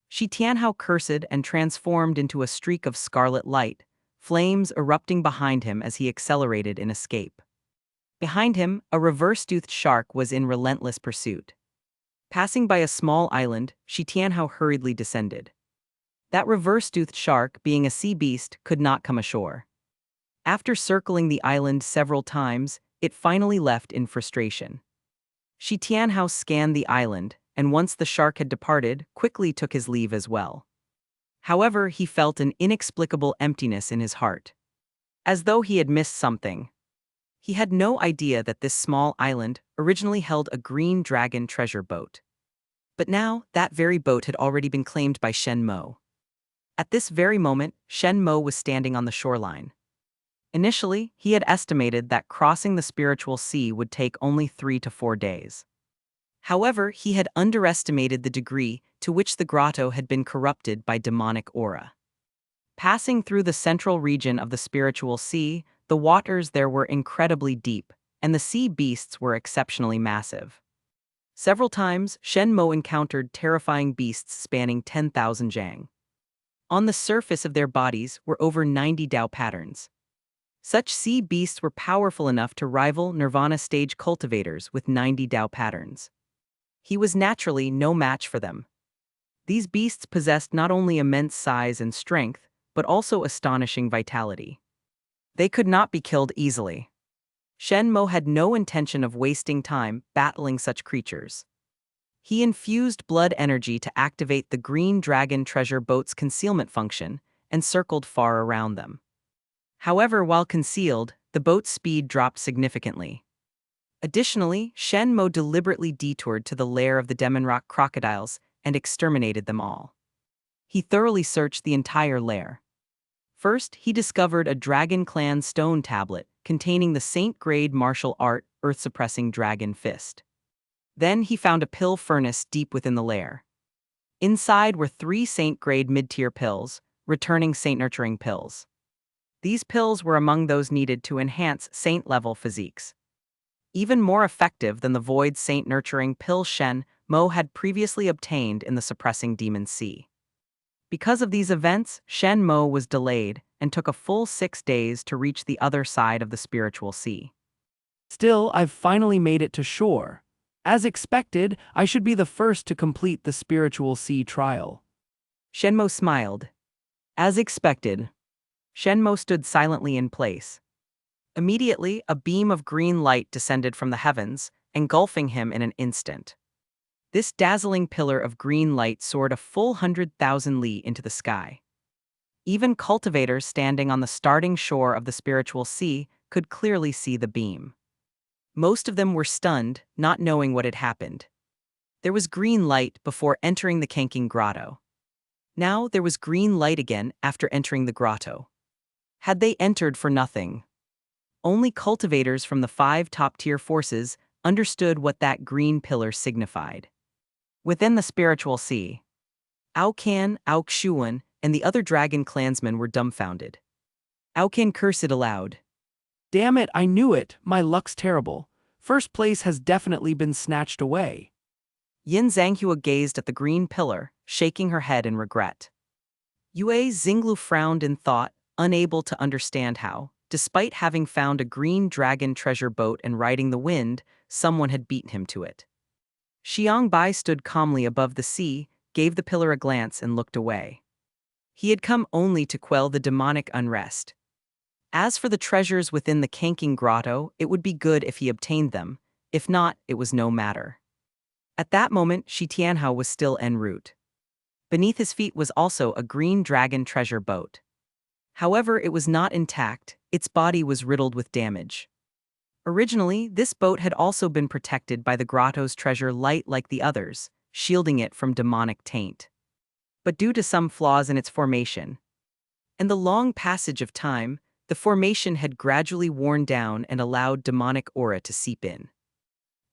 Shi Tianhao cursed and transformed into a streak of scarlet light, flames erupting behind him as he accelerated in escape. Behind him, a reverse-toothed shark was in relentless pursuit. Passing by a small island, Shi Tianhao hurriedly descended. That reverse-toothed shark, being a sea beast, could not come ashore. After circling the island several times, it finally left in frustration. Shi Tianhao scanned the island, and once the shark had departed, quickly took his leave as well. However, he felt an inexplicable emptiness in his heart. As though he had missed something. He had no idea that this small island originally held a green dragon treasure boat. But now, that very boat had already been claimed by Shen Mo. At this very moment, Shen Mo was standing on the shoreline. Initially, he had estimated that crossing the spiritual sea would take only 3 to 4 days. However, he had underestimated the degree to which the grotto had been corrupted by demonic aura. Passing through the central region of the spiritual sea, the waters there were incredibly deep, and the sea beasts were exceptionally massive. Several times, Shen Mo encountered terrifying beasts spanning 10,000 jang. On the surface of their bodies were over 90 Dao patterns. Such sea beasts were powerful enough to rival Nirvana stage cultivators with 90 Dao patterns. He was naturally no match for them. These beasts possessed not only immense size and strength, but also astonishing vitality. They could not be killed easily. Shen Mo had no intention of wasting time battling such creatures. He infused blood energy to activate the green dragon treasure boat's concealment function and circled far around them. However, while concealed, the boat's speed dropped significantly. Additionally, Shen Mo deliberately detoured to the lair of the Demon Rock crocodiles and exterminated them all. He thoroughly searched the entire lair. First, he discovered a Dragon Clan stone tablet containing the Saint-grade martial art earth-suppressing dragon fist. Then he found a pill furnace deep within the lair. Inside were 3 Saint-grade mid-tier pills, returning Saint-nurturing pills. These pills were among those needed to enhance Saint-level physiques. Even more effective than the Void Saint-nurturing pill Shen Mo had previously obtained in the Suppressing Demon Sea. Because of these events, Shen Mo was delayed and took a full 6 days to reach the other side of the spiritual sea. Still, I've finally made it to shore. As expected, I should be the first to complete the spiritual sea trial. Shen Mo smiled. As expected. Shen Mo stood silently in place. Immediately, a beam of green light descended from the heavens, engulfing him in an instant. This dazzling pillar of green light soared a full 100,000 li into the sky. Even cultivators standing on the starting shore of the spiritual sea could clearly see the beam. Most of them were stunned, not knowing what had happened. There was green light before entering the Qingxuan grotto. Now there was green light again after entering the grotto. Had they entered for nothing? Only cultivators from the 5 top-tier forces understood what that green pillar signified. Within the spiritual sea, Aokan, Qingxuan, and the other dragon clansmen were dumbfounded. Aokan cursed aloud. Damn it, I knew it, my luck's terrible. First place has definitely been snatched away. Yin Zhanghua gazed at the green pillar, shaking her head in regret. Yue Xinglu frowned in thought, unable to understand how, despite having found a green dragon treasure boat and riding the wind, someone had beaten him to it. Xiang Bai stood calmly above the sea, gave the pillar a glance and looked away. He had come only to quell the demonic unrest. As for the treasures within the Qingxuan grotto, it would be good if he obtained them. If not, it was no matter. At that moment, Shi Tianhao was still en route. Beneath his feet was also a green dragon treasure boat. However, it was not intact, its body was riddled with damage. Originally, this boat had also been protected by the grotto's treasure light like the others, shielding it from demonic taint. But due to some flaws in its formation, and the long passage of time, the formation had gradually worn down and allowed demonic aura to seep in.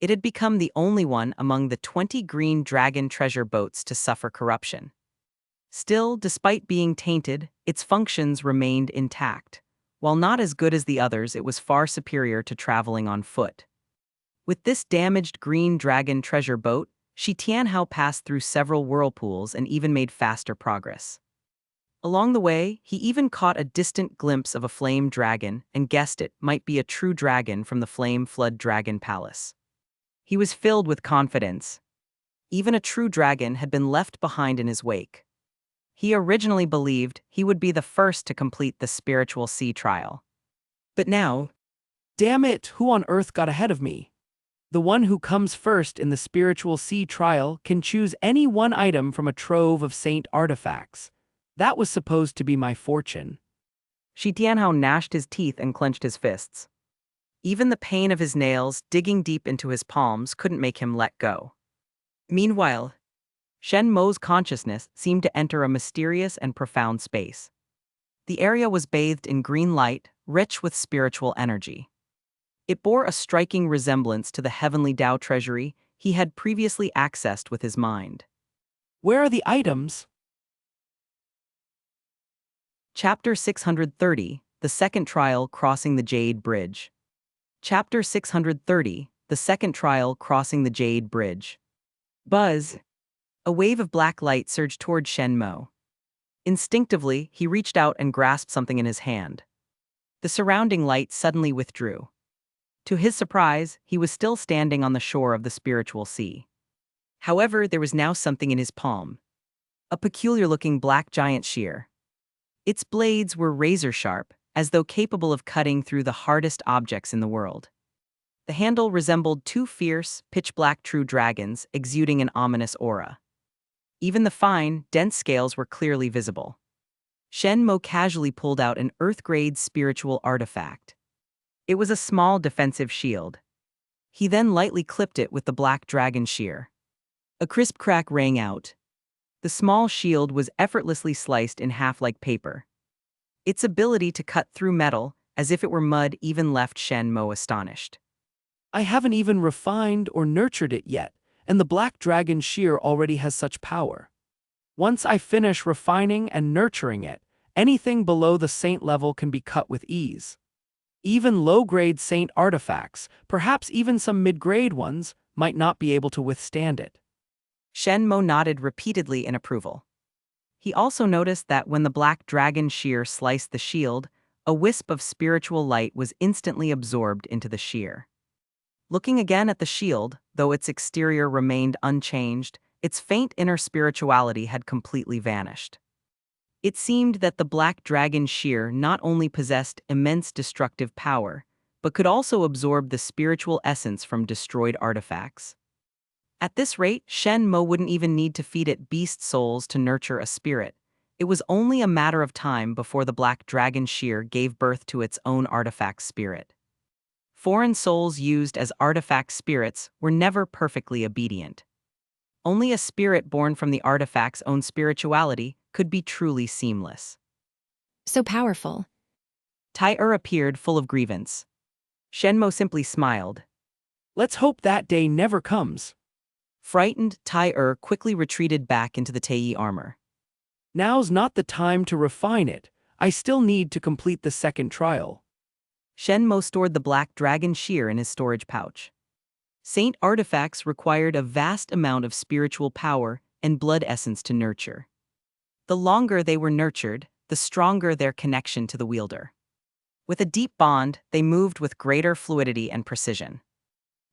It had become the only one among the 20 green dragon treasure boats to suffer corruption. Still, despite being tainted, its functions remained intact, While not as good as the others, it was far superior to traveling on foot. With this damaged green dragon treasure boat, Shi Tianhao passed through several whirlpools and even made faster progress. Along the way, he even caught a distant glimpse of a flame dragon and guessed it might be a true dragon from the Flame Flood Dragon Palace. He was filled with confidence. Even a true dragon had been left behind in his wake. He originally believed he would be the first to complete the spiritual sea trial. But now, Damn it, who on earth got ahead of me? The one who comes first in the spiritual sea trial can choose any one item from a trove of saint artifacts. That was supposed to be my fortune. Shi Tianhao gnashed his teeth and clenched his fists. Even the pain of his nails digging deep into his palms couldn't make him let go. Meanwhile, Shen Mo's consciousness seemed to enter a mysterious and profound space. The area was bathed in green light, rich with spiritual energy. It bore a striking resemblance to the heavenly Tao treasury he had previously accessed with his mind. Where are the items? Chapter 630, The Second Trial Crossing the Jade Bridge. Chapter 630, The Second Trial Crossing the Jade Bridge. Buzz! A wave of black light surged toward Shen Mo. Instinctively, he reached out and grasped something in his hand. The surrounding light suddenly withdrew. To his surprise, he was still standing on the shore of the spiritual sea. However, there was now something in his palm. A peculiar-looking black giant shear. Its blades were razor-sharp, as though capable of cutting through the hardest objects in the world. The handle resembled two fierce, pitch-black true dragons exuding an ominous aura. Even the fine, dense scales were clearly visible. Shen Mo casually pulled out an earth-grade spiritual artifact. It was a small defensive shield. He then lightly clipped it with the black dragon shear. A crisp crack rang out. The small shield was effortlessly sliced in half like paper. Its ability to cut through metal, as if it were mud, even left Shen Mo astonished. I haven't even refined or nurtured it yet, and the black dragon shear already has such power. Once I finish refining and nurturing it, anything below the saint level can be cut with ease. Even low-grade saint artifacts, perhaps even some mid-grade ones, might not be able to withstand it. Shen Mo nodded repeatedly in approval. He also noticed that when the black dragon shear sliced the shield, a wisp of spiritual light was instantly absorbed into the shear. Looking again at the shield, though its exterior remained unchanged, its faint inner spirituality had completely vanished. It seemed that the black dragon shear not only possessed immense destructive power, but could also absorb the spiritual essence from destroyed artifacts. At this rate, Shen Mo wouldn't even need to feed it beast souls to nurture a spirit. It was only a matter of time before the black dragon shear gave birth to its own artifact spirit. Foreign souls used as artifact spirits were never perfectly obedient. Only a spirit born from the artifact's own spirituality could be truly seamless. So powerful. Tai appeared full of grievance. Shen Mo simply smiled. Let's hope that day never comes. Frightened, Tai quickly retreated back into the Tei armor. Now's not the time to refine it. I still need to complete the second trial. Shen Mo stored the black dragon shear in his storage pouch. Saint artifacts required a vast amount of spiritual power and blood essence to nurture. The longer they were nurtured, the stronger their connection to the wielder. With a deep bond, they moved with greater fluidity and precision.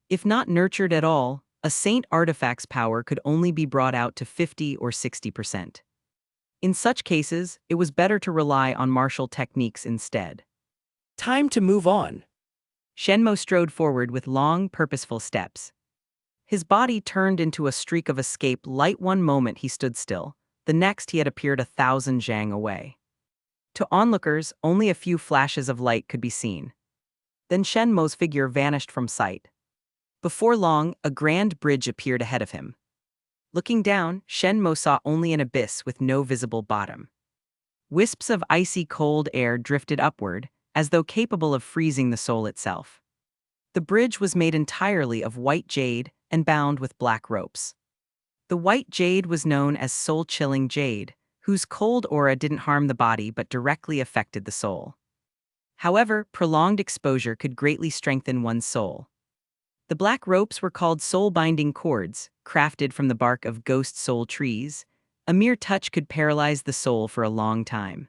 If not nurtured at all, a saint artifact's power could only be brought out to 50 or 60%. In such cases, it was better to rely on martial techniques instead. Time to move on. Shen Mo strode forward with long, purposeful steps. His body turned into a streak of escape light. One moment he stood still, the next he had appeared 1,000 zhang away. To onlookers, only a few flashes of light could be seen. Then Shen Mo's figure vanished from sight. Before long, a grand bridge appeared ahead of him. Looking down, Shen Mo saw only an abyss with no visible bottom. Wisps of icy cold air drifted upward, as though capable of freezing the soul itself. The bridge was made entirely of white jade and bound with black ropes. The white jade was known as soul-chilling jade, whose cold aura didn't harm the body but directly affected the soul. However, prolonged exposure could greatly strengthen one's soul. The black ropes were called soul-binding cords, crafted from the bark of ghost soul trees. A mere touch could paralyze the soul for a long time,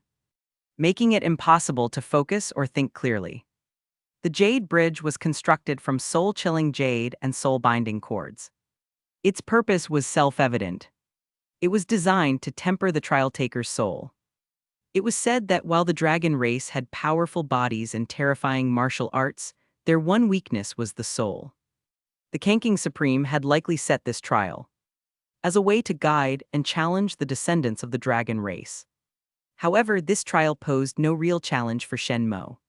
making it impossible to focus or think clearly. The jade bridge was constructed from soul-chilling jade and soul-binding cords. Its purpose was self-evident. It was designed to temper the trial-taker's soul. It was said that while the dragon race had powerful bodies and terrifying martial arts, their one weakness was the soul. The Qingxuan Supreme had likely set this trial as a way to guide and challenge the descendants of the dragon race. However, this trial posed no real challenge for Shen Mo.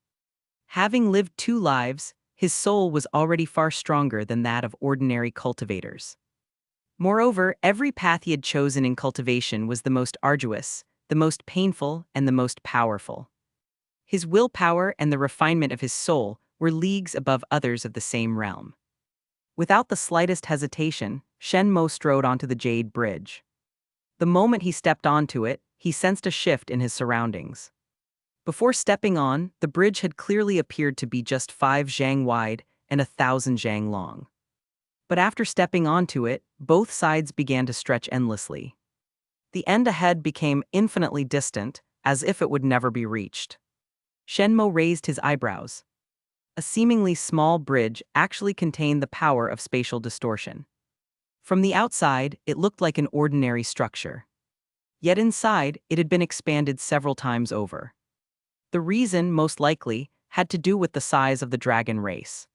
Having lived 2 lives, his soul was already far stronger than that of ordinary cultivators. Moreover, every path he had chosen in cultivation was the most arduous, the most painful, and the most powerful. His willpower and the refinement of his soul were leagues above others of the same realm. Without the slightest hesitation, Shen Mo strode onto the jade bridge. The moment he stepped onto it, he sensed a shift in his surroundings. Before stepping on, the bridge had clearly appeared to be just 5 zhang wide and 1,000 zhang long. But after stepping onto it, both sides began to stretch endlessly. The end ahead became infinitely distant, as if it would never be reached. Shen Mo raised his eyebrows. A seemingly small bridge actually contained the power of spatial distortion. From the outside, it looked like an ordinary structure. Yet inside, it had been expanded several times over. The reason, most likely, had to do with the size of the dragon race.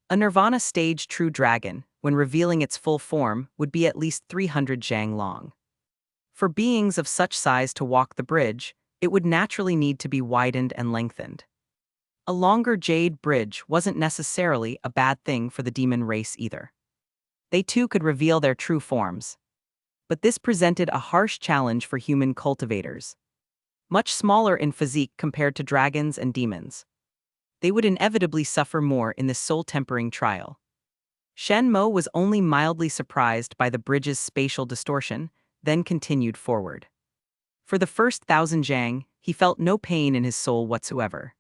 A Nirvana stage true dragon, when revealing its full form, would be at least 300 zhang long. For beings of such size to walk the bridge, it would naturally need to be widened and lengthened. A longer jade bridge wasn't necessarily a bad thing for the demon race either. They too could reveal their true forms. But this presented a harsh challenge for human cultivators. Much smaller in physique compared to dragons and demons, they would inevitably suffer more in this soul-tempering trial. Shen Mo was only mildly surprised by the bridge's spatial distortion, then continued forward. For the first 1,000 zhang, he felt no pain in his soul whatsoever.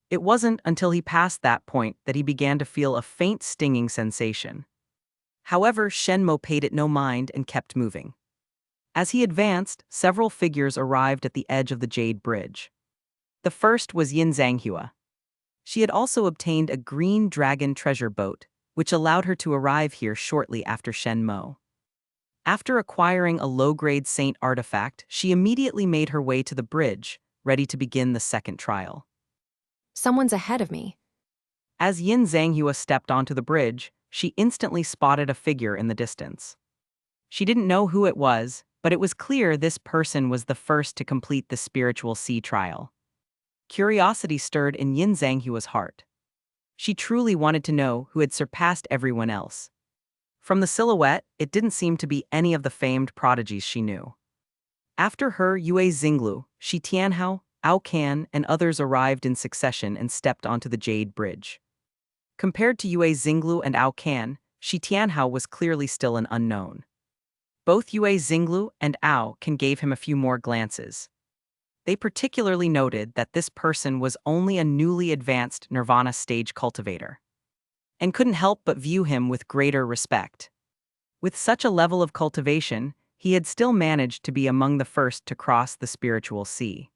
It wasn't until he passed that point that he began to feel a faint stinging sensation. However, Shen Mo paid it no mind and kept moving. As he advanced, several figures arrived at the edge of the jade bridge. The first was Yin Zhanghua. She had also obtained a green dragon treasure boat, which allowed her to arrive here shortly after Shen Mo. After acquiring a low-grade saint artifact, she immediately made her way to the bridge, ready to begin the second trial. Someone's ahead of me. As Yin Zhanghua stepped onto the bridge, she instantly spotted a figure in the distance. She didn't know who it was, but it was clear this person was the first to complete the spiritual sea trial. Curiosity stirred in Yin Zhanghua's heart. She truly wanted to know who had surpassed everyone else. From the silhouette, it didn't seem to be any of the famed prodigies she knew. After her, Yue Xinglu, Shi Tianhao, Ao Can, and others arrived in succession and stepped onto the jade bridge. Compared to Yue Xinglu and Ao Can, Shi Tianhao was clearly still an unknown. Both Yue Xinglu and Ao Can gave him a few more glances. They particularly noted that this person was only a newly advanced Nirvana stage cultivator, and couldn't help but view him with greater respect. With such a level of cultivation, he had still managed to be among the first to cross the spiritual sea.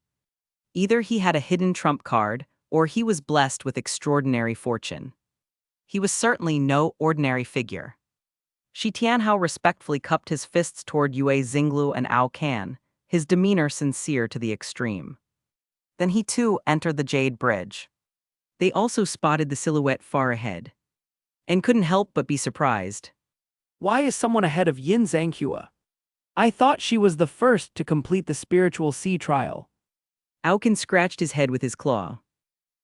Either he had a hidden trump card, or he was blessed with extraordinary fortune. He was certainly no ordinary figure. Shi Tianhao respectfully cupped his fists toward Yue Xinglu and Ao Can, his demeanor sincere to the extreme. Then he too entered the jade bridge. They also spotted the silhouette far ahead, and couldn't help but be surprised. Why is someone ahead of Yin Zhanghua? I thought she was the first to complete the spiritual sea trial. Ao Can scratched his head with his claw.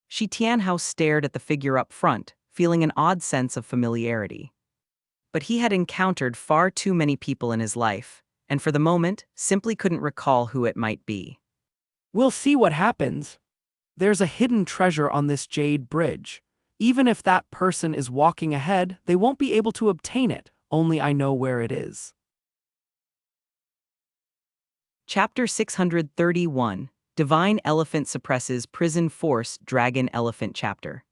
Shi Tianhao stared at the figure up front, feeling an odd sense of familiarity. But he had encountered far too many people in his life, and for the moment, simply couldn't recall who it might be. We'll see what happens. There's a hidden treasure on this jade bridge. Even if that person is walking ahead, they won't be able to obtain it, only I know where it is. Chapter 631, Divine Elephant Suppresses Prison Force Dragon Elephant Chapter.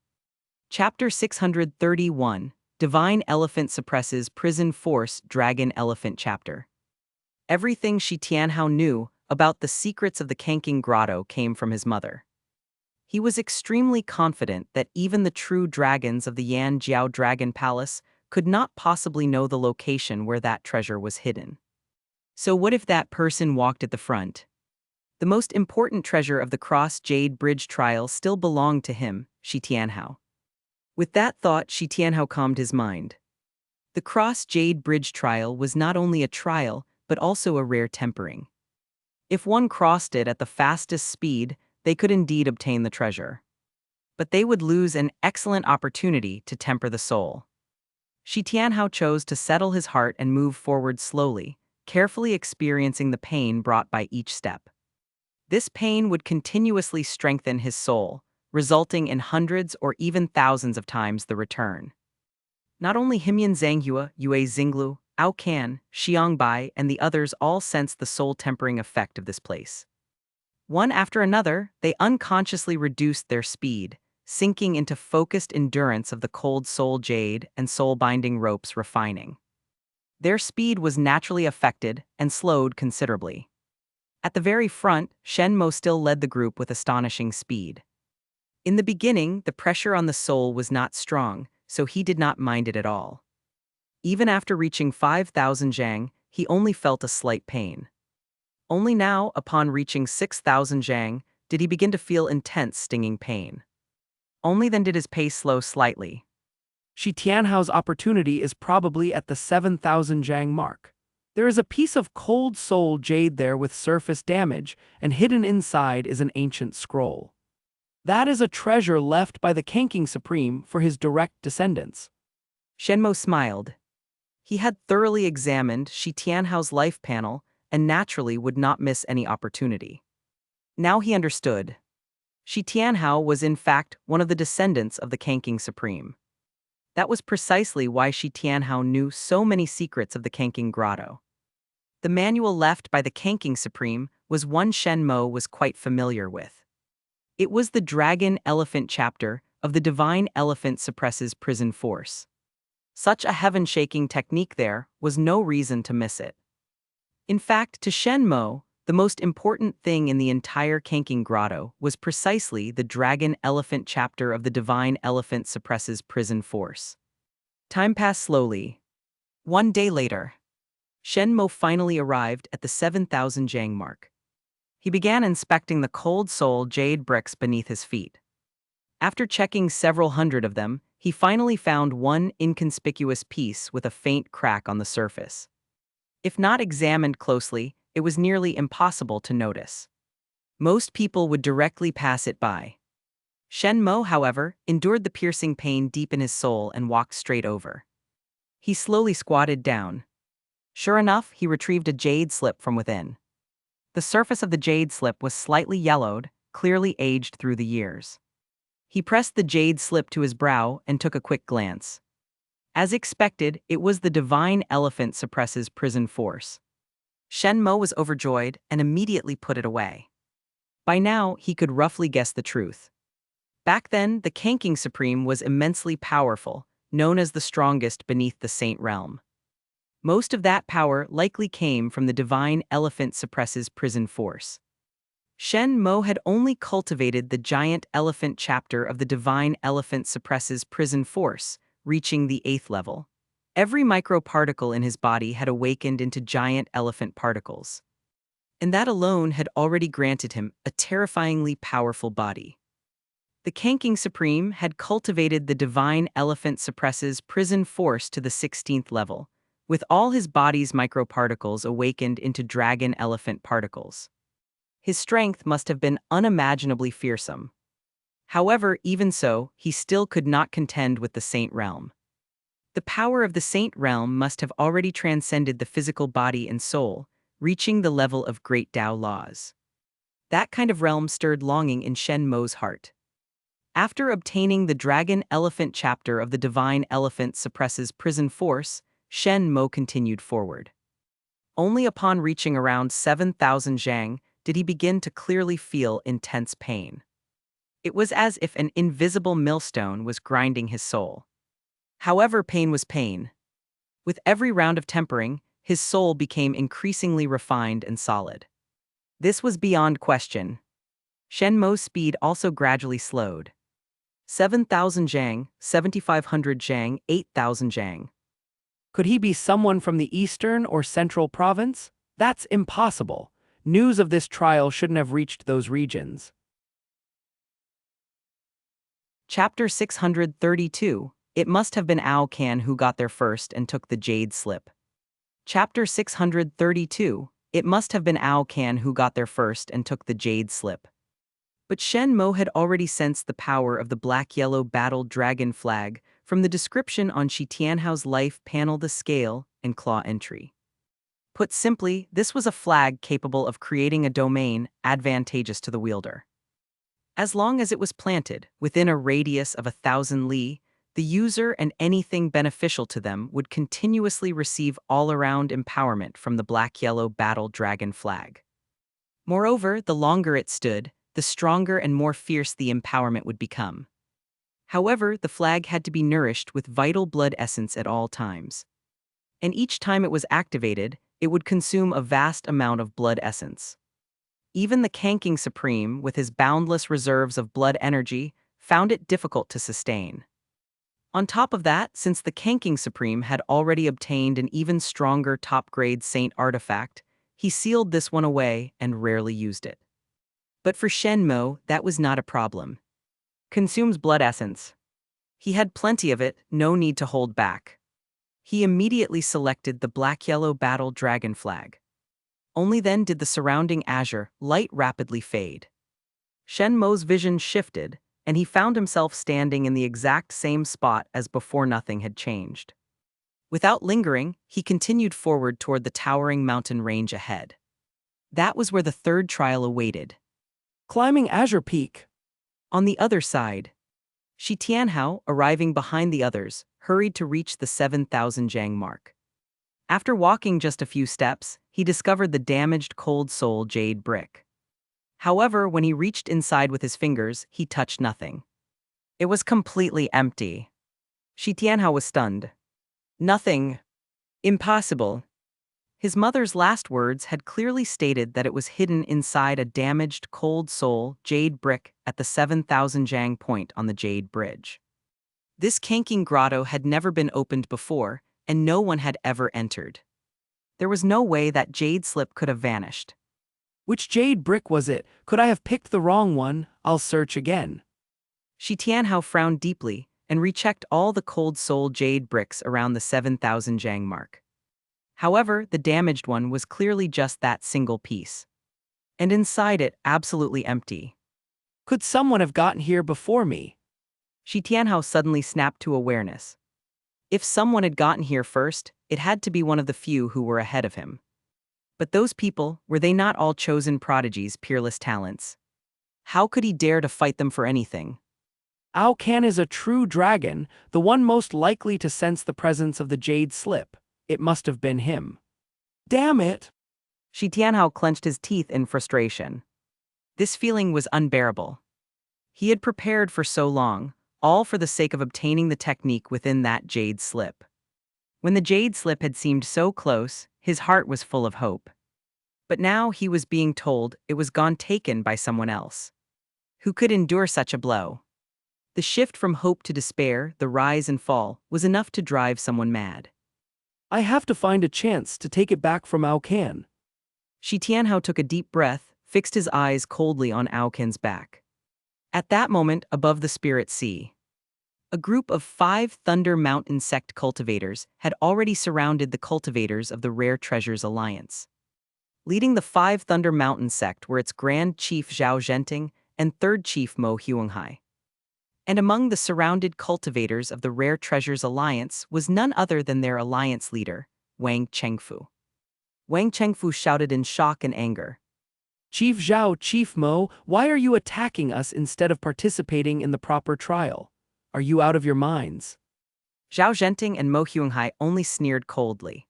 Chapter 631, Divine Elephant Suppresses Prison Force Dragon Elephant Chapter. Everything Shi Tianhao knew about the secrets of the Kanking Grotto came from his mother. He was extremely confident that even the true dragons of the Yan Jiao Dragon Palace could not possibly know the location where that treasure was hidden. So what if that person walked at the front? The most important treasure of the Cross Jade Bridge trial still belonged to him, Shi Tianhao. With that thought, Shi Tianhao calmed his mind. The Cross Jade Bridge trial was not only a trial, but also a rare tempering. If one crossed it at the fastest speed, they could indeed obtain the treasure. But they would lose an excellent opportunity to temper the soul. Shi Tianhao chose to settle his heart and move forward slowly, carefully experiencing the pain brought by each step. This pain would continuously strengthen his soul, resulting in hundreds or even thousands of times the return. Not only Himyan Zhanghua, Yue Xinglu, Ao Kan, Xiangbai, and the others all sensed the soul-tempering effect of this place. One after another, they unconsciously reduced their speed, sinking into focused endurance of the cold soul jade and soul-binding ropes refining. Their speed was naturally affected and slowed considerably. At the very front, Shen Mo still led the group with astonishing speed. In the beginning, the pressure on the soul was not strong, so he did not mind it at all. Even after reaching 5,000 zhang, he only felt a slight pain. Only now, upon reaching 6,000 zhang, did he begin to feel intense stinging pain. Only then did his pace slow slightly. Shi Tianhao's opportunity is probably at the 7,000 zhang mark. There is a piece of cold soul jade there with surface damage, and hidden inside is an ancient scroll. That is a treasure left by the Kanking Supreme for his direct descendants. Shen Mo smiled. He had thoroughly examined Shi Tianhao's life panel and naturally would not miss any opportunity. Now he understood. Shi Tianhao was in fact one of the descendants of the Kanking Supreme. That was precisely why Shi Tianhao knew so many secrets of the Kanking Grotto. The manual left by the Kanking Supreme was one Shen Mo was quite familiar with. It was the Dragon Elephant chapter of the Divine Elephant Suppresses Prison Force. Such a heaven-shaking technique there was no reason to miss it. In fact, to Shen Mo, the most important thing in the entire Kanking Grotto was precisely the Dragon Elephant chapter of the Divine Elephant Suppresses Prison Force. Time passed slowly. One day later, Shen Mo finally arrived at the 7,000 zhang mark. He began inspecting the cold soul jade bricks beneath his feet. After checking several hundred of them, he finally found one inconspicuous piece with a faint crack on the surface. If not examined closely, it was nearly impossible to notice. Most people would directly pass it by. Shen Mo, however, endured the piercing pain deep in his soul and walked straight over. He slowly squatted down. Sure enough, he retrieved a jade slip from within. The surface of the jade slip was slightly yellowed, clearly aged through the years. He pressed the jade slip to his brow and took a quick glance. As expected, it was the Divine Elephant Suppresses Prison Force. Shen Mo was overjoyed and immediately put it away. By now, he could roughly guess the truth. Back then, the Kanking Supreme was immensely powerful, known as the strongest beneath the Saint Realm. Most of that power likely came from the Divine Elephant Suppresses Prison Force. Shen Mo had only cultivated the Giant Elephant chapter of the Divine Elephant Suppresses Prison Force, reaching the 8th level. Every microparticle in his body had awakened into giant elephant particles. And that alone had already granted him a terrifyingly powerful body. The Kanking Supreme had cultivated the Divine Elephant Suppresses Prison Force to the 16th level, with all his body's microparticles awakened into dragon elephant particles. His strength must have been unimaginably fearsome. However, even so, he still could not contend with the Saint Realm. The power of the Saint Realm must have already transcended the physical body and soul, reaching the level of great Tao laws. That kind of realm stirred longing in Shen Mo's heart. After obtaining the Dragon Elephant chapter of the Divine Elephant Suppresses Prison Force, Shen Mo continued forward. Only upon reaching around 7,000 zhang did he begin to clearly feel intense pain. It was as if an invisible millstone was grinding his soul. However, pain was pain. With every round of tempering, his soul became increasingly refined and solid. This was beyond question. Shen Mo's speed also gradually slowed. 7,000 zhang, 7,500 zhang, 8,000 zhang. Could he be someone from the eastern or central province? That's impossible. News of this trial shouldn't have reached those regions. Chapter 632. It must have been Ao Can who got there first and took the jade slip. Chapter 632. It must have been Ao Can who got there first and took the jade slip. But Shen Mo had already sensed the power of the black-yellow battle dragon flag from the description on Shi Tianhao's life panel, the scale, and claw entry. Put simply, this was a flag capable of creating a domain advantageous to the wielder. As long as it was planted within a radius of 1,000 li, the user and anything beneficial to them would continuously receive all-around empowerment from the black-yellow battle dragon flag. Moreover, the longer it stood, the stronger and more fierce the empowerment would become. However, the flag had to be nourished with vital blood essence at all times. And each time it was activated, it would consume a vast amount of blood essence. Even the Qingxuan Supreme, with his boundless reserves of blood energy, found it difficult to sustain. On top of that, since the Qingxuan Supreme had already obtained an even stronger top-grade saint artifact, he sealed this one away and rarely used it. But for Shen Mo, that was not a problem. Consumes blood essence. He had plenty of it, no need to hold back. He immediately selected the black-yellow battle dragon flag. Only then did the surrounding azure light rapidly fade. Shen Mo's vision shifted, and he found himself standing in the exact same spot as before. Nothing had changed. Without lingering, he continued forward toward the towering mountain range ahead. That was where the third trial awaited. Climbing Azure Peak. On the other side, Shi Tianhao, arriving behind the others, hurried to reach the 7,000 zhang mark. After walking just a few steps, he discovered the damaged cold soul jade brick. However, when he reached inside with his fingers, he touched nothing. It was completely empty. Shi Tianhao was stunned. Nothing. Impossible. His mother's last words had clearly stated that it was hidden inside a damaged cold soul jade brick at the 7,000 zhang point on the jade bridge. This Qingxuan grotto had never been opened before, and no one had ever entered. There was no way that jade slip could have vanished. Which jade brick was it? Could I have picked the wrong one? I'll search again. Shi Tianhao frowned deeply and rechecked all the cold soul jade bricks around the 7,000 zhang mark. However, the damaged one was clearly just that single piece. And inside it, absolutely empty. Could someone have gotten here before me? Shi Tianhao suddenly snapped to awareness. If someone had gotten here first, it had to be one of the few who were ahead of him. But those people, were they not all chosen prodigies, peerless talents? How could he dare to fight them for anything? Ao Can is a true dragon, the one most likely to sense the presence of the jade slip. It must have been him. Damn it! Shi Tianhao clenched his teeth in frustration. This feeling was unbearable. He had prepared for so long, all for the sake of obtaining the technique within that jade slip. When the jade slip had seemed so close, his heart was full of hope. But now he was being told it was gone, taken by someone else. Who could endure such a blow? The shift from hope to despair, the rise and fall, was enough to drive someone mad. I have to find a chance to take it back from Ao Can. Shi Tianhao took a deep breath, fixed his eyes coldly on Ao Can's back. At that moment, above the spirit sea, a group of 5 Thunder Mountain Sect cultivators had already surrounded the cultivators of the Rare Treasures Alliance. Leading the 5 Thunder Mountain Sect were its Grand Chief Zhao Zhenting and Third Chief Mo Huanghai. And among the surrounded cultivators of the Rare Treasures Alliance was none other than their alliance leader, Wang Chengfu. Wang Chengfu shouted in shock and anger. Chief Zhao, Chief Mo, why are you attacking us instead of participating in the proper trial? Are you out of your minds? Zhao Zhenting and Mo Huanghai only sneered coldly.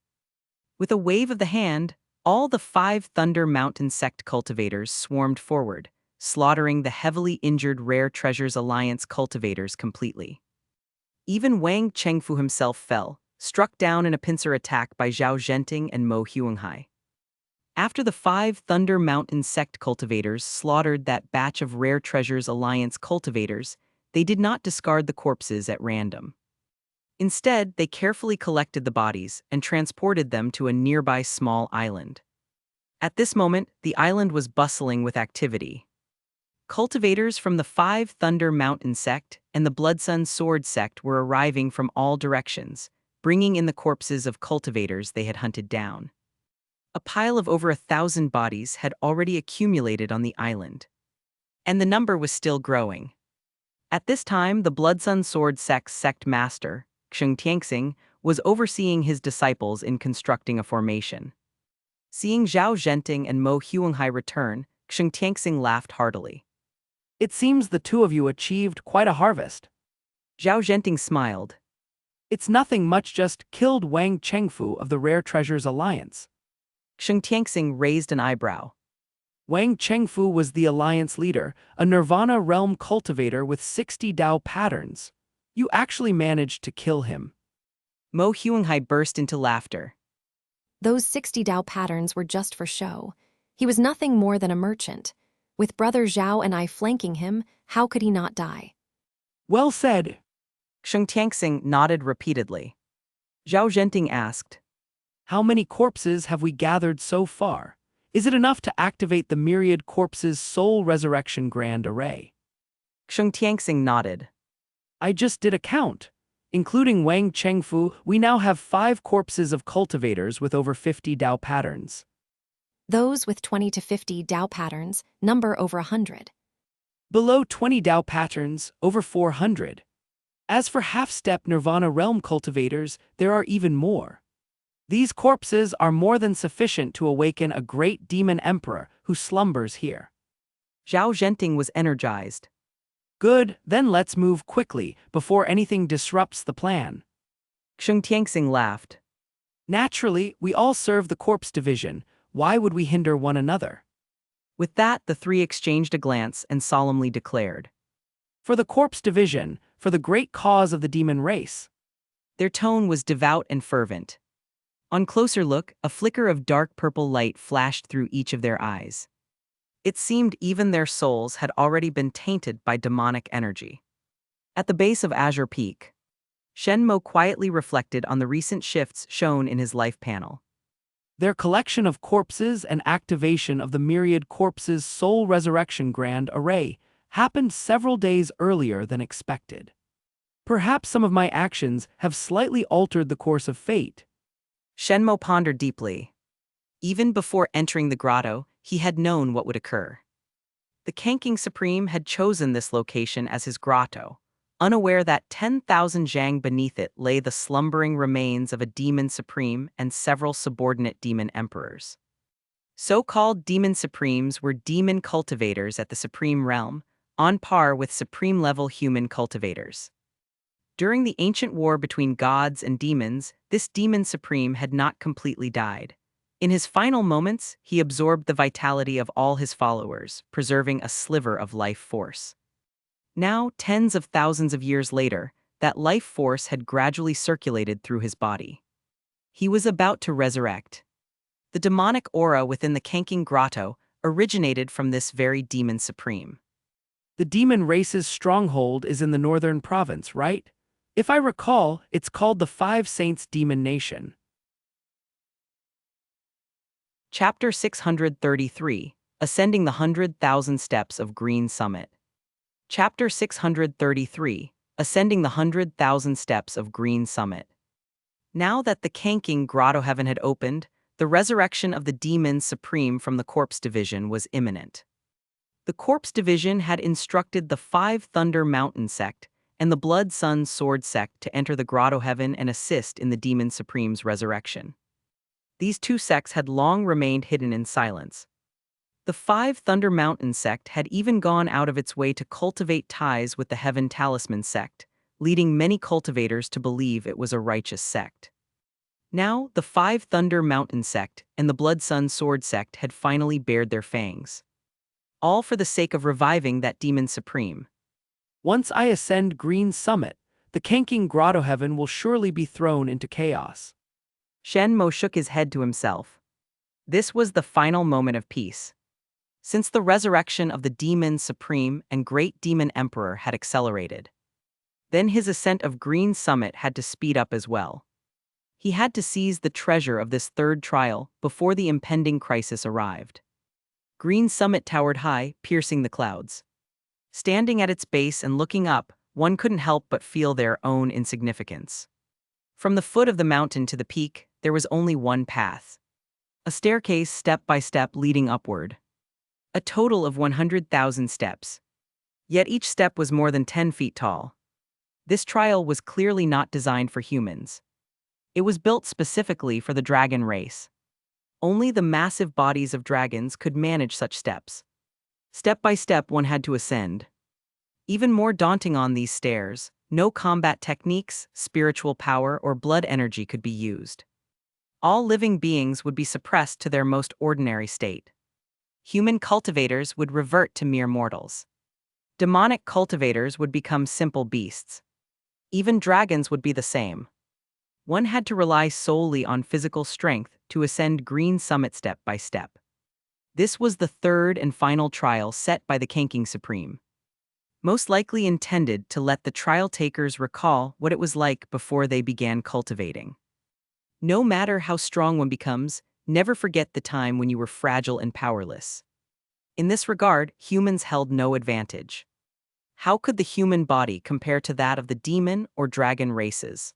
With a wave of the hand, All the 5 Thunder Mountain Sect cultivators swarmed forward, slaughtering the heavily injured Rare Treasures Alliance cultivators completely. Even Wang Chengfu himself fell, struck down in a pincer attack by Zhao Zhenting and Mo Huanghai. After the 5 Thunder Mountain Sect cultivators slaughtered that batch of Rare Treasures Alliance cultivators, they did not discard the corpses at random. Instead, they carefully collected the bodies and transported them to a nearby small island. At this moment, the island was bustling with activity. Cultivators from the 5 Thunder Mountain Sect and the Bloodsun Sword Sect were arriving from all directions, bringing in the corpses of cultivators they had hunted down. A pile of over 1,000 bodies had already accumulated on the island. And the number was still growing. At this time, the Bloodsun Sword Sect's sect master, Qingxuan, was overseeing his disciples in constructing a formation. Seeing Zhao Zhenting and Mo Huanghai return, Qingxuan laughed heartily. It seems the two of you achieved quite a harvest. Zhao Zhenting smiled. It's nothing much, just killed Wang Chengfu of the Rare Treasures Alliance. Qingxuan raised an eyebrow. Wang Chengfu was the Alliance leader, a Nirvana realm cultivator with 60 Dao patterns. You actually managed to kill him. Mo Huanghai burst into laughter. Those 60 Dao patterns were just for show. He was nothing more than a merchant. With Brother Zhao and I flanking him, how could he not die? Well said. Qingxuan nodded repeatedly. Zhao Zhenting asked, How many corpses have we gathered so far? Is it enough to activate the myriad corpses soul resurrection grand array? Qingxuan nodded. I just did a count. Including Wang Chengfu, we now have 5 corpses of cultivators with over 50 Dao patterns. Those with 20 to 50 Dao patterns number over 100. Below 20 Dao patterns, over 400. As for half-step Nirvana realm cultivators, there are even more. These corpses are more than sufficient to awaken a great demon emperor who slumbers here. Zhao Zhenting was energized. Good, then let's move quickly before anything disrupts the plan. Qingxuan laughed. Naturally, we all serve the corpse division. Why would we hinder one another? With that, the three exchanged a glance and solemnly declared, For the corpse division, for the great cause of the demon race. Their tone was devout and fervent. On closer look, a flicker of dark purple light flashed through each of their eyes. It seemed even their souls had already been tainted by demonic energy. At the base of Azure Peak, Shen Mo quietly reflected on the recent shifts shown in his life panel. Their collection of corpses and activation of the myriad corpses soul resurrection grand array happened several days earlier than expected. Perhaps some of my actions have slightly altered the course of fate. Shen Mo pondered deeply. Even before entering the grotto, he had known what would occur. The Qingxuan Supreme had chosen this location as his grotto, unaware that 10,000 zhang beneath it lay the slumbering remains of a demon supreme and several subordinate demon emperors. So-called demon supremes were demon cultivators at the supreme realm, on par with supreme-level human cultivators. During the ancient war between gods and demons, this demon supreme had not completely died. In his final moments, he absorbed the vitality of all his followers, preserving a sliver of life force. Now, tens of thousands of years later, that life force had gradually circulated through his body. He was about to resurrect. The demonic aura within the Qingxuan grotto originated from this very demon supreme. The demon race's stronghold is in the northern province, right? If I recall, it's called the Five Saints Demon Nation. Chapter 633, Ascending the 100,000 Steps of Green Summit. Chapter 633, Ascending the 100,000 Steps of Green Summit. Now that the Qingxuan grotto heaven had opened, the resurrection of the demon supreme from the corpse division was imminent. The corpse division had instructed the 5 Thunder Mountain Sect and the Bloodsun Sword Sect to enter the grotto heaven and assist in the demon supreme's resurrection. These two sects had long remained hidden in silence. The 5 Thunder Mountain Sect had even gone out of its way to cultivate ties with the Heaven Talisman Sect, leading many cultivators to believe it was a righteous sect. Now, the Five Thunder Mountain Sect and the Blood Sun Sword Sect had finally bared their fangs. All for the sake of reviving that demon supreme. Once I ascend Green Summit, the Kanking Grotto Heaven will surely be thrown into chaos. Shen Mo shook his head to himself. This was the final moment of peace. Since the resurrection of the Demon Supreme and Great Demon Emperor had accelerated, then his ascent of Green Summit had to speed up as well. He had to seize the treasure of this third trial before the impending crisis arrived. Green Summit towered high, piercing the clouds. Standing at its base and looking up, one couldn't help but feel their own insignificance. From the foot of the mountain to the peak, there was only one path. A staircase step by step leading upward. A total of 100,000 steps. Yet each step was more than 10 feet tall. This trial was clearly not designed for humans. It was built specifically for the dragon race. Only the massive bodies of dragons could manage such steps. Step by step one had to ascend. Even more daunting on these stairs, no combat techniques, spiritual power, or blood energy could be used. All living beings would be suppressed to their most ordinary state. Human cultivators would revert to mere mortals. Demonic cultivators would become simple beasts. Even dragons would be the same. One had to rely solely on physical strength to ascend Green Summit step by step. This was the third and final trial set by the Kanking Supreme. Most likely intended to let the trial takers recall what it was like before they began cultivating. No matter how strong one becomes, never forget the time when you were fragile and powerless. In this regard, humans held no advantage. How could the human body compare to that of the demon or dragon races?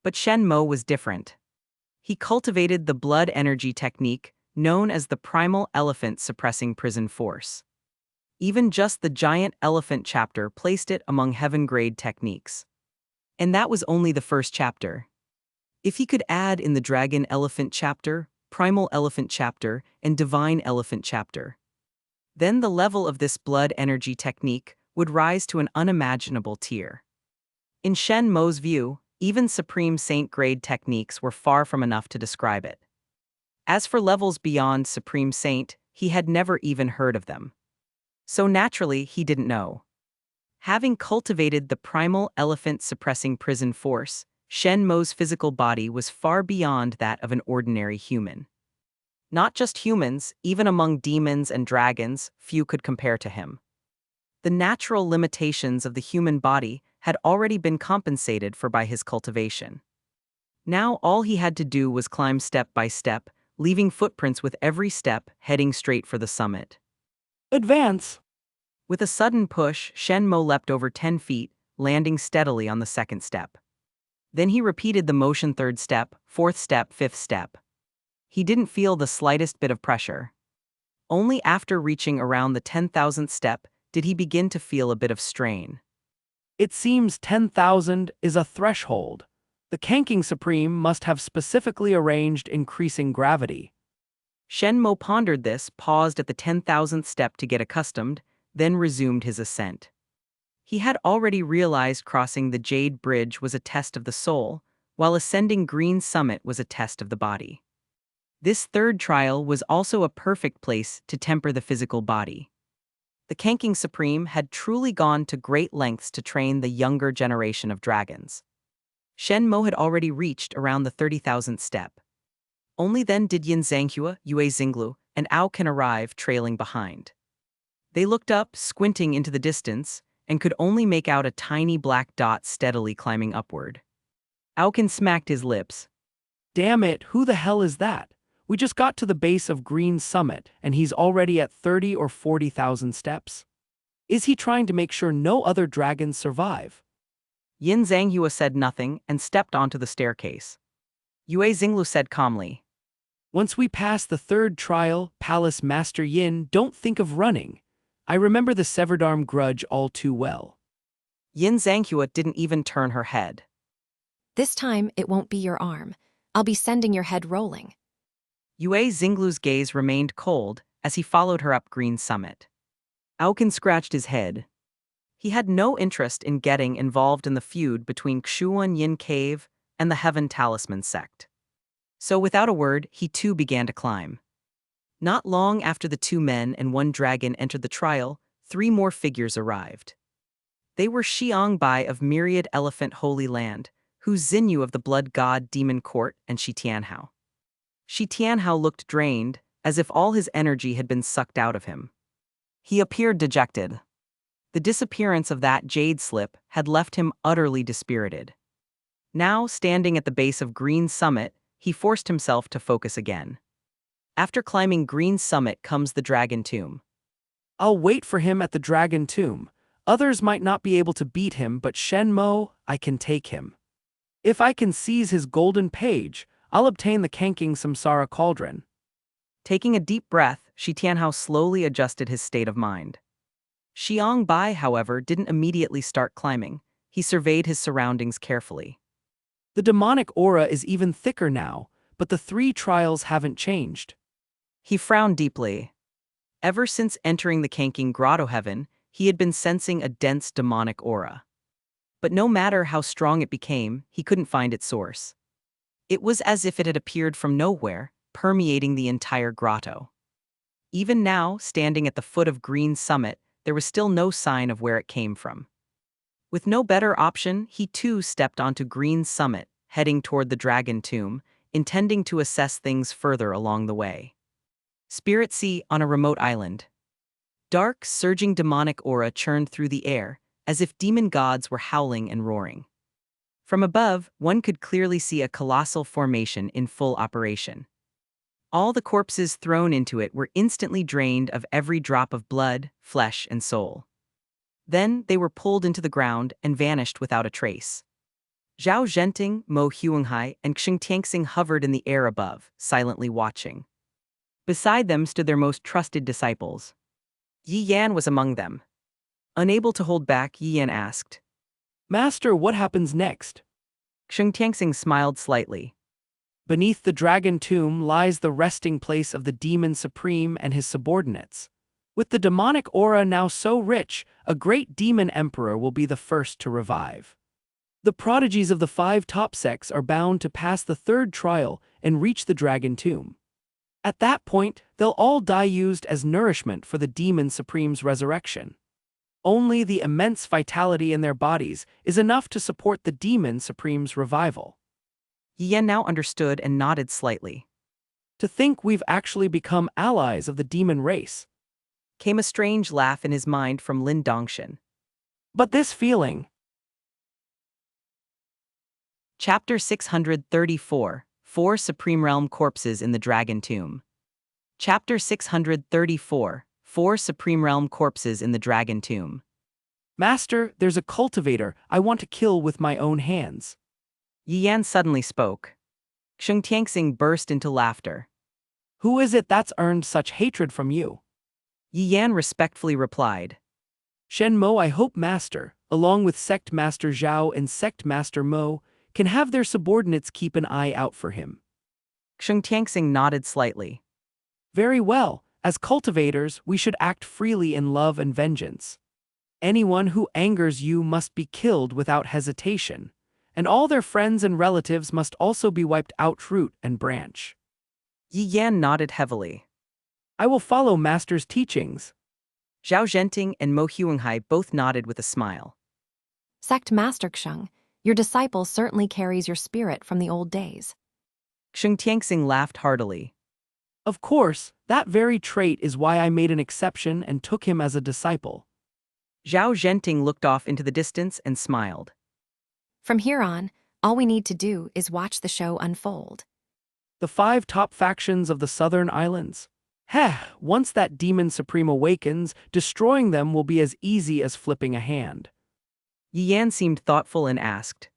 But Shen Mo was different. He cultivated the blood energy technique known as the primal elephant suppressing prison force. Even just the giant elephant chapter placed it among heaven-grade techniques. And that was only the first chapter. If he could add in the dragon elephant chapter, primal elephant chapter, and divine elephant chapter, then the level of this blood energy technique would rise to an unimaginable tier. In Shen Mo's view, even Supreme Saint grade techniques were far from enough to describe it. As for levels beyond Supreme Saint, he had never even heard of them. So naturally, he didn't know. Having cultivated the primal elephant suppressing prison force, Shen Mo's physical body was far beyond that of an ordinary human. Not just humans, even among demons and dragons, few could compare to him. The natural limitations of the human body had already been compensated for by his cultivation. Now all he had to do was climb step by step, leaving footprints with every step, heading straight for the summit. Advance! With a sudden push, Shen Mo leapt over 10 feet, landing steadily on the second step. Then he repeated the motion third step, fourth step, fifth step. He didn't feel the slightest bit of pressure. Only after reaching around the 10,000th step did he begin to feel a bit of strain. It seems 10,000 is a threshold. The Kanking Supreme must have specifically arranged increasing gravity. Shen Mo pondered this, paused at the 10,000th step to get accustomed, then resumed his ascent. He had already realized crossing the Jade Bridge was a test of the soul, while ascending Green Summit was a test of the body. This third trial was also a perfect place to temper the physical body. The Kanking Supreme had truly gone to great lengths to train the younger generation of dragons. Shen Mo had already reached around the 30,000th step. Only then did Yin Zhanghua, Yue Xinglu, and Ao Kan arrive trailing behind. They looked up, squinting into the distance, and could only make out a tiny black dot steadily climbing upward. Ao Kan smacked his lips. Damn it, who the hell is that? We just got to the base of Green Summit, and he's already at 30 or 40,000 steps. Is he trying to make sure no other dragons survive? Yin Zhanghua said nothing and stepped onto the staircase. Yue Xinglu said calmly, Once we pass the third trial, Palace Master Yin, don't think of running. I remember the severed arm grudge all too well. Yin Zhanghua didn't even turn her head. This time, it won't be your arm. I'll be sending your head rolling. Yue Xinglu's gaze remained cold as he followed her up Green Summit. Ao Kan scratched his head. He had no interest in getting involved in the feud between Qingxuan Yin Cave and the Heaven Talisman Sect. So without a word, he too began to climb. Not long after the two men and one dragon entered the trial, three more figures arrived. They were Xiangbai of Myriad Elephant Holy Land, Hu Xinyu of the Blood God Demon Court, and Shi Tianhao. Shi Tianhao looked drained, as if all his energy had been sucked out of him. He appeared dejected. The disappearance of that jade slip had left him utterly dispirited. Now, standing at the base of Green Summit, he forced himself to focus again. After climbing Green Summit comes the Dragon Tomb. I'll wait for him at the Dragon Tomb. Others might not be able to beat him, but Shen Mo, I can take him. If I can seize his golden page, I'll obtain the Kanking Samsara Cauldron. Taking a deep breath, Shi Tianhao slowly adjusted his state of mind. Xiang Bai, however, didn't immediately start climbing. He surveyed his surroundings carefully. The demonic aura is even thicker now, but the three trials haven't changed. He frowned deeply. Ever since entering the Kanking Grotto Heaven, he had been sensing a dense demonic aura. But no matter how strong it became, he couldn't find its source. It was as if it had appeared from nowhere, permeating the entire grotto. Even now, standing at the foot of Green Summit, there was still no sign of where it came from. With no better option, he too stepped onto Green Summit, heading toward the Dragon Tomb, intending to assess things further along the way. Spirit Sea on a remote island. Dark, surging demonic aura churned through the air, as if demon gods were howling and roaring. From above, one could clearly see a colossal formation in full operation. All the corpses thrown into it were instantly drained of every drop of blood, flesh, and soul. Then they were pulled into the ground and vanished without a trace. Zhao Zhenting, Mo Huanghai, and Qingxuan hovered in the air above, silently watching. Beside them stood their most trusted disciples. Yi Yan was among them. Unable to hold back, Yi Yan asked, Master, what happens next? Qingxuan smiled slightly. Beneath the Dragon Tomb lies the resting place of the Demon Supreme and his subordinates. With the demonic aura now so rich, a great demon emperor will be the first to revive. The prodigies of the 5 top sects are bound to pass the 3rd trial and reach the Dragon Tomb. At that point, they'll all die used as nourishment for the Demon Supreme's resurrection. Only the immense vitality in their bodies is enough to support the Demon Supreme's revival. Yi Yan now understood and nodded slightly. To think we've actually become allies of the demon race. Came a strange laugh in his mind from Lin Dongshan. But this feeling. Chapter 634, 4 Supreme Realm Corpses in the Dragon Tomb. Chapter 634, 4 Supreme Realm Corpses in the Dragon Tomb. Master, there's a cultivator I want to kill with my own hands. Yi Yan suddenly spoke. Qingxuan burst into laughter. Who is it that's earned such hatred from you? Yi Yan respectfully replied. Shen Mo, I hope Master, along with Sect Master Zhao and Sect Master Mo, can have their subordinates keep an eye out for him. Qingxuan nodded slightly. Very well, as cultivators, we should act freely in love and vengeance. Anyone who angers you must be killed without hesitation, and all their friends and relatives must also be wiped out root and branch. Yi Yan nodded heavily. I will follow Master's teachings. Zhao Zhenting and Mo Huanghai both nodded with a smile. Sect Master Xing, your disciple certainly carries your spirit from the old days. Qingxuan laughed heartily. Of course, that very trait is why I made an exception and took him as a disciple. Zhao Zhenting looked off into the distance and smiled. From here on, all we need to do is watch the show unfold. The 5 top factions of the Southern Islands. Once that Demon Supreme awakens, destroying them will be as easy as flipping a hand. Yi Yan seemed thoughtful and asked.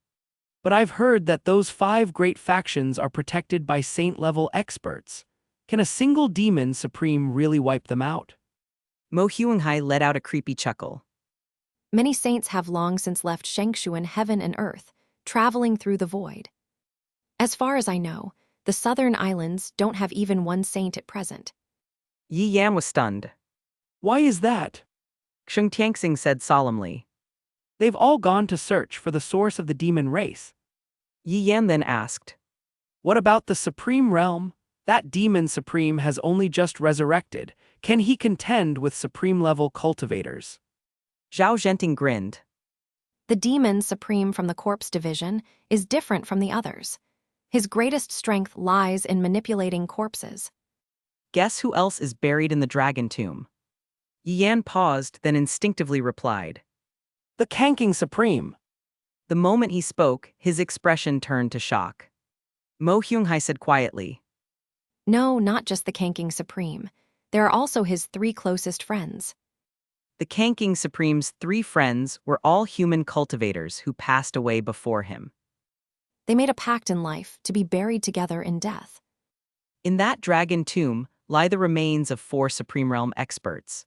But I've heard that those 5 great factions are protected by saint-level experts. Can a single Demon Supreme really wipe them out? Mo Huanghai let out a creepy chuckle. Many saints have long since left Qingxuan heaven and earth, traveling through the void. As far as I know, the Southern Islands don't have even one saint at present. Yi Yan was stunned. Why is that? Qingxuan said solemnly. They've all gone to search for the source of the demon race. Yi Yan then asked. What about the Supreme Realm? That demon Supreme has only just resurrected. Can he contend with Supreme-level cultivators? Zhao Zhenting grinned. The demon supreme from the corpse division is different from the others. His greatest strength lies in manipulating corpses. Guess who else is buried in the dragon tomb? Yi Yan paused, then instinctively replied. The Qingxuan Supreme. The moment he spoke, his expression turned to shock. Mo Hyunghai said quietly. No, not just the Qingxuan Supreme. There are also his 3 closest friends. The Qingxuan Supreme's 3 friends were all human cultivators who passed away before him. They made a pact in life to be buried together in death. In that dragon tomb lie the remains of 4 Supreme Realm experts.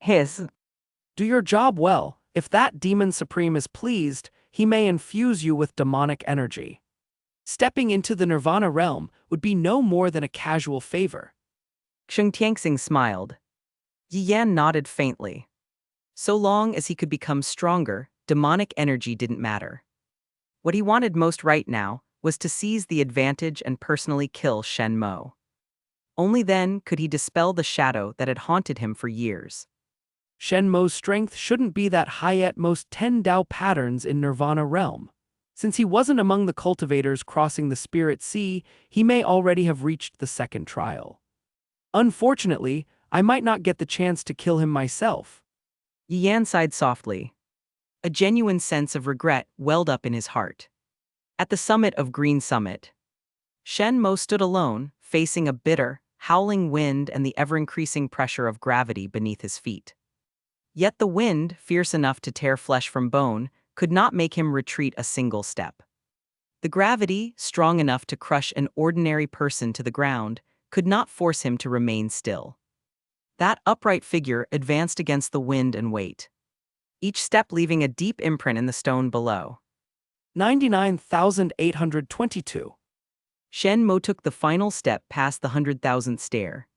His. Do your job well. If that demon supreme is pleased, he may infuse you with demonic energy. Stepping into the Nirvana realm would be no more than a casual favor. Xing Tianxing smiled. Yi Yan nodded faintly. So long as he could become stronger, demonic energy didn't matter. What he wanted most right now was to seize the advantage and personally kill Shen Mo. Only then could he dispel the shadow that had haunted him for years. Shen Mo's strength shouldn't be that high at most 10 Dao patterns in Nirvana realm. Since he wasn't among the cultivators crossing the Spirit Sea, he may already have reached the second trial. Unfortunately, I might not get the chance to kill him myself. Yi Yan sighed softly. A genuine sense of regret welled up in his heart. At the summit of Green Summit, Shen Mo stood alone, facing a bitter, howling wind and the ever-increasing pressure of gravity beneath his feet. Yet the wind, fierce enough to tear flesh from bone, could not make him retreat a single step. The gravity, strong enough to crush an ordinary person to the ground, could not force him to remain still. That upright figure advanced against the wind and weight, each step leaving a deep imprint in the stone below. 99,822. Shen Mo took the final step past the 100,000th stair.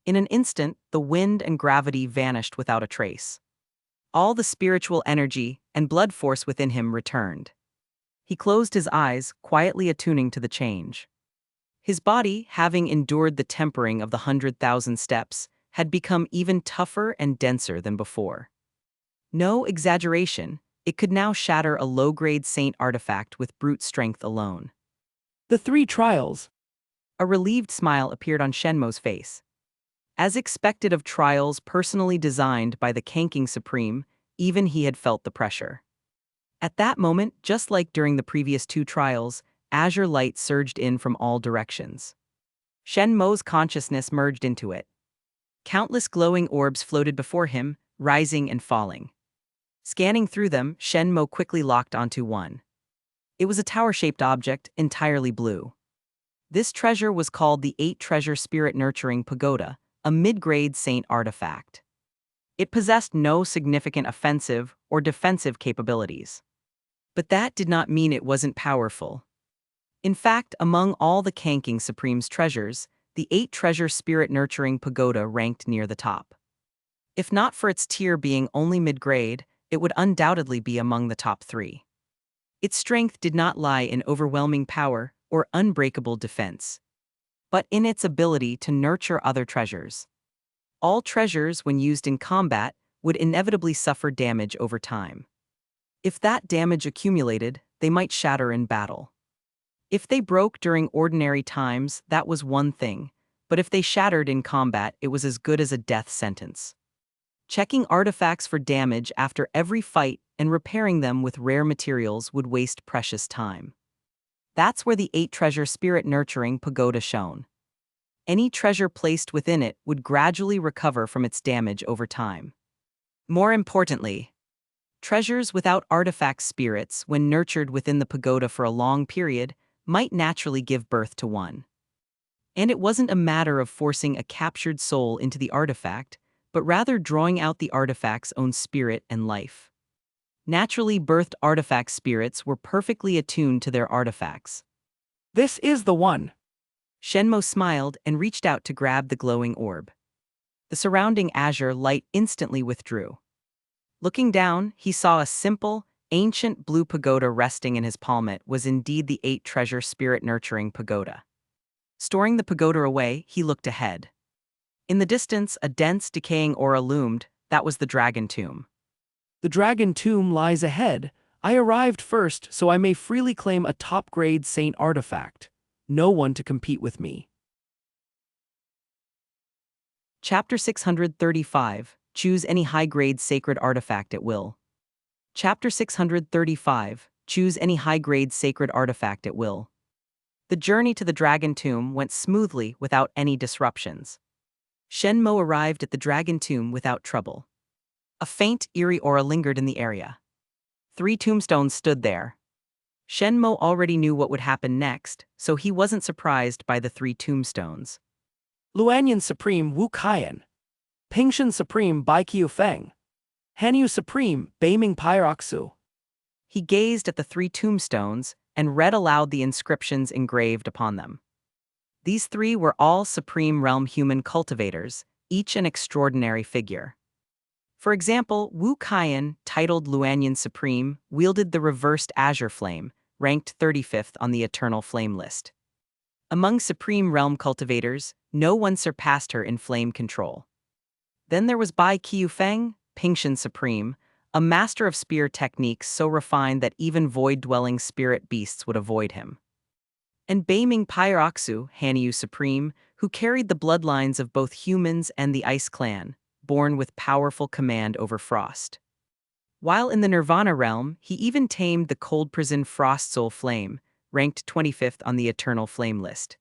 In an instant, the wind and gravity vanished without a trace. All the spiritual energy and blood force within him returned. He closed his eyes, quietly attuning to the change. His body, having endured the tempering of the 100,000 steps, had become even tougher and denser than before. No exaggeration, it could now shatter a low-grade saint artifact with brute strength alone. The 3 trials. A relieved smile appeared on Shen Mo's face. As expected of trials personally designed by the Qingxuan Supreme, even he had felt the pressure. At that moment, just like during the previous 2 trials, azure light surged in from all directions. Shen Mo's consciousness merged into it. Countless glowing orbs floated before him, rising and falling. Scanning through them, Shen Mo quickly locked onto one. It was a tower-shaped object, entirely blue. This treasure was called the 8-Treasure Spirit Nurturing Pagoda, a mid-grade saint artifact. It possessed no significant offensive or defensive capabilities. But that did not mean it wasn't powerful. In fact, among all the Qingxuan Supreme's treasures, the 8-Treasure Spirit Nurturing Pagoda ranked near the top. If not for its tier being only mid-grade, it would undoubtedly be among the top 3. Its strength did not lie in overwhelming power or unbreakable defense, but in its ability to nurture other treasures. All treasures, when used in combat, would inevitably suffer damage over time. If that damage accumulated, they might shatter in battle. If they broke during ordinary times, that was one thing, but if they shattered in combat, it was as good as a death sentence. Checking artifacts for damage after every fight and repairing them with rare materials would waste precious time. That's where the 8-Treasure Spirit Nurturing Pagoda shone. Any treasure placed within it would gradually recover from its damage over time. More importantly, treasures without artifact spirits, when nurtured within the pagoda for a long period, might naturally give birth to one. And it wasn't a matter of forcing a captured soul into the artifact, but rather drawing out the artifact's own spirit and life. Naturally birthed artifact spirits were perfectly attuned to their artifacts. This is the one. Shen Mo smiled and reached out to grab the glowing orb. The surrounding azure light instantly withdrew. Looking down, he saw a simple, ancient blue pagoda resting in his palmet was indeed the 8 treasure spirit-nurturing pagoda. Storing the pagoda away, he looked ahead. In the distance, a dense, decaying aura loomed. That was the dragon tomb. The dragon tomb lies ahead. I arrived first, so I may freely claim a top-grade saint artifact. No one to compete with me. Chapter 635. Choose any high-grade sacred artifact at will. Chapter 635. Choose any high-grade sacred artifact at will. The journey to the dragon tomb went smoothly without any disruptions. Shen Mo arrived at the dragon tomb without trouble. A faint, eerie aura lingered in the area. 3 tombstones stood there. Shen Mo already knew what would happen next, so he wasn't surprised by the 3 tombstones. Luanyan Supreme Wu Kaiyan. Pingshan Supreme Bai Qiu Feng. Hanyu Supreme Beiming Pyroxu. He gazed at the 3 tombstones and read aloud the inscriptions engraved upon them. These 3 were all Supreme Realm human cultivators, each an extraordinary figure. For example, Wu Kaiyan, titled Luanyan Supreme, wielded the reversed azure flame, ranked 35th on the Eternal Flame list. Among Supreme Realm cultivators, no one surpassed her in flame control. Then there was Bai Qiu Feng, Pingshan Supreme, a master of spear techniques so refined that even void-dwelling spirit beasts would avoid him. And Beiming Pyroxu, Hanyu Supreme, who carried the bloodlines of both humans and the Ice Clan, born with powerful command over frost. While in the Nirvana realm, he even tamed the cold prison Frost Soul Flame, ranked 25th on the Eternal Flame list.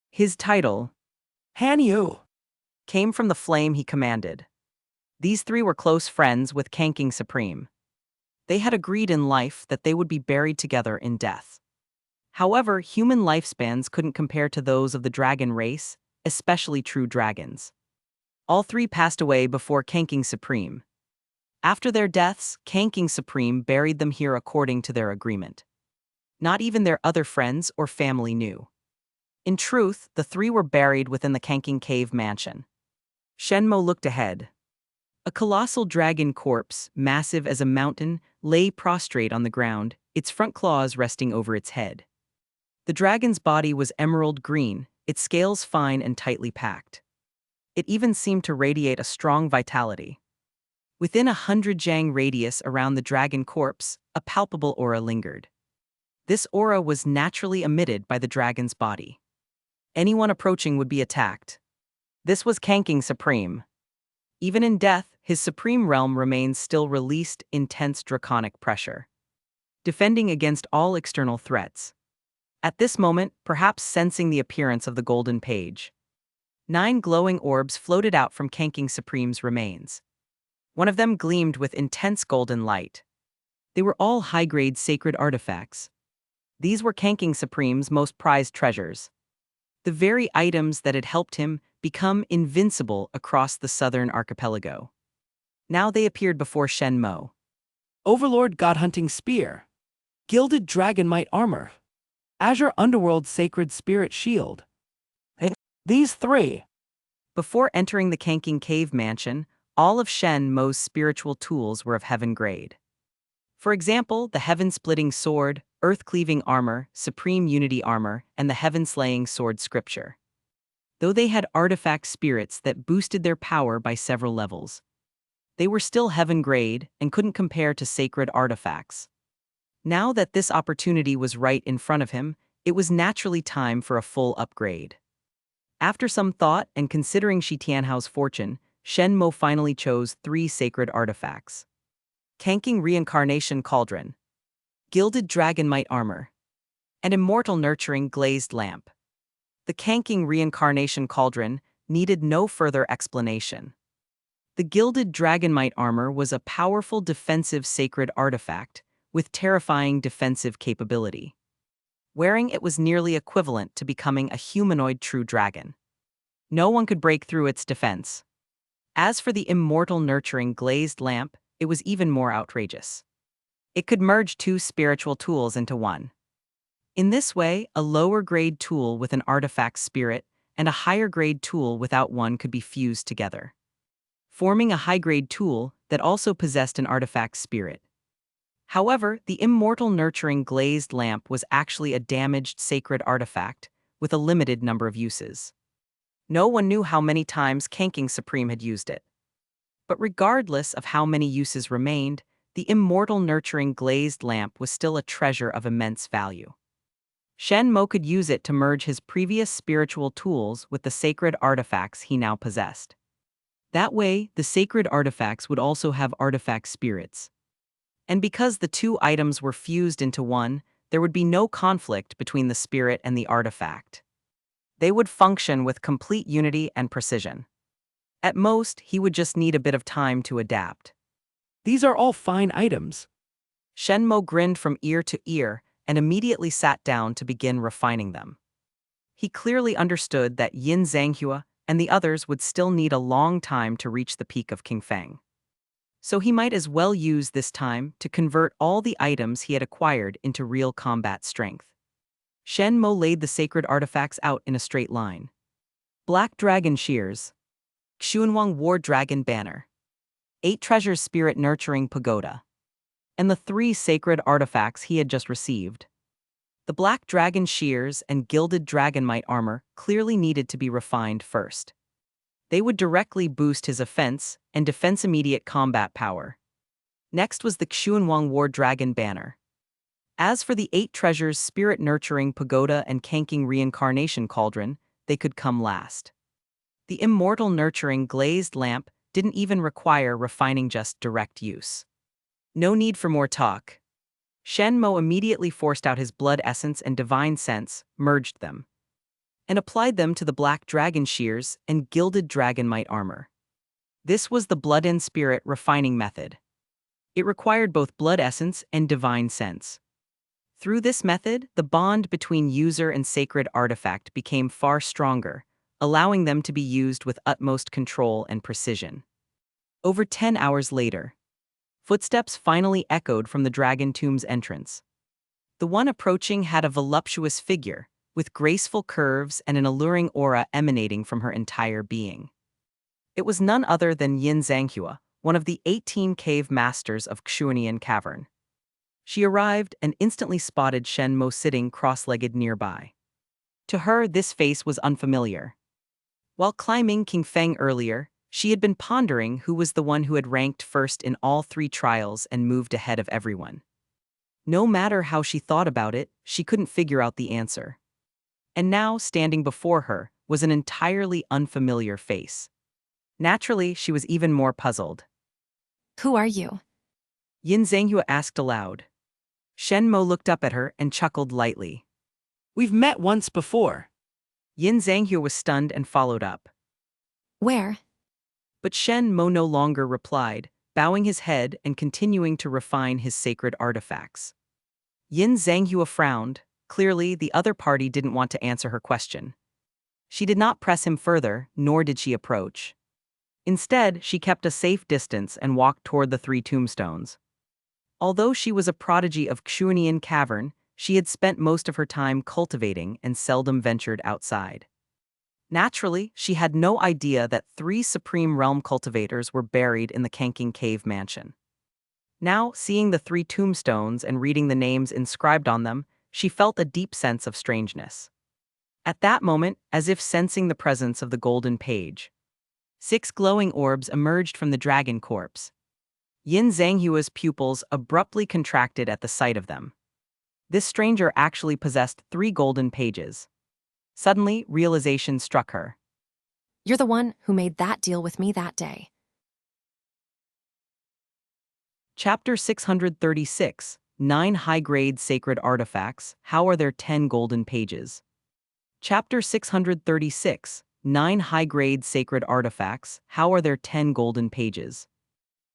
His title, Hanyu, came from the flame he commanded. These 3 were close friends with Qingxuan Supreme. They had agreed in life that they would be buried together in death. However, human lifespans couldn't compare to those of the dragon race, especially true dragons. All 3 passed away before Qingxuan Supreme. After their deaths, Qingxuan Supreme buried them here according to their agreement. Not even their other friends or family knew. In truth, the 3 were buried within the Qingxuan Cave mansion. Shen Mo looked ahead. A colossal dragon corpse, massive as a mountain, lay prostrate on the ground, its front claws resting over its head. The dragon's body was emerald green, its scales fine and tightly packed. It even seemed to radiate a strong vitality. Within 100 jang radius around the dragon corpse, a palpable aura lingered. This aura was naturally emitted by the dragon's body. Anyone approaching would be attacked. This was Qingxuan Supreme. Even in death, his supreme realm remains still released intense draconic pressure, defending against all external threats. At this moment, perhaps sensing the appearance of the golden page, 9 glowing orbs floated out from Qingxuan Supreme's remains. One of them gleamed with intense golden light. They were all high-grade sacred artifacts. These were Qingxuan Supreme's most prized treasures. The very items that had helped him become invincible across the southern archipelago. Now they appeared before Shen Mo. Overlord God-hunting spear. Gilded dragonmite armor. Azure Underworld Sacred Spirit Shield. These 3. Before entering the Qingxuan Cave mansion, all of Shen Mo's spiritual tools were of heaven grade. For example, the heaven-splitting sword, earth-cleaving armor, supreme unity armor, and the heaven-slaying sword scripture. Though they had artifact spirits that boosted their power by several levels, they were still heaven grade and couldn't compare to sacred artifacts. Now that this opportunity was right in front of him, it was naturally time for a full upgrade. After some thought and considering Shi Tianhao's fortune, Shen Mo finally chose 3 sacred artifacts. Qingxuan Reincarnation Cauldron, Gilded Dragonmite Armor, and Immortal Nurturing Glazed Lamp. The Qingxuan Reincarnation Cauldron needed no further explanation. The Gilded Dragonmite Armor was a powerful defensive sacred artifact with terrifying defensive capability. Wearing it was nearly equivalent to becoming a humanoid true dragon. No one could break through its defense. As for the Immortal Nurturing Glazed Lamp, it was even more outrageous. It could merge 2 spiritual tools into one. In this way, a lower-grade tool with an artifact spirit and a higher-grade tool without one could be fused together, forming a high-grade tool that also possessed an artifact spirit. However, the immortal nurturing glazed lamp was actually a damaged sacred artifact with a limited number of uses. No one knew how many times Kanking Supreme had used it. But regardless of how many uses remained, the immortal nurturing glazed lamp was still a treasure of immense value. Shen Mo could use it to merge his previous spiritual tools with the sacred artifacts he now possessed. That way, the sacred artifacts would also have artifact spirits. And because the two items were fused into one, there would be no conflict between the spirit and the artifact. They would function with complete unity and precision. At most, he would just need a bit of time to adapt. These are all fine items. Shen Mo grinned from ear to ear and immediately sat down to begin refining them. He clearly understood that Yin Zhanghua and the others would still need a long time to reach the peak of Qingfeng. So he might as well use this time to convert all the items he had acquired into real combat strength. Shen Mo laid the sacred artifacts out in a straight line. Black Dragon Shears, Qingxuan War Dragon Banner, 8 Treasures Spirit Nurturing Pagoda, and the 3 sacred artifacts he had just received. The Black Dragon Shears and Gilded Dragonmite armor clearly needed to be refined first. They would directly boost his offense and defense immediate combat power. Next was the Qingxuan War Dragon Banner. As for the 8 Treasures Spirit Nurturing Pagoda and Kanking Reincarnation Cauldron, they could come last. The immortal nurturing glazed lamp didn't even require refining, just direct use. No need for more talk. Shen Mo immediately forced out his blood essence and divine sense, merged them, and applied them to the Black Dragon Shears and Gilded Dragonmite armor. This was the blood and spirit refining method. It required both blood essence and divine sense. Through this method, the bond between user and sacred artifact became far stronger, allowing them to be used with utmost control and precision. Over 10 hours later, footsteps finally echoed from the Dragon Tomb's entrance. The one approaching had a voluptuous figure, with graceful curves and an alluring aura emanating from her entire being. It was none other than Yin Zhanghua, one of the 18 cave masters of Qingxuan Cavern. She arrived and instantly spotted Shen Mo sitting cross-legged nearby. To her, this face was unfamiliar. While climbing Qingfeng earlier, she had been pondering who was the one who had ranked first in all 3 trials and moved ahead of everyone. No matter how she thought about it, she couldn't figure out the answer. And now, standing before her, was an entirely unfamiliar face. Naturally, she was even more puzzled. Who are you? Yin Zhanghua asked aloud. Shen Mo looked up at her and chuckled lightly. We've met once before. Yin Zhanghua was stunned and followed up. Where? But Shen Mo no longer replied, bowing his head and continuing to refine his sacred artifacts. Yin Zhanghua frowned. Clearly, the other party didn't want to answer her question. She did not press him further, nor did she approach. Instead, she kept a safe distance and walked toward the 3 tombstones. Although she was a prodigy of Qingxuan Cavern, she had spent most of her time cultivating and seldom ventured outside. Naturally, she had no idea that 3 Supreme Realm cultivators were buried in the Kanking Cave Mansion. Now, seeing the 3 tombstones and reading the names inscribed on them, she felt a deep sense of strangeness. At that moment, as if sensing the presence of the golden page, 6 glowing orbs emerged from the dragon corpse. Yin Zhanghua's pupils abruptly contracted at the sight of them. This stranger actually possessed 3 golden pages. Suddenly, realization struck her. You're the one who made that deal with me that day. Chapter 636, 9 High-Grade Sacred Artifacts, How Are There 10 Golden Pages? Chapter 636, 9 High-Grade Sacred Artifacts, How Are There 10 Golden Pages?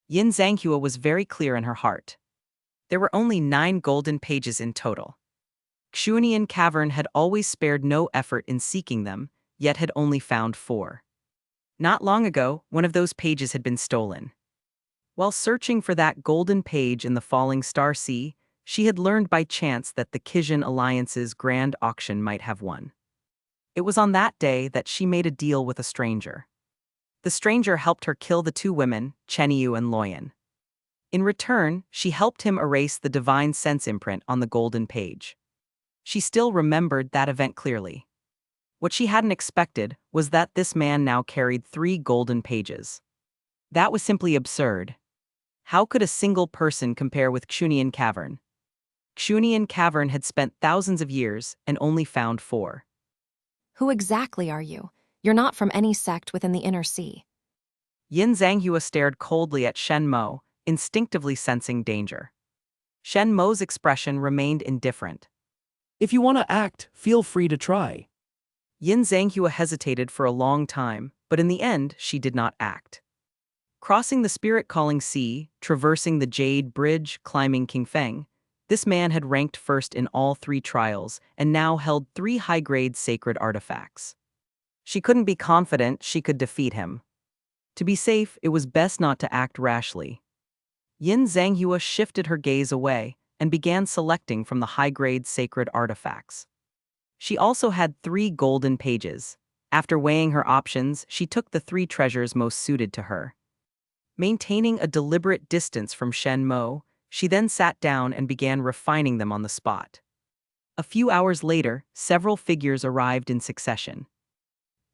Yin Zhanghua was very clear in her heart. There were only 9 golden pages in total. Qingxuan Cavern had always spared no effort in seeking them, yet had only found 4. Not long ago, one of those pages had been stolen. While searching for that golden page in the falling star sea, she had learned by chance that the Qingxuan Alliance's grand auction might have won. It was on that day that she made a deal with a stranger. The stranger helped her kill the 2 women, Chen Yu and Loyan. In return, she helped him erase the divine sense imprint on the golden page. She still remembered that event clearly. What she hadn't expected was that this man now carried 3 golden pages. That was simply absurd. How could a single person compare with Qingxuan Cavern? Qingxuan Cavern had spent thousands of years and only found 4. Who exactly are you? You're not from any sect within the inner sea. Yin Zhanghua stared coldly at Shen Mo, instinctively sensing danger. Shen Mo's expression remained indifferent. If you want to act, feel free to try. Yin Zhanghua hesitated for a long time, but in the end, she did not act. Crossing the spirit-calling sea, traversing the Jade Bridge, climbing Qingfeng, this man had ranked first in all 3 trials and now held 3 high-grade sacred artifacts. She couldn't be confident she could defeat him. To be safe, it was best not to act rashly. Yin Zhanghua shifted her gaze away and began selecting from the high-grade sacred artifacts. She also had 3 golden pages. After weighing her options, she took the 3 treasures most suited to her. Maintaining a deliberate distance from Shen Mo, she then sat down and began refining them on the spot. A few hours later, several figures arrived in succession.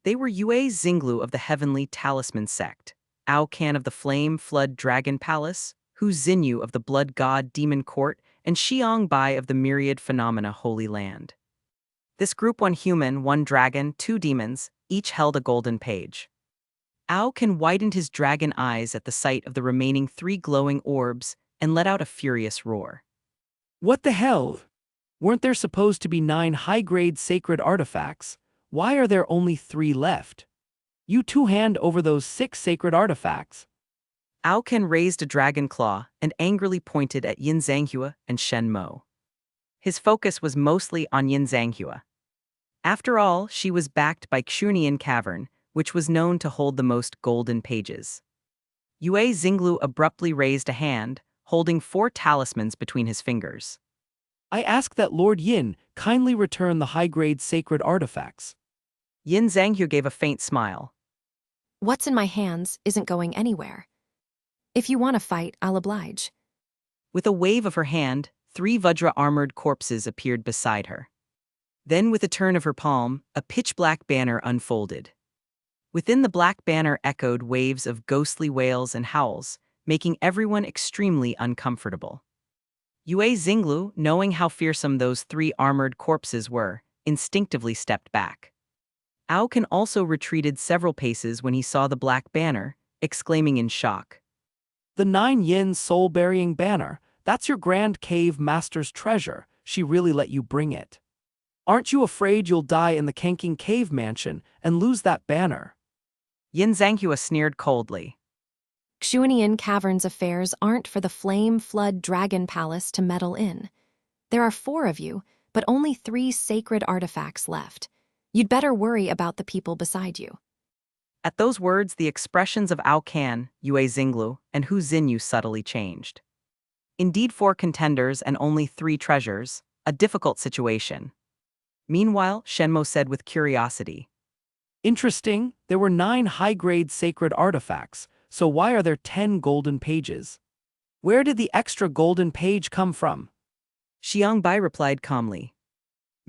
They were Yue Xinglu of the Heavenly Talisman Sect, Ao Kan of the Flame Flood Dragon Palace, Hu Xinyu of the Blood God Demon Court, and Xiang Bai of the Myriad Phenomena Holy Land. This group, 1 human, 1 dragon, 2 demons, each held a golden page. Ao Kan widened his dragon eyes at the sight of the remaining 3 glowing orbs and let out a furious roar. What the hell? Weren't there supposed to be 9 high-grade sacred artifacts? Why are there only 3 left? You 2 hand over those 6 sacred artifacts. Ao Kan raised a dragon claw and angrily pointed at Yin Zhanghua and Shen Mo. His focus was mostly on Yin Zhanghua. After all, she was backed by Qingxuan Cavern, which was known to hold the most golden pages. Yue Xinglu abruptly raised a hand, holding 4 talismans between his fingers. I ask that Lord Yin kindly return the high-grade sacred artifacts. Yin Zhanghua gave a faint smile. What's in my hands isn't going anywhere. If you want to fight, I'll oblige. With a wave of her hand, 3 Vajra-armored corpses appeared beside her. Then, with a turn of her palm, a pitch-black banner unfolded. Within the black banner echoed waves of ghostly wails and howls, making everyone extremely uncomfortable. Yue Xinglu, knowing how fearsome those 3 armored corpses were, instinctively stepped back. Ao Kan also retreated several paces when he saw the black banner, exclaiming in shock. The 9 yin soul-burying banner, that's your Grand Cave Master's treasure. She really let you bring it. Aren't you afraid you'll die in the Kanking Cave Mansion and lose that banner? Yin Zhanghua sneered coldly. Qingxuan Cavern's affairs aren't for the Flame Flood Dragon Palace to meddle in. There are 4 of you, but only 3 sacred artifacts left. You'd better worry about the people beside you. At those words, the expressions of Ao Kan, Yue Xinglu, and Hu Xinyu subtly changed. Indeed, 4 contenders and only 3 treasures, a difficult situation. Meanwhile, Shen Mo said with curiosity. Interesting, there were 9 high-grade sacred artifacts, so why are there 10 golden pages? Where did the extra golden page come from? Xiang Bai replied calmly.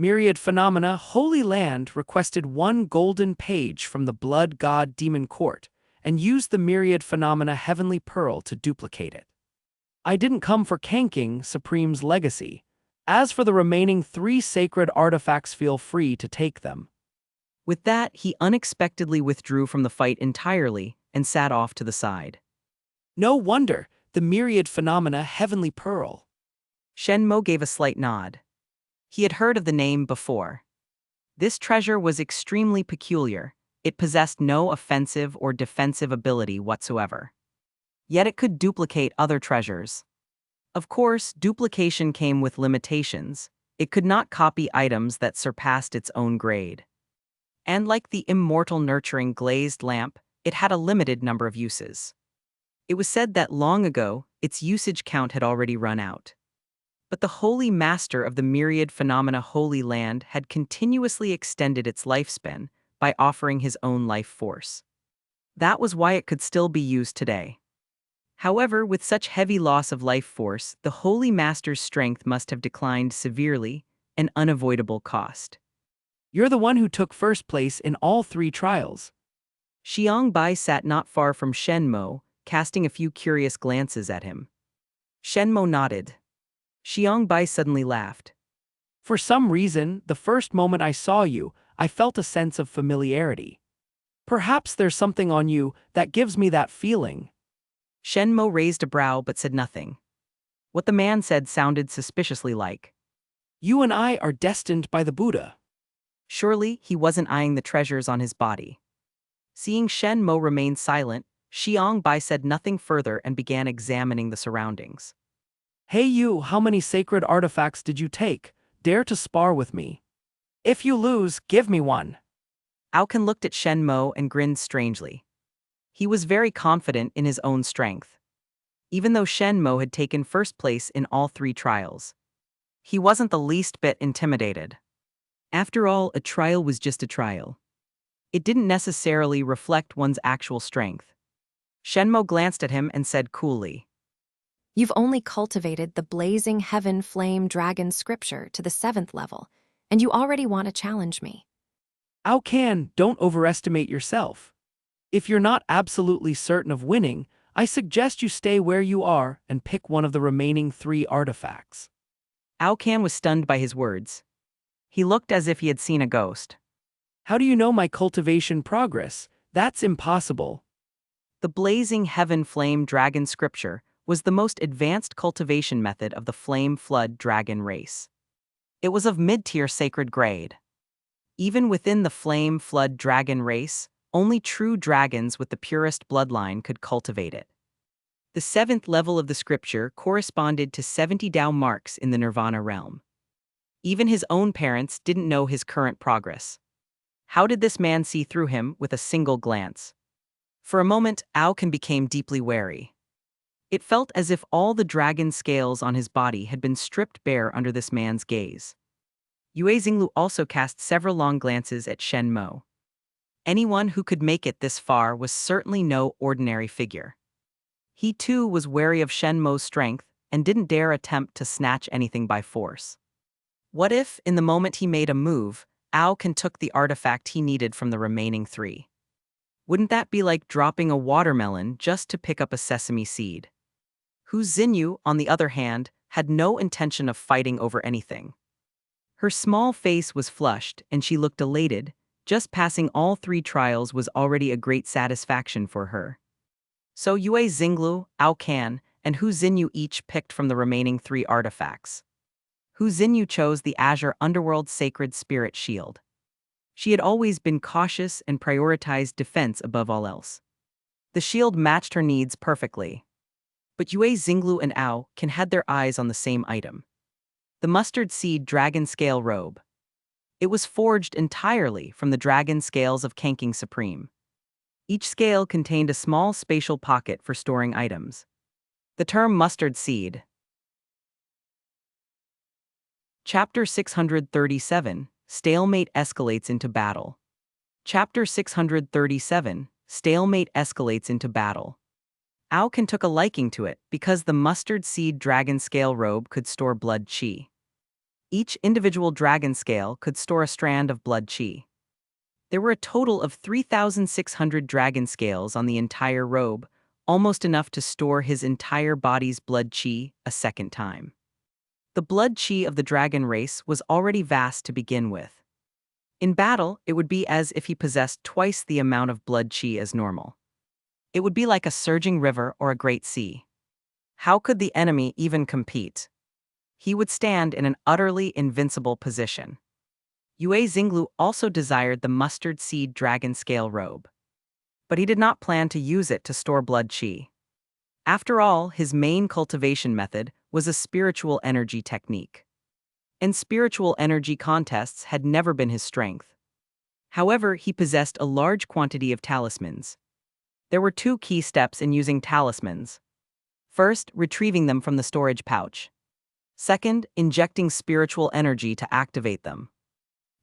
Myriad Phenomena Holy Land requested 1 golden page from the Blood God Demon Court and used the Myriad Phenomena Heavenly Pearl to duplicate it. I didn't come for Kanking Supreme's legacy. As for the remaining 3 sacred artifacts, feel free to take them. With that, he unexpectedly withdrew from the fight entirely and sat off to the side. No wonder, the Myriad Phenomena Heavenly Pearl. Shen Mo gave a slight nod. He had heard of the name before. This treasure was extremely peculiar. It possessed no offensive or defensive ability whatsoever. Yet it could duplicate other treasures. Of course, duplication came with limitations. It could not copy items that surpassed its own grade. And like the immortal nurturing glazed lamp, it had a limited number of uses. It was said that long ago, its usage count had already run out. But the Holy Master of the Myriad Phenomena Holy Land had continuously extended its lifespan by offering his own life force. That was why it could still be used today. However, with such heavy loss of life force, the Holy Master's strength must have declined severely, an unavoidable cost. You're the one who took first place in all 3 trials. Xiang Bai sat not far from Shen Mo, casting a few curious glances at him. Shen Mo nodded. Xiang Bai suddenly laughed. For some reason, the first moment I saw you, I felt a sense of familiarity. Perhaps there's something on you that gives me that feeling. Shen Mo raised a brow but said nothing. What the man said sounded suspiciously like. You and I are destined by the Buddha. Surely he wasn't eyeing the treasures on his body. Seeing Shen Mo remain silent, Xiang Bai said nothing further and began examining the surroundings. Hey you, how many sacred artifacts did you take? Dare to spar with me. If you lose, give me one. Aokan looked at Shen Mo and grinned strangely. He was very confident in his own strength. Even though Shen Mo had taken first place in all 3 trials, he wasn't the least bit intimidated. After all, a trial was just a trial. It didn't necessarily reflect one's actual strength. Shen Mo glanced at him and said coolly, You've only cultivated the blazing heaven flame dragon scripture to the 7th level, and you already want to challenge me. Aokan, don't overestimate yourself. If you're not absolutely certain of winning, I suggest you stay where you are and pick one of the remaining 3 artifacts. Aokan was stunned by his words. He looked as if he had seen a ghost. How do you know my cultivation progress? That's impossible. The blazing heaven flame dragon scripture was the most advanced cultivation method of the flame flood dragon race. It was of mid-tier sacred grade. Even within the flame flood dragon race, only true dragons with the purest bloodline could cultivate it. The 7th level of the scripture corresponded to 70 Dao marks in the Nirvana realm. Even his own parents didn't know his current progress. How did this man see through him with a single glance? For a moment, Aokan became deeply wary. It felt as if all the dragon scales on his body had been stripped bare under this man's gaze. Yue Xinglu also cast several long glances at Shen Mo. Anyone who could make it this far was certainly no ordinary figure. He too was wary of Shen Mo's strength and didn't dare attempt to snatch anything by force. What if, in the moment he made a move, Aokan took the artifact he needed from the remaining 3? Wouldn't that be like dropping a watermelon just to pick up a sesame seed? Hu Xinyu, on the other hand, had no intention of fighting over anything. Her small face was flushed and she looked elated. Just passing all 3 trials was already a great satisfaction for her. So Yue Xinglu, Aokan, and Hu Xinyu each picked from the remaining 3 artifacts. Hu Xinyu chose the Azure Underworld Sacred Spirit Shield. She had always been cautious and prioritized defense above all else. The shield matched her needs perfectly. But Yue Xinglu and Aokan had their eyes on the same item. The mustard seed dragon scale robe. It was forged entirely from the dragon scales of Kanking Supreme. Each scale contained a small spatial pocket for storing items. The term mustard seed. Chapter 637, Stalemate Escalates into Battle. Chapter 637, Stalemate Escalates into Battle. Aokan took a liking to it because the mustard seed dragon scale robe could store blood chi. Each individual dragon scale could store a strand of blood chi. There were a total of 3,600 dragon scales on the entire robe, almost enough to store his entire body's blood chi a second time. The blood chi of the dragon race was already vast to begin with. In battle, it would be as if he possessed twice the amount of blood chi as normal. It would be like a surging river or a great sea. How could the enemy even compete? He would stand in an utterly invincible position. Yue Xinglu also desired the mustard seed dragon scale robe. But he did not plan to use it to store blood chi. After all, his main cultivation method was a spiritual energy technique. And spiritual energy contests had never been his strength. However, he possessed a large quantity of talismans. There were 2 key steps in using talismans. First, retrieving them from the storage pouch. Second, injecting spiritual energy to activate them.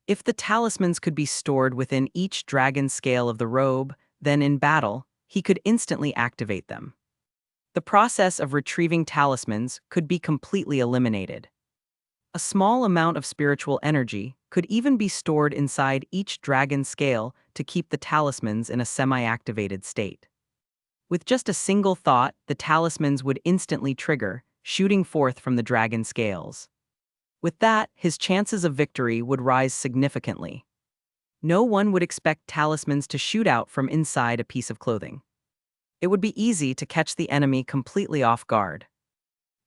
If the talismans could be stored within each dragon scale of the robe, then in battle, he could instantly activate them. The process of retrieving talismans could be completely eliminated. A small amount of spiritual energy could even be stored inside each dragon scale to keep the talismans in a semi-activated state. With just a single thought, the talismans would instantly trigger, shooting forth from the dragon scales. With that, his chances of victory would rise significantly. No one would expect talismans to shoot out from inside a piece of clothing. It would be easy to catch the enemy completely off guard.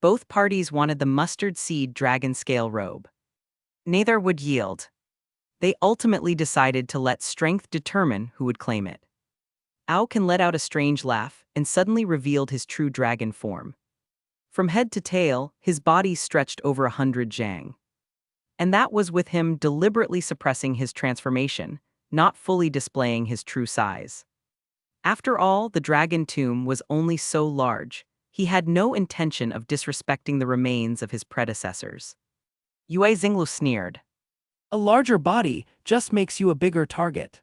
Both parties wanted the mustard seed dragon scale robe. Neither would yield. They ultimately decided to let strength determine who would claim it. Can let out a strange laugh and suddenly revealed his true dragon form. From head to tail, his body stretched over 100 jang. And that was with him deliberately suppressing his transformation, not fully displaying his true size. After all, the dragon tomb was only so large, he had no intention of disrespecting the remains of his predecessors. Yue Xinglu sneered. A larger body just makes you a bigger target.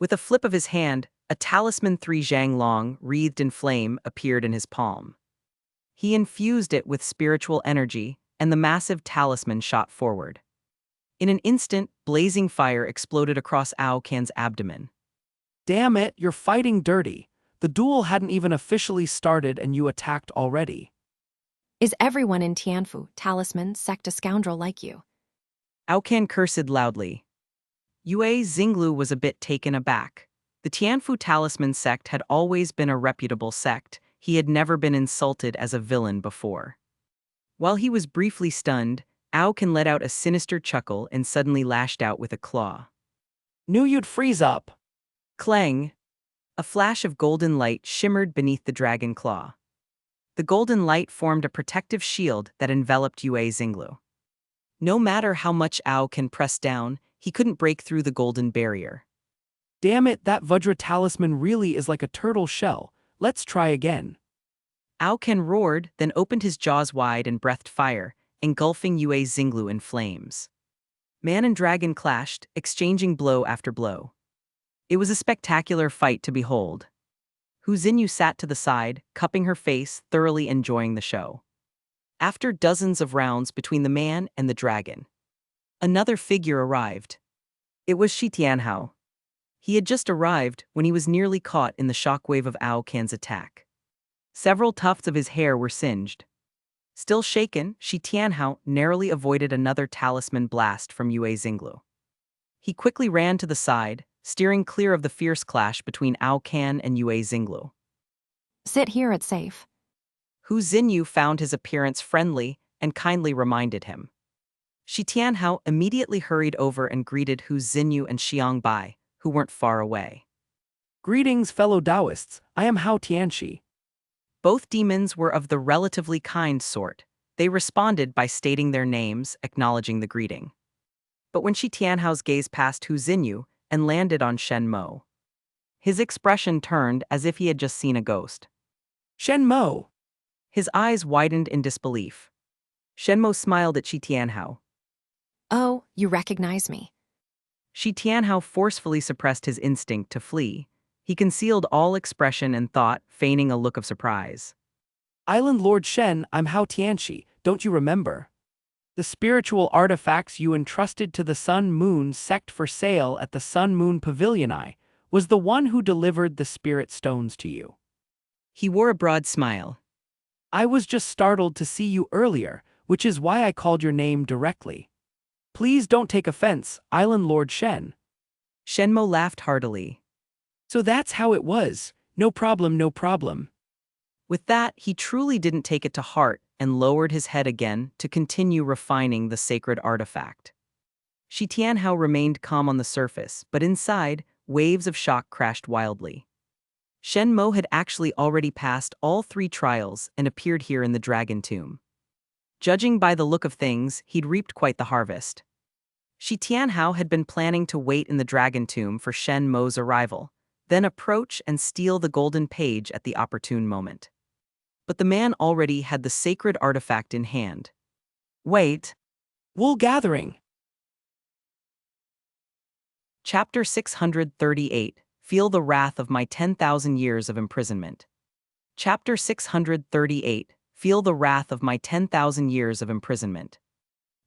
With a flip of his hand, a talisman 3 zhang long, wreathed in flame, appeared in his palm. He infused it with spiritual energy, and the massive talisman shot forward. In an instant, blazing fire exploded across Can's abdomen. Damn it, you're fighting dirty. The duel hadn't even officially started and you attacked already. Is everyone in Tianfu, Talisman Sect, a scoundrel like you? Can cursed loudly. Yue Xinglu was a bit taken aback. The Tianfu Talisman Sect had always been a reputable sect. He had never been insulted as a villain before. While he was briefly stunned, Can let out a sinister chuckle and suddenly lashed out with a claw. Knew you'd freeze up. Clang! A flash of golden light shimmered beneath the dragon claw. The golden light formed a protective shield that enveloped Yue Xinglu. No matter how much Can pressed down, he couldn't break through the golden barrier. Damn it, that Vajra talisman really is like a turtle shell. Let's try again. Can roared, then opened his jaws wide and breathed fire, engulfing Yue Xinglu in flames. Man and dragon clashed, exchanging blow after blow. It was a spectacular fight to behold. Hu Xinyu sat to the side, cupping her face, thoroughly enjoying the show. After dozens of rounds between the man and the dragon, another figure arrived. It was Shi Tianhao. He had just arrived when he was nearly caught in the shockwave of Can's attack. Several tufts of his hair were singed. Still shaken, Shi Tianhao narrowly avoided another talisman blast from Yue Xinglu. He quickly ran to the side, steering clear of the fierce clash between Can and Yue Xinglu. Sit here, it's safe. Hu Xinyu found his appearance friendly and kindly reminded him. Shi Tianhao immediately hurried over and greeted Hu Xinyu and Xiang Bai, who weren't far away. Greetings, fellow Taoists. I am Hao Tianxi. Both demons were of the relatively kind sort. They responded by stating their names, acknowledging the greeting. But when Shi Tianhao's gaze passed Hu Xinyu and landed on Shen Mo, his expression turned as if he had just seen a ghost. Shen Mo. His eyes widened in disbelief. Shen Mo smiled at Shi Tianhao. Oh, you recognize me. Shi Tianhao forcefully suppressed his instinct to flee. He concealed all expression and thought, feigning a look of surprise. Island Lord Shen, I'm Hao Tianxi, don't you remember? The spiritual artifacts you entrusted to the Sun Moon Sect for sale at the Sun Moon Pavilion. I was the one who delivered the spirit stones to you. He wore a broad smile. I was just startled to see you earlier, which is why I called your name directly. Please don't take offense, Island Lord Shen. Shen Mo laughed heartily. So that's how it was. No problem, no problem. With that, he truly didn't take it to heart and lowered his head again to continue refining the sacred artifact. Shi Tianhao remained calm on the surface, but inside, waves of shock crashed wildly. Shen Mo had actually already passed all 3 trials and appeared here in the Dragon Tomb. Judging by the look of things, he'd reaped quite the harvest. Shi Tianhao had been planning to wait in the Dragon Tomb for Shen Mo's arrival, then approach and steal the golden page at the opportune moment. But the man already had the sacred artifact in hand. Wait. Wool gathering. Chapter 638. Feel the wrath of my 10,000 years of imprisonment. Chapter 638, Feel the Wrath of My 10,000 Years of Imprisonment.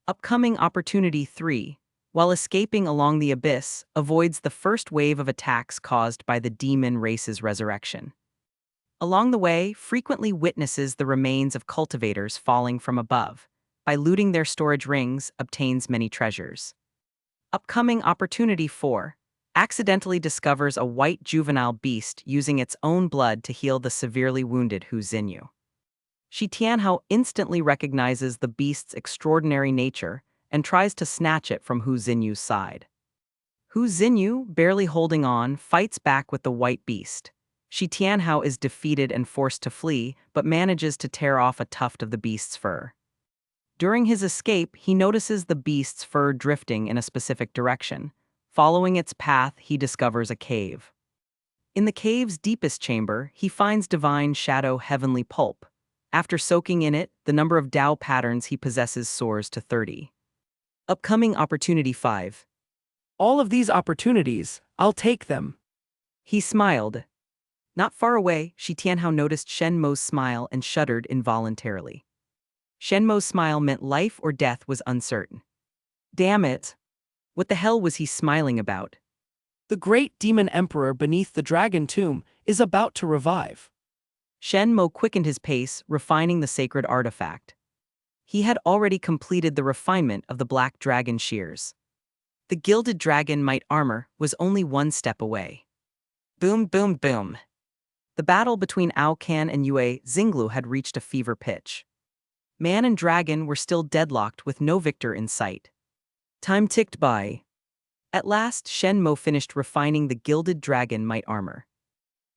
Upcoming Opportunity 3, while escaping along the abyss, avoids the first wave of attacks caused by the demon race's resurrection. Along the way, frequently witnesses the remains of cultivators falling from above. By looting their storage rings, obtains many treasures. Upcoming Opportunity 4, accidentally discovers a white juvenile beast using its own blood to heal the severely wounded Hu Xinyu. Shi Tianhao instantly recognizes the beast's extraordinary nature and tries to snatch it from Hu Xinyu's side. Hu Xinyu, barely holding on, fights back with the white beast. Shi Tianhao is defeated and forced to flee, but manages to tear off a tuft of the beast's fur. During his escape, he notices the beast's fur drifting in a specific direction. Following its path, he discovers a cave. In the cave's deepest chamber, he finds divine shadow heavenly pulp. After soaking in it, the number of Dao patterns he possesses soars to 30. Upcoming Opportunity 5. All of these opportunities, I'll take them. He smiled. Not far away, Shi Tianhao noticed Shen Mo's smile and shuddered involuntarily. Shen Mo's smile meant life or death was uncertain. Damn it! What the hell was he smiling about? The great demon emperor beneath the dragon tomb is about to revive. Shen Mo quickened his pace, refining the sacred artifact. He had already completed the refinement of the black dragon shears. The gilded dragon might armor was only one step away. Boom, boom, boom. The battle between Ao Can and Yue Xinglu had reached a fever pitch. Man and dragon were still deadlocked with no victor in sight. Time ticked by. At last, Shen Mo finished refining the gilded dragon might armor.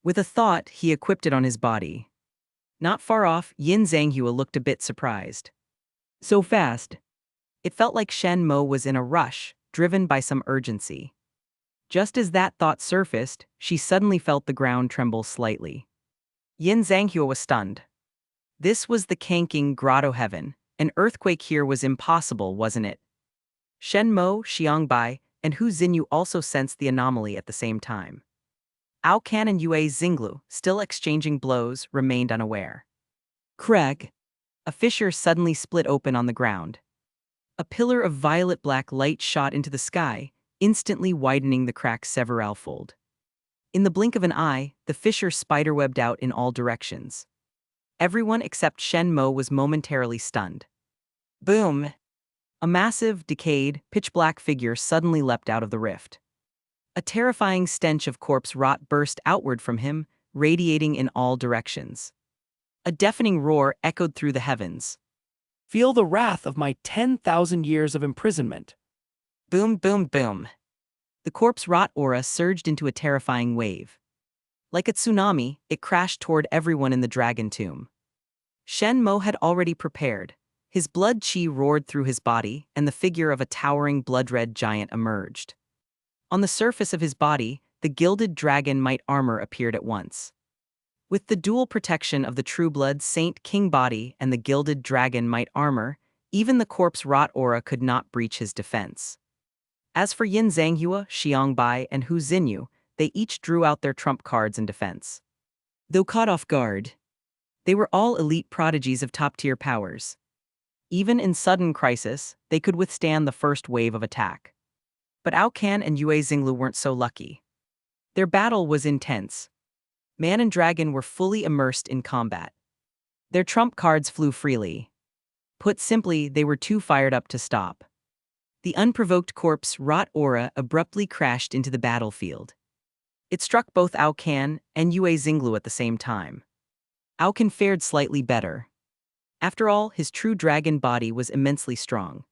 With a thought, he equipped it on his body. Not far off, Yin Zhanghua looked a bit surprised. So fast. It felt like Shen Mo was in a rush, driven by some urgency. Just as that thought surfaced, she suddenly felt the ground tremble slightly. Yin Zhanghua was stunned. This was the Kanking Grotto Heaven. An earthquake here was impossible, wasn't it? Shen Mo, Xiangbai, and Hu Xinyu also sensed the anomaly at the same time. Ao Can and Yue Xinglu, still exchanging blows, remained unaware. Crack! A fissure suddenly split open on the ground. A pillar of violet-black light shot into the sky, instantly widening the crack's severalfold. In the blink of an eye, the fissure spiderwebbed out in all directions. Everyone except Shen Mo was momentarily stunned. Boom! A massive, decayed, pitch-black figure suddenly leapt out of the rift. A terrifying stench of corpse rot burst outward from him, radiating in all directions. A deafening roar echoed through the heavens. Feel the wrath of my 10,000 years of imprisonment. Boom, boom, boom. The corpse rot aura surged into a terrifying wave. Like a tsunami, it crashed toward everyone in the dragon tomb. Shen Mo had already prepared. His blood qi roared through his body, and the figure of a towering blood-red giant emerged. On the surface of his body, the gilded dragon might armor appeared at once. With the dual protection of the true-blood Saint King body and the gilded dragon might armor, even the corpse rot aura could not breach his defense. As for Yin Zhanghua, Xiangbai, and Hu Xinyu, they each drew out their trump cards in defense. Though caught off guard, they were all elite prodigies of top-tier powers. Even in sudden crisis, they could withstand the first wave of attack. But Ao Can and Yue Xinglu weren't so lucky. Their battle was intense. Man and dragon were fully immersed in combat. Their trump cards flew freely. Put simply, they were too fired up to stop. The unprovoked corpse rot aura abruptly crashed into the battlefield. It struck both Ao Can and Yue Xinglu at the same time. Ao Can fared slightly better. After all, his true dragon body was immensely strong.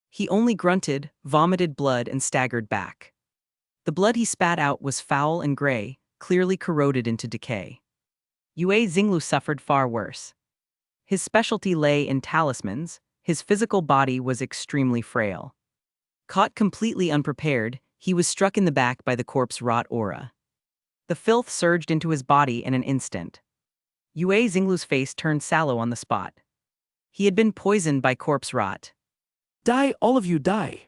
He only grunted, vomited blood, and staggered back. The blood he spat out was foul and gray, clearly corroded into decay. Yue Xinglu suffered far worse. His specialty lay in talismans. His physical body was extremely frail. Caught completely unprepared, he was struck in the back by the corpse rot aura. The filth surged into his body in an instant. Yue Xinglu's face turned sallow on the spot. He had been poisoned by corpse rot. Die, all of you die.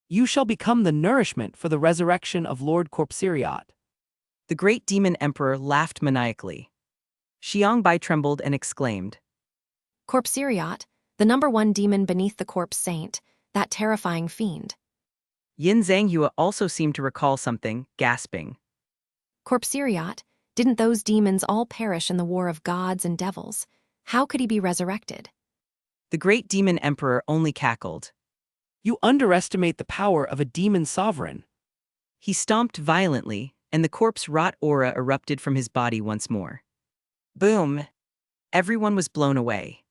You shall become the nourishment for the resurrection of Lord Corpsiriot. The great demon emperor laughed maniacally. Xiangbai trembled and exclaimed. Corpseriot, the #1 demon beneath the corpse saint, that terrifying fiend. Yin Zhanghua also seemed to recall something, gasping. Corpseriot, didn't those demons all perish in the war of gods and devils? How could he be resurrected? The great demon emperor only cackled. You underestimate the power of a demon sovereign. He stomped violently, and the corpse-rot aura erupted from his body once more. Boom! Everyone was blown away.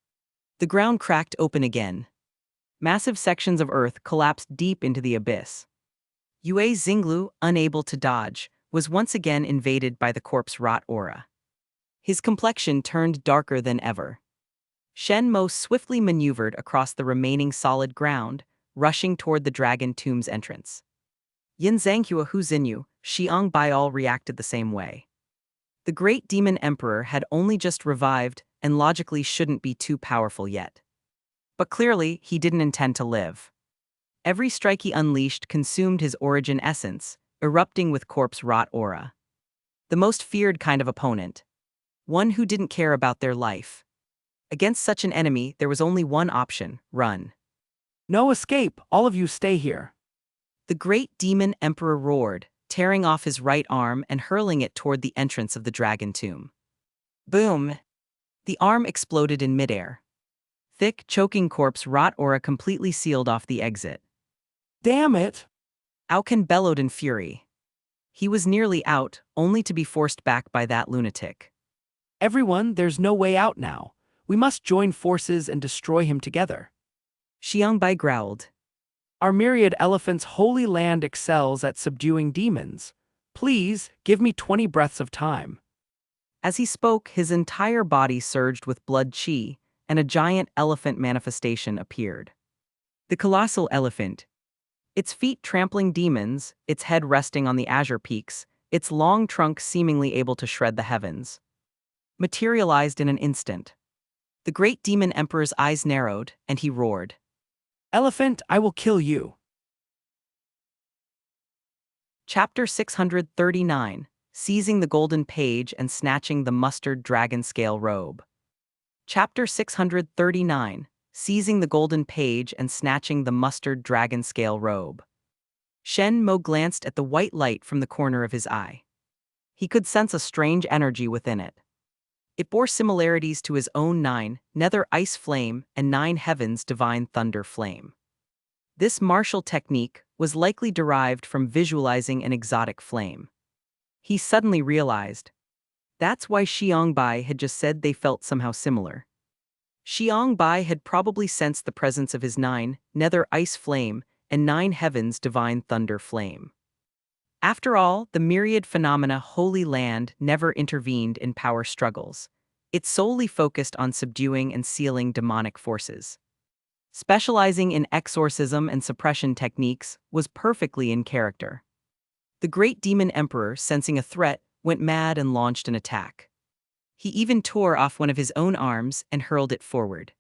The ground cracked open again. Massive sections of earth collapsed deep into the abyss. Yue Xinglu, unable to dodge, was once again invaded by the corpse-rot aura. His complexion turned darker than ever. Shen Mo swiftly maneuvered across the remaining solid ground, rushing toward the dragon tomb's entrance. Yin Zhanghua Hu Xinyu, Xiangbai all reacted the same way. The great demon emperor had only just revived and logically shouldn't be too powerful yet. But clearly, he didn't intend to live. Every strike he unleashed consumed his origin essence, erupting with corpse-rot aura. The most feared kind of opponent. One who didn't care about their life. Against such an enemy, there was only one option: run. No escape, all of you stay here. The great demon emperor roared, tearing off his right arm and hurling it toward the entrance of the dragon tomb. Boom! The arm exploded in midair. Thick, choking corpse-rot aura completely sealed off the exit. Damn it! Auken bellowed in fury. He was nearly out, only to be forced back by that lunatic. Everyone, there's no way out now. We must join forces and destroy him together. Xiangbai growled. Our myriad elephant's holy land excels at subduing demons. Please, give me 20 breaths of time. As he spoke, his entire body surged with blood qi, and a giant elephant manifestation appeared. The colossal elephant. Its feet trampling demons, its head resting on the azure peaks, its long trunk seemingly able to shred the heavens. Materialized in an instant. The great demon emperor's eyes narrowed, and he roared. Elephant, I will kill you. Chapter 639, Seizing the Golden Page and Snatching the Mustard Dragon Scale Robe. Chapter 639, Seizing the Golden Page and Snatching the Mustard Dragon Scale Robe. Shen Mo glanced at the white light from the corner of his eye. He could sense a strange energy within it. It bore similarities to his own 9, Nether Ice Flame, and 9 Heavens Divine Thunder Flame. This martial technique was likely derived from visualizing an exotic flame. He suddenly realized. That's why Xiangbai had just said they felt somehow similar. Xiangbai had probably sensed the presence of his 9, Nether Ice Flame, and 9 Heavens Divine Thunder Flame. After all, the myriad phenomena Holy Land never intervened in power struggles. It solely focused on subduing and sealing demonic forces. Specializing in exorcism and suppression techniques was perfectly in character. The great demon emperor, sensing a threat, went mad and launched an attack. He even tore off one of his own arms and hurled it forward.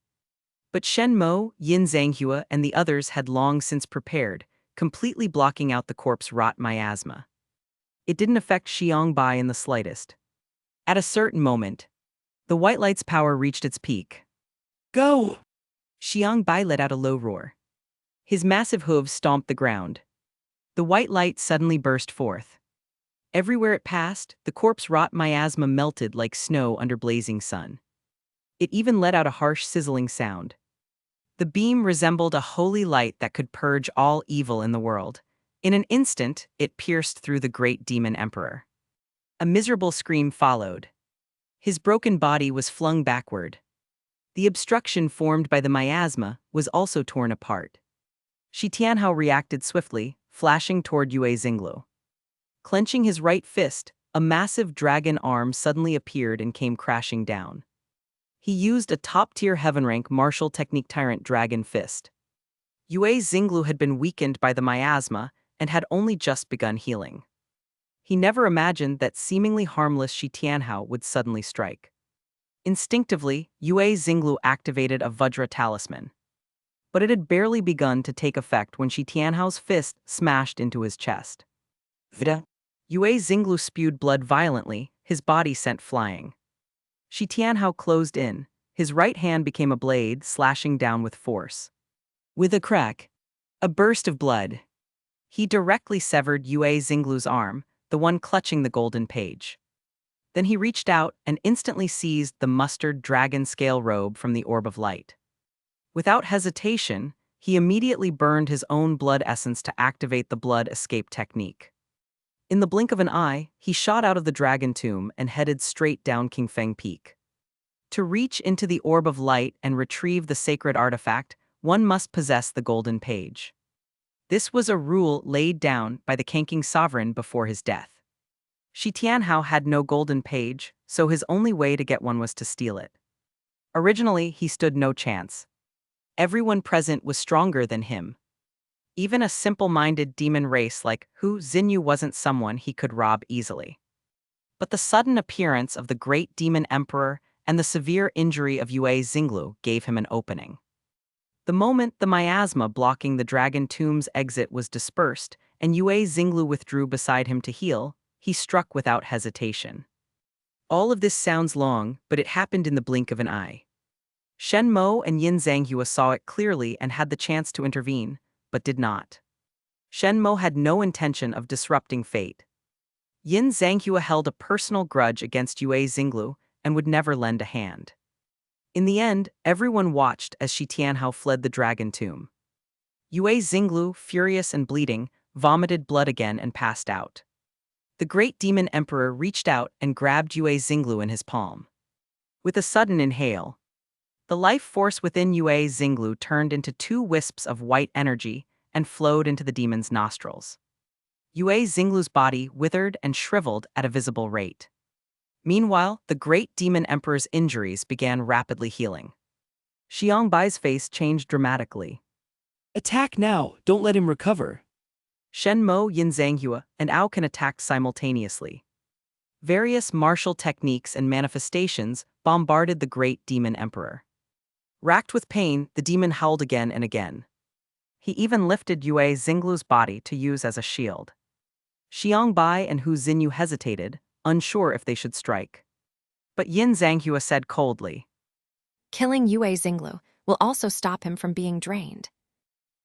But Shen Mo, Yin Zhanghua, and the others had long since prepared, completely blocking out the corpse-rot miasma. It didn't affect Xiangbai in the slightest. At a certain moment, the white light's power reached its peak. Go! Xiangbai let out a low roar. His massive hooves stomped the ground. The white light suddenly burst forth. Everywhere it passed, the corpse-rot miasma melted like snow under blazing sun. It even let out a harsh sizzling sound. The beam resembled a holy light that could purge all evil in the world. In an instant, it pierced through the great demon emperor. A miserable scream followed. His broken body was flung backward. The obstruction formed by the miasma was also torn apart. Shi Tianhao reacted swiftly, flashing toward Yue Xinglu. Clenching his right fist, a massive dragon arm suddenly appeared and came crashing down. He used a top-tier heaven-rank martial technique tyrant dragon fist. Yue Xinglu had been weakened by the miasma and had only just begun healing. He never imagined that seemingly harmless Shi Tianhao would suddenly strike. Instinctively, Yue Xinglu activated a Vajra talisman. But it had barely begun to take effect when Shi Tianhao's fist smashed into his chest. Vida. Yue Xinglu spewed blood violently, his body sent flying. Shi Tianhao closed in. His right hand became a blade, slashing down with force. With a crack, a burst of blood, he directly severed Yue Xinglu's arm, the one clutching the golden page. Then he reached out and instantly seized the mustard dragon scale robe from the orb of light. Without hesitation, he immediately burned his own blood essence to activate the blood escape technique. In the blink of an eye, he shot out of the dragon tomb and headed straight down Qingfeng Peak. To reach into the orb of light and retrieve the sacred artifact, one must possess the golden page. This was a rule laid down by the Qingqing sovereign before his death. Shi Tianhao had no golden page, so his only way to get one was to steal it. Originally, he stood no chance. Everyone present was stronger than him. Even a simple-minded demon race like Hu Xinyu wasn't someone he could rob easily. But the sudden appearance of the great demon emperor and the severe injury of Yue Xinglu gave him an opening. The moment the miasma blocking the dragon tomb's exit was dispersed and Yue Xinglu withdrew beside him to heal, he struck without hesitation. All of this sounds long, but it happened in the blink of an eye. Shen Mo and Yin Zhanghua saw it clearly and had the chance to intervene, but did not. Shen Mo had no intention of disrupting fate. Yin Zhanghua held a personal grudge against Yue Xinglu and would never lend a hand. In the end, everyone watched as Shi Tianhao fled the dragon tomb. Yue Xinglu, furious and bleeding, vomited blood again and passed out. The great demon emperor reached out and grabbed Yue Xinglu in his palm. With a sudden inhale, the life force within Yue Xinglu turned into two wisps of white energy and flowed into the demon's nostrils. Yue Xinglu's body withered and shriveled at a visible rate. Meanwhile, the great demon emperor's injuries began rapidly healing. Xiangbai's face changed dramatically. Attack now, don't let him recover. Shen Mo, Yin Zhanghua, and Ao can attack simultaneously. Various martial techniques and manifestations bombarded the great demon emperor. Racked with pain, the demon howled again and again. He even lifted Yue Xinglu's body to use as a shield. Xiangbai and Hu Xinyu hesitated, unsure if they should strike. But Yin Zhanghua said coldly, Killing Yue Xinglu will also stop him from being drained.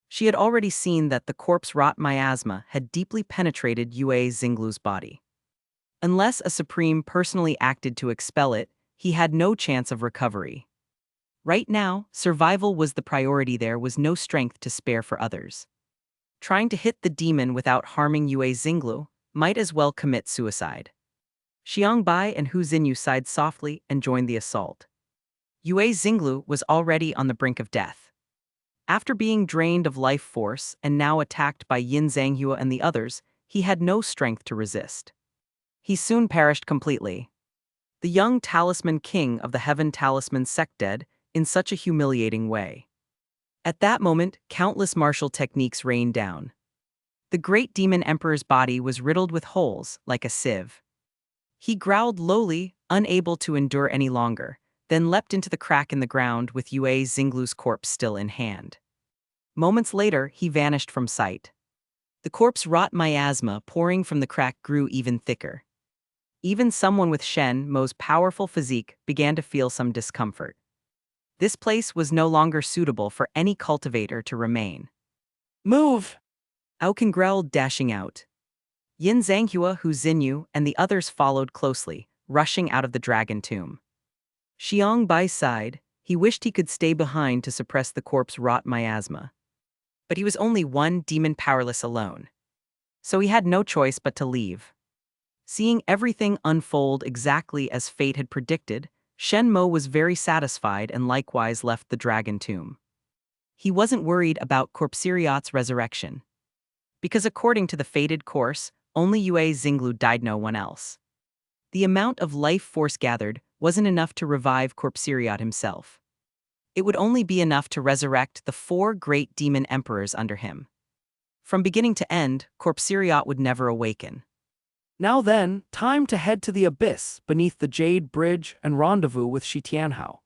She had already seen that the corpse-wrought miasma had deeply penetrated Yue Xinglu's body. Unless a supreme personally acted to expel it, he had no chance of recovery. Right now, survival was the priority. There was no strength to spare for others. Trying to hit the demon without harming Yue Xinglu might as well commit suicide. Xiangbai and Hu Xinyu sighed softly and joined the assault. Yue Xinglu was already on the brink of death. After being drained of life force and now attacked by Yin Zhanghua and the others, he had no strength to resist. He soon perished completely. The young talisman king of the Heaven Talisman Sect dead in such a humiliating way. At that moment, countless martial techniques rained down. The great demon emperor's body was riddled with holes like a sieve. He growled lowly, unable to endure any longer, then leapt into the crack in the ground with Yue Xinglu's corpse still in hand. Moments later, he vanished from sight. The corpse-wrought miasma pouring from the crack grew even thicker. Even someone with Shen Mo's powerful physique began to feel some discomfort. This place was no longer suitable for any cultivator to remain. Move! Aokin growled, dashing out. Yin Zhanghua, Hu Xinyu, and the others followed closely, rushing out of the dragon tomb. Xiangbai sighed. He wished he could stay behind to suppress the corpse-wrought miasma. But he was only one demon powerless alone. So he had no choice but to leave. Seeing everything unfold exactly as fate had predicted, Shen Mo was very satisfied and likewise left the dragon tomb. He wasn't worried about Corpsiriot's resurrection. Because according to the fated course, only Yue Xinglu died, no one else. The amount of life force gathered wasn't enough to revive Corpsiriot himself. It would only be enough to resurrect the 4 great demon emperors under him. From beginning to end, Corpsiriot would never awaken. Now then, time to head to the abyss beneath the Jade Bridge and rendezvous with Shi Tianhao.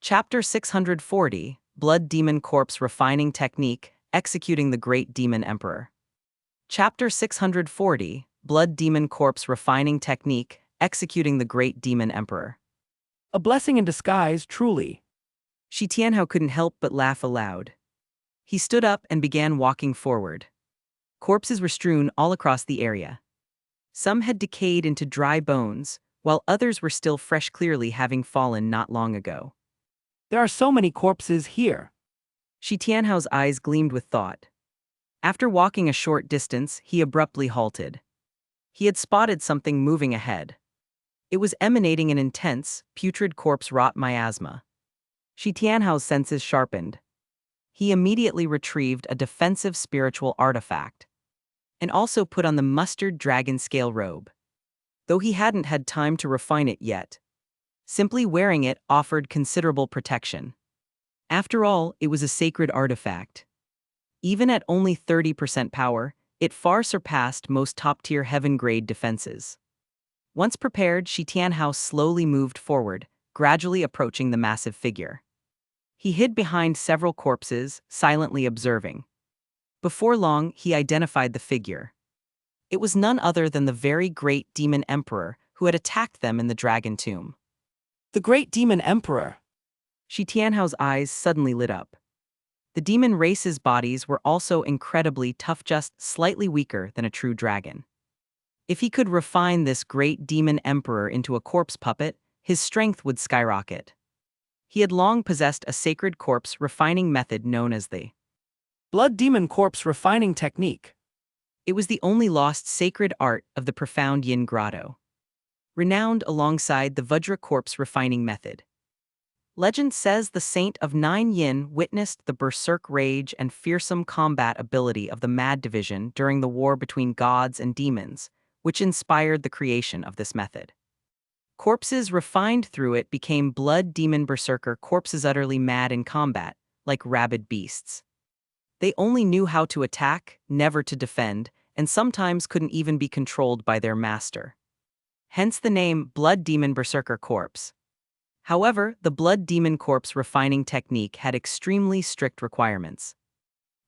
Chapter 640, Blood Demon Corpse Refining Technique, Executing the Great Demon Emperor. Chapter 640, Blood Demon Corpse Refining Technique, executing the great demon emperor. A blessing in disguise, truly. Shi Tianhao couldn't help but laugh aloud. He stood up and began walking forward. Corpses were strewn all across the area. Some had decayed into dry bones, while others were still fresh, clearly having fallen not long ago. There are so many corpses here. Shi Tianhao's eyes gleamed with thought. After walking a short distance, he abruptly halted. He had spotted something moving ahead. It was emanating an intense, putrid corpse-rot miasma. Shi Tianhao's senses sharpened. He immediately retrieved a defensive spiritual artifact, and also put on the mustard dragon scale robe. Though he hadn't had time to refine it yet, simply wearing it offered considerable protection. After all, it was a sacred artifact. Even at only 30% power, it far surpassed most top-tier heaven-grade defenses. Once prepared, Shi Tianhao slowly moved forward, gradually approaching the massive figure. He hid behind several corpses, silently observing. Before long, he identified the figure. It was none other than the very great demon emperor who had attacked them in the dragon tomb. The great demon emperor. Shi Tianhao's eyes suddenly lit up. The demon race's bodies were also incredibly tough, just slightly weaker than a true dragon. If he could refine this great demon emperor into a corpse puppet, his strength would skyrocket. He had long possessed a sacred corpse refining method known as the Blood demon corpse refining technique. It was the only lost sacred art of the profound Yin grotto, renowned alongside the Vajra corpse refining method. Legend says the Saint of Nine Yin witnessed the berserk rage and fearsome combat ability of the Mad Division during the war between gods and demons, which inspired the creation of this method. Corpses refined through it became blood demon berserker corpses utterly mad in combat, like rabid beasts. They only knew how to attack, never to defend, and sometimes couldn't even be controlled by their master. Hence the name Blood Demon Berserker Corpse. However, the Blood Demon Corpse refining technique had extremely strict requirements.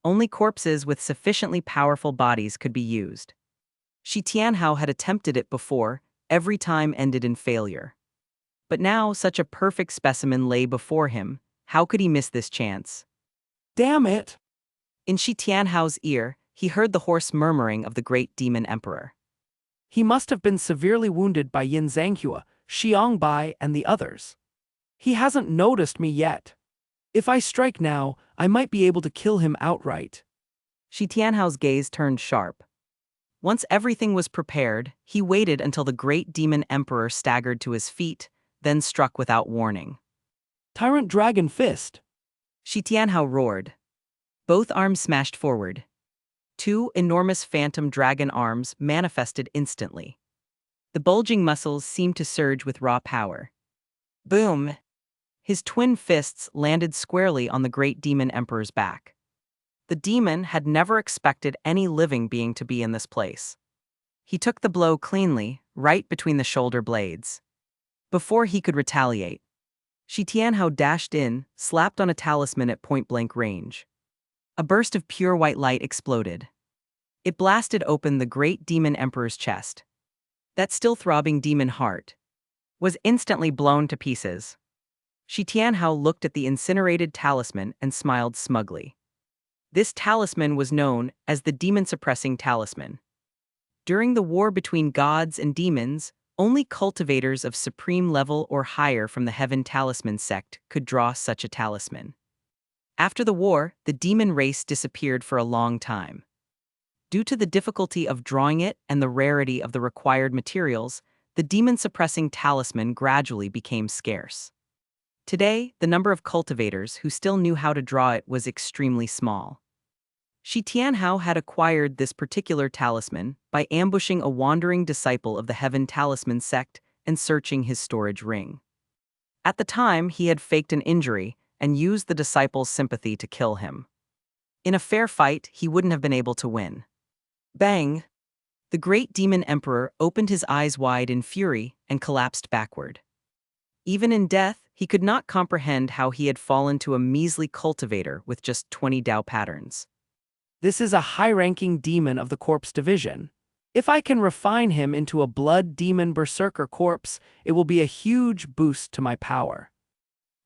Only corpses with sufficiently powerful bodies could be used. Shi Tianhao had attempted it before, every time ended in failure. But now such a perfect specimen lay before him, how could he miss this chance? Damn it! In Shi Tianhao's ear, he heard the hoarse murmuring of the great demon emperor. He must have been severely wounded by Yin Zhanghua, Xiangbai, and the others. He hasn't noticed me yet. If I strike now, I might be able to kill him outright. Shi Tianhao's gaze turned sharp. Once everything was prepared, he waited until the great demon emperor staggered to his feet, then struck without warning. Tyrant Dragon Fist! Shi Tianhao roared. Both arms smashed forward. Two enormous phantom dragon arms manifested instantly. The bulging muscles seemed to surge with raw power. Boom! His twin fists landed squarely on the great demon emperor's back. The demon had never expected any living being to be in this place. He took the blow cleanly, right between the shoulder blades. Before he could retaliate, Shi Tianhao dashed in, slapped on a talisman at point-blank range. A burst of pure white light exploded. It blasted open the great demon emperor's chest. That still throbbing demon heart was instantly blown to pieces. Shi Tianhao looked at the incinerated talisman and smiled smugly. This talisman was known as the demon-suppressing talisman. During the war between gods and demons, only cultivators of supreme level or higher from the Qingxuan Sect could draw such a talisman. After the war, the demon race disappeared for a long time. Due to the difficulty of drawing it and the rarity of the required materials, the demon-suppressing talisman gradually became scarce. Today, the number of cultivators who still knew how to draw it was extremely small. Shi Tianhao had acquired this particular talisman by ambushing a wandering disciple of the Qingxuan Sect and searching his storage ring. At the time, he had faked an injury and used the disciple's sympathy to kill him. In a fair fight, he wouldn't have been able to win. Bang! The great demon emperor opened his eyes wide in fury and collapsed backward. Even in death, he could not comprehend how he had fallen to a measly cultivator with just 20 Dao patterns. This is a high-ranking demon of the corpse division. If I can refine him into a blood demon berserker corpse, it will be a huge boost to my power.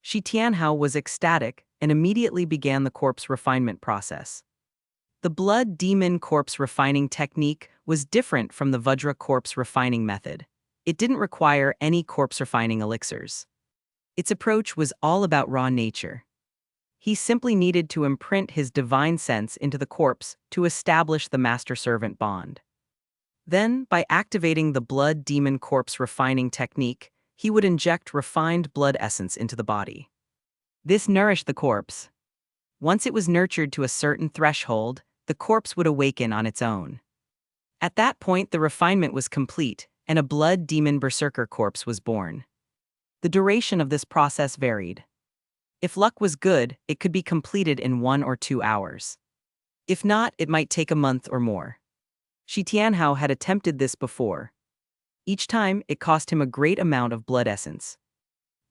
Shi Tianhao was ecstatic and immediately began the corpse refinement process. The blood demon corpse refining technique was different from the Vajra corpse refining method. It didn't require any corpse refining elixirs. Its approach was all about raw nature. He simply needed to imprint his divine sense into the corpse to establish the master-servant bond. Then, by activating the blood demon corpse refining technique, he would inject refined blood essence into the body. This nourished the corpse. Once it was nurtured to a certain threshold, the corpse would awaken on its own. At that point, the refinement was complete, and a blood demon berserker corpse was born. The duration of this process varied. If luck was good, it could be completed in 1 or 2 hours. If not, it might take a month or more. Shi Tianhao had attempted this before. Each time, it cost him a great amount of blood essence.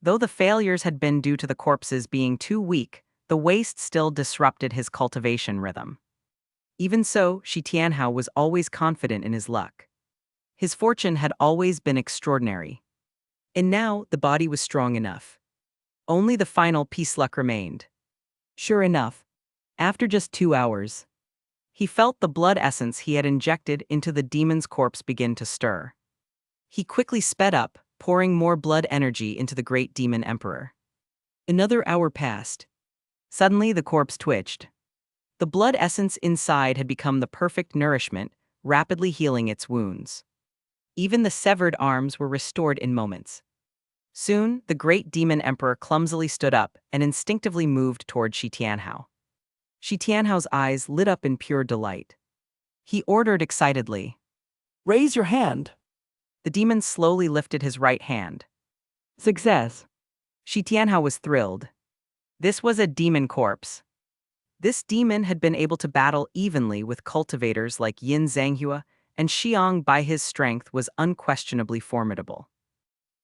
Though the failures had been due to the corpses being too weak, the waste still disrupted his cultivation rhythm. Even so, Shi Tianhao was always confident in his luck. His fortune had always been extraordinary. And now, the body was strong enough. Only the final piece luck remained. Sure enough, after just 2 hours, he felt the blood essence he had injected into the demon's corpse begin to stir. He quickly sped up, pouring more blood energy into the great demon emperor. Another hour passed. Suddenly, the corpse twitched. The blood essence inside had become the perfect nourishment, rapidly healing its wounds. Even the severed arms were restored in moments. Soon, the great demon emperor clumsily stood up and instinctively moved toward Shi Tianhao. Shi Tianhao's eyes lit up in pure delight. He ordered excitedly, Raise your hand. The demon slowly lifted his right hand. Success! Shi Tianhao was thrilled. This was a demon corpse. This demon had been able to battle evenly with cultivators like Yin Zhanghua, and Xiang by his strength was unquestionably formidable.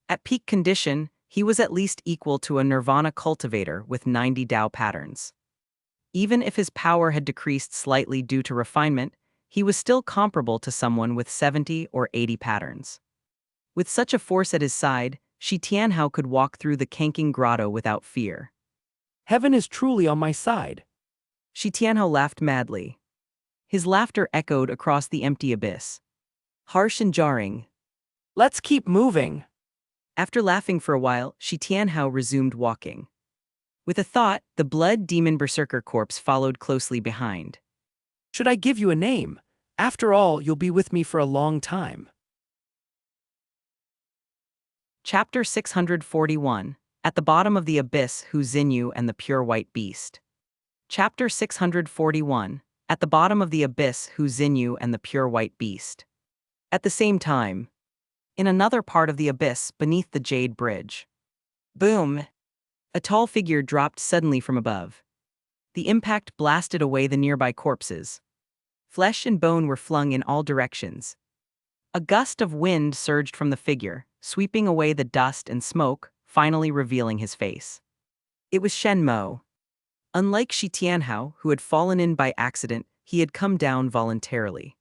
At peak condition, he was at least equal to a nirvana cultivator with 90 Dao patterns. Even if his power had decreased slightly due to refinement, he was still comparable to someone with 70 or 80 patterns. With such a force at his side, Shi Tianhao could walk through the Kanking grotto without fear. Heaven is truly on my side. Shi Tianhao laughed madly. His laughter echoed across the empty abyss. Harsh and jarring. Let's keep moving. After laughing for a while, Shi Tianhao resumed walking. With a thought, the blood demon berserker corpse followed closely behind. Should I give you a name? After all, you'll be with me for a long time. Chapter 641, At the Bottom of the Abyss, Hu Xinyu and the Pure White Beast. Chapter 641, At the Bottom of the Abyss, Hu Xinyu and the Pure White Beast. At the same time, in another part of the abyss beneath the Jade Bridge. Boom! A tall figure dropped suddenly from above. The impact blasted away the nearby corpses. Flesh and bone were flung in all directions. A gust of wind surged from the figure, sweeping away the dust and smoke, finally revealing his face. It was Shen Mo. Unlike Shi Tianhao, who had fallen in by accident, he had come down voluntarily.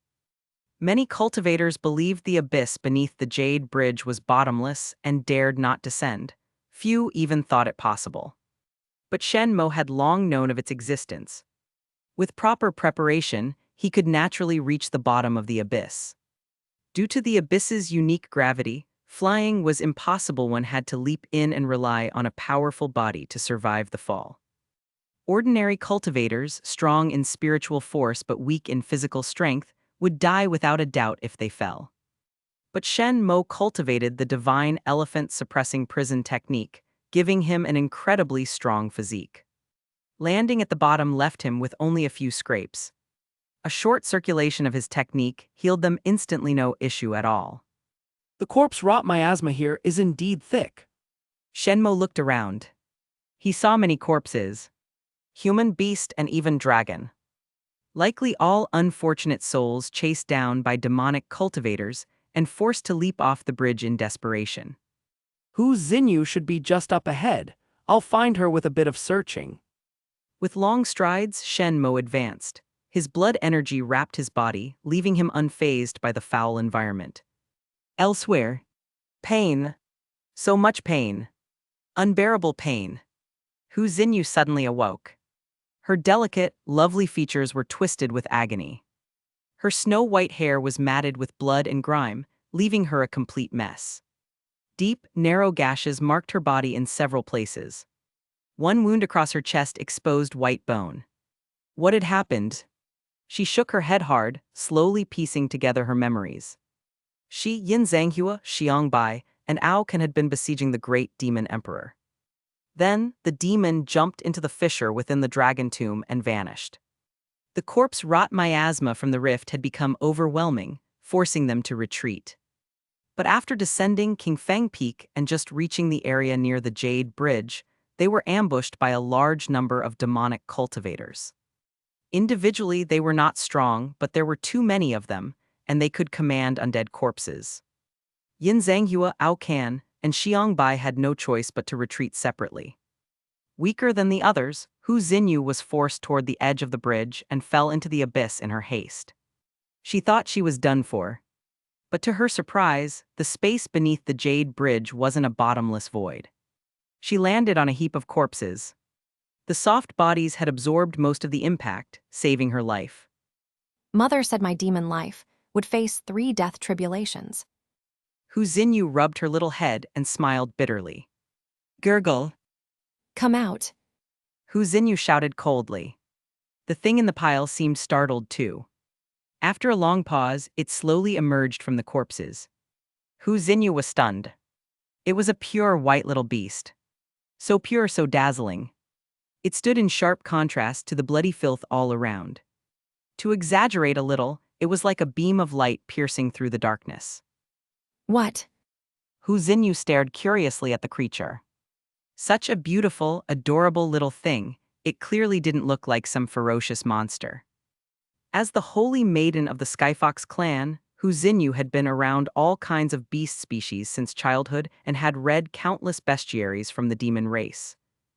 Many cultivators believed the abyss beneath the Jade Bridge was bottomless and dared not descend. Few even thought it possible. But Shen Mo had long known of its existence. With proper preparation, he could naturally reach the bottom of the abyss. Due to the abyss's unique gravity, flying was impossible. One had to leap in and rely on a powerful body to survive the fall. Ordinary cultivators, strong in spiritual force but weak in physical strength, would die without a doubt if they fell. But Shen Mo cultivated the divine elephant-suppressing prison technique, giving him an incredibly strong physique. Landing at the bottom left him with only a few scrapes. A short circulation of his technique healed them instantly, no issue at all. The corpse-rot miasma here is indeed thick. Shen Mo looked around. He saw many corpses. Human, beast, and even dragon. Likely all unfortunate souls chased down by demonic cultivators and forced to leap off the bridge in desperation. Hu Xinyu should be just up ahead. I'll find her with a bit of searching. With long strides, Shen Mo advanced. His blood energy wrapped his body, leaving him unfazed by the foul environment. Elsewhere, pain. So much pain. Unbearable pain. Hu Xinyu suddenly awoke. Her delicate, lovely features were twisted with agony. Her snow-white hair was matted with blood and grime, leaving her a complete mess. Deep, narrow gashes marked her body in several places. One wound across her chest exposed white bone. What had happened? She shook her head hard, slowly piecing together her memories. She, Yin Zhanghua, Xiangbai, and Ao Can had been besieging the great demon emperor. Then, the demon jumped into the fissure within the dragon tomb and vanished. The corpse-wrought miasma from the rift had become overwhelming, forcing them to retreat. But after descending Qingfeng Peak and just reaching the area near the Jade Bridge, they were ambushed by a large number of demonic cultivators. Individually, they were not strong, but there were too many of them, and they could command undead corpses. Yin Zhanghua, Ao Can, and Xiangbai had no choice but to retreat separately. Weaker than the others, Hu Xinyu was forced toward the edge of the bridge and fell into the abyss in her haste. She thought she was done for. But to her surprise, the space beneath the Jade Bridge wasn't a bottomless void. She landed on a heap of corpses. The soft bodies had absorbed most of the impact, saving her life. Mother said my demon life would face 3 death tribulations. Hu Xinyu rubbed her little head and smiled bitterly. Gurgle. Come out. Hu Xinyu shouted coldly. The thing in the pile seemed startled too. After a long pause, it slowly emerged from the corpses. Hu Xinyu was stunned. It was a pure white little beast. So pure, so dazzling. It stood in sharp contrast to the bloody filth all around. To exaggerate a little, it was like a beam of light piercing through the darkness. What? Hu Xinyu stared curiously at the creature. Such a beautiful, adorable little thing, it clearly didn't look like some ferocious monster. As the holy maiden of the Skyfox clan, Hu Xinyu had been around all kinds of beast species since childhood and had read countless bestiaries from the demon race.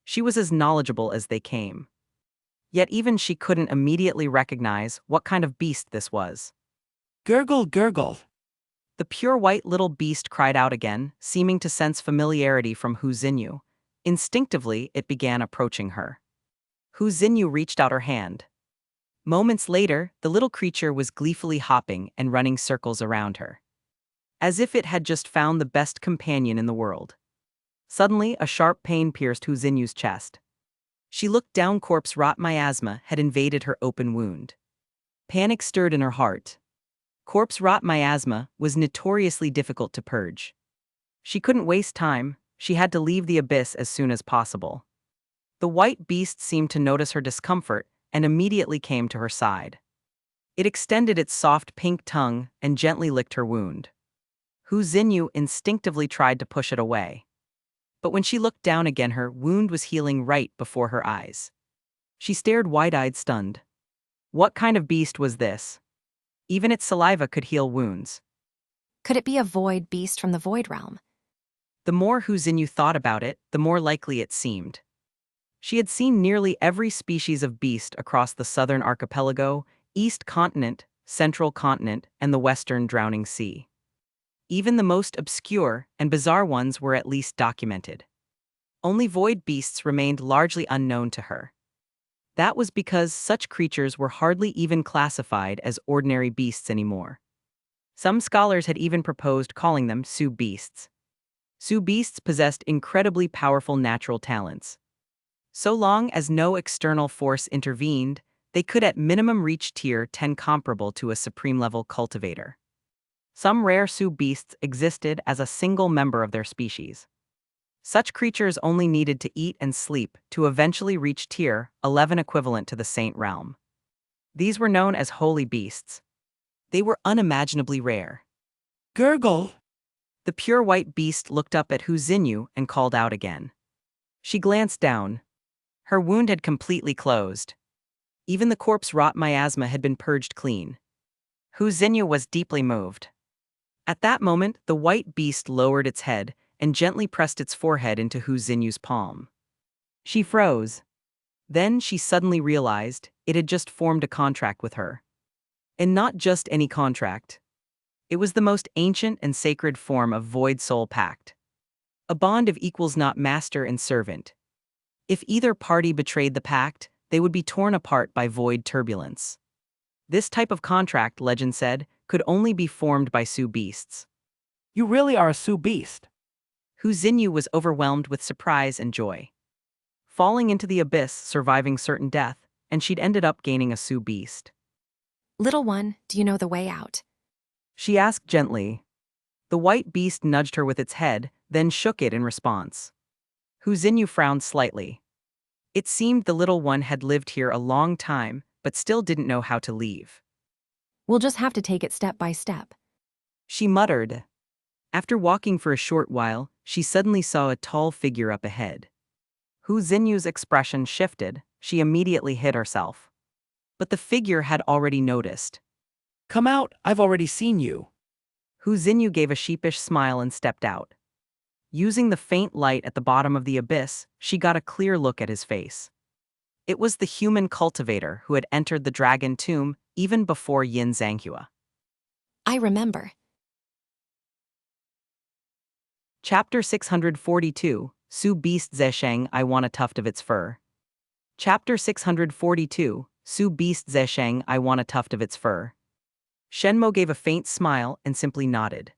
She was as knowledgeable as they came. Yet even she couldn't immediately recognize what kind of beast this was. Gurgle, gurgle. The pure white little beast cried out again, seeming to sense familiarity from Hu Xinyu. Instinctively, it began approaching her. Hu Xinyu reached out her hand. Moments later, the little creature was gleefully hopping and running circles around her. As if it had just found the best companion in the world. Suddenly, a sharp pain pierced Hu Xinyu's chest. She looked down. Corpse-wrought miasma had invaded her open wound. Panic stirred in her heart. Corpse-wrought miasma was notoriously difficult to purge. She couldn't waste time, she had to leave the abyss as soon as possible. The white beast seemed to notice her discomfort and immediately came to her side. It extended its soft pink tongue and gently licked her wound. Hu Xinyu instinctively tried to push it away. But when she looked down again, her wound was healing right before her eyes. She stared wide-eyed, stunned. What kind of beast was this? Even its saliva could heal wounds. Could it be a void beast from the void realm? The more Hu Xinyu thought about it, the more likely it seemed. She had seen nearly every species of beast across the southern archipelago, east continent, central continent, and the western drowning sea. Even the most obscure and bizarre ones were at least documented. Only void beasts remained largely unknown to her. That was because such creatures were hardly even classified as ordinary beasts anymore. Some scholars had even proposed calling them Su beasts. Su beasts possessed incredibly powerful natural talents. So long as no external force intervened, they could at minimum reach tier 10 comparable to a supreme-level cultivator. Some rare Su beasts existed as a single member of their species. Such creatures only needed to eat and sleep to eventually reach tier 11 equivalent to the Saint realm. These were known as holy beasts. They were unimaginably rare. Gurgle. The pure white beast looked up at Hu Xinyu and called out again. She glanced down. Her wound had completely closed. Even the corpse-wrought miasma had been purged clean. Hu Xinyu was deeply moved. At that moment, the white beast lowered its head and gently pressed its forehead into Hu Xinyu's palm. She froze. Then she suddenly realized it had just formed a contract with her. And not just any contract. It was the most ancient and sacred form of void soul pact. A bond of equals, not master and servant. If either party betrayed the pact, they would be torn apart by void turbulence. This type of contract, legend said, could only be formed by Su beasts. You really are a Su beast. Hu Xinyu was overwhelmed with surprise and joy. Falling into the abyss, surviving certain death, and she'd ended up gaining a Su beast. Little one, do you know the way out? She asked gently. The white beast nudged her with its head, then shook it in response. Hu Xinyu frowned slightly. It seemed the little one had lived here a long time, but still didn't know how to leave. We'll just have to take it step by step. She muttered. After walking for a short while, she suddenly saw a tall figure up ahead. Hu Xinyu's expression shifted. She immediately hid herself. But the figure had already noticed. Come out, I've already seen you. Hu Xinyu gave a sheepish smile and stepped out. Using the faint light at the bottom of the abyss, she got a clear look at his face. It was the human cultivator who had entered the dragon tomb even before Yin Zhanghua. I remember. Chapter 642, Su Beast Zesheng, I want a tuft of its fur. Chapter 642, Su Beast Zesheng, I want a tuft of its fur. Shen Mo gave a faint smile and simply nodded.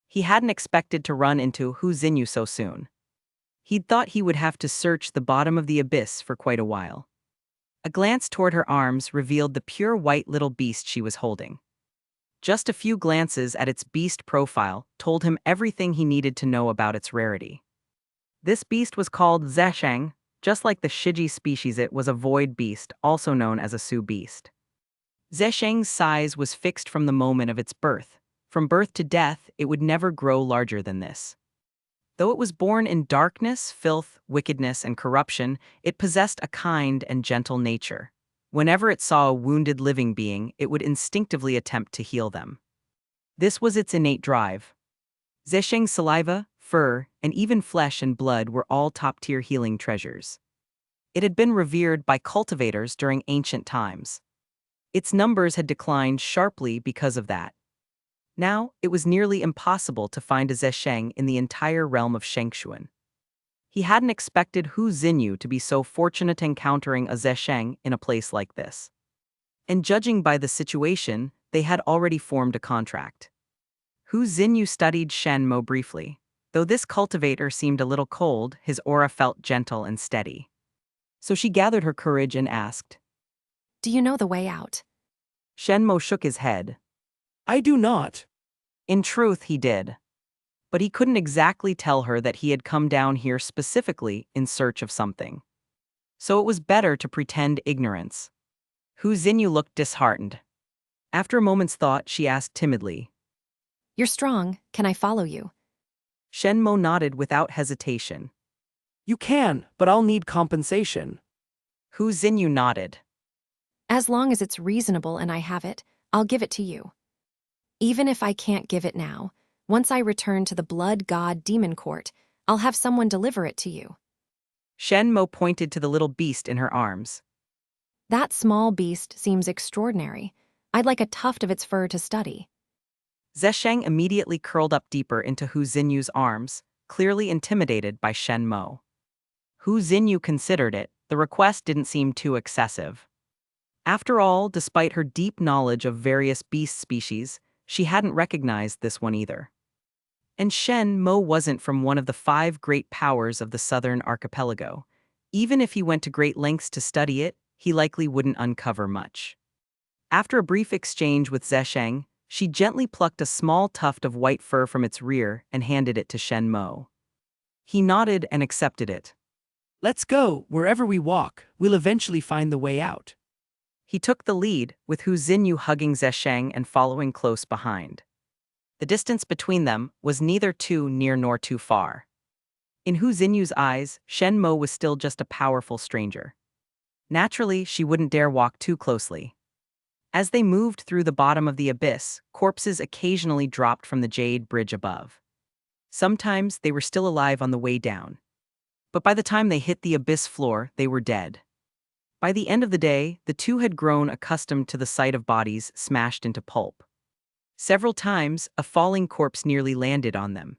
He hadn't expected to run into Hu Xinyu so soon. He'd thought he would have to search the bottom of the abyss for quite a while. A glance toward her arms revealed the pure white little beast she was holding. Just a few glances at its beast profile told him everything he needed to know about its rarity. This beast was called Zesheng, just like the Shiji species. It was a void beast, also known as a Su beast. Zesheng's size was fixed from the moment of its birth. From birth to death, it would never grow larger than this. Though it was born in darkness, filth, wickedness, and corruption, it possessed a kind and gentle nature. Whenever it saw a wounded living being, it would instinctively attempt to heal them. This was its innate drive. Zesheng's saliva, fur, and even flesh and blood were all top-tier healing treasures. It had been revered by cultivators during ancient times. Its numbers had declined sharply because of that. Now, it was nearly impossible to find a Zesheng in the entire realm of Qingxuan. He hadn't expected Hu Xinyu to be so fortunate encountering a Zesheng in a place like this. And judging by the situation, they had already formed a contract. Hu Xinyu studied Shen Mo briefly. Though this cultivator seemed a little cold, his aura felt gentle and steady. So she gathered her courage and asked, Do you know the way out? Shen Mo shook his head. I do not. In truth, he did. But he couldn't exactly tell her that he had come down here specifically in search of something. So it was better to pretend ignorance. Hu Xinyu looked disheartened. After a moment's thought, she asked timidly, You're strong, can I follow you? Shen Mo nodded without hesitation. You can, but I'll need compensation. Hu Xinyu nodded. As long as it's reasonable and I have it, I'll give it to you. Even if I can't give it now, once I return to the Blood God Demon Court, I'll have someone deliver it to you. Shen Mo pointed to the little beast in her arms. That small beast seems extraordinary. I'd like a tuft of its fur to study. Zesheng immediately curled up deeper into Hu Xinyu's arms, clearly intimidated by Shen Mo. Hu Xinyu considered it. The request didn't seem too excessive. After all, despite her deep knowledge of various beast species, she hadn't recognized this one either. And Shen Mo wasn't from one of the 5 great powers of the southern archipelago. Even if he went to great lengths to study it, he likely wouldn't uncover much. After a brief exchange with Zesheng, she gently plucked a small tuft of white fur from its rear and handed it to Shen Mo. He nodded and accepted it. Let's go, wherever we walk, we'll eventually find the way out. He took the lead, with Hu Xinyu hugging Zesheng and following close behind. The distance between them was neither too near nor too far. In Hu Xinyu's eyes, Shen Mo was still just a powerful stranger. Naturally, she wouldn't dare walk too closely. As they moved through the bottom of the abyss, corpses occasionally dropped from the jade bridge above. Sometimes they were still alive on the way down. But by the time they hit the abyss floor, they were dead. By the end of the day, the two had grown accustomed to the sight of bodies smashed into pulp. Several times, a falling corpse nearly landed on them.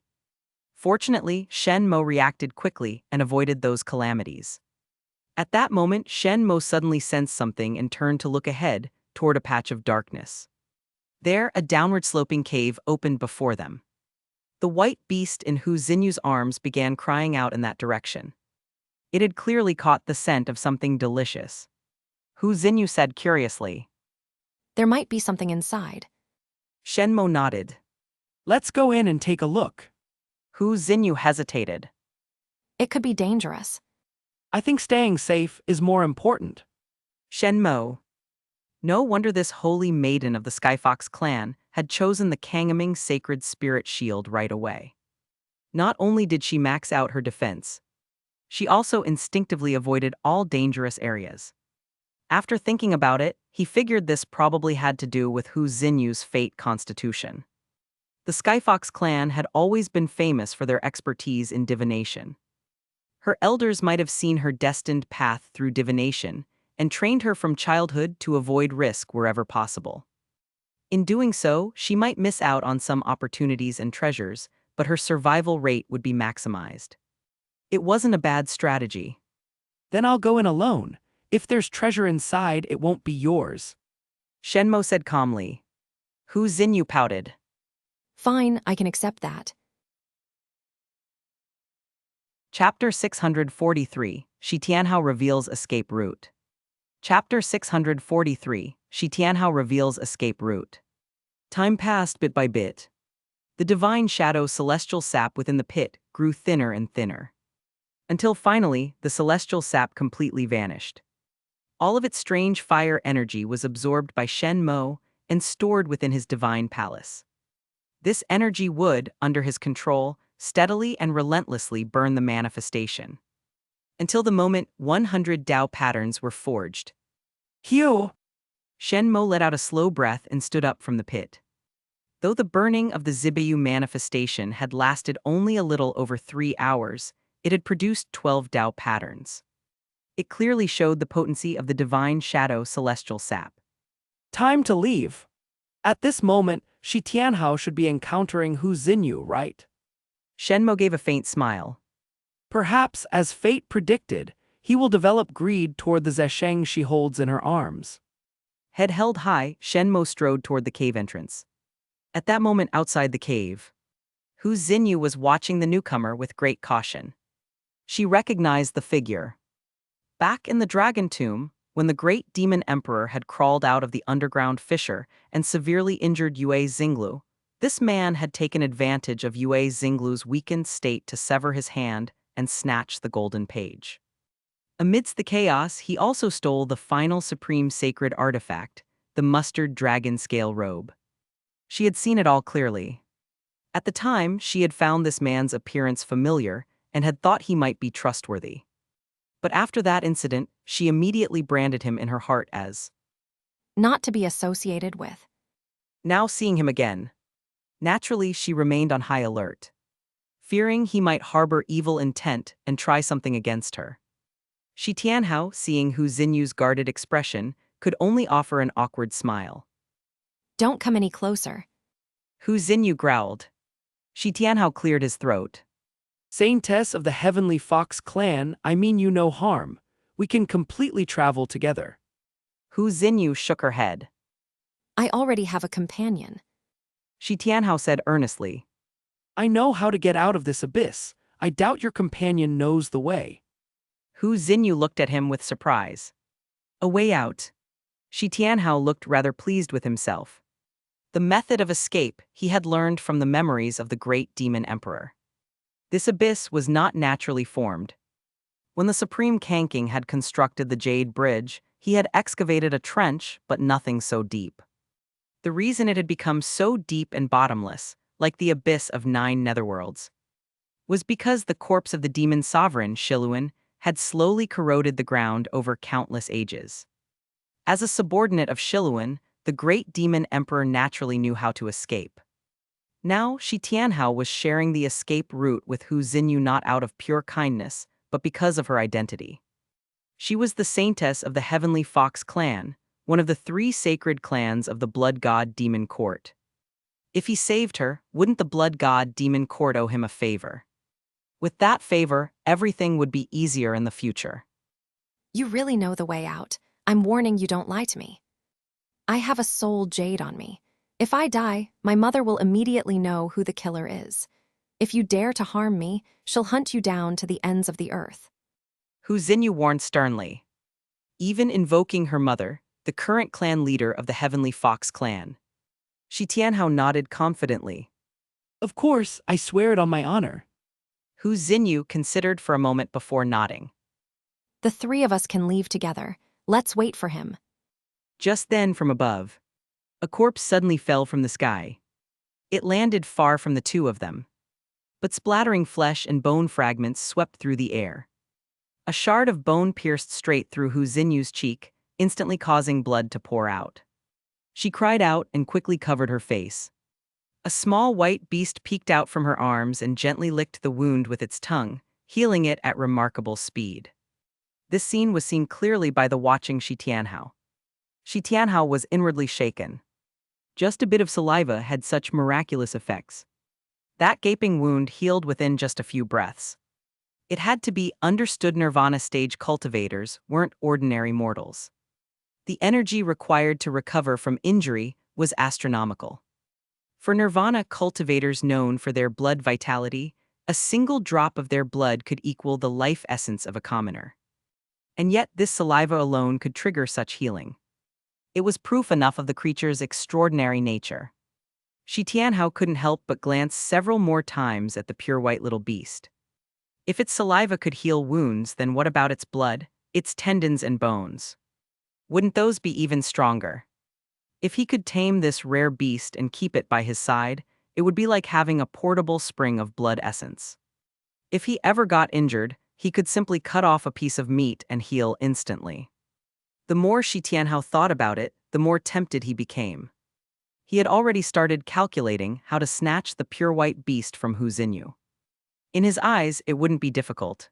Fortunately, Shen Mo reacted quickly and avoided those calamities. At that moment, Shen Mo suddenly sensed something and turned to look ahead, toward a patch of darkness. There, a downward-sloping cave opened before them. The white beast in Hu Xinyu's arms began crying out in that direction. It had clearly caught the scent of something delicious. Hu Xinyu said curiously. There might be something inside. Shen Mo nodded. Let's go in and take a look. Hu Xinyu hesitated. It could be dangerous. I think staying safe is more important. Shen Mo. No wonder this holy maiden of the Skyfox clan had chosen the Kangaming sacred spirit shield right away. Not only did she max out her defense, she also instinctively avoided all dangerous areas. After thinking about it, he figured this probably had to do with Hu Xinyu's fate constitution. The Skyfox clan had always been famous for their expertise in divination. Her elders might have seen her destined path through divination and trained her from childhood to avoid risk wherever possible. In doing so, she might miss out on some opportunities and treasures, but her survival rate would be maximized. It wasn't a bad strategy. Then I'll go in alone. If there's treasure inside, it won't be yours. Shen Mo said calmly. Hu Xinyu pouted. Fine, I can accept that. Chapter 643, Shi Tianhao reveals escape route. Chapter 643, Shi Tianhao reveals escape route. Time passed bit by bit. The divine shadow celestial sap within the pit grew thinner and thinner. Until finally, the celestial sap completely vanished. All of its strange fire energy was absorbed by Shen Mo and stored within his divine palace. This energy would, under his control, steadily and relentlessly burn the manifestation. Until the moment 100 Dao patterns were forged. Hugh! Shen Mo let out a slow breath and stood up from the pit. Though the burning of the Zibayu manifestation had lasted only a little over 3 hours, it had produced 12 Dao patterns. It clearly showed the potency of the divine shadow celestial sap. Time to leave. At this moment, Shi Tianhao should be encountering Hu Xinyu, right? Shen Mo gave a faint smile. Perhaps, as fate predicted, he will develop greed toward the zesheng she holds in her arms. Head held high, Shen Mo strode toward the cave entrance. At that moment outside the cave, Hu Xinyu was watching the newcomer with great caution. She recognized the figure. Back in the dragon tomb, when the great demon emperor had crawled out of the underground fissure and severely injured Yue Xinglu, this man had taken advantage of Yue Xinglu's weakened state to sever his hand and snatch the golden page. Amidst the chaos, he also stole the final supreme sacred artifact, the mustard dragon scale robe. She had seen it all clearly. At the time, she had found this man's appearance familiar and had thought he might be trustworthy. But after that incident, she immediately branded him in her heart as Not to be associated with. now seeing him again. Naturally, she remained on high alert, fearing he might harbor evil intent and try something against her. Shi Tianhao, seeing Hu Xinyu's guarded expression, could only offer an awkward smile. Don't come any closer. Hu Xinyu growled. Shi Tianhao cleared his throat. Saintess of the Heavenly Fox clan, I mean you no harm. We can completely travel together. Hu Xinyu shook her head. I already have a companion. Shi Tianhao said earnestly. I know how to get out of this abyss. I doubt your companion knows the way. Hu Xinyu looked at him with surprise. A way out. Shi Tianhao looked rather pleased with himself. The method of escape he had learned from the memories of the great demon emperor. This abyss was not naturally formed. When the Supreme Kanking had constructed the Jade Bridge, he had excavated a trench, but nothing so deep. The reason it had become so deep and bottomless, like the abyss of 9 netherworlds, was because the corpse of the demon sovereign, Shiluan, had slowly corroded the ground over countless ages. As a subordinate of Shiluan, the great demon emperor naturally knew how to escape. Now, Shi Tianhao was sharing the escape route with Hu Xinyu not out of pure kindness, but because of her identity. She was the saintess of the Heavenly Fox clan, one of the three sacred clans of the blood god demon court. If he saved her, wouldn't the blood god demon court owe him a favor? With that favor, everything would be easier in the future. You really know the way out. I'm warning you, don't lie to me. I have a soul jade on me. If I die, my mother will immediately know who the killer is. If you dare to harm me, she'll hunt you down to the ends of the earth. Hu Xinyu warned sternly, even invoking her mother, the current clan leader of the Heavenly Fox clan. Shi Tianhao nodded confidently. Of course, I swear it on my honor. Hu Xinyu considered for a moment before nodding. The three of us can leave together. Let's wait for him. Just then, from above, a corpse suddenly fell from the sky. It landed far from the two of them, but splattering flesh and bone fragments swept through the air. A shard of bone pierced straight through Hu Xinyu's cheek, instantly causing blood to pour out. She cried out and quickly covered her face. A small white beast peeked out from her arms and gently licked the wound with its tongue, healing it at remarkable speed. This scene was seen clearly by the watching Shi Tianhao. Shi Tianhao was inwardly shaken. Just a bit of saliva had such miraculous effects. That gaping wound healed within just a few breaths. It had to be understood Nirvana stage cultivators weren't ordinary mortals. The energy required to recover from injury was astronomical. For Nirvana cultivators known for their blood vitality, a single drop of their blood could equal the life essence of a commoner. And yet this saliva alone could trigger such healing. It was proof enough of the creature's extraordinary nature. Shi Tianhao couldn't help but glance several more times at the pure white little beast. If its saliva could heal wounds, then what about its blood, its tendons and bones? Wouldn't those be even stronger? If he could tame this rare beast and keep it by his side, it would be like having a portable spring of blood essence. If he ever got injured, he could simply cut off a piece of meat and heal instantly. The more Shi Tianhao thought about it, the more tempted he became. He had already started calculating how to snatch the pure white beast from Hu Xinyu. In his eyes, it wouldn't be difficult.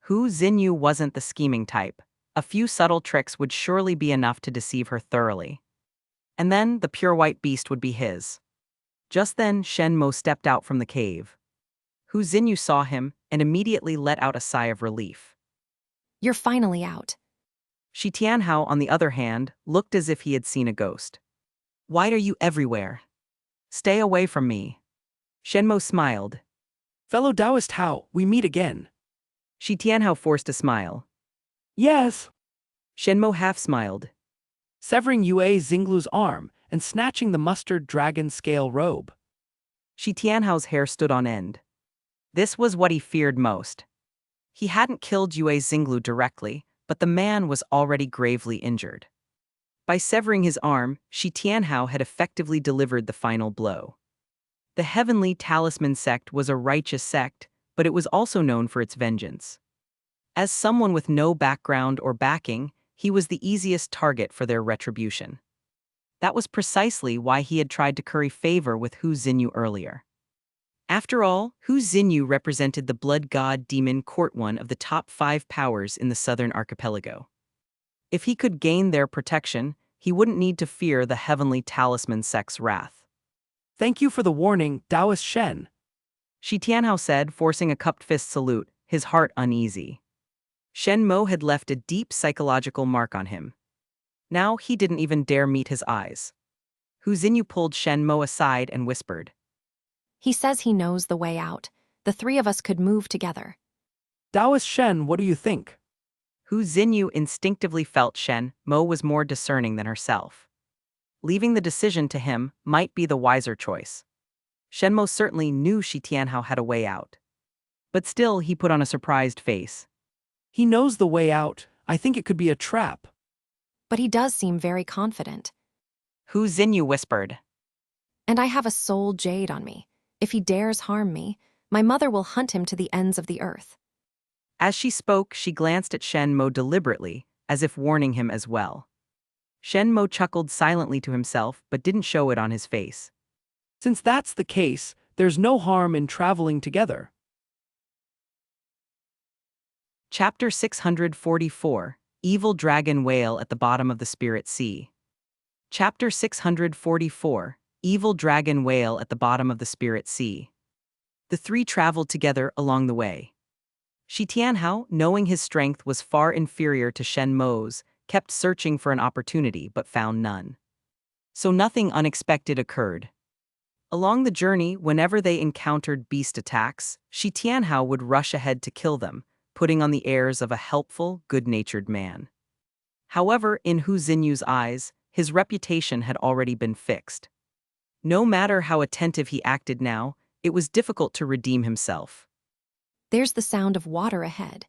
Hu Xinyu wasn't the scheming type. A few subtle tricks would surely be enough to deceive her thoroughly. And then the pure white beast would be his. Just then, Shen Mo stepped out from the cave. Hu Xinyu saw him and immediately let out a sigh of relief. You're finally out. Shi Tianhao, on the other hand, looked as if he had seen a ghost. Why are you everywhere? Stay away from me. Shen Mo smiled. Fellow Taoist Hao, we meet again. Shi Tianhao forced a smile. Yes. Shen Mo half smiled. Severing Yue Xinglu's arm and snatching the mustard dragon scale robe. Shi Tianhao's hair stood on end. This was what he feared most. He hadn't killed Yue Xinglu directly, but the man was already gravely injured. By severing his arm, Shi Tianhao had effectively delivered the final blow. The Heavenly Talisman Sect was a righteous sect, but it was also known for its vengeance. As someone with no background or backing, he was the easiest target for their retribution. That was precisely why he had tried to curry favor with Hu Xinyu earlier. After all, Hu Xinyu represented the blood god demon court, one of the top 5 powers in the southern archipelago. If he could gain their protection, he wouldn't need to fear the Heavenly Talisman Sect's wrath. Thank you for the warning, Taoist Shen. Shi Tianhao said, forcing a cupped fist salute, his heart uneasy. Shen Mo had left a deep psychological mark on him. Now he didn't even dare meet his eyes. Hu Xinyu pulled Shen Mo aside and whispered. He says he knows the way out. The three of us could move together. Taoist Shen, what do you think? Hu Xinyu instinctively felt Shen Mo was more discerning than herself. Leaving the decision to him might be the wiser choice. Shen Mo certainly knew Shi Tianhao had a way out. But still, he put on a surprised face. He knows the way out. I think it could be a trap. But he does seem very confident. Hu Xinyu whispered. And I have a soul jade on me. If he dares harm me, my mother will hunt him to the ends of the earth. As she spoke, she glanced at Shen Mo deliberately, as if warning him as well. Shen Mo chuckled silently to himself, but didn't show it on his face. Since that's the case, there's no harm in traveling together. Chapter 644, Evil Dragon Whale at the Bottom of the Spirit Sea. Chapter 644, Evil Dragon Whale at the Bottom of the Spirit Sea. The three traveled together along the way. Shi Tianhao, knowing his strength was far inferior to Shen Mo's, kept searching for an opportunity but found none. So nothing unexpected occurred. Along the journey, whenever they encountered beast attacks, Shi Tianhao would rush ahead to kill them, putting on the airs of a helpful, good-natured man. However, in Hu Xinyu's eyes, his reputation had already been fixed. No matter how attentive he acted now, it was difficult to redeem himself. There's the sound of water ahead.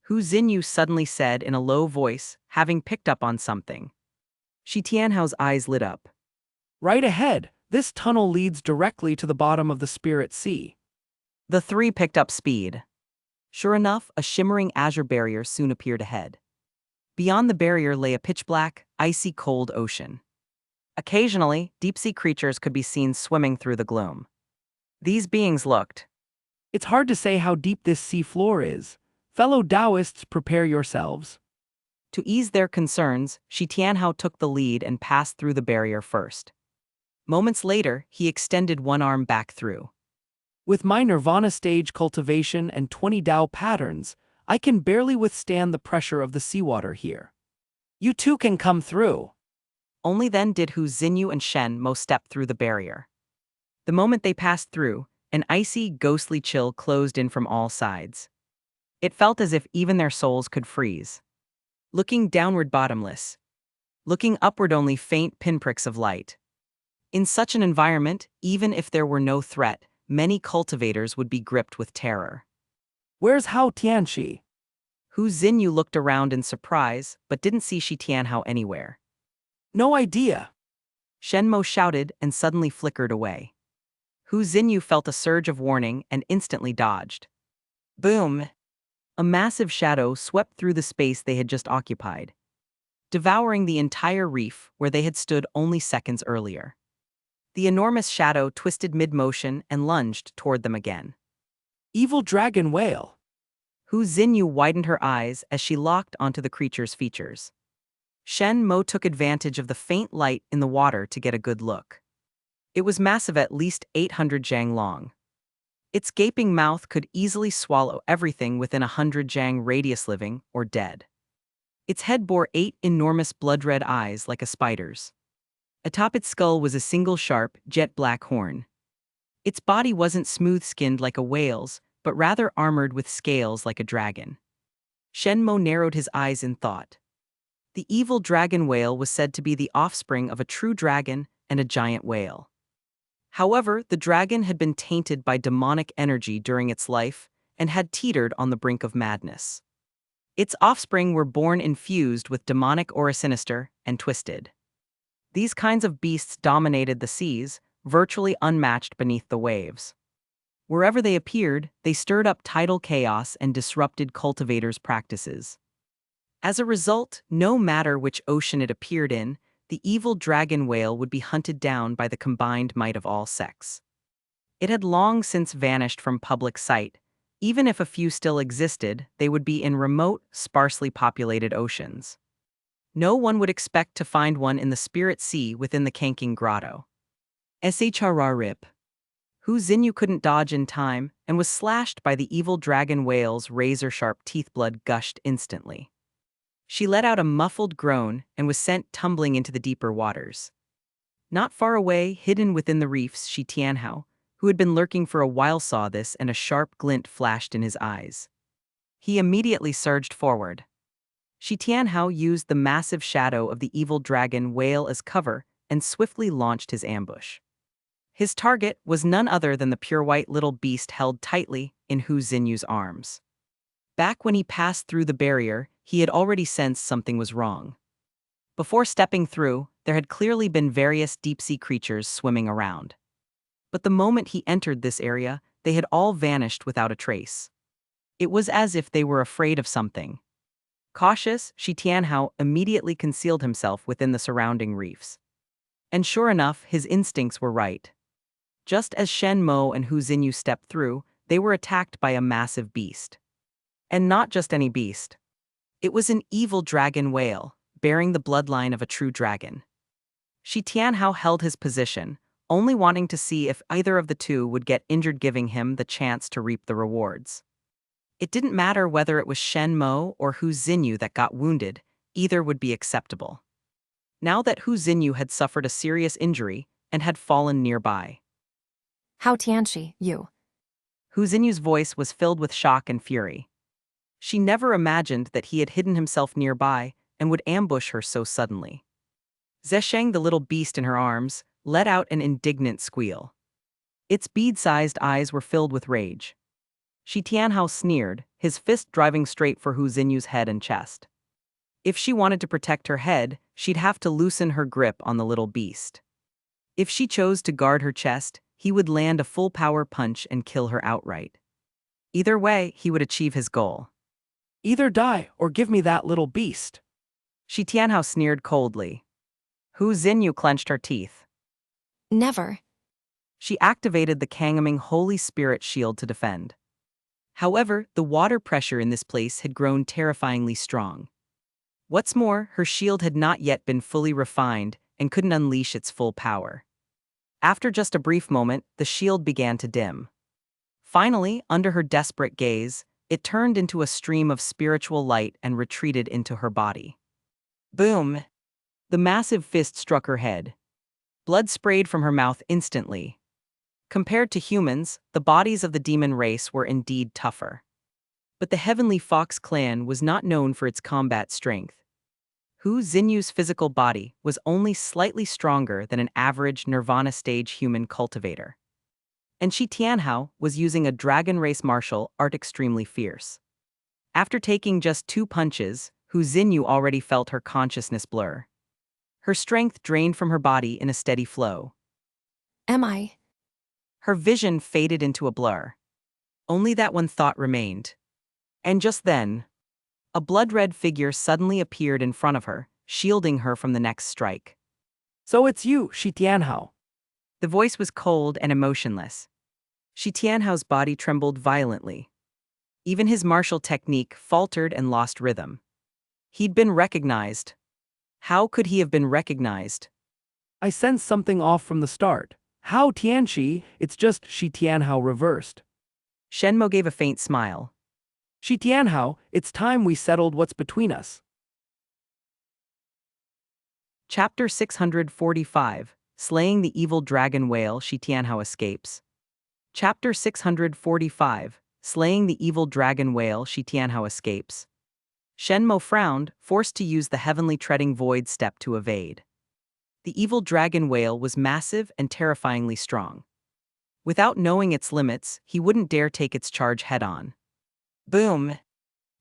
Hu Xinyu suddenly said in a low voice, having picked up on something. Shi Tianhao's eyes lit up. Right ahead, this tunnel leads directly to the bottom of the Spirit Sea. The three picked up speed. Sure enough, a shimmering azure barrier soon appeared ahead. Beyond the barrier lay a pitch-black, icy cold ocean. Occasionally, deep-sea creatures could be seen swimming through the gloom. These beings looked. It's hard to say how deep this sea floor is. Fellow Taoists, prepare yourselves. To ease their concerns, Shi Tianhao took the lead and passed through the barrier first. Moments later, he extended one arm back through. With my Nirvana stage cultivation and 20 Tao patterns, I can barely withstand the pressure of the seawater here. You too can come through. Only then did Hu Xinyu and Shen Mo step through the barrier. The moment they passed through, an icy, ghostly chill closed in from all sides. It felt as if even their souls could freeze. Looking downward bottomless. Looking upward only faint pinpricks of light. In such an environment, even if there were no threat, many cultivators would be gripped with terror. Where's Hao Tianxi? Hu Xinyu looked around in surprise, but didn't see Shi Tianhao anywhere. No idea. Shen Mo shouted and suddenly flickered away. Hu Xinyu felt a surge of warning and instantly dodged. Boom! A massive shadow swept through the space they had just occupied, devouring the entire reef where they had stood only seconds earlier. The enormous shadow twisted mid-motion and lunged toward them again. Evil dragon whale. Hu Xinyu widened her eyes as she locked onto the creature's features. Shen Mo took advantage of the faint light in the water to get a good look. It was massive, at least 800 jang long. Its gaping mouth could easily swallow everything within 100 jang radius, living or dead. Its head bore 8 enormous blood-red eyes like a spider's. Atop its skull was a single sharp, jet-black horn. Its body wasn't smooth-skinned like a whale's, but rather armored with scales like a dragon. Shen Mo narrowed his eyes in thought. The evil dragon whale was said to be the offspring of a true dragon and a giant whale. However, the dragon had been tainted by demonic energy during its life and had teetered on the brink of madness. Its offspring were born infused with demonic aura sinister and twisted. These kinds of beasts dominated the seas, virtually unmatched beneath the waves. Wherever they appeared, they stirred up tidal chaos and disrupted cultivators' practices. As a result, no matter which ocean it appeared in, the evil dragon whale would be hunted down by the combined might of all sects. It had long since vanished from public sight. Even if a few still existed, they would be in remote, sparsely populated oceans. No one would expect to find one in the Spirit Sea within the Qingxuan Grotto. Shrrip. Hu Xinyu couldn't dodge in time and was slashed by the evil dragon whale's razor-sharp teeth. Blood gushed instantly. She let out a muffled groan and was sent tumbling into the deeper waters. Not far away, hidden within the reefs, Shi Tianhao, who had been lurking for a while, saw this, and a sharp glint flashed in his eyes. He immediately surged forward. Shi Tianhao used the massive shadow of the evil dragon whale as cover and swiftly launched his ambush. His target was none other than the pure white little beast held tightly in Hu Xinyu's arms. Back when he passed through the barrier, he had already sensed something was wrong. Before stepping through, there had clearly been various deep-sea creatures swimming around. But the moment he entered this area, they had all vanished without a trace. It was as if they were afraid of something. Cautious, Shi Tianhao immediately concealed himself within the surrounding reefs. And sure enough, his instincts were right. Just as Shen Mo and Hu Xinyu stepped through, they were attacked by a massive beast. And not just any beast. It was an evil dragon whale, bearing the bloodline of a true dragon. Shi Tianhao held his position, only wanting to see if either of the two would get injured, giving him the chance to reap the rewards. It didn't matter whether it was Shen Mo or Hu Xinyu that got wounded, either would be acceptable. Now that Hu Xinyu had suffered a serious injury and had fallen nearby. How Tianxi, you? Hu Xinyu's voice was filled with shock and fury. She never imagined that he had hidden himself nearby and would ambush her so suddenly. Zesheng, the little beast in her arms, let out an indignant squeal. Its bead-sized eyes were filled with rage. Shi Tianhao sneered, his fist driving straight for Hu Xinyu's head and chest. If she wanted to protect her head, she'd have to loosen her grip on the little beast. If she chose to guard her chest, he would land a full-power punch and kill her outright. Either way, he would achieve his goal. Either die or give me that little beast. Shi Tianhao sneered coldly. Hu Xinyu clenched her teeth. Never. She activated the Kangaming Holy Spirit shield to defend. However, the water pressure in this place had grown terrifyingly strong. What's more, her shield had not yet been fully refined and couldn't unleash its full power. After just a brief moment, the shield began to dim. Finally, under her desperate gaze, it turned into a stream of spiritual light and retreated into her body. Boom! The massive fist struck her head. Blood sprayed from her mouth instantly. Compared to humans, the bodies of the demon race were indeed tougher. But the Heavenly Fox clan was not known for its combat strength. Hu Xinyu's physical body was only slightly stronger than an average Nirvana stage human cultivator. And Shi Tianhao was using a dragon race martial art extremely fierce. After taking just 2 punches, Hu Xinyu already felt her consciousness blur. Her strength drained from her body in a steady flow. Am I? Her vision faded into a blur. Only that one thought remained. And just then, a blood-red figure suddenly appeared in front of her, shielding her from the next strike. So it's you, Shi Tianhao. The voice was cold and emotionless. Shi Tianhao's body trembled violently. Even his martial technique faltered and lost rhythm. He'd been recognized. How could he have been recognized? I sensed something off from the start. How Tianxi, it's just Shi Tianhao reversed. Shen Mo gave a faint smile. Shi Tianhao, it's time we settled what's between us. Chapter 645, Slaying the Evil Dragon Whale, Shi Tianhao Escapes. Chapter 645, Slaying the Evil Dragon Whale, Shi Tianhao Escapes. Shen Mo frowned, forced to use the heavenly treading void step to evade. The evil dragon whale was massive and terrifyingly strong. Without knowing its limits, he wouldn't dare take its charge head-on. Boom!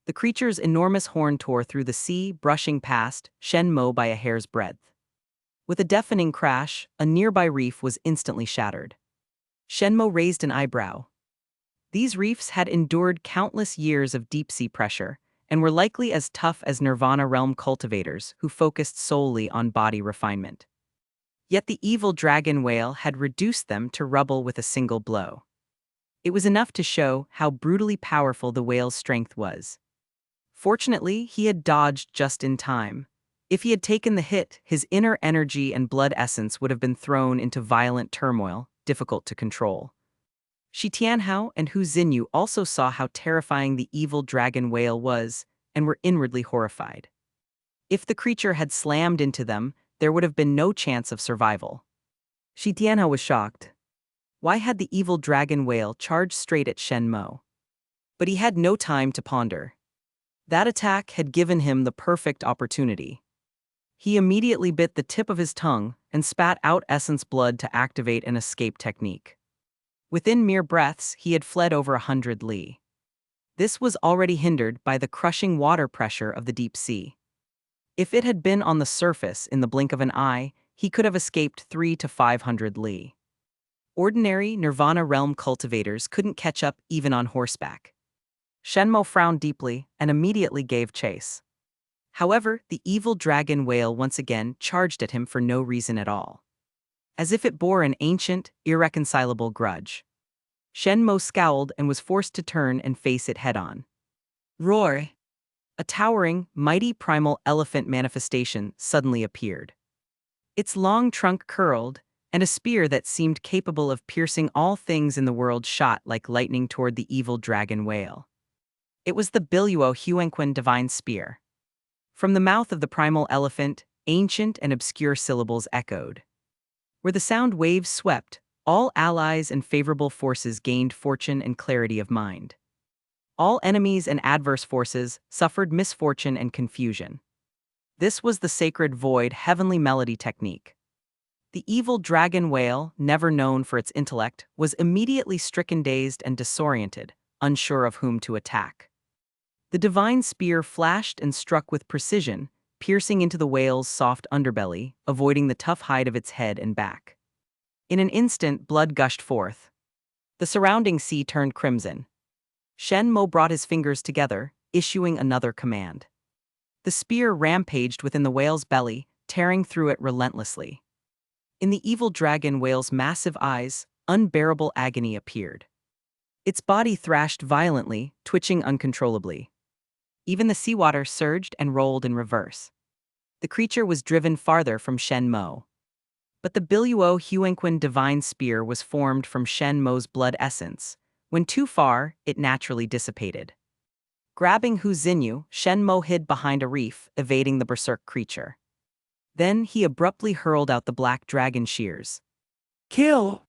The creature's enormous horn tore through the sea, brushing past Shen Mo by a hair's breadth. With a deafening crash, a nearby reef was instantly shattered. Shen Mo raised an eyebrow. These reefs had endured countless years of deep-sea pressure, and were likely as tough as Nirvana realm cultivators who focused solely on body refinement. Yet the evil dragon whale had reduced them to rubble with a single blow. It was enough to show how brutally powerful the whale's strength was. Fortunately, he had dodged just in time. If he had taken the hit, his inner energy and blood essence would have been thrown into violent turmoil, difficult to control. Shi Tianhao and Hu Xinyu also saw how terrifying the evil dragon whale was, and were inwardly horrified. If the creature had slammed into them, there would have been no chance of survival. Shi Tianhao was shocked. Why had the evil dragon whale charged straight at Shen Mo? But he had no time to ponder. That attack had given him the perfect opportunity. He immediately bit the tip of his tongue and spat out essence blood to activate an escape technique. Within mere breaths, he had fled over 100 li. This was already hindered by the crushing water pressure of the deep sea. If it had been on the surface in the blink of an eye, he could have escaped 300 to 500 li. Ordinary Nirvana realm cultivators couldn't catch up even on horseback. Shen Mo frowned deeply and immediately gave chase. However, the evil dragon whale once again charged at him for no reason at all. As if it bore an ancient, irreconcilable grudge. Shen Mo scowled and was forced to turn and face it head-on. Roar! A towering, mighty primal elephant manifestation suddenly appeared. Its long trunk curled, and a spear that seemed capable of piercing all things in the world shot like lightning toward the evil dragon whale. It was the Biluo Huenquan divine spear. From the mouth of the primal elephant, ancient and obscure syllables echoed. Where the sound waves swept, all allies and favorable forces gained fortune and clarity of mind. All enemies and adverse forces suffered misfortune and confusion. This was the sacred void heavenly melody technique. The evil dragon whale, never known for its intellect, was immediately stricken dazed and disoriented, unsure of whom to attack. The divine spear flashed and struck with precision, piercing into the whale's soft underbelly, avoiding the tough hide of its head and back. In an instant, blood gushed forth. The surrounding sea turned crimson. Shen Mo brought his fingers together, issuing another command. The spear rampaged within the whale's belly, tearing through it relentlessly. In the evil dragon whale's massive eyes, unbearable agony appeared. Its body thrashed violently, twitching uncontrollably. Even the seawater surged and rolled in reverse. The creature was driven farther from Shen Mo. But the Biluo Huenquan divine spear was formed from Shen Mo's blood essence. When too far, it naturally dissipated. Grabbing Hu Xinyu, Shen Mo hid behind a reef, evading the berserk creature. Then he abruptly hurled out the black dragon shears. Kill!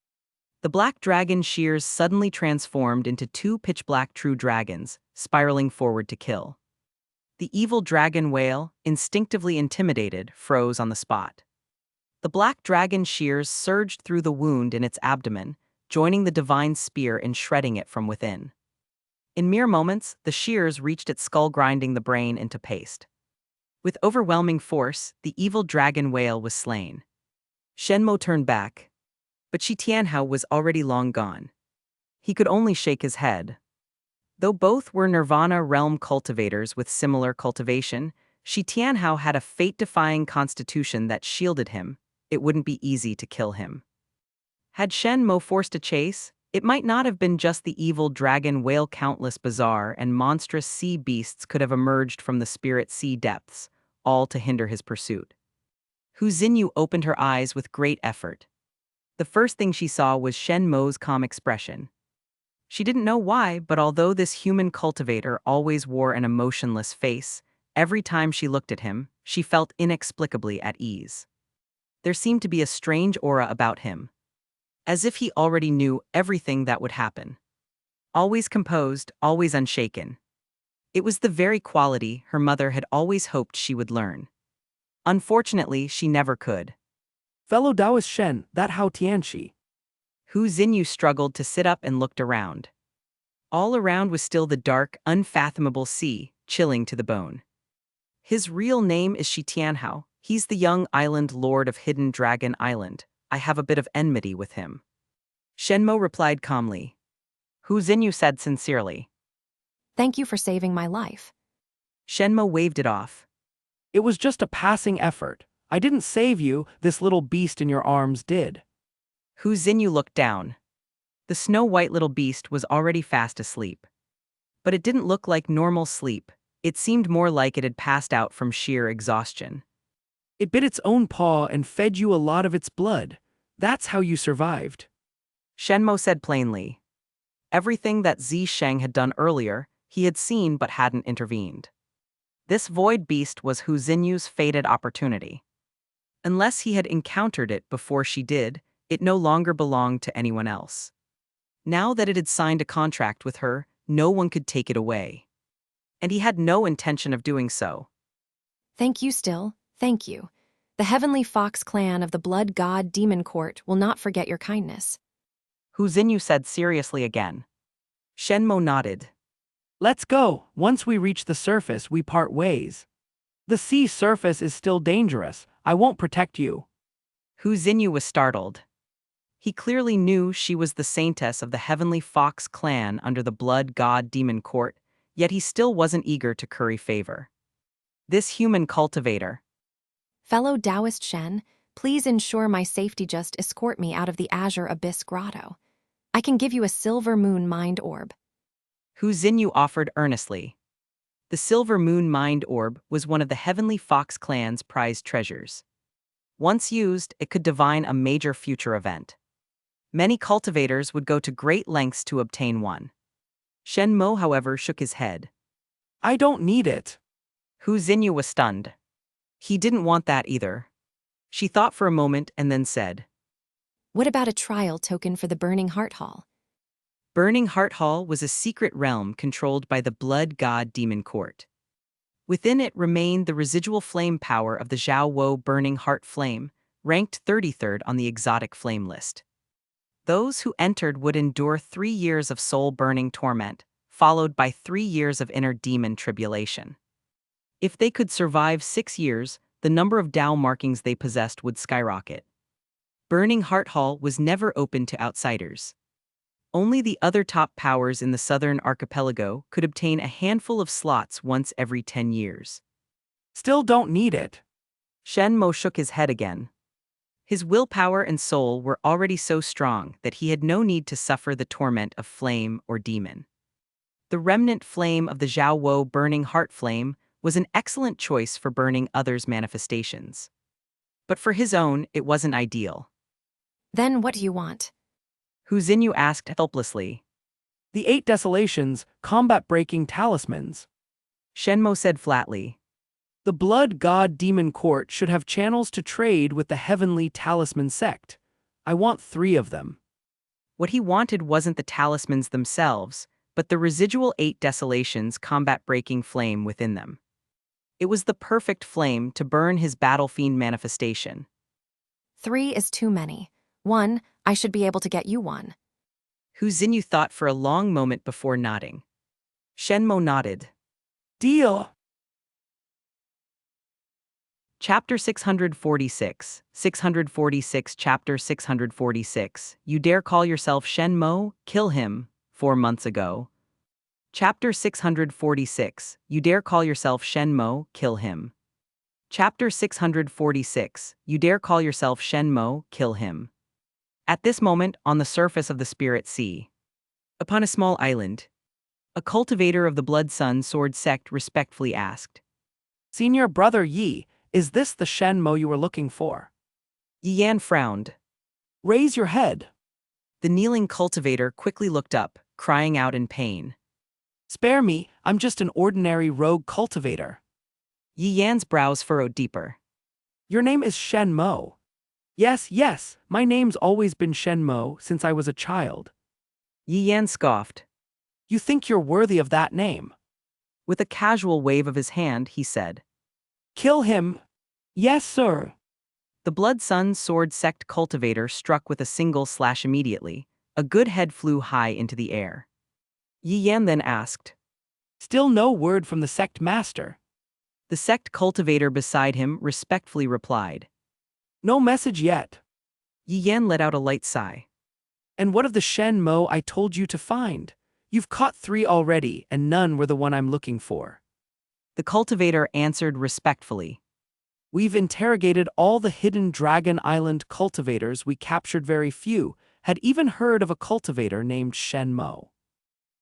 The black dragon shears suddenly transformed into two pitch-black true dragons, spiraling forward to kill. The evil dragon whale, instinctively intimidated, froze on the spot. The black dragon shears surged through the wound in its abdomen, joining the divine spear in shredding it from within. In mere moments, the shears reached its skull, grinding the brain into paste. With overwhelming force, the evil dragon whale was slain. Shen Mo turned back, but Shi Tianhao was already long gone. He could only shake his head. Though both were Nirvana realm cultivators with similar cultivation, Shi Tianhao had a fate-defying constitution that shielded him. It wouldn't be easy to kill him. Had Shen Mo forced a chase, it might not have been just the evil dragon whale. Countless bizarre and monstrous sea beasts could have emerged from the spirit sea depths, all to hinder his pursuit. Hu Xinyu opened her eyes with great effort. The first thing she saw was Shen Mo's calm expression. She didn't know why, but although this human cultivator always wore an emotionless face, every time she looked at him, she felt inexplicably at ease. There seemed to be a strange aura about him, as if he already knew everything that would happen. Always composed, always unshaken. It was the very quality her mother had always hoped she would learn. Unfortunately, she never could. Fellow Taoist Shen, that Hao Tianxi. Hu Xinyu struggled to sit up and looked around. All around was still the dark, unfathomable sea, chilling to the bone. His real name is Shi Tianhao. He's the young island lord of Hidden Dragon Island. I have a bit of enmity with him. Shen Mo replied calmly. Hu Xinyu said sincerely. Thank you for saving my life. Shen Mo waved it off. It was just a passing effort. I didn't save you, this little beast in your arms did. Hu Xinyu looked down. The snow-white little beast was already fast asleep. But it didn't look like normal sleep. It seemed more like it had passed out from sheer exhaustion. It bit its own paw and fed you a lot of its blood. That's how you survived. Shen Mo said plainly. Everything that Zi Sheng had done earlier, he had seen but hadn't intervened. This void beast was Hu Xinyu's fated opportunity. Unless he had encountered it before she did, it no longer belonged to anyone else. Now that it had signed a contract with her, no one could take it away. And he had no intention of doing so. Thank you still, thank you. The Heavenly Fox clan of the Blood God Demon Court will not forget your kindness. Hu Xinyu said seriously again. Shen Mo nodded. Let's go. Once we reach the surface, we part ways. The sea surface is still dangerous. I won't protect you. Hu Xinyu was startled. He clearly knew she was the saintess of the Heavenly Fox clan under the Blood God Demon Court, yet he still wasn't eager to curry favor. This human cultivator. Fellow Taoist Shen, please ensure my safety. Just escort me out of the Azure Abyss Grotto. I can give you a silver moon mind orb. Hu Xinyu offered earnestly. The Silver Moon Mind Orb was one of the Heavenly Fox clan's prized treasures. Once used, it could divine a major future event. Many cultivators would go to great lengths to obtain one. Shen Mo, however, shook his head. I don't need it. Hu Xinyu was stunned. He didn't want that either. She thought for a moment and then said, What about a trial token for the Burning Heart Hall? Burning Heart Hall was a secret realm controlled by the Blood God Demon Court. Within it remained the residual flame power of the Zhao Wo Burning Heart Flame, ranked 33rd on the exotic flame list. Those who entered would endure 3 years of soul-burning torment, followed by 3 years of inner demon tribulation. If they could survive 6 years, the number of Dao markings they possessed would skyrocket. Burning Heart Hall was never open to outsiders. Only the other top powers in the southern archipelago could obtain a handful of slots once every 10 years. Still don't need it. Shen Mo shook his head again. His willpower and soul were already so strong that he had no need to suffer the torment of flame or demon. The remnant flame of the Zhao Wo Burning Heart Flame was an excellent choice for burning others' manifestations. But for his own, it wasn't ideal. Then what do you want? Hu Xinyu asked helplessly. The 8 desolations, combat-breaking talismans. Shen Mo said flatly. The Blood God Demon Court should have channels to trade with the Heavenly Talisman Sect. I want 3 of them. What he wanted wasn't the talismans themselves, but the residual 8 desolations combat-breaking flame within them. It was the perfect flame to burn his battle fiend manifestation. 3 is too many. 1, I should be able to get you one. Hu Xinyu thought for a long moment before nodding. Shen Mo nodded. Deal. Chapter 646, 646 Chapter 646, You dare call yourself Shen Mo? Kill him, 4 months ago. Chapter 646, You dare call yourself Shen Mo? Kill him. Chapter 646, You dare call yourself Shen Mo? Kill him. At this moment, on the surface of the Spirit Sea, upon a small island, a cultivator of the Blood Sun Sword Sect respectfully asked, Senior Brother Yi, is this the Shen Mo you were looking for? Yi Yan frowned. Raise your head. The kneeling cultivator quickly looked up, crying out in pain. Spare me, I'm just an ordinary rogue cultivator. Yi Yan's brows furrowed deeper. Your name is Shen Mo. Yes, my name's always been Shen Mo since I was a child. Yi Yan scoffed. You think you're worthy of that name? With a casual wave of his hand, he said, Kill him. Yes, sir. The Blood Sun Sword Sect cultivator struck with a single slash immediately. A good head flew high into the air. Yi Yan then asked, Still no word from the sect master. The sect cultivator beside him respectfully replied. No message yet. Yi Yan let out a light sigh. And what of the Shen Mo I told you to find? You've caught 3 already, and none were the one I'm looking for. The cultivator answered respectfully. We've interrogated all the hidden Dragon Island cultivators. We captured very few, had even heard of a cultivator named Shen Mo.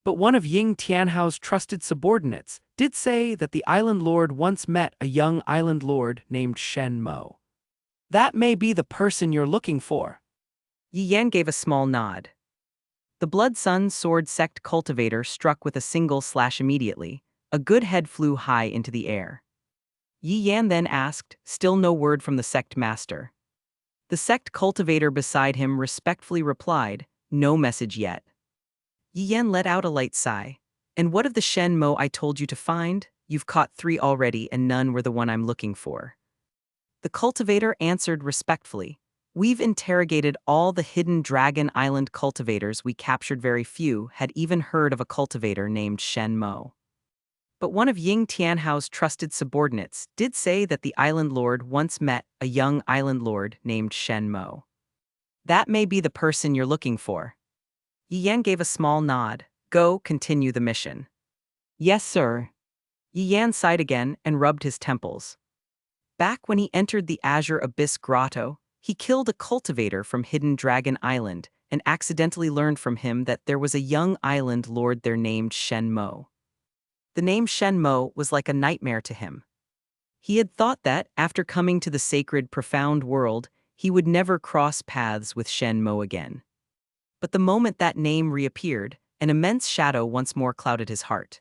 But one of Ying Tianhao's trusted subordinates did say that the island lord once met a young island lord named Shen Mo. That may be the person you're looking for. Yi Yan gave a small nod. The Blood Sun Sword Sect cultivator struck with a single slash immediately. A good head flew high into the air. Yi Yan then asked, still no word from the sect master. The sect cultivator beside him respectfully replied, no message yet. Yi Yan let out a light sigh. And what of the Shen Mo I told you to find? You've caught 3 already and none were the one I'm looking for. The cultivator answered respectfully. We've interrogated all the hidden Dragon Island cultivators. We captured very few, had even heard of a cultivator named Shen Mo. But one of Ying Tianhao's trusted subordinates did say that the island lord once met a young island lord named Shen Mo. That may be the person you're looking for. Yi Yan gave a small nod. Go, continue the mission. Yes, sir. Yi Yan sighed again and rubbed his temples. Back when he entered the Azure Abyss Grotto, he killed a cultivator from Hidden Dragon Island and accidentally learned from him that there was a young island lord there named Shen Mo. The name Shen Mo was like a nightmare to him. He had thought that, after coming to the sacred, profound world, he would never cross paths with Shen Mo again. But the moment that name reappeared, an immense shadow once more clouded his heart.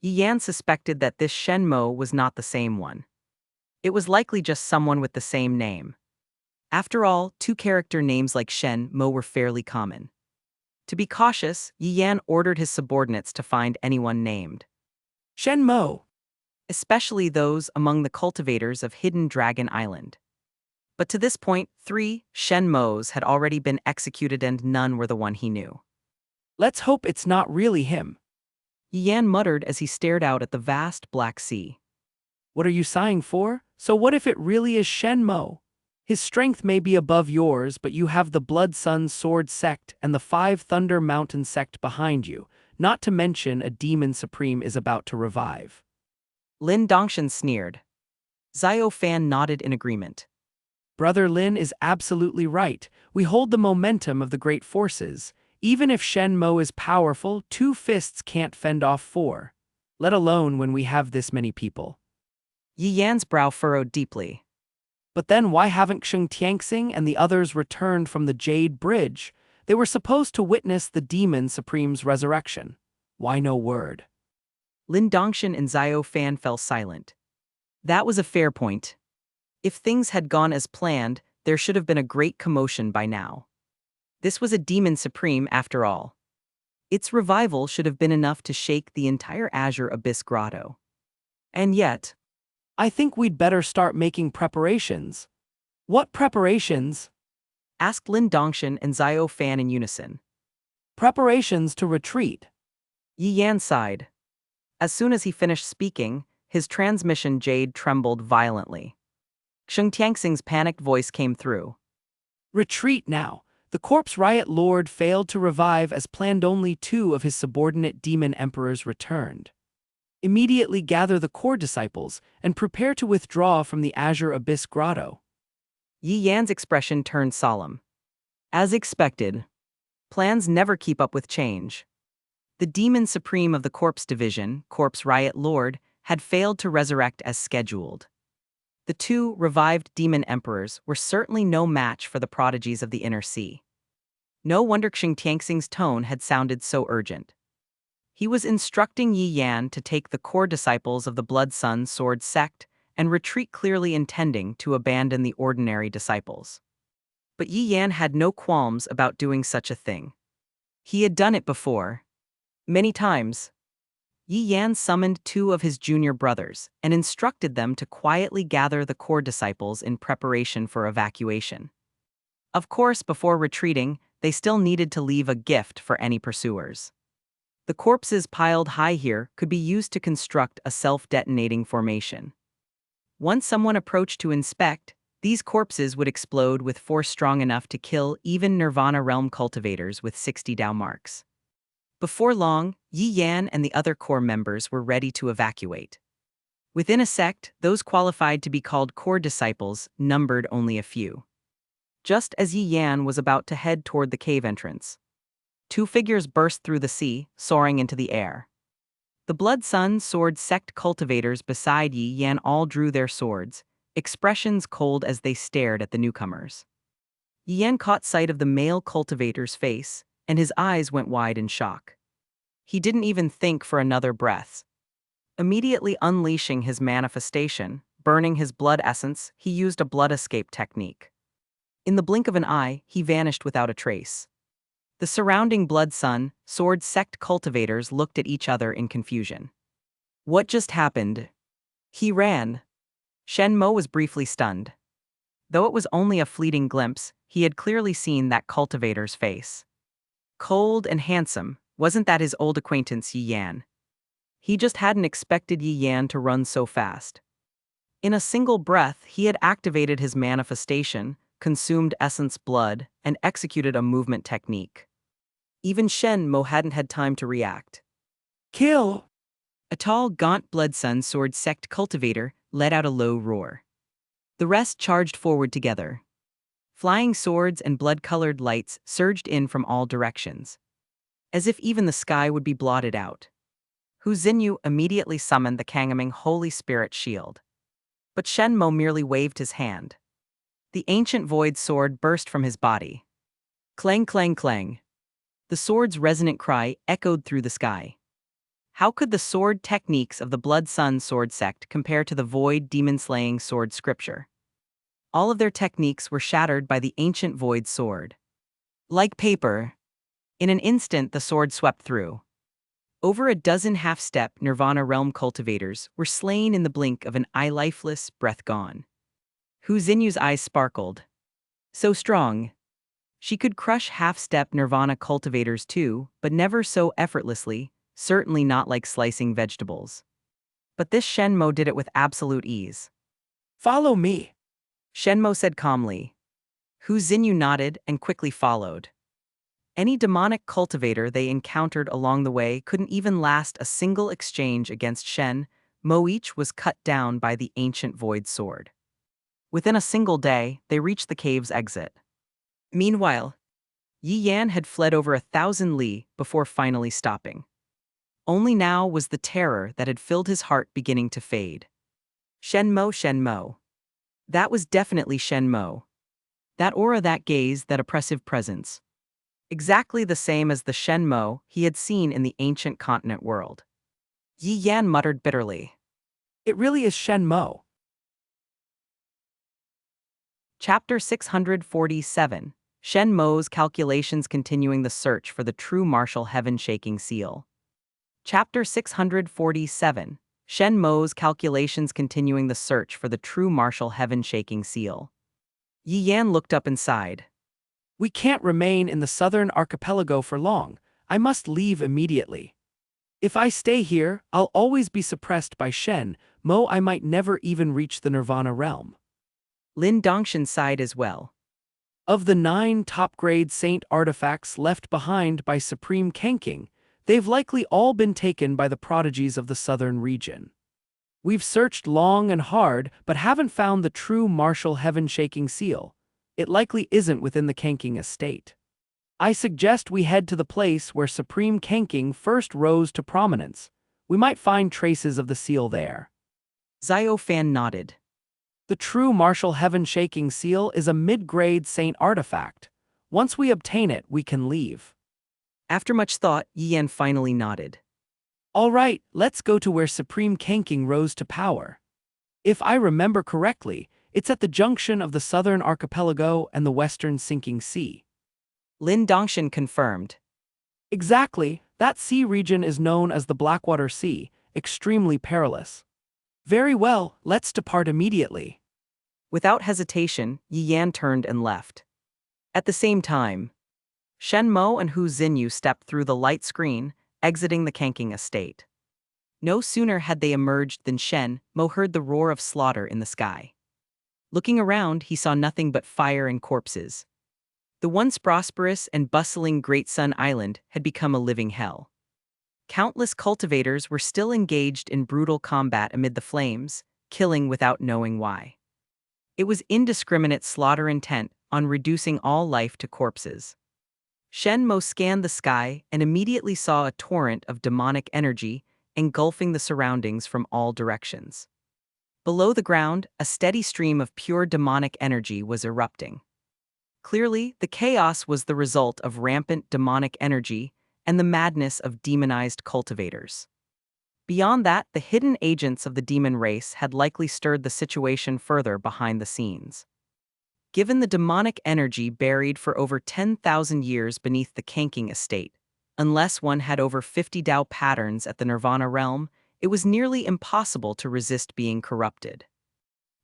Yi Yan suspected that this Shen Mo was not the same one. It was likely just someone with the same name. After all, two-character names like Shen Mo were fairly common. To be cautious, Yi Yan ordered his subordinates to find anyone named, Shen Mo. especially those among the cultivators of Hidden Dragon Island. But to this point, 3 Shen Mos had already been executed and none were the one he knew. Let's hope it's not really him. Yi Yan muttered as he stared out at the vast Black Sea. What are you sighing for? So what if it really is Shen Mo? His strength may be above yours, but you have the Blood Sun Sword Sect and the 5 Thunder Mountain Sect behind you, not to mention a demon supreme is about to revive. Lin Dongshan sneered. Xiao Fan nodded in agreement. Brother Lin is absolutely right. We hold the momentum of the great forces. Even if Shen Mo is powerful, 2 fists can't fend off 4. Let alone when we have this many people. Yi Yan's brow furrowed deeply. But then why haven't Qingxuan and the others returned from the Jade Bridge? They were supposed to witness the Demon Supreme's resurrection. Why no word? Lin Dongshan and Xiao Fan fell silent. That was a fair point. If things had gone as planned, there should have been a great commotion by now. This was a demon supreme after all. Its revival should have been enough to shake the entire Azure Abyss Grotto. And yet, I think we'd better start making preparations. What preparations? asked Lin Dongshan and Xiao Fan in unison. Preparations to retreat. Yi Yan sighed. As soon as he finished speaking, his transmission jade trembled violently. Sheng Tianxing's panicked voice came through. Retreat now. The Corpse Riot Lord failed to revive as planned. Only 2 of his subordinate demon emperors returned. Immediately gather the core disciples and prepare to withdraw from the Azure Abyss Grotto. Yi Yan's expression turned solemn. As expected, plans never keep up with change. The demon supreme of the Corpse Division, Corpse Riot Lord, had failed to resurrect as scheduled. The 2 revived demon emperors were certainly no match for the prodigies of the Inner Sea. No wonder Xing Tianxing's tone had sounded so urgent. He was instructing Yi Yan to take the core disciples of the Blood Sun Sword Sect and retreat, clearly intending to abandon the ordinary disciples. But Yi Yan had no qualms about doing such a thing. He had done it before. Many times. Yi Yan summoned 2 of his junior brothers and instructed them to quietly gather the core disciples in preparation for evacuation. Of course, before retreating, they still needed to leave a gift for any pursuers. The corpses piled high here could be used to construct a self-detonating formation. Once someone approached to inspect, these corpses would explode with force strong enough to kill even Nirvana Realm cultivators with 60 Dao marks. Before long, Yi Yan and the other core members were ready to evacuate. Within a sect, those qualified to be called core disciples numbered only a few. Just as Yi Yan was about to head toward the cave entrance, 2 figures burst through the sea, soaring into the air. The Blood Sun Sword Sect cultivators beside Yi Yan all drew their swords, expressions cold as they stared at the newcomers. Yi Yan caught sight of the male cultivator's face, and his eyes went wide in shock. He didn't even think for another breath. Immediately unleashing his manifestation, burning his blood essence, he used a blood escape technique. In the blink of an eye, he vanished without a trace. The surrounding Blood Sun Sword Sect cultivators looked at each other in confusion. What just happened? He ran. Shen Mo was briefly stunned. Though it was only a fleeting glimpse, he had clearly seen that cultivator's face. Cold and handsome, wasn't that his old acquaintance Yi Yan? He just hadn't expected Yi Yan to run so fast. In a single breath, he had activated his manifestation, consumed essence blood, and executed a movement technique. Even Shen Mo hadn't had time to react. Kill! A tall, gaunt Blood Sun Sword Sect cultivator let out a low roar. The rest charged forward together. Flying swords and blood-colored lights surged in from all directions, as if even the sky would be blotted out. Hu Xinyu immediately summoned the Kangaming Holy Spirit shield. But Shen Mo merely waved his hand. The ancient void sword burst from his body. Clang, clang, clang. The sword's resonant cry echoed through the sky. How could the sword techniques of the Blood Sun sword sect compare to the void demon-slaying sword scripture? All of their techniques were shattered by the ancient void sword. Like paper. In an instant, the sword swept through. Over a dozen half-step Nirvana realm cultivators were slain in the blink of an eye, lifeless, breath gone. Hu Xinyu's eyes sparkled. So strong. She could crush half-step Nirvana cultivators too, but never so effortlessly, certainly not like slicing vegetables. But this Shen Mo did it with absolute ease. Follow me. Shen Mo said calmly. Hu Xinyu nodded and quickly followed. Any demonic cultivator they encountered along the way couldn't even last a single exchange against Shen Mo. Each was cut down by the ancient void sword. Within a single day, they reached the cave's exit. Meanwhile, Yi Yan had fled over 1,000 li before finally stopping. Only now was the terror that had filled his heart beginning to fade. Shen Mo, Shen Mo. That was definitely Shen Mo. That aura, that gaze, that oppressive presence. Exactly the same as the Shen Mo he had seen in the ancient continent world. Yi Yan muttered bitterly. It really is Shen Mo. Chapter 647. Shen Mo's calculations continuing the search for the true martial heaven-shaking seal. Chapter 647. Shen Mo's calculations continuing the search for the true martial heaven-shaking seal. Yi Yan looked up and sighed. We can't remain in the southern archipelago for long. I must leave immediately. If I stay here, I'll always be suppressed by Shen Mo. I might never even reach the Nirvana realm. Lin Dongshan sighed as well. Of the 9 top-grade saint artifacts left behind by Supreme Qingxuan, they've likely all been taken by the prodigies of the southern region. We've searched long and hard, but haven't found the true martial heaven-shaking seal. It likely isn't within the Qingxuan estate. I suggest we head to the place where Supreme Qingxuan first rose to prominence. We might find traces of the seal there. Zio Fan nodded. The true martial heaven-shaking seal is a mid-grade saint artifact. Once we obtain it, we can leave. After much thought, Yi Yan finally nodded. All right, let's go to where Supreme Qingxuan rose to power. If I remember correctly, it's at the junction of the southern archipelago and the western sinking sea. Lin Dongshan confirmed. Exactly, that sea region is known as the Blackwater Sea, extremely perilous. Very well, let's depart immediately. Without hesitation, Yi Yan turned and left. At the same time, Shen Mo and Hu Xinyu stepped through the light screen, exiting the Qingxuan estate. No sooner had they emerged than Shen Mo heard the roar of slaughter in the sky. Looking around, he saw nothing but fire and corpses. The once prosperous and bustling Great Sun Island had become a living hell. Countless cultivators were still engaged in brutal combat amid the flames, killing without knowing why. It was indiscriminate slaughter intent on reducing all life to corpses. Shen Mo scanned the sky and immediately saw a torrent of demonic energy engulfing the surroundings from all directions. Below the ground, a steady stream of pure demonic energy was erupting. Clearly, the chaos was the result of rampant demonic energy and the madness of demonized cultivators. Beyond that, the hidden agents of the demon race had likely stirred the situation further behind the scenes. Given the demonic energy buried for over 10,000 years beneath the Qingxuan estate, unless one had over 50 Dao patterns at the Nirvana realm, it was nearly impossible to resist being corrupted.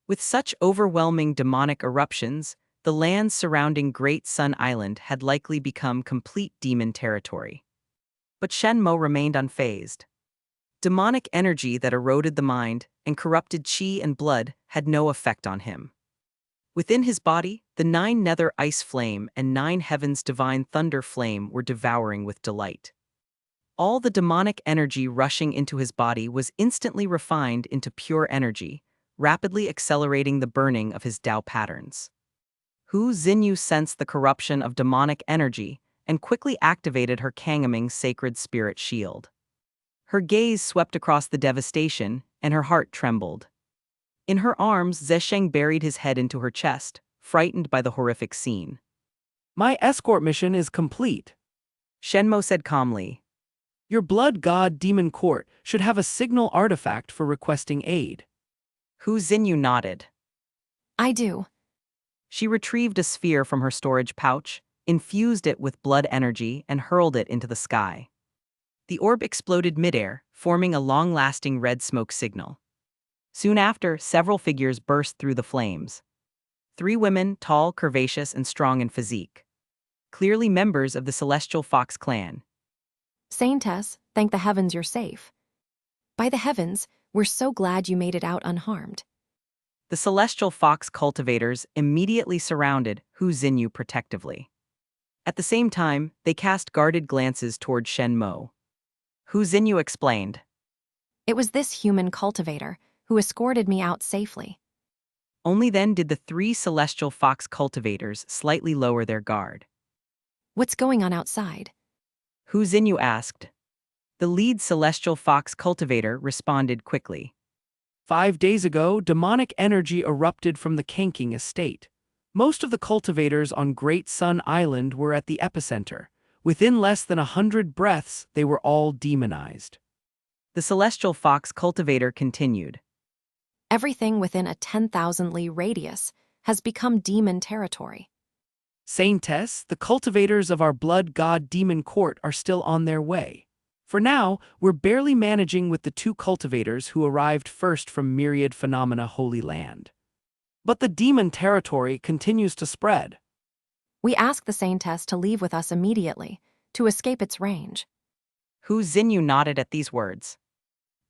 With such overwhelming demonic eruptions, the lands surrounding Great Sun Island had likely become complete demon territory. But Shen Mo remained unfazed. Demonic energy that eroded the mind and corrupted qi and blood had no effect on him. Within his body, the 9 nether ice flame and 9 heavens divine thunder flame were devouring with delight. All the demonic energy rushing into his body was instantly refined into pure energy, rapidly accelerating the burning of his Dao patterns. Hu Xinyu sensed the corruption of demonic energy and quickly activated her Kangaming sacred spirit shield. Her gaze swept across the devastation, and her heart trembled. In her arms, Zesheng buried his head into her chest, frightened by the horrific scene. My escort mission is complete. Shen Mo said calmly. Your blood god demon court should have a signal artifact for requesting aid. Hu Xinyu nodded. I do. She retrieved a sphere from her storage pouch, infused it with blood energy, and hurled it into the sky. The orb exploded midair, forming a long-lasting red smoke signal. Soon after, several figures burst through the flames. 3 women, tall, curvaceous, and strong in physique. Clearly members of the Celestial Fox clan. Saintess, thank the heavens you're safe. By the heavens, we're so glad you made it out unharmed. The Celestial Fox cultivators immediately surrounded Hu Xinyu protectively. At the same time, they cast guarded glances toward Shen Mo. Hu Xinyu explained. It was this human cultivator who escorted me out safely. Only then did the 3 Celestial Fox cultivators slightly lower their guard. What's going on outside? Hu Xinyu asked. The lead Celestial Fox cultivator responded quickly. 5 days ago, demonic energy erupted from the Qingxuan estate. Most of the cultivators on Great Sun Island were at the epicenter. Within less than 100 breaths, they were all demonized. The Celestial Fox cultivator continued. Everything within a 10,000 li radius has become demon territory. Saintess, the cultivators of our blood god demon court are still on their way. For now, we're barely managing with the 2 cultivators who arrived first from Myriad Phenomena Holy Land. But the demon territory continues to spread. We ask the Saintess to leave with us immediately, to escape its range. Hu Xinyu nodded at these words.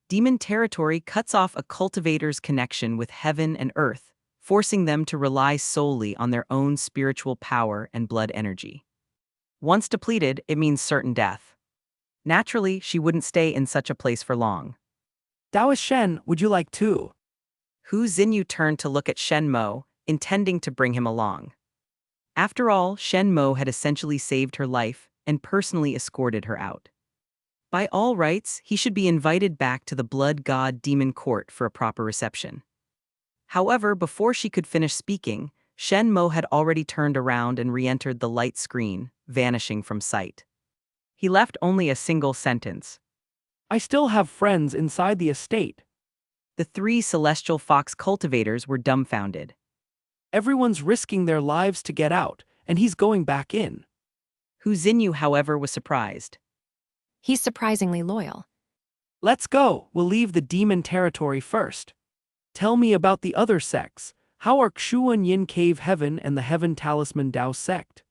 Demon territory cuts off a cultivator's connection with heaven and earth, forcing them to rely solely on their own spiritual power and blood energy. Once depleted, it means certain death. Naturally, she wouldn't stay in such a place for long. Taoist Shen, would you like to? Hu Xinyu turned to look at Shen Mo, intending to bring him along. After all, Shen Mo had essentially saved her life and personally escorted her out. By all rights, he should be invited back to the blood god demon court for a proper reception. However, before she could finish speaking, Shen Mo had already turned around and re-entered the light screen, vanishing from sight. He left only a single sentence. I still have friends inside the estate. The 3 Celestial Fox cultivators were dumbfounded. Everyone's risking their lives to get out, and he's going back in. Hu Xinyu, however, was surprised. He's surprisingly loyal. Let's go, we'll leave the demon territory first. Tell me about the other sects. How are Qingxuan Yin Cave Heaven and the Heaven Talisman Dao sect?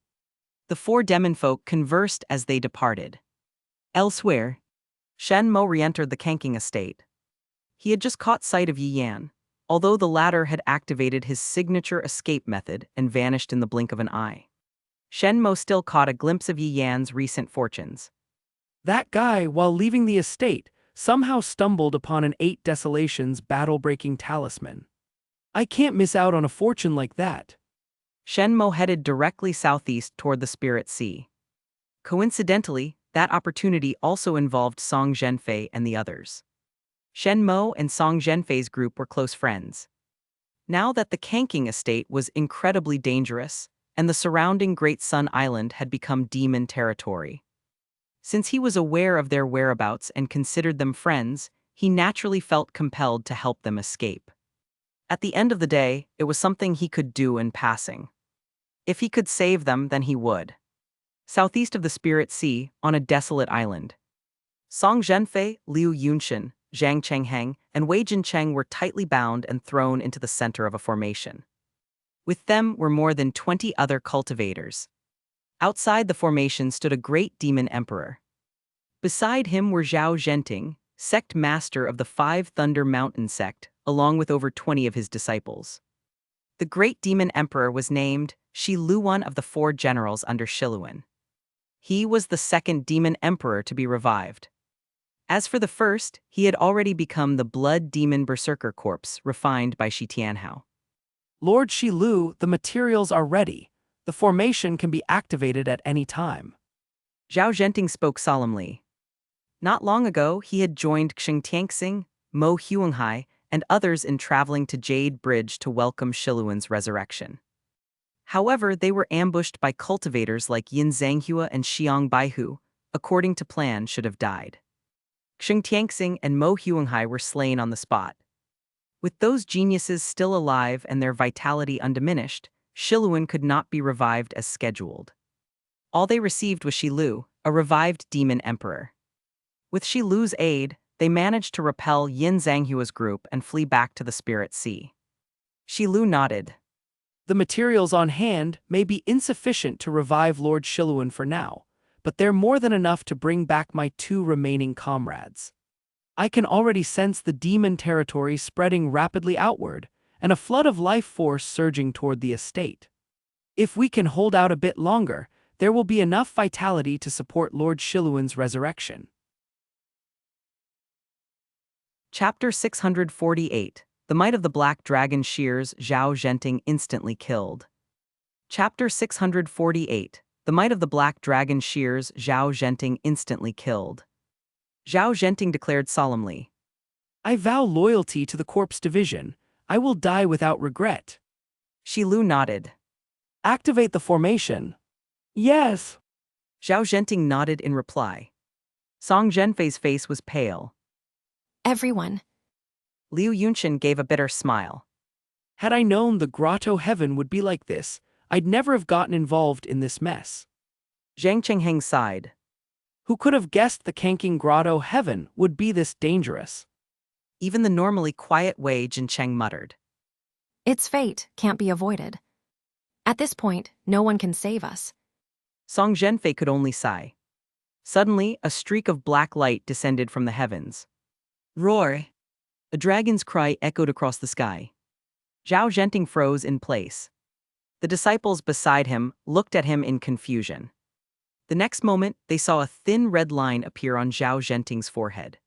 The 4 demon folk conversed as they departed. Elsewhere, Shen Mo re-entered the Qingxuan estate. He had just caught sight of Yi Yan, although the latter had activated his signature escape method and vanished in the blink of an eye. Shen Mo still caught a glimpse of Yi Yan's recent fortunes. That guy, while leaving the estate, somehow stumbled upon an 8 Desolations battle-breaking talisman. I can't miss out on a fortune like that. Shen Mo headed directly southeast toward the Spirit Sea. Coincidentally, that opportunity also involved Song Zhenfei and the others. Shen Mo and Song Zhenfei's group were close friends. Now that the Qingxuan estate was incredibly dangerous, and the surrounding Great Sun Island had become demon territory. Since he was aware of their whereabouts and considered them friends, he naturally felt compelled to help them escape. At the end of the day, it was something he could do in passing. If he could save them, then he would. Southeast of the Spirit Sea, on a desolate island, Song Zhenfei, Liu Yunshan, Zhang Chengheng, and Wei Jincheng were tightly bound and thrown into the center of a formation. With them were more than 20 other cultivators. Outside the formation stood a great demon emperor. Beside him were Zhao Zhenting, sect master of the 5 Thunder Mountain sect, along with over 20 of his disciples. The great demon emperor was named Shi Luan of the 4 generals under Shiluan. He was the 2nd demon emperor to be revived. As for the first, he had already become the blood demon berserker corpse refined by Shi Tianhao. Lord Shi Lu, the materials are ready. The formation can be activated at any time. Zhao Zhenting spoke solemnly. Not long ago, he had joined Qingxuan, Mo Huanghai, and others in traveling to Jade Bridge to welcome Shiluan's resurrection. However, they were ambushed by cultivators like Yin Zhanghua and Xiang Baihu, according to plan should have died. Qingxuan and Mo Huanghai were slain on the spot. With those geniuses still alive and their vitality undiminished, Shiluan could not be revived as scheduled. All they received was Shilu, a revived demon emperor. With Shilu's aid, they managed to repel Yin Zhanghua's group and flee back to the Spirit Sea. Shilu nodded. The materials on hand may be insufficient to revive Lord Shiluan for now, but they're more than enough to bring back my 2 remaining comrades. I can already sense the demon territory spreading rapidly outward, and a flood of life force surging toward the estate. If we can hold out a bit longer, there will be enough vitality to support Lord Shiluan's resurrection. Chapter 648. The Might of the Black Dragon Shears Zhao Zhenting instantly killed. Chapter 648. The Might of the Black Dragon Shears Zhao Zhenting instantly killed. Zhao Zhenting declared solemnly, I vow loyalty to the corpse division. I will die without regret. Shilu nodded. Activate the formation. Yes. Zhao Zhenting nodded in reply. Song Zhenfei's face was pale. Everyone. Liu Yunqian gave a bitter smile. Had I known the grotto heaven would be like this, I'd never have gotten involved in this mess. Zhang Chengheng sighed. Who could have guessed the Kanking grotto heaven would be this dangerous? Even the normally quiet Wei Jincheng muttered. It's fate, can't be avoided. At this point, no one can save us. Song Zhenfei could only sigh. Suddenly, a streak of black light descended from the heavens. Roar! A dragon's cry echoed across the sky. Zhao Zhenting froze in place. The disciples beside him looked at him in confusion. The next moment, they saw a thin red line appear on Zhao Zhenting's forehead.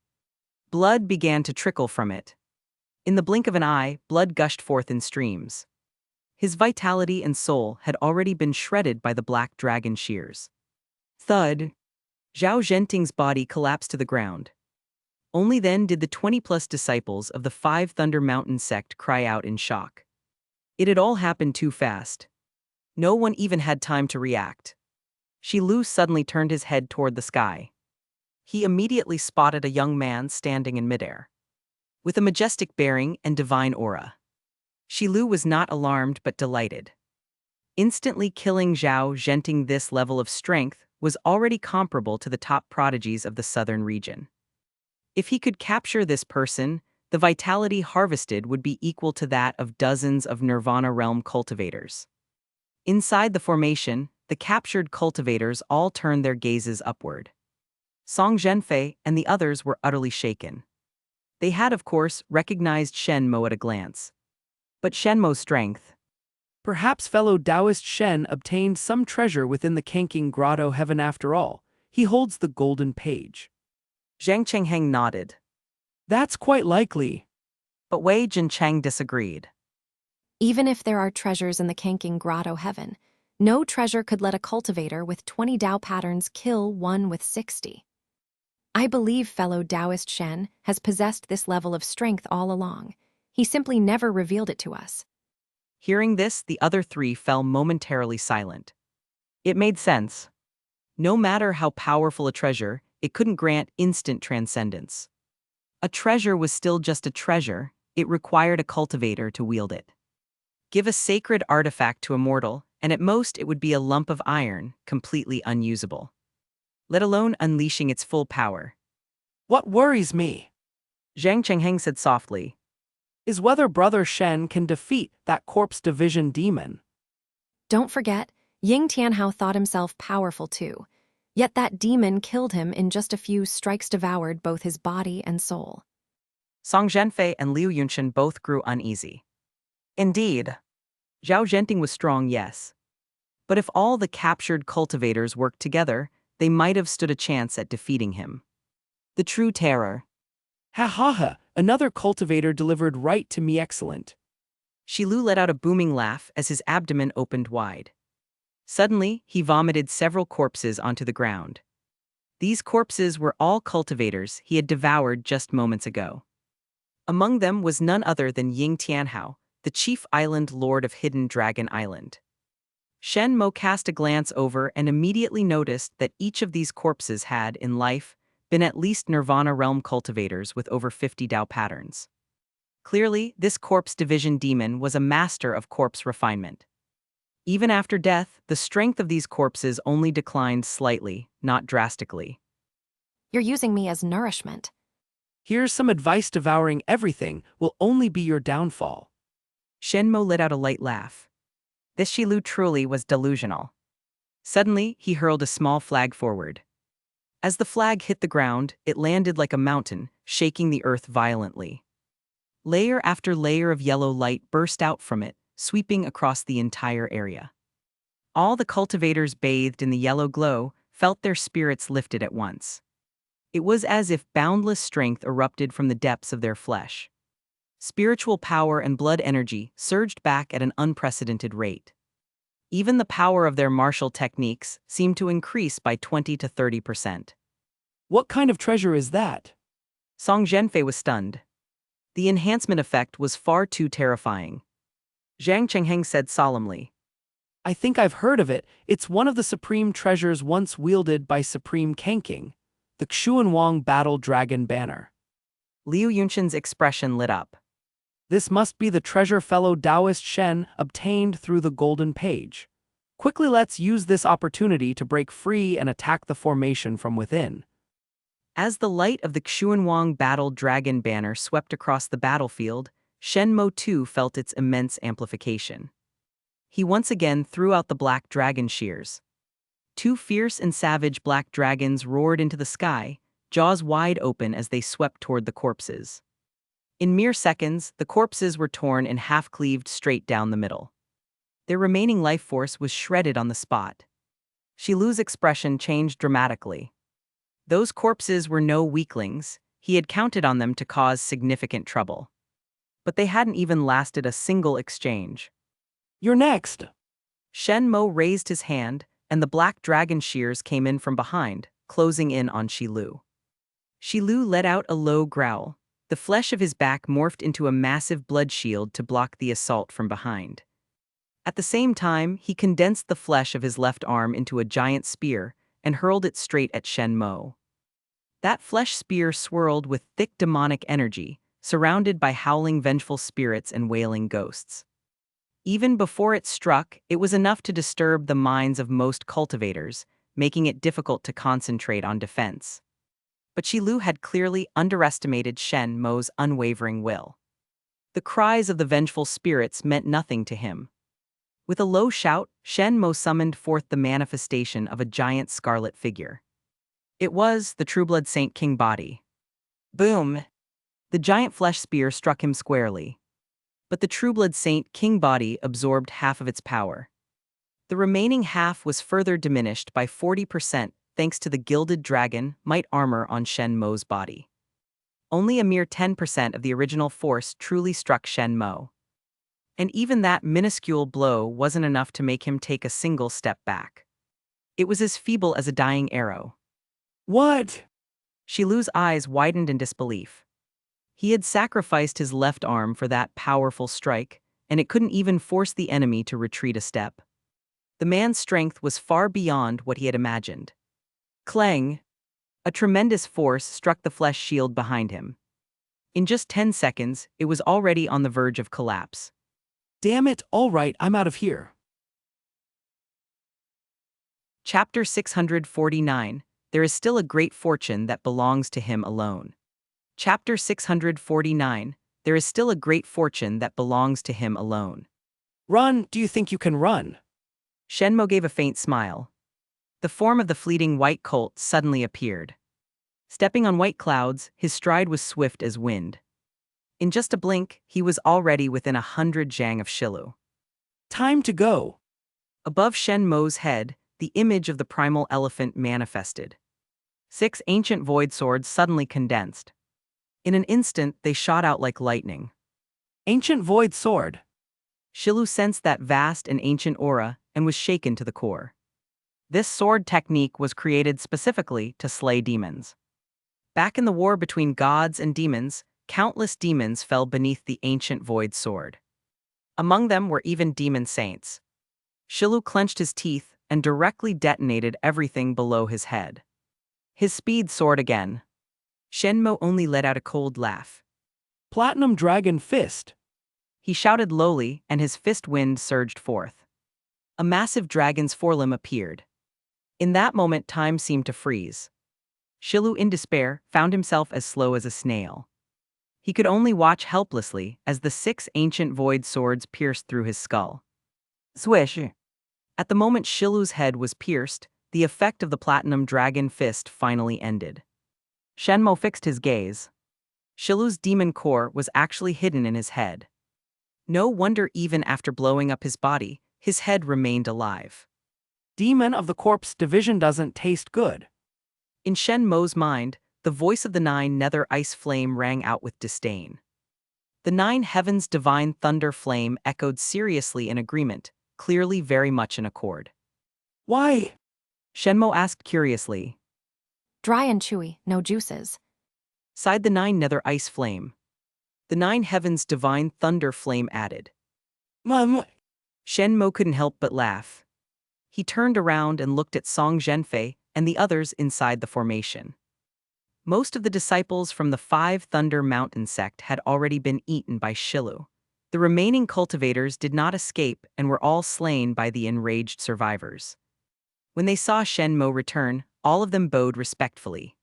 Blood began to trickle from it. In the blink of an eye, blood gushed forth in streams. His vitality and soul had already been shredded by the black dragon shears. Thud! Zhao Zhenting's body collapsed to the ground. Only then did the 20-plus disciples of the 5 Thunder Mountain sect cry out in shock. It had all happened too fast. No one even had time to react. Shilu suddenly turned his head toward the sky. He immediately spotted a young man standing in midair, with a majestic bearing and divine aura. Shilu was not alarmed but delighted. Instantly killing Zhao Zhenting this level of strength was already comparable to the top prodigies of the southern region. If he could capture this person, the vitality harvested would be equal to that of dozens of Nirvana realm cultivators. Inside the formation, the captured cultivators all turned their gazes upward. Song Zhenfei and the others were utterly shaken. They had, of course, recognized Shen Mo at a glance. But Shen Mo's strength. Perhaps fellow Taoist Shen obtained some treasure within the Kanking grotto heaven after all. He holds the golden page. Zhang Chengheng nodded. That's quite likely. But Wei Jincheng disagreed. Even if there are treasures in the Kanking grotto heaven, no treasure could let a cultivator with 20 Tao patterns kill one with 60. I believe fellow Taoist Shen has possessed this level of strength all along. He simply never revealed it to us. Hearing this, the other 3 fell momentarily silent. It made sense. No matter how powerful a treasure, it couldn't grant instant transcendence. A treasure was still just a treasure, it required a cultivator to wield it. Give a sacred artifact to a mortal, and at most it would be a lump of iron, completely unusable. Let alone unleashing its full power. What worries me, Zhang Chengheng said softly, is whether Brother Shen can defeat that corpse division demon. Don't forget, Ying Tianhao thought himself powerful too. Yet that demon killed him in just a few strikes, devoured both his body and soul. Song Zhenfei and Liu Yunqian both grew uneasy. Indeed. Zhao Zhenting was strong, yes. But if all the captured cultivators worked together, they might have stood a chance at defeating him. The true terror. Ha ha ha, another cultivator delivered right to me, excellent. Shilu let out a booming laugh as his abdomen opened wide. Suddenly, he vomited several corpses onto the ground. These corpses were all cultivators he had devoured just moments ago. Among them was none other than Ying Tianhao, the chief island lord of Hidden Dragon Island. Shen Mo cast a glance over and immediately noticed that each of these corpses had, in life, been at least Nirvana realm cultivators with over 50 Dao patterns. Clearly, this corpse division demon was a master of corpse refinement. Even after death, the strength of these corpses only declined slightly, not drastically. You're using me as nourishment. Here's some advice: devouring everything will only be your downfall. Shen Mo let out a light laugh. This Shilu truly was delusional. Suddenly, he hurled a small flag forward. As the flag hit the ground, it landed like a mountain, shaking the earth violently. Layer after layer of yellow light burst out from it, sweeping across the entire area. All the cultivators bathed in the yellow glow felt their spirits lifted at once. It was as if boundless strength erupted from the depths of their flesh. Spiritual power and blood energy surged back at an unprecedented rate. Even the power of their martial techniques seemed to increase by 20 to 30%. What kind of treasure is that? Song Zhenfei was stunned. The enhancement effect was far too terrifying. Zhang Chengheng said solemnly, I think I've heard of it. It's one of the supreme treasures once wielded by Supreme Kanking, the Qingxuan Battle Dragon Banner. Liu Yunshen's expression lit up. This must be the treasure fellow Taoist Shen obtained through the Golden Page. Quickly, let's use this opportunity to break free and attack the formation from within. As the light of the Qingxuan Battle Dragon Banner swept across the battlefield, Shen Mo too felt its immense amplification. He once again threw out the black dragon shears. Two fierce and savage black dragons roared into the sky, jaws wide open as they swept toward the corpses. In mere seconds, the corpses were torn and half-cleaved straight down the middle. Their remaining life force was shredded on the spot. Shilu's expression changed dramatically. Those corpses were no weaklings. He had counted on them to cause significant trouble. But they hadn't even lasted a single exchange. You're next. Shen Mo raised his hand, and the black dragon shears came in from behind, closing in on Shilu. Shilu let out a low growl. The flesh of his back morphed into a massive blood shield to block the assault from behind. At the same time, he condensed the flesh of his left arm into a giant spear and hurled it straight at Shen Mo. That flesh spear swirled with thick demonic energy, surrounded by howling vengeful spirits and wailing ghosts. Even before it struck, it was enough to disturb the minds of most cultivators, making it difficult to concentrate on defense. But Shilu had clearly underestimated Shen Mo's unwavering will. The cries of the vengeful spirits meant nothing to him. With a low shout, Shen Mo summoned forth the manifestation of a giant scarlet figure. It was the Trueblood Saint King body. Boom! The giant flesh spear struck him squarely. But the Trueblood Saint King body absorbed half of its power. The remaining half was further diminished by 40% thanks to the gilded dragon might armor on Shen Mo's body. Only a mere 10% of the original force truly struck Shen Mo. And even that minuscule blow wasn't enough to make him take a single step back. It was as feeble as a dying arrow. What? Shilu's eyes widened in disbelief. He had sacrificed his left arm for that powerful strike, and it couldn't even force the enemy to retreat a step. The man's strength was far beyond what he had imagined. Clang! A tremendous force struck the flesh shield behind him. In just 10 seconds, it was already on the verge of collapse. Damn it, all right, I'm out of here. Chapter 649. There is still a great fortune that belongs to him alone. Chapter 649. There is still a great fortune that belongs to him alone. Run, do you think you can run? Shen Mo gave a faint smile. The form of the fleeting white colt suddenly appeared. Stepping on white clouds, his stride was swift as wind. In just a blink, he was already within 100 zhang of Shilu. Time to go. Above Shen Mo's head, the image of the primal elephant manifested. 6 ancient void swords suddenly condensed. In an instant, they shot out like lightning. Ancient void sword. Shilu sensed that vast and ancient aura and was shaken to the core. This sword technique was created specifically to slay demons. Back in the war between gods and demons, countless demons fell beneath the ancient void sword. Among them were even demon saints. Shilu clenched his teeth and directly detonated everything below his head. His speed soared again. Shen Mo only let out a cold laugh. Platinum Dragon Fist. He shouted lowly, and his fist wind surged forth. A massive dragon's forelimb appeared. In that moment, time seemed to freeze. Shilu, in despair, found himself as slow as a snail. He could only watch helplessly as the 6 ancient void swords pierced through his skull. Swish! At the moment Shilu's head was pierced, the effect of the platinum dragon fist finally ended. Shen Mo fixed his gaze. Shilu's demon core was actually hidden in his head. No wonder even after blowing up his body, his head remained alive. Demon of the Corpse Division doesn't taste good. In Shen Mo's mind, the voice of the 9 nether ice flame rang out with disdain. The 9 heavens divine thunder flame echoed seriously in agreement, clearly very much in accord. Why? Shen Mo asked curiously. Dry and chewy, no juices. Sighed the 9 nether ice flame. The 9 heavens divine thunder flame added. Mom. Shen Mo couldn't help but laugh. He turned around and looked at Song Zhenfei and the others inside the formation. Most of the disciples from the 5 Thunder Mountain sect had already been eaten by Shilu. The remaining cultivators did not escape and were all slain by the enraged survivors. When they saw Shen Mo return, all of them bowed respectfully.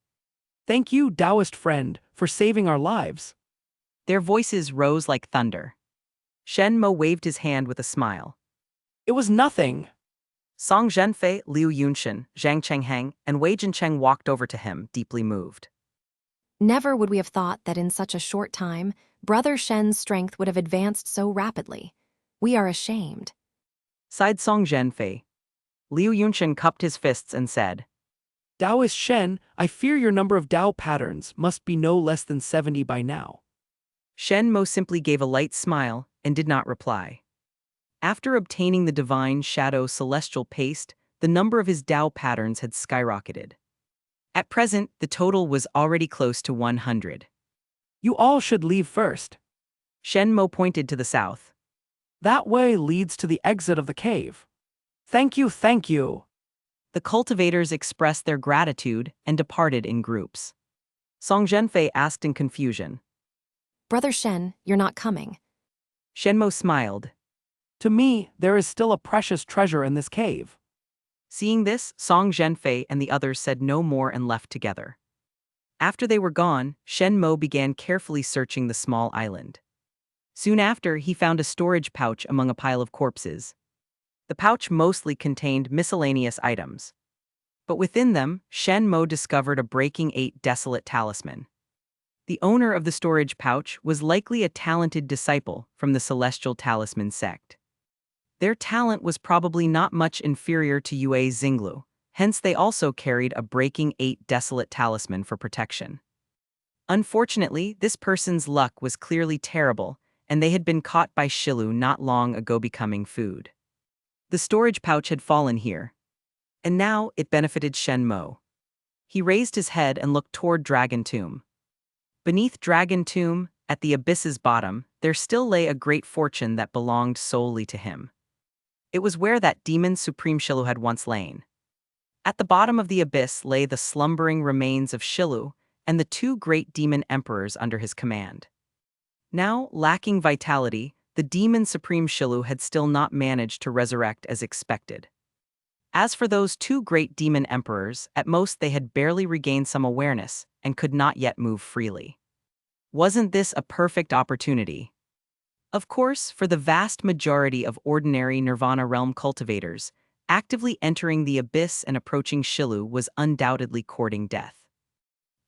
Thank you, Taoist friend, for saving our lives. Their voices rose like thunder. Shen Mo waved his hand with a smile. It was nothing. Song Zhenfei, Liu Yunshan, Zhang Chenghang, and Wei Jincheng walked over to him, deeply moved. Never would we have thought that in such a short time, Brother Shen's strength would have advanced so rapidly. We are ashamed. Sighed Song Zhenfei. Liu Yunshan cupped his fists and said, Taoist Shen, I fear your number of Tao patterns must be no less than 70 by now. Shen Mo simply gave a light smile and did not reply. After obtaining the divine shadow celestial paste, the number of his Tao patterns had skyrocketed. At present, the total was already close to 100. You all should leave first. Shen Mo pointed to the south. That way leads to the exit of the cave. Thank you, thank you. The cultivators expressed their gratitude and departed in groups. Song Zhenfei asked in confusion. Brother Shen, you're not coming. Shen Mo smiled. To me, there is still a precious treasure in this cave. Seeing this, Song Zhenfei and the others said no more and left together. After they were gone, Shen Mo began carefully searching the small island. Soon after, he found a storage pouch among a pile of corpses. The pouch mostly contained miscellaneous items. But within them, Shen Mo discovered a Breaking 8 desolate talisman. The owner of the storage pouch was likely a talented disciple from the Celestial Talisman sect. Their talent was probably not much inferior to Yue Xinglu, hence they also carried a Breaking 8 desolate talisman for protection. Unfortunately, this person's luck was clearly terrible, and they had been caught by Shilu not long ago becoming food. The storage pouch had fallen here, and now it benefited Shen Mo. He raised his head and looked toward Dragon Tomb. Beneath Dragon Tomb, at the abyss's bottom, there still lay a great fortune that belonged solely to him. It was where that demon Supreme Shilu had once lain. At the bottom of the abyss lay the slumbering remains of Shilu and the 2 great demon emperors under his command. Now, lacking vitality, the demon Supreme Shilu had still not managed to resurrect as expected. As for those 2 great demon emperors, at most they had barely regained some awareness and could not yet move freely. Wasn't this a perfect opportunity? Of course, for the vast majority of ordinary Nirvana realm cultivators, actively entering the abyss and approaching Shilu was undoubtedly courting death.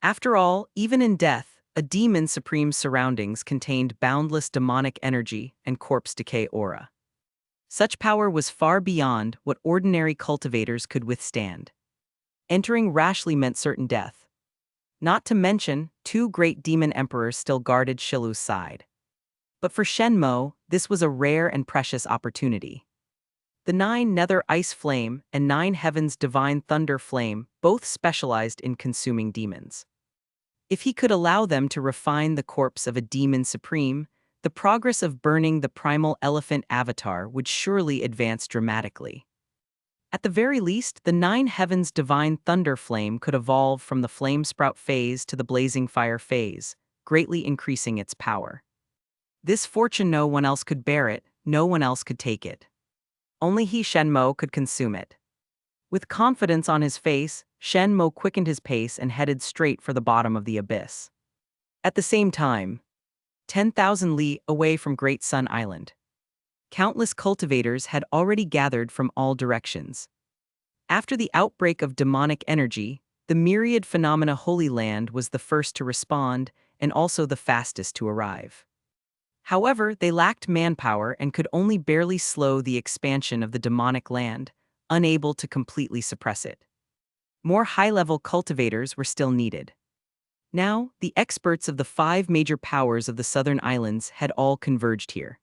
After all, even in death, a demon supreme's surroundings contained boundless demonic energy and corpse decay aura. Such power was far beyond what ordinary cultivators could withstand. Entering rashly meant certain death. Not to mention, 2 great demon emperors still guarded Shilu's side. But for Shen Mo, this was a rare and precious opportunity. The 9 nether ice flame and 9 heavens divine thunder flame both specialized in consuming demons. If he could allow them to refine the corpse of a demon supreme, the progress of burning the primal elephant avatar would surely advance dramatically. At the very least, the 9 heavens divine thunder flame could evolve from the flame sprout phase to the blazing fire phase, greatly increasing its power. This fortune no one else could bear it, no one else could take it. Only he, Shen Mo, could consume it. With confidence on his face, Shen Mo quickened his pace and headed straight for the bottom of the abyss. At the same time, 10,000 li away from Great Sun Island, countless cultivators had already gathered from all directions. After the outbreak of demonic energy, the myriad phenomena Holy Land was the first to respond and also the fastest to arrive. However, they lacked manpower and could only barely slow the expansion of the demonic land, unable to completely suppress it. More high-level cultivators were still needed. Now, the experts of the 5 major powers of the southern islands had all converged here.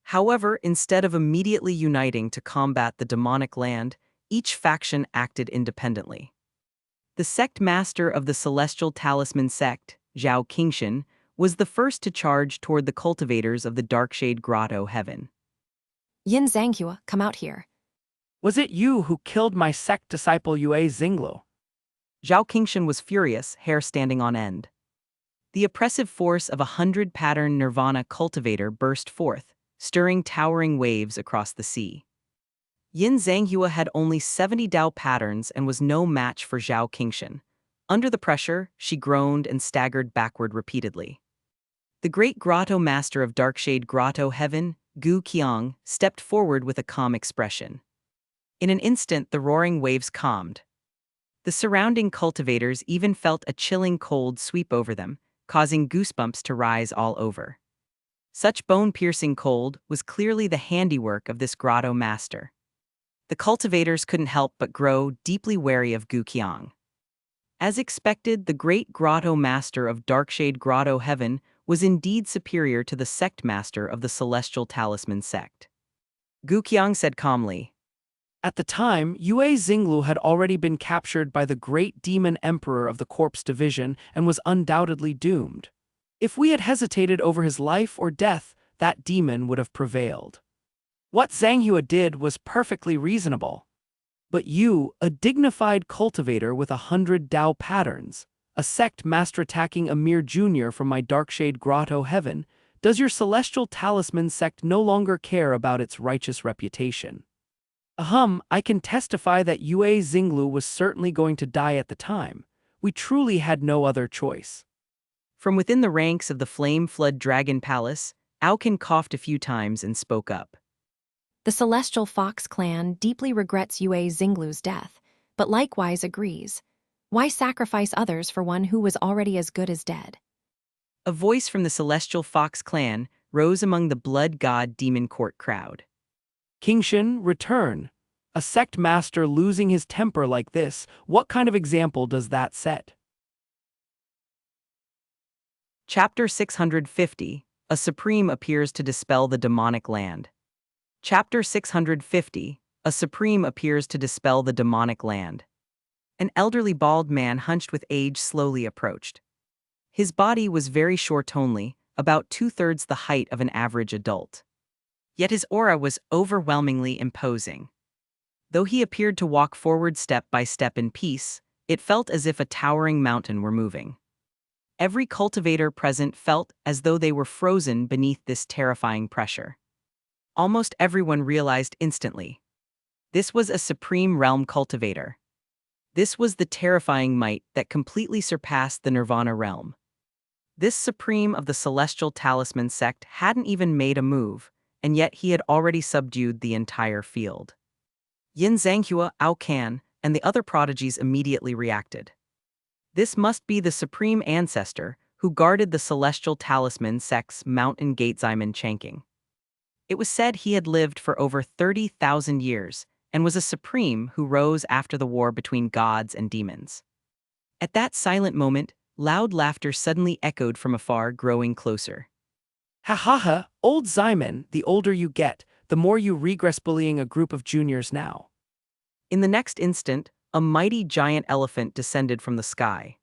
However, instead of immediately uniting to combat the demonic land, each faction acted independently. The sect master of the Celestial Talisman Sect, Zhao Qingxuan, was the first to charge toward the cultivators of the Darkshade Grotto heaven. Yin Zhanghua, come out here. Was it you who killed my sect disciple Yue Xinglu? Zhao Qingxuan was furious, hair standing on end. The oppressive force of 100 pattern nirvana cultivator burst forth, stirring towering waves across the sea. Yin Zhanghua had only 70 Dao patterns and was no match for Zhao Qingxuan. Under the pressure, she groaned and staggered backward repeatedly. The great grotto master of Darkshade Grotto Heaven, Gu Qiang, stepped forward with a calm expression. In an instant, the roaring waves calmed. The surrounding cultivators even felt a chilling cold sweep over them, causing goosebumps to rise all over. Such bone-piercing cold was clearly the handiwork of this grotto master. The cultivators couldn't help but grow deeply wary of Gu Qiang. As expected, the great grotto master of Darkshade Grotto Heaven was indeed superior to the sect master of the Celestial Talisman Sect. Gu Qiang said calmly, At the time, Yue Xinglu had already been captured by the great demon emperor of the corpse division and was undoubtedly doomed. If we had hesitated over his life or death, that demon would have prevailed. What Zhanghua did was perfectly reasonable. But you, a dignified cultivator with 100 Dao patterns, a sect master attacking a mere junior from my Darkshade Grotto Heaven, does your Celestial Talisman Sect no longer care about its righteous reputation? I can testify that Yue Xinglu was certainly going to die at the time. We truly had no other choice. From within the ranks of the Flame Flood Dragon Palace, Aokin coughed a few times and spoke up. The Celestial Fox clan deeply regrets Yue Xinglu's death, but likewise agrees. Why sacrifice others for one who was already as good as dead? A voice from the Celestial Fox clan rose among the Blood God Demon Court crowd. Qingxuan, return. A sect master losing his temper like this, what kind of example does that set? Chapter 650, A Supreme appears to dispel the demonic land. Chapter 650, A Supreme appears to dispel the demonic land. An elderly bald man hunched with age slowly approached. His body was very short-only, about 2/3 the height of an average adult. Yet his aura was overwhelmingly imposing. Though he appeared to walk forward step by step in peace, it felt as if a towering mountain were moving. Every cultivator present felt as though they were frozen beneath this terrifying pressure. Almost everyone realized instantly. This was a supreme realm cultivator. This was the terrifying might that completely surpassed the Nirvana realm. This supreme of the Celestial Talisman Sect hadn't even made a move, and yet he had already subdued the entire field. Yin Zhanghua, Ao Kan, and the other prodigies immediately reacted. This must be the Supreme Ancestor who guarded the Celestial Talisman Sect's mountain gate Ximen Changqing. It was said he had lived for over 30,000 years and was a supreme who rose after the war between gods and demons. At that silent moment, loud laughter suddenly echoed from afar, growing closer. Ha ha ha, old Ximen, the older you get, the more you regress bullying a group of juniors now. In the next instant, a mighty giant elephant descended from the sky.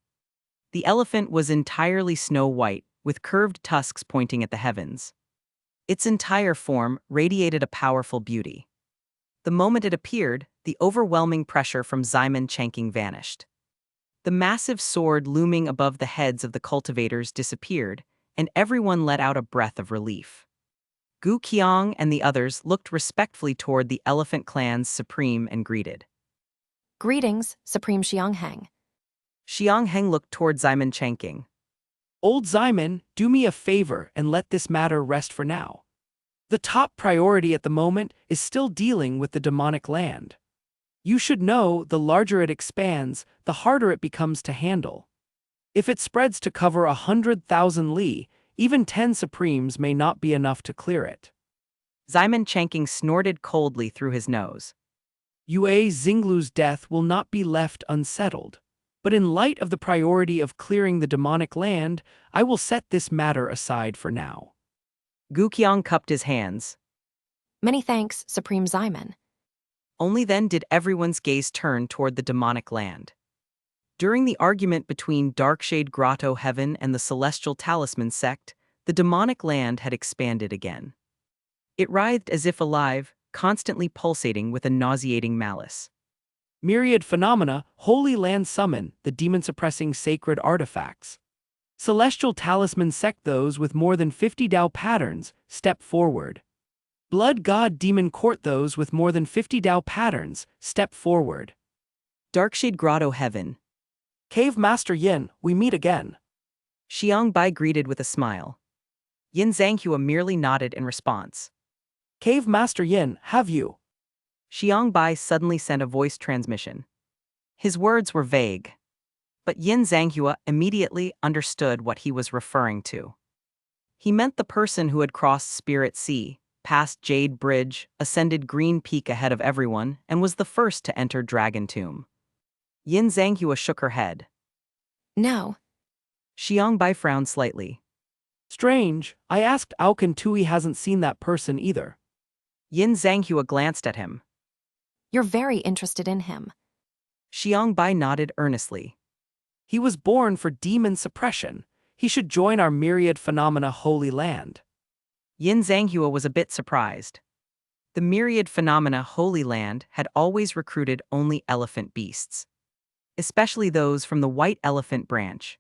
The elephant was entirely snow white, with curved tusks pointing at the heavens. Its entire form radiated a powerful beauty. The moment it appeared, the overwhelming pressure from Ximon Changqing vanished. The massive sword looming above the heads of the cultivators disappeared, and everyone let out a breath of relief. Gu Qiang and the others looked respectfully toward the elephant clan's supreme and greeted. Greetings, Supreme Xiangheng. Xiangheng looked toward Ximon Changqing. Old Ximon, do me a favor and let this matter rest for now. The top priority at the moment is still dealing with the demonic land. You should know the larger it expands, the harder it becomes to handle. If it spreads to cover 100,000 li, even 10 Supremes may not be enough to clear it. Ximon Changqing snorted coldly through his nose. Yue Xinglu's death will not be left unsettled. But in light of the priority of clearing the demonic land, I will set this matter aside for now. Gu Qiang cupped his hands. Many thanks, Supreme Ximon. Only then did everyone's gaze turn toward the demonic land. During the argument between Darkshade Grotto Heaven and the Celestial Talisman Sect, the demonic land had expanded again. It writhed as if alive, constantly pulsating with a nauseating malice. Myriad phenomena, Holy Land summon, the demon-suppressing sacred artifacts. Celestial Talisman Sect, those with more than 50 Dao patterns, step forward. Blood God Demon Court, those with more than 50 Dao patterns, step forward. Darkshade Grotto Heaven. Cave Master Yin, we meet again. Xiang Bai greeted with a smile. Yin Zhanghua merely nodded in response. Cave Master Yin, have you? Xiang Bai suddenly sent a voice transmission. His words were vague, but Yin Zhanghua immediately understood what he was referring to. He meant the person who had crossed Spirit Sea, passed Jade Bridge, ascended Green Peak ahead of everyone, and was the first to enter Dragon Tomb. Yin Zhanghua shook her head. No. Xiang Bai frowned slightly. Strange, I asked Aokan Tui hasn't seen that person either. Yin Zhanghua glanced at him. You're very interested in him. Xiang Bai nodded earnestly. He was born for demon suppression. He should join our myriad phenomena Holy Land. Yin Zhanghua was a bit surprised. The myriad phenomena Holy Land had always recruited only elephant beasts, especially those from the white elephant branch.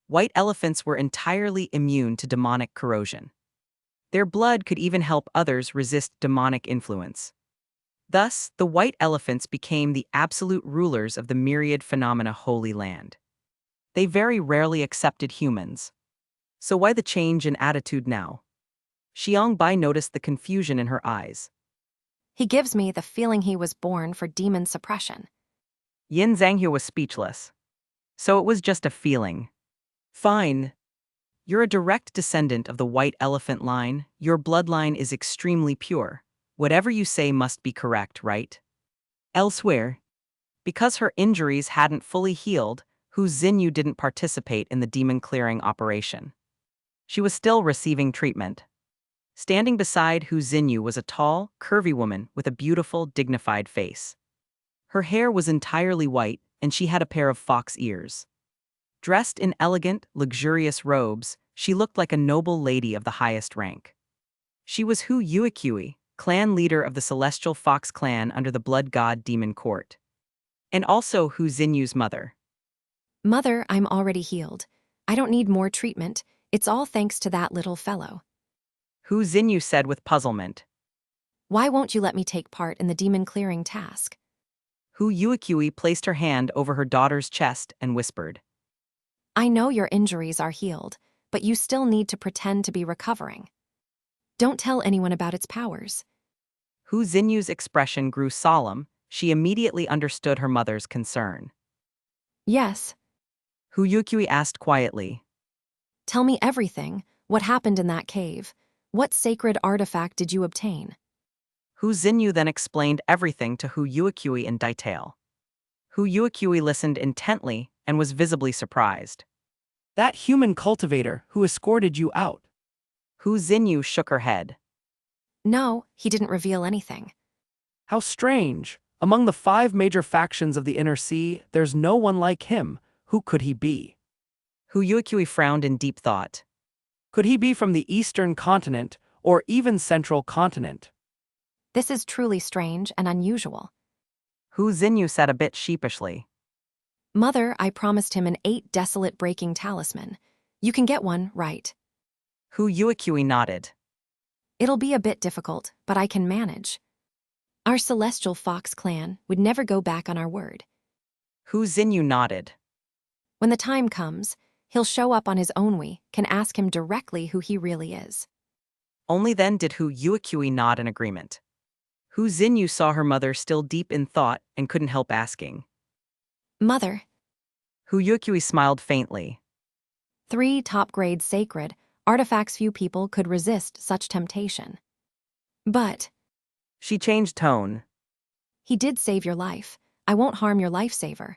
White elephants were entirely immune to demonic corrosion. Their blood could even help others resist demonic influence. Thus, the white elephants became the absolute rulers of the myriad phenomena Holy Land. They very rarely accepted humans. So why the change in attitude now? Xiang Bai noticed the confusion in her eyes. He gives me the feeling he was born for demon suppression. Yin Zhanghua was speechless. So it was just a feeling. Fine. You're a direct descendant of the white elephant line. Your bloodline is extremely pure. Whatever you say must be correct, right? Elsewhere, because her injuries hadn't fully healed, Hu Xinyu didn't participate in the demon-clearing operation. She was still receiving treatment. Standing beside Hu Xinyu was a tall, curvy woman with a beautiful, dignified face. Her hair was entirely white, and she had a pair of fox ears. Dressed in elegant, luxurious robes, she looked like a noble lady of the highest rank. She was Hu Yuequi, clan leader of the Celestial Fox clan under the Blood God Demon Court. And also Hu Xinyu's mother. Mother, I'm already healed. I don't need more treatment. It's all thanks to that little fellow. Hu Xinyu said with puzzlement. Why won't you let me take part in the demon-clearing task? Hu Yuequi placed her hand over her daughter's chest and whispered. I know your injuries are healed, but you still need to pretend to be recovering. Don't tell anyone about its powers. Hu Xinyu's expression grew solemn. She immediately understood her mother's concern. Yes. Hu Yuequi asked quietly. Tell me everything. What happened in that cave? What sacred artifact did you obtain? Hu Xinyu then explained everything to Hu Yuequi in detail. Hu Yuequi listened intently and was visibly surprised. That human cultivator who escorted you out. Hu Xinyu shook her head. No, he didn't reveal anything. How strange. Among the 5 major factions of the Inner Sea, there's no one like him. Who could he be? Hu Yuequi frowned in deep thought. Could he be from the Eastern continent or even Central continent? This is truly strange and unusual. Hu Xinyu said a bit sheepishly. Mother, I promised him an 8 desolate breaking talisman. You can get one, right? Hu Yuequi nodded. It'll be a bit difficult, but I can manage. Our celestial fox clan would never go back on our word. Hu Xinyu nodded. When the time comes, he'll show up on his own. We can ask him directly who he really is. Only then did Hu Yuequi nod in agreement. Hu Xinyu saw her mother still deep in thought and couldn't help asking. Mother, Hu Yuequi smiled faintly. 3 top-grade sacred artifacts. Few people could resist such temptation. But She changed tone. he did save your life. I won't harm your lifesaver.